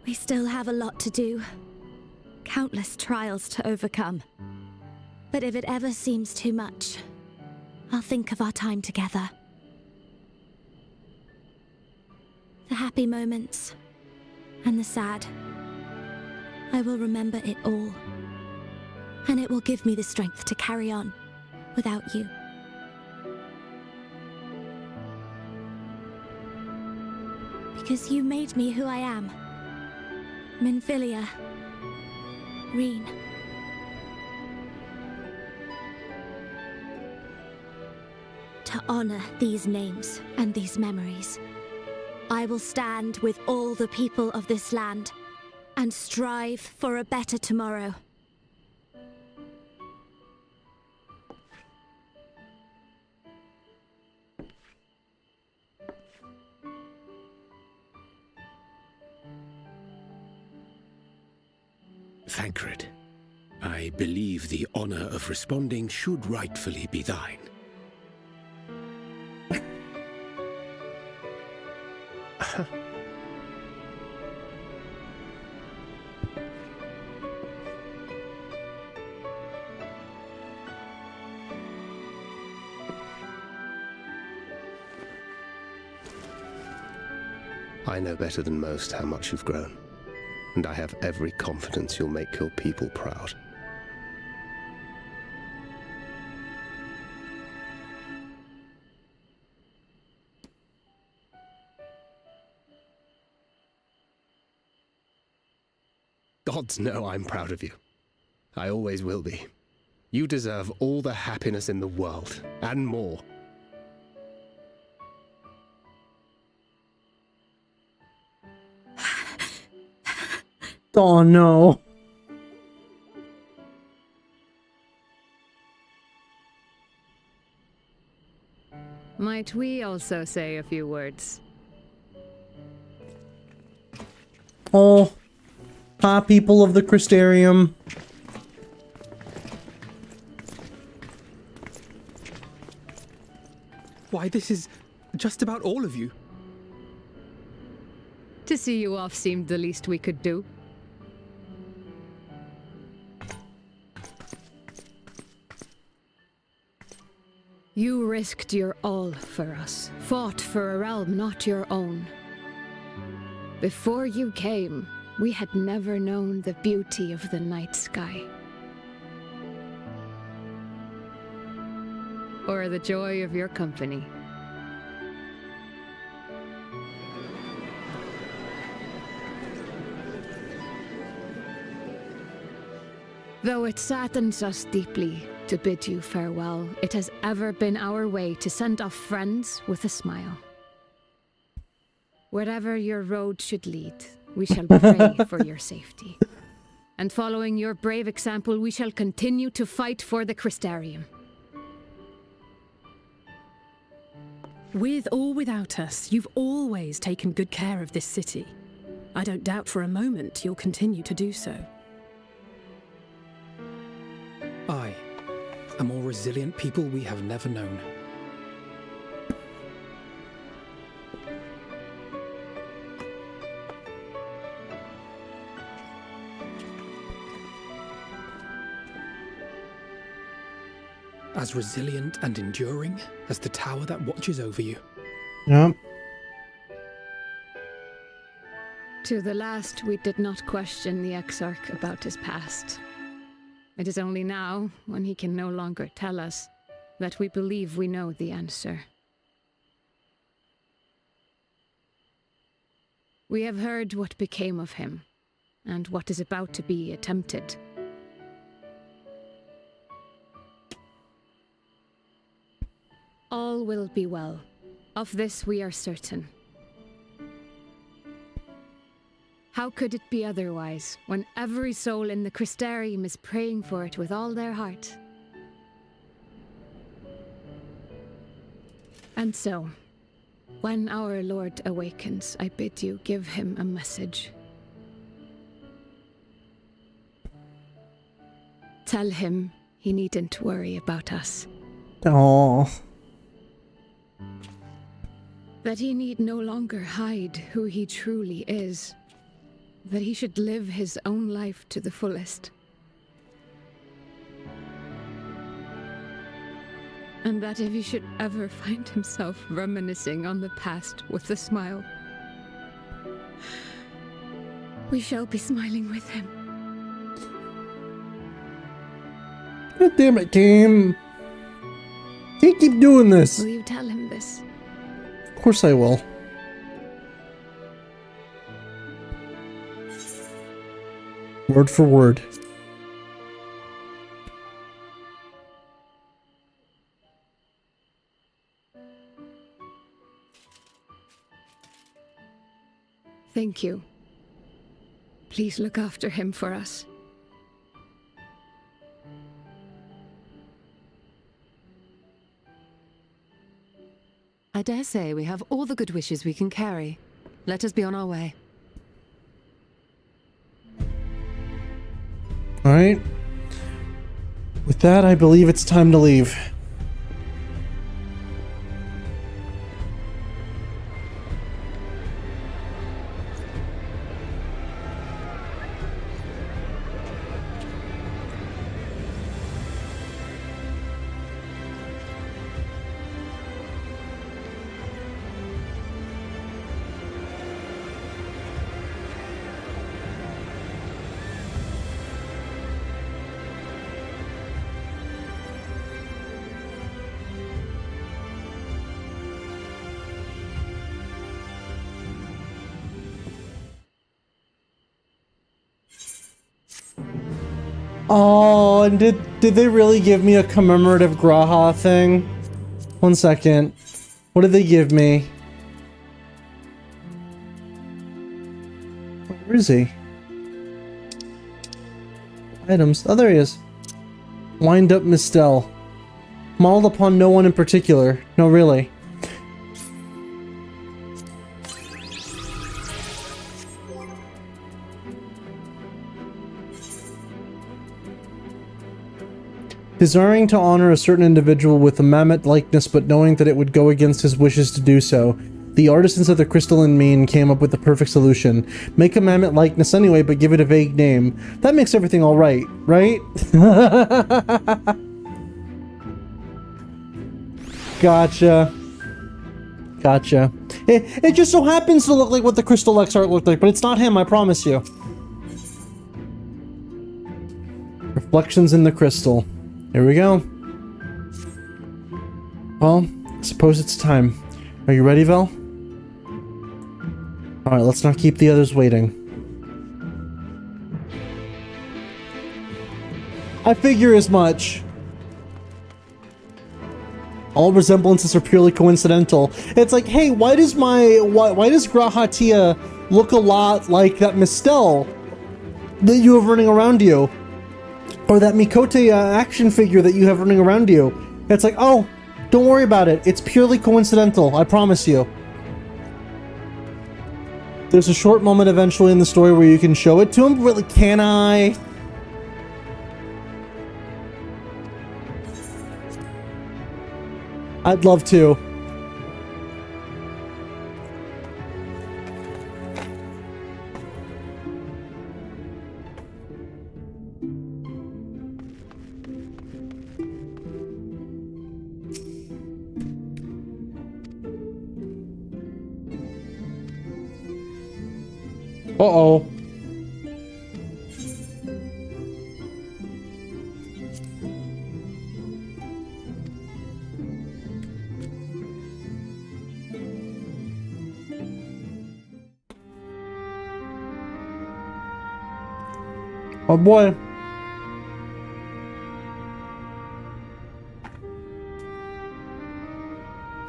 We still have a lot to do. Countless trials to overcome. But if it ever seems too much, I'll think of our time together. The happy moments, and the sad. I will remember it all. And it will give me the strength to carry on without you. Because you made me who I am. Minfilia. Reen. To honor these names and these memories, I will stand with all the people of this land and strive for a better tomorrow. Thancred, I believe the honor of responding should rightfully be thine. I know better than most how much you've grown, and I have every confidence you'll make your people proud. Gods know I'm proud of you. I always will be. You deserve all the happiness in the world, and more. Oh no. Might we also say a few words? Oh. Ah, people of the Crystarium. Why, this is just about all of you. To see you off seemed the least we could do. You risked your all for us, fought for a realm not your own. Before you came, we had never known the beauty of the night sky. Or the joy of your company. Though it saddens us deeply to bid you farewell, it has ever been our way to send off friends with a smile. Wherever your road should lead, we shall pray for your safety. And following your brave example, we shall continue to fight for the Crystarium. With or without us, you've always taken good care of this city. I don't doubt for a moment you'll continue to do so. Aye, a more resilient people we have never known. As resilient and enduring as the tower that watches over you. Yep. To the last, we did not question the Exarch about his past. It is only now, when he can no longer tell us, that we believe we know the answer. We have heard what became of him, and what is about to be attempted. All will be well. Of this we are certain. How could it be otherwise, when every soul in the Crystarium is praying for it with all their heart? And so, when our Lord awakens, I bid you give him a message. Tell him he needn't worry about us. Aww. That he need no longer hide who he truly is. That he should live his own life to the fullest. And that if he should ever find himself reminiscing on the past with a smile, we shall be smiling with him. God damn it, game. Can't keep doing this. Will you tell him this? Of course I will. Word for word. Thank you. Please look after him for us. I dare say we have all the good wishes we can carry. Let us be on our way. Alright. With that, I believe it's time to leave. Oh, and did they really give me a commemorative Graha thing? 1 second. What did they give me? Where is he? Items. Oh, there he is. Wind up Mistel. Modeled upon no one in particular. No, really. Desiring to honor a certain individual with a mammoth likeness, but knowing that it would go against his wishes to do so, the artisans of the crystalline mean came up with the perfect solution. Make a mammoth likeness anyway, but give it a vague name. That makes everything alright, right? Gotcha. Gotcha. It just so happens to look like what the Crystal X art looked like, but it's not him, I promise you. Reflections in the crystal. Here we go. Well, I suppose it's time. Are you ready, Vel? Alright, let's not keep the others waiting. I figure as much. All resemblances are purely coincidental. It's like, hey, why does Grahatia look a lot like that Mistel that you have running around you? Or that Mikote action figure that you have running around you? It's like, oh, don't worry about it. It's purely coincidental, I promise you. There's a short moment eventually in the story where you can show it to him. Really, can I? I'd love to. Uh-oh. Oh boy.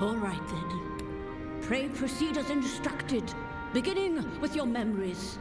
All right then. Pray proceed as instructed, beginning with your memories.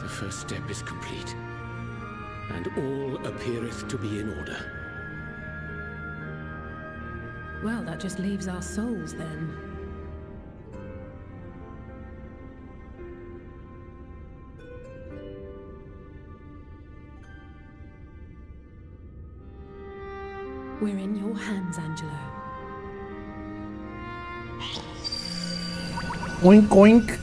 The first step is complete, and all appeareth to be in order. Well, that just leaves our souls then. We're in your hands, Angelo. Oink oink.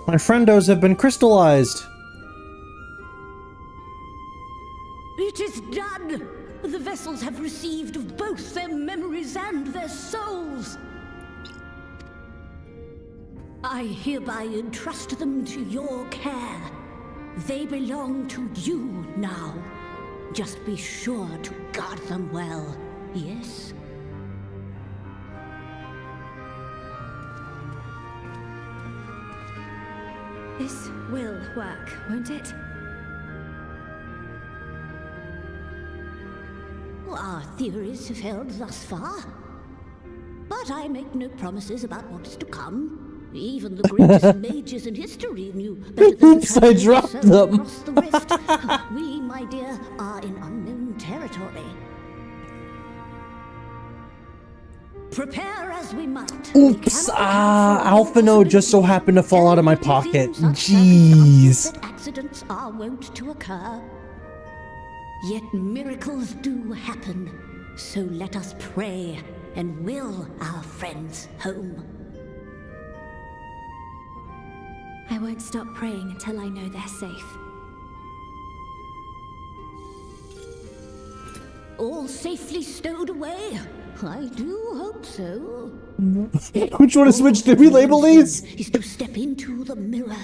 My friendos have been crystallized. It is done! The vessels have received both their memories and their souls. I hereby entrust them to your care. They belong to you now. Just be sure to guard them well, yes? This will work, won't it? Our theories have held thus far. But I make no promises about what's to come. Even the greatest mages in history knew better than Oops, I dropped them. across the rift. We, my dear, are in unknown territory. Prepare as we might. Oops, Alphino just so happened to fall out of my pocket. Jeez. That accidents are wont to occur. Yet miracles do happen. So let us pray and will our friends home. I won't stop praying until I know they're safe. All safely stowed away. I do hope so. Which one to switch? Did we label these? Is to step into the mirror.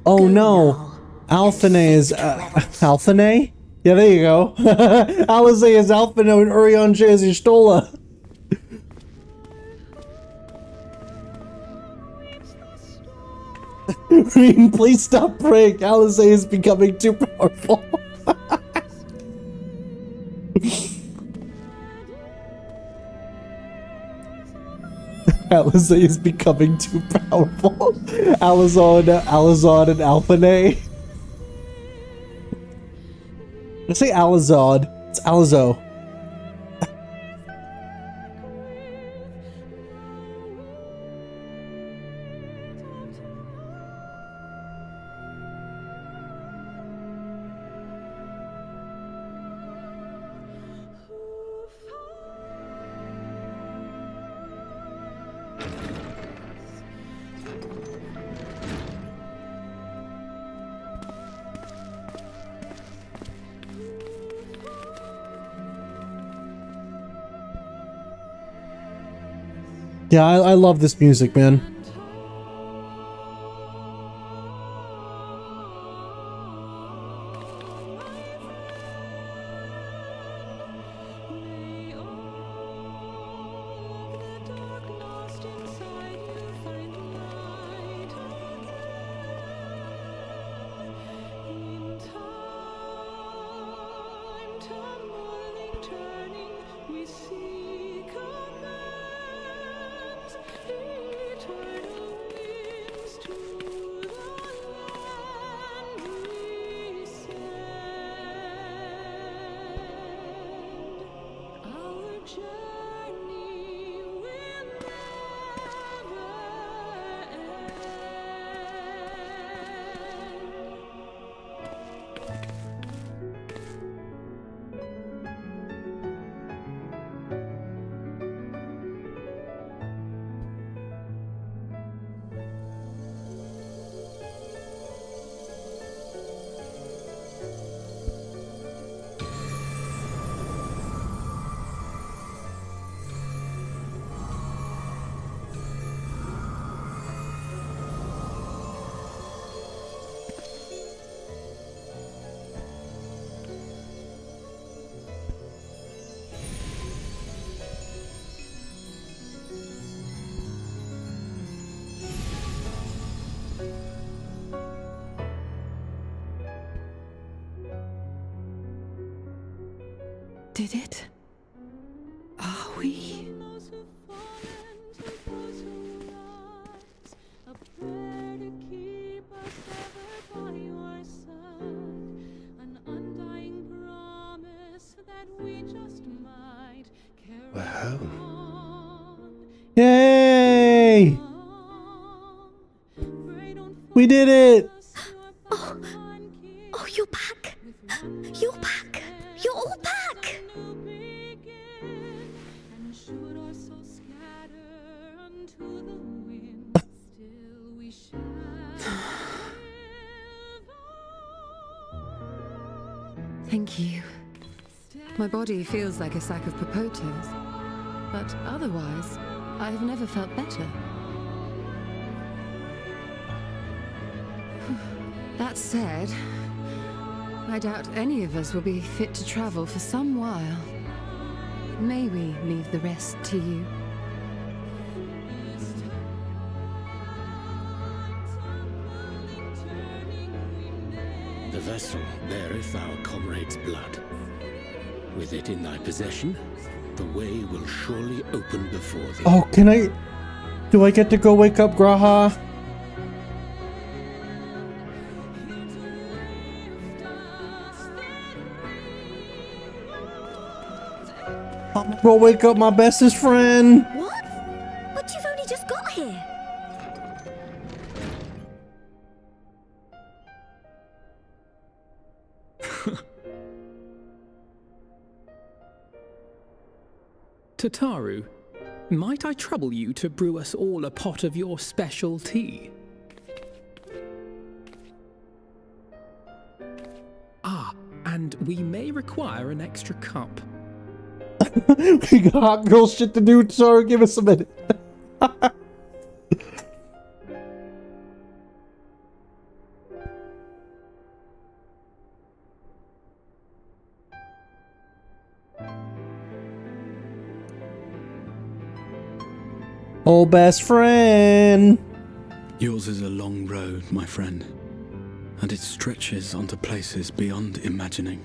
Oh no. Alphinae is Alphinae? Yeah, there you go. Alizé is Alphinae and Urianger is Y'shtola. Reem, please stop praying. Alizé is becoming too powerful. Alizé is becoming too powerful. Alazon and Alphinae. I say Alazod. It's Alazo. Yeah, I love this music, man. Did it? Are we? We're home. Yay! We did it! Oh, you're back. You're back. You're all back. Thank you. My body feels like a sack of potatoes, but otherwise, I have never felt better. That said, I doubt any of us will be fit to travel for some while. May we leave the rest to you? The vessel beareth our comrade's blood. With it in thy possession, the way will surely open before thee. Oh, do I get to go wake up Graha? I'm gonna go wake up my bestest friend. What? But you've only just got here. Tataru, might I trouble you to brew us all a pot of your special tea? Ah, and we may require an extra cup. We got hot girl shit to do, Sorry, give us a minute. Oh, best friend. Yours is a long road, my friend, and it stretches onto places beyond imagining.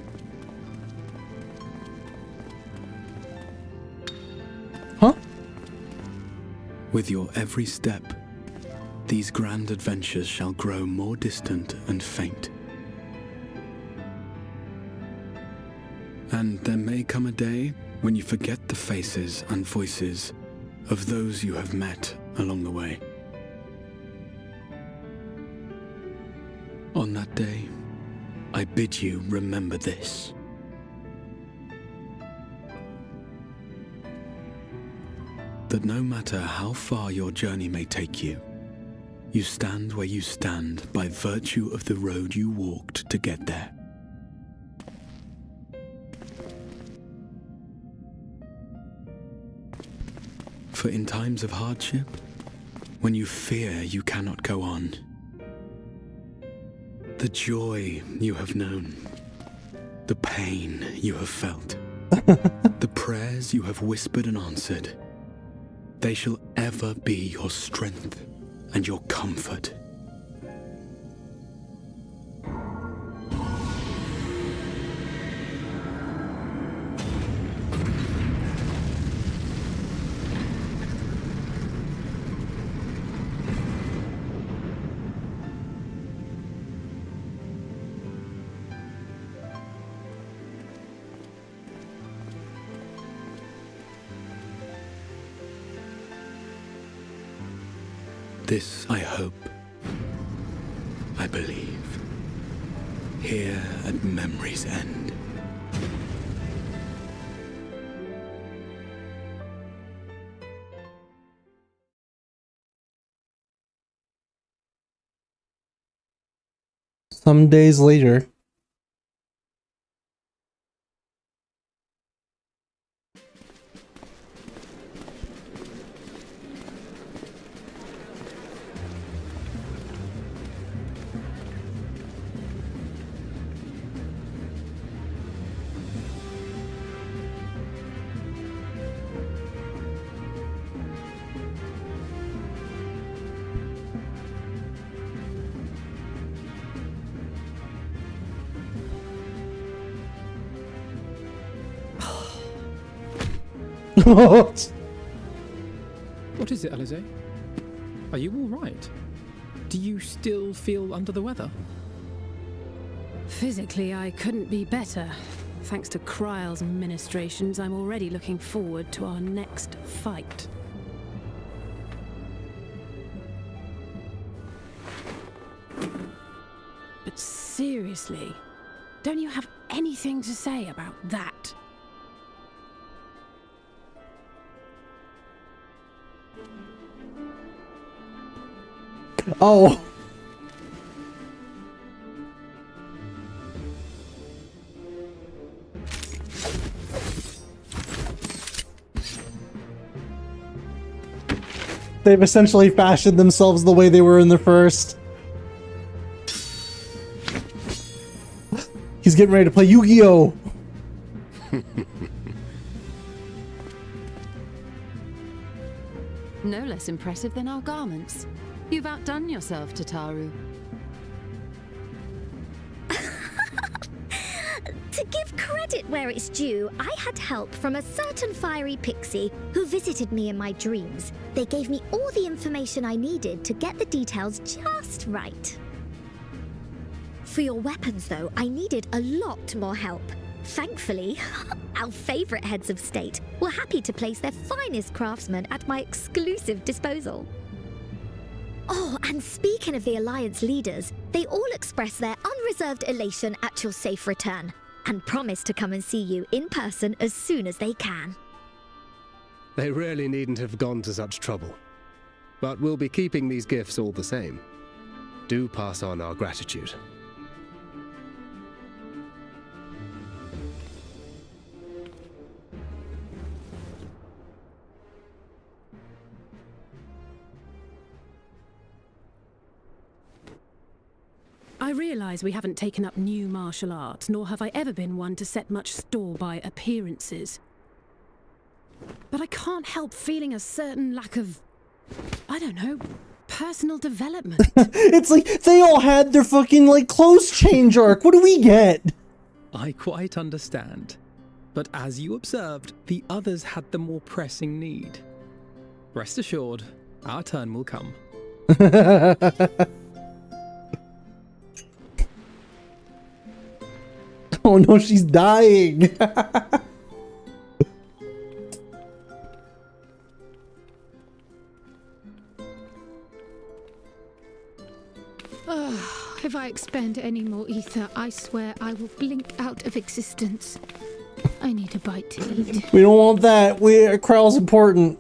Huh? With your every step, these grand adventures shall grow more distant and faint. And there may come a day when you forget the faces and voices of those you have met along the way. On that day, I bid you remember this. That no matter how far your journey may take you, you stand where you stand by virtue of the road you walked to get there. For in times of hardship, when you fear you cannot go on, the joy you have known, the pain you have felt, the prayers you have whispered and answered, they shall ever be your strength and your comfort. This I hope, I believe, here at memory's end. Some days later. What is it, Alize? Are you all right? Do you still feel under the weather? Physically, I couldn't be better. Thanks to Kryle's ministrations, I'm already looking forward to our next fight. But seriously, don't you have anything to say about that? Oh. They've essentially fashioned themselves the way they were in the first. He's getting ready to play Yu-Gi-Oh! No less impressive than our garments. You've outdone yourself, Tataru. To give credit where it's due, I had help from a certain fiery pixie who visited me in my dreams. They gave me all the information I needed to get the details just right. For your weapons, though, I needed a lot more help. Thankfully, our favorite heads of state were happy to place their finest craftsmen at my exclusive disposal. Oh, and speaking of the Alliance leaders, they all expressed their unreserved elation at your safe return, and promised to come and see you in person as soon as they can. They really needn't have gone to such trouble. But we'll be keeping these gifts all the same. Do pass on our gratitude. I realise we haven't taken up new martial arts, nor have I ever been one to set much store by appearances. But I can't help feeling a certain lack of, I don't know, personal development. It's like they all had their fucking like clothes change arc. What do we get? I quite understand. But as you observed, the others had the more pressing need. Rest assured, our turn will come. Oh no, she's dying. If I expend any more ether, I swear I will blink out of existence. I need a bite to eat. We don't want that. Krell's important.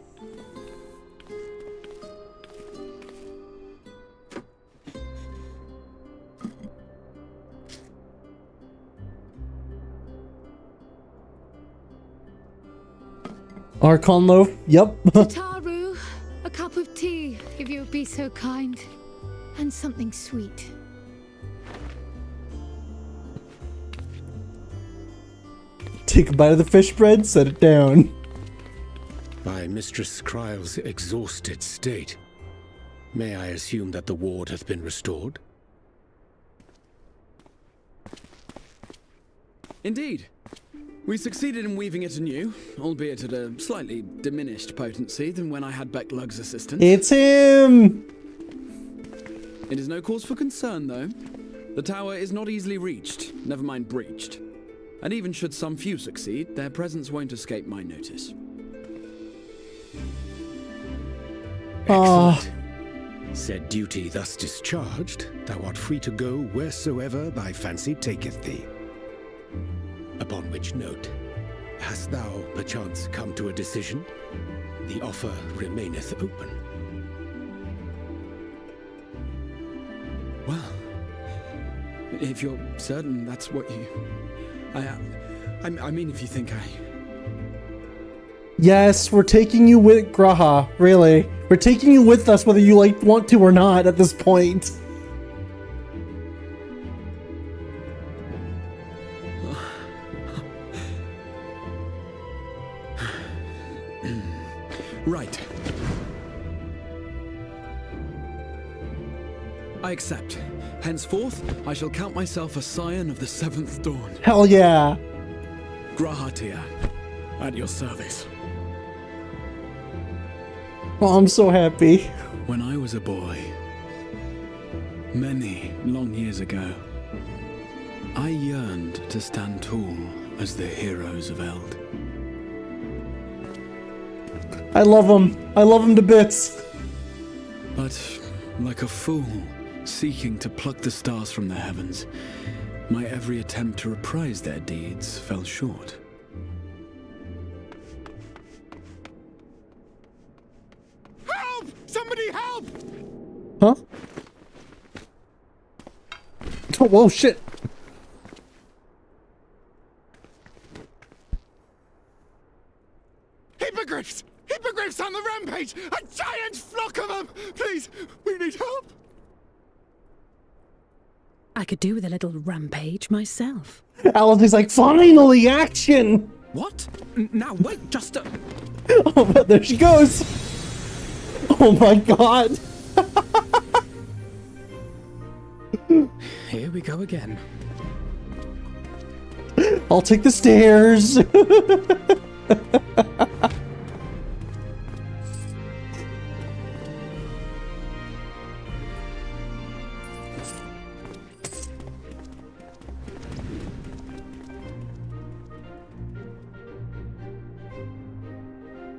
Archon loaf. Yep. Taru, a cup of tea, if you would be so kind. And something sweet. Take a bite of the fish bread, set it down. By Mistress Kryle's exhausted state, may I assume that the ward hath been restored? Indeed. We succeeded in weaving it anew, albeit at a slightly diminished potency than when I had Becklug's assistance. It's him! It is no cause for concern, though. The tower is not easily reached, never mind breached. And even should some few succeed, their presence won't escape my notice. Excellent. Said duty thus discharged, thou art free to go wheresoever thy fancy taketh thee. Upon which note, hast thou perchance come to a decision? The offer remaineth open. Well, if you're certain that's what you... I mean, if you think I... Yes, we're taking you with Graha, really. We're taking you with us whether you want to or not at this point. Right. I accept. Henceforth, I shall count myself a scion of the seventh dawn. Hell yeah. Grahatia, at your service. Oh, I'm so happy. When I was a boy, many long years ago, I yearned to stand tall as the heroes of Eld. I love him. I love him to bits. But, like a fool, seeking to pluck the stars from the heavens, my every attempt to reprise their deeds fell short. Help! Somebody help! Huh? Oh, whoa, shit. Hippogriffs! Hippogriffs on the rampage! A giant flock of them! Please, we need help! I could do with a little rampage myself. Alice is like, finally, action! What? Now, wait, just a... Oh, but there she goes! Oh my god! Here we go again. I'll take the stairs!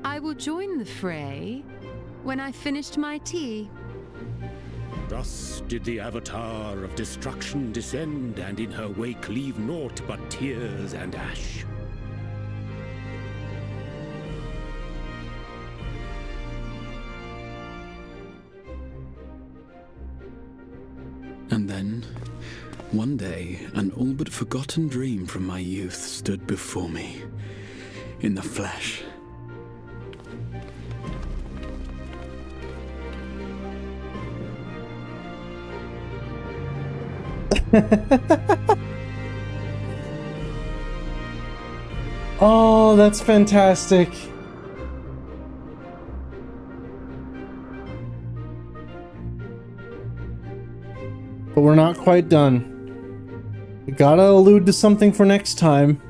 I will join the fray when I've finished my tea. Thus did the Avatar of Destruction descend, and in her wake leave naught but tears and ash. And then, one day, an all but forgotten dream from my youth stood before me, in the flesh. Oh, that's fantastic. But we're not quite done. We gotta allude to something for next time.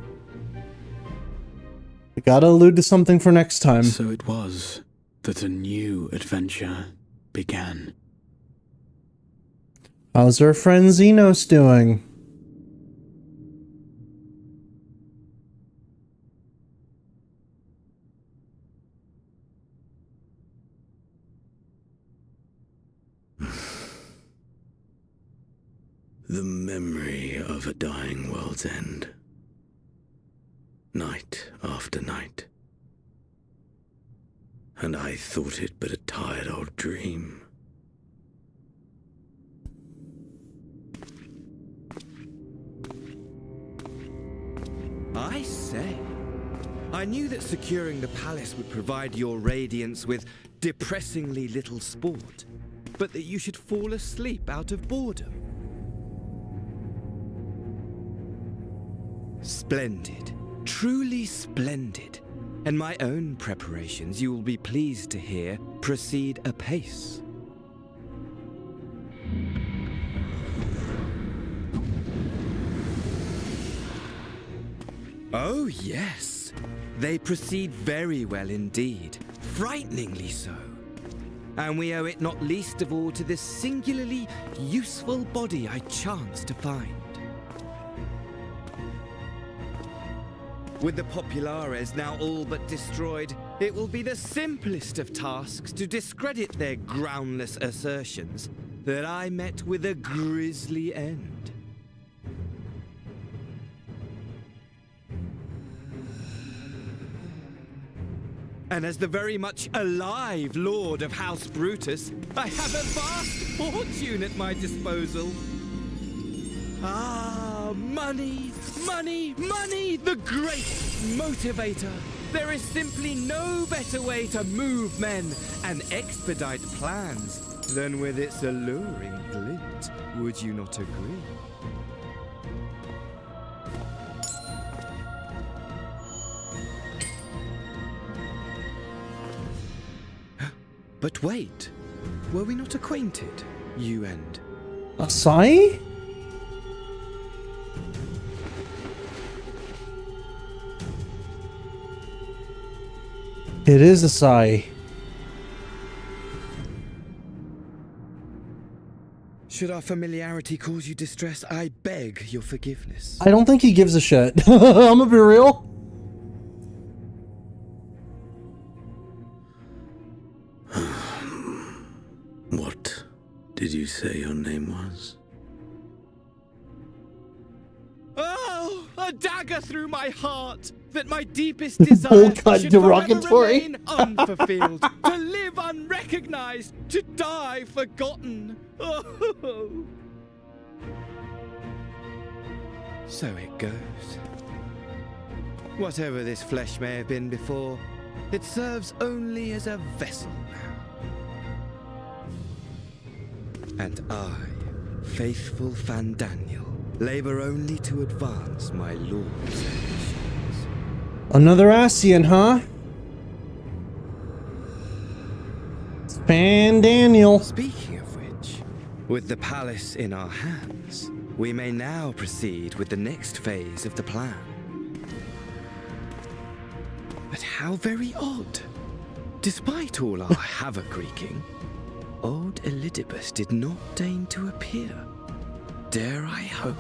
We gotta allude to something for next time. So it was that a new adventure began. How's our friend Xenos doing? The memory of a dying world's end. Night after night. And I thought it but a tired old dream. I say, I knew that securing the palace would provide your radiance with depressingly little sport, but that you should fall asleep out of boredom. Splendid. Truly splendid. And my own preparations, you will be pleased to hear, proceed apace. Oh, yes. They proceed very well indeed. Frighteningly so. And we owe it not least of all to this singularly useful body I chanced to find. With the Populares now all but destroyed, it will be the simplest of tasks to discredit their groundless assertions that I met with a grisly end. And as the very much alive Lord of House Brutus, I have a vast fortune at my disposal. Ah, money, money, money, the great motivator. There is simply no better way to move men and expedite plans than with its alluring glint. Would you not agree? But wait, were we not acquainted, you and... Asai? It is Asai. Should our familiarity cause you distress, I beg your forgiveness. I don't think he gives a shit. I'm gonna be real. What did you say your name was? Oh, a dagger through my heart! That my deepest desire should forever remain unfulfilled, to live unrecognized, to die forgotten. Oh. So it goes. Whatever this flesh may have been before, it serves only as a vessel now. And I, faithful Fandaniel, labor only to advance my lord's ambitions. Another Asian, huh? Fandaniel. Speaking of which, with the palace in our hands, we may now proceed with the next phase of the plan. But how very odd. Despite all our havoc wreaking, old Elidibus did not deign to appear. Dare I hope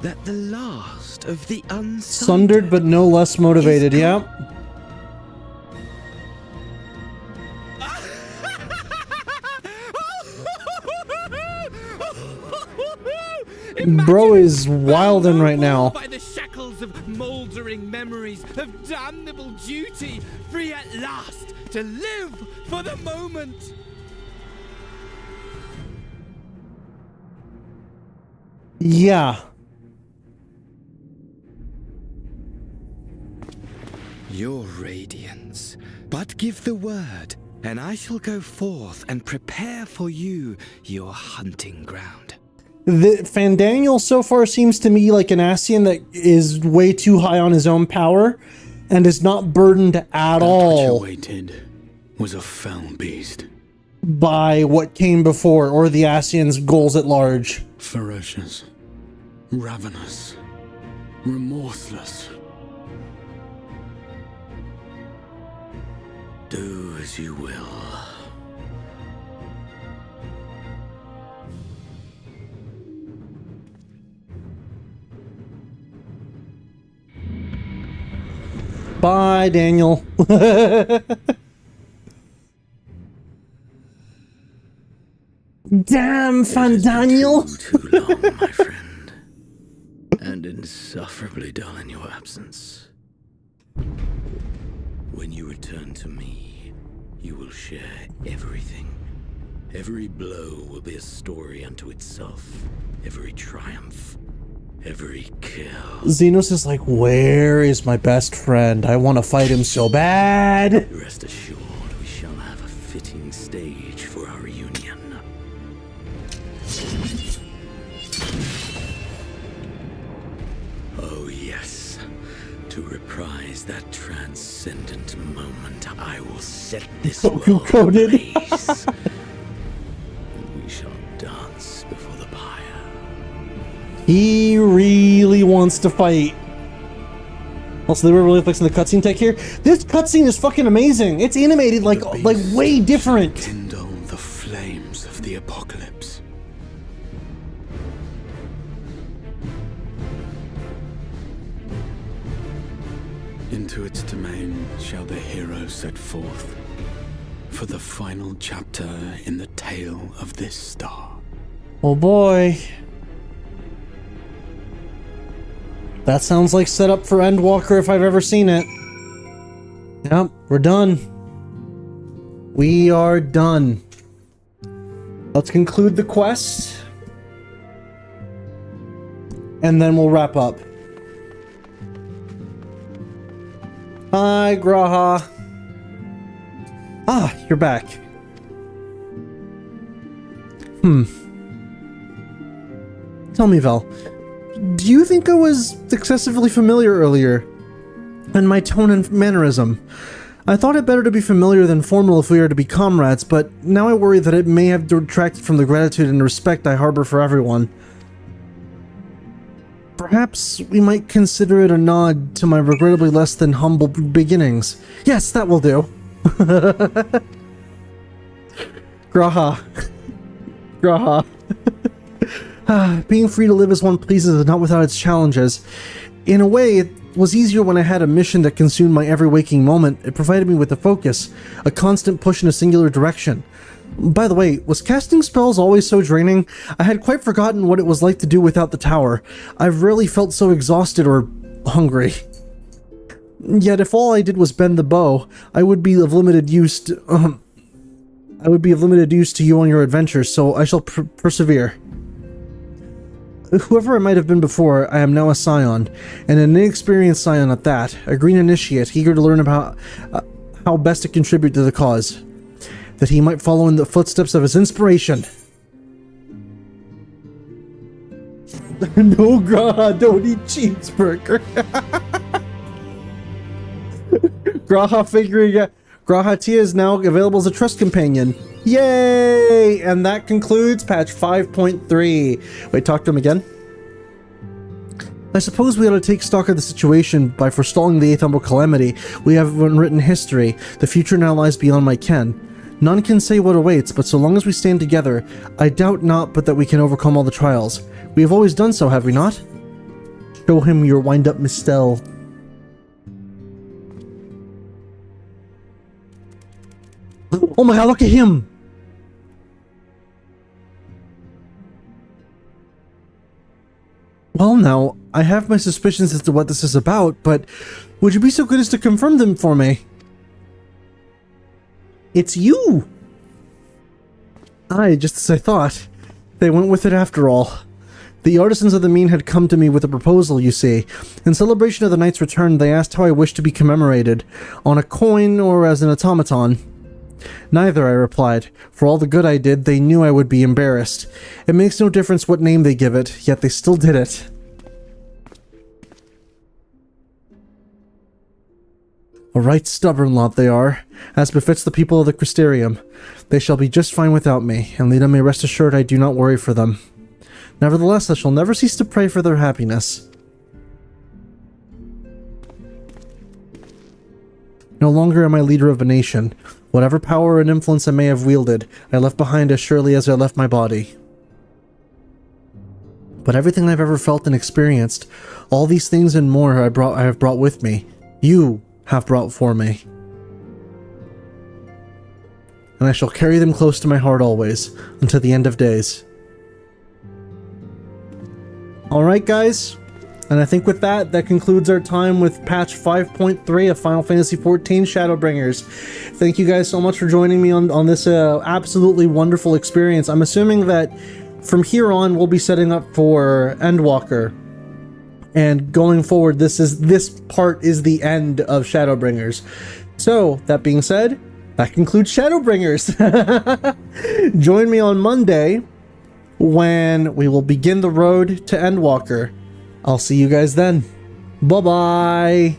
that the last of the Sundered but no less motivated, yeah. Bro is wildin' right now. By the shackles of mouldering memories of damnable duty, free at last to live for the moment. Yeah. Your radiance, but give the word, and I shall go forth and prepare for you your hunting ground. Fandaniel so far seems to me like an Ascian that is way too high on his own power and is not burdened at all Waited was a foul beast. by what came before or the Ascian's goals at large. Ferocious, ravenous, remorseless. Do as you will. Bye, Daniel. Damn, Fandaniel. Too long, my friend, and insufferably dull in your absence. When you return to me, you will share everything. Every blow will be a story unto itself. Every triumph, every kill. Xenos is like, where is my best friend? I want to fight him so bad. Rest assured, we shall have a fitting stage for our reunion. Oh yes, to reprise that transcendent moment, I will set this world ablaze. And we shall dance before the pyre. He really wants to fight. Also, they were really fixing the cutscene tech here. This cutscene is fucking amazing. It's animated like way different. Kindle the flames of the apocalypse. Into its domain shall the hero set forth for the final chapter in the tale of this star. Oh boy. That sounds like setup for Endwalker if I've ever seen it. Yep, we're done. We are done. Let's conclude the quest. And then we'll wrap up. Hi, Graha. Ah, you're back. Tell me, Vel. Do you think I was excessively familiar earlier? In my tone and mannerism? I thought it better to be familiar than formal if we are to be comrades, but now I worry that it may have detracted from the gratitude and respect I harbor for everyone. Perhaps we might consider it a nod to my regrettably less than humble beginnings. Yes, that will do. Graha. Graha. Being free to live as one pleases is not without its challenges. In a way, it was easier when I had a mission that consumed my every waking moment. It provided me with a focus, a constant push in a singular direction. By the way, was casting spells always so draining? I had quite forgotten what it was like to do without the tower. I've rarely felt so exhausted or hungry. Yet if all I did was bend the bow, I would be of limited use to you on your adventures, so I shall persevere. Whoever I might have been before, I am now a scion, and an inexperienced scion at that, a green initiate, eager to learn about how best to contribute to the cause, that he might follow in the footsteps of his inspiration. No, Graha, don't eat cheeseburger. Graha figuring out. Graha Tia is now available as a trust companion. Yay! And that concludes patch 5.3. Wait, talk to him again. I suppose we ought to take stock of the situation by forestalling the 8th Humble Calamity. We have unwritten history. The future now lies beyond my ken. None can say what awaits, but so long as we stand together, I doubt not but that we can overcome all the trials. We have always done so, have we not? Show him your wind-up mistel. Oh my god, look at him! Well now, I have my suspicions as to what this is about, but would you be so good as to confirm them for me? It's you! Aye, just as I thought. They went with it after all. The artisans of the mean had come to me with a proposal, you see. In celebration of the knight's return, they asked how I wished to be commemorated, on a coin or as an automaton. Neither, I replied. For all the good I did, they knew I would be embarrassed. It makes no difference what name they give it, yet they still did it. A right stubborn lot they are, as befits the people of the Crystarium. They shall be just fine without me, and Leda may rest assured I do not worry for them. Nevertheless, I shall never cease to pray for their happiness. No longer am I leader of a nation. Whatever power and influence I may have wielded, I left behind as surely as I left my body. But everything I've ever felt and experienced, all these things and more I have brought with me. You have brought for me. And I shall carry them close to my heart always, until the end of days. Alright guys, and I think with that, that concludes our time with patch 5.3 of Final Fantasy XIV Shadowbringers. Thank you guys so much for joining me on this absolutely wonderful experience. I'm assuming that from here on, we'll be setting up for Endwalker. And going forward, this part is the end of Shadowbringers. So, that being said, that concludes Shadowbringers. Join me on Monday when we will begin the road to Endwalker. I'll see you guys then. Bye-bye!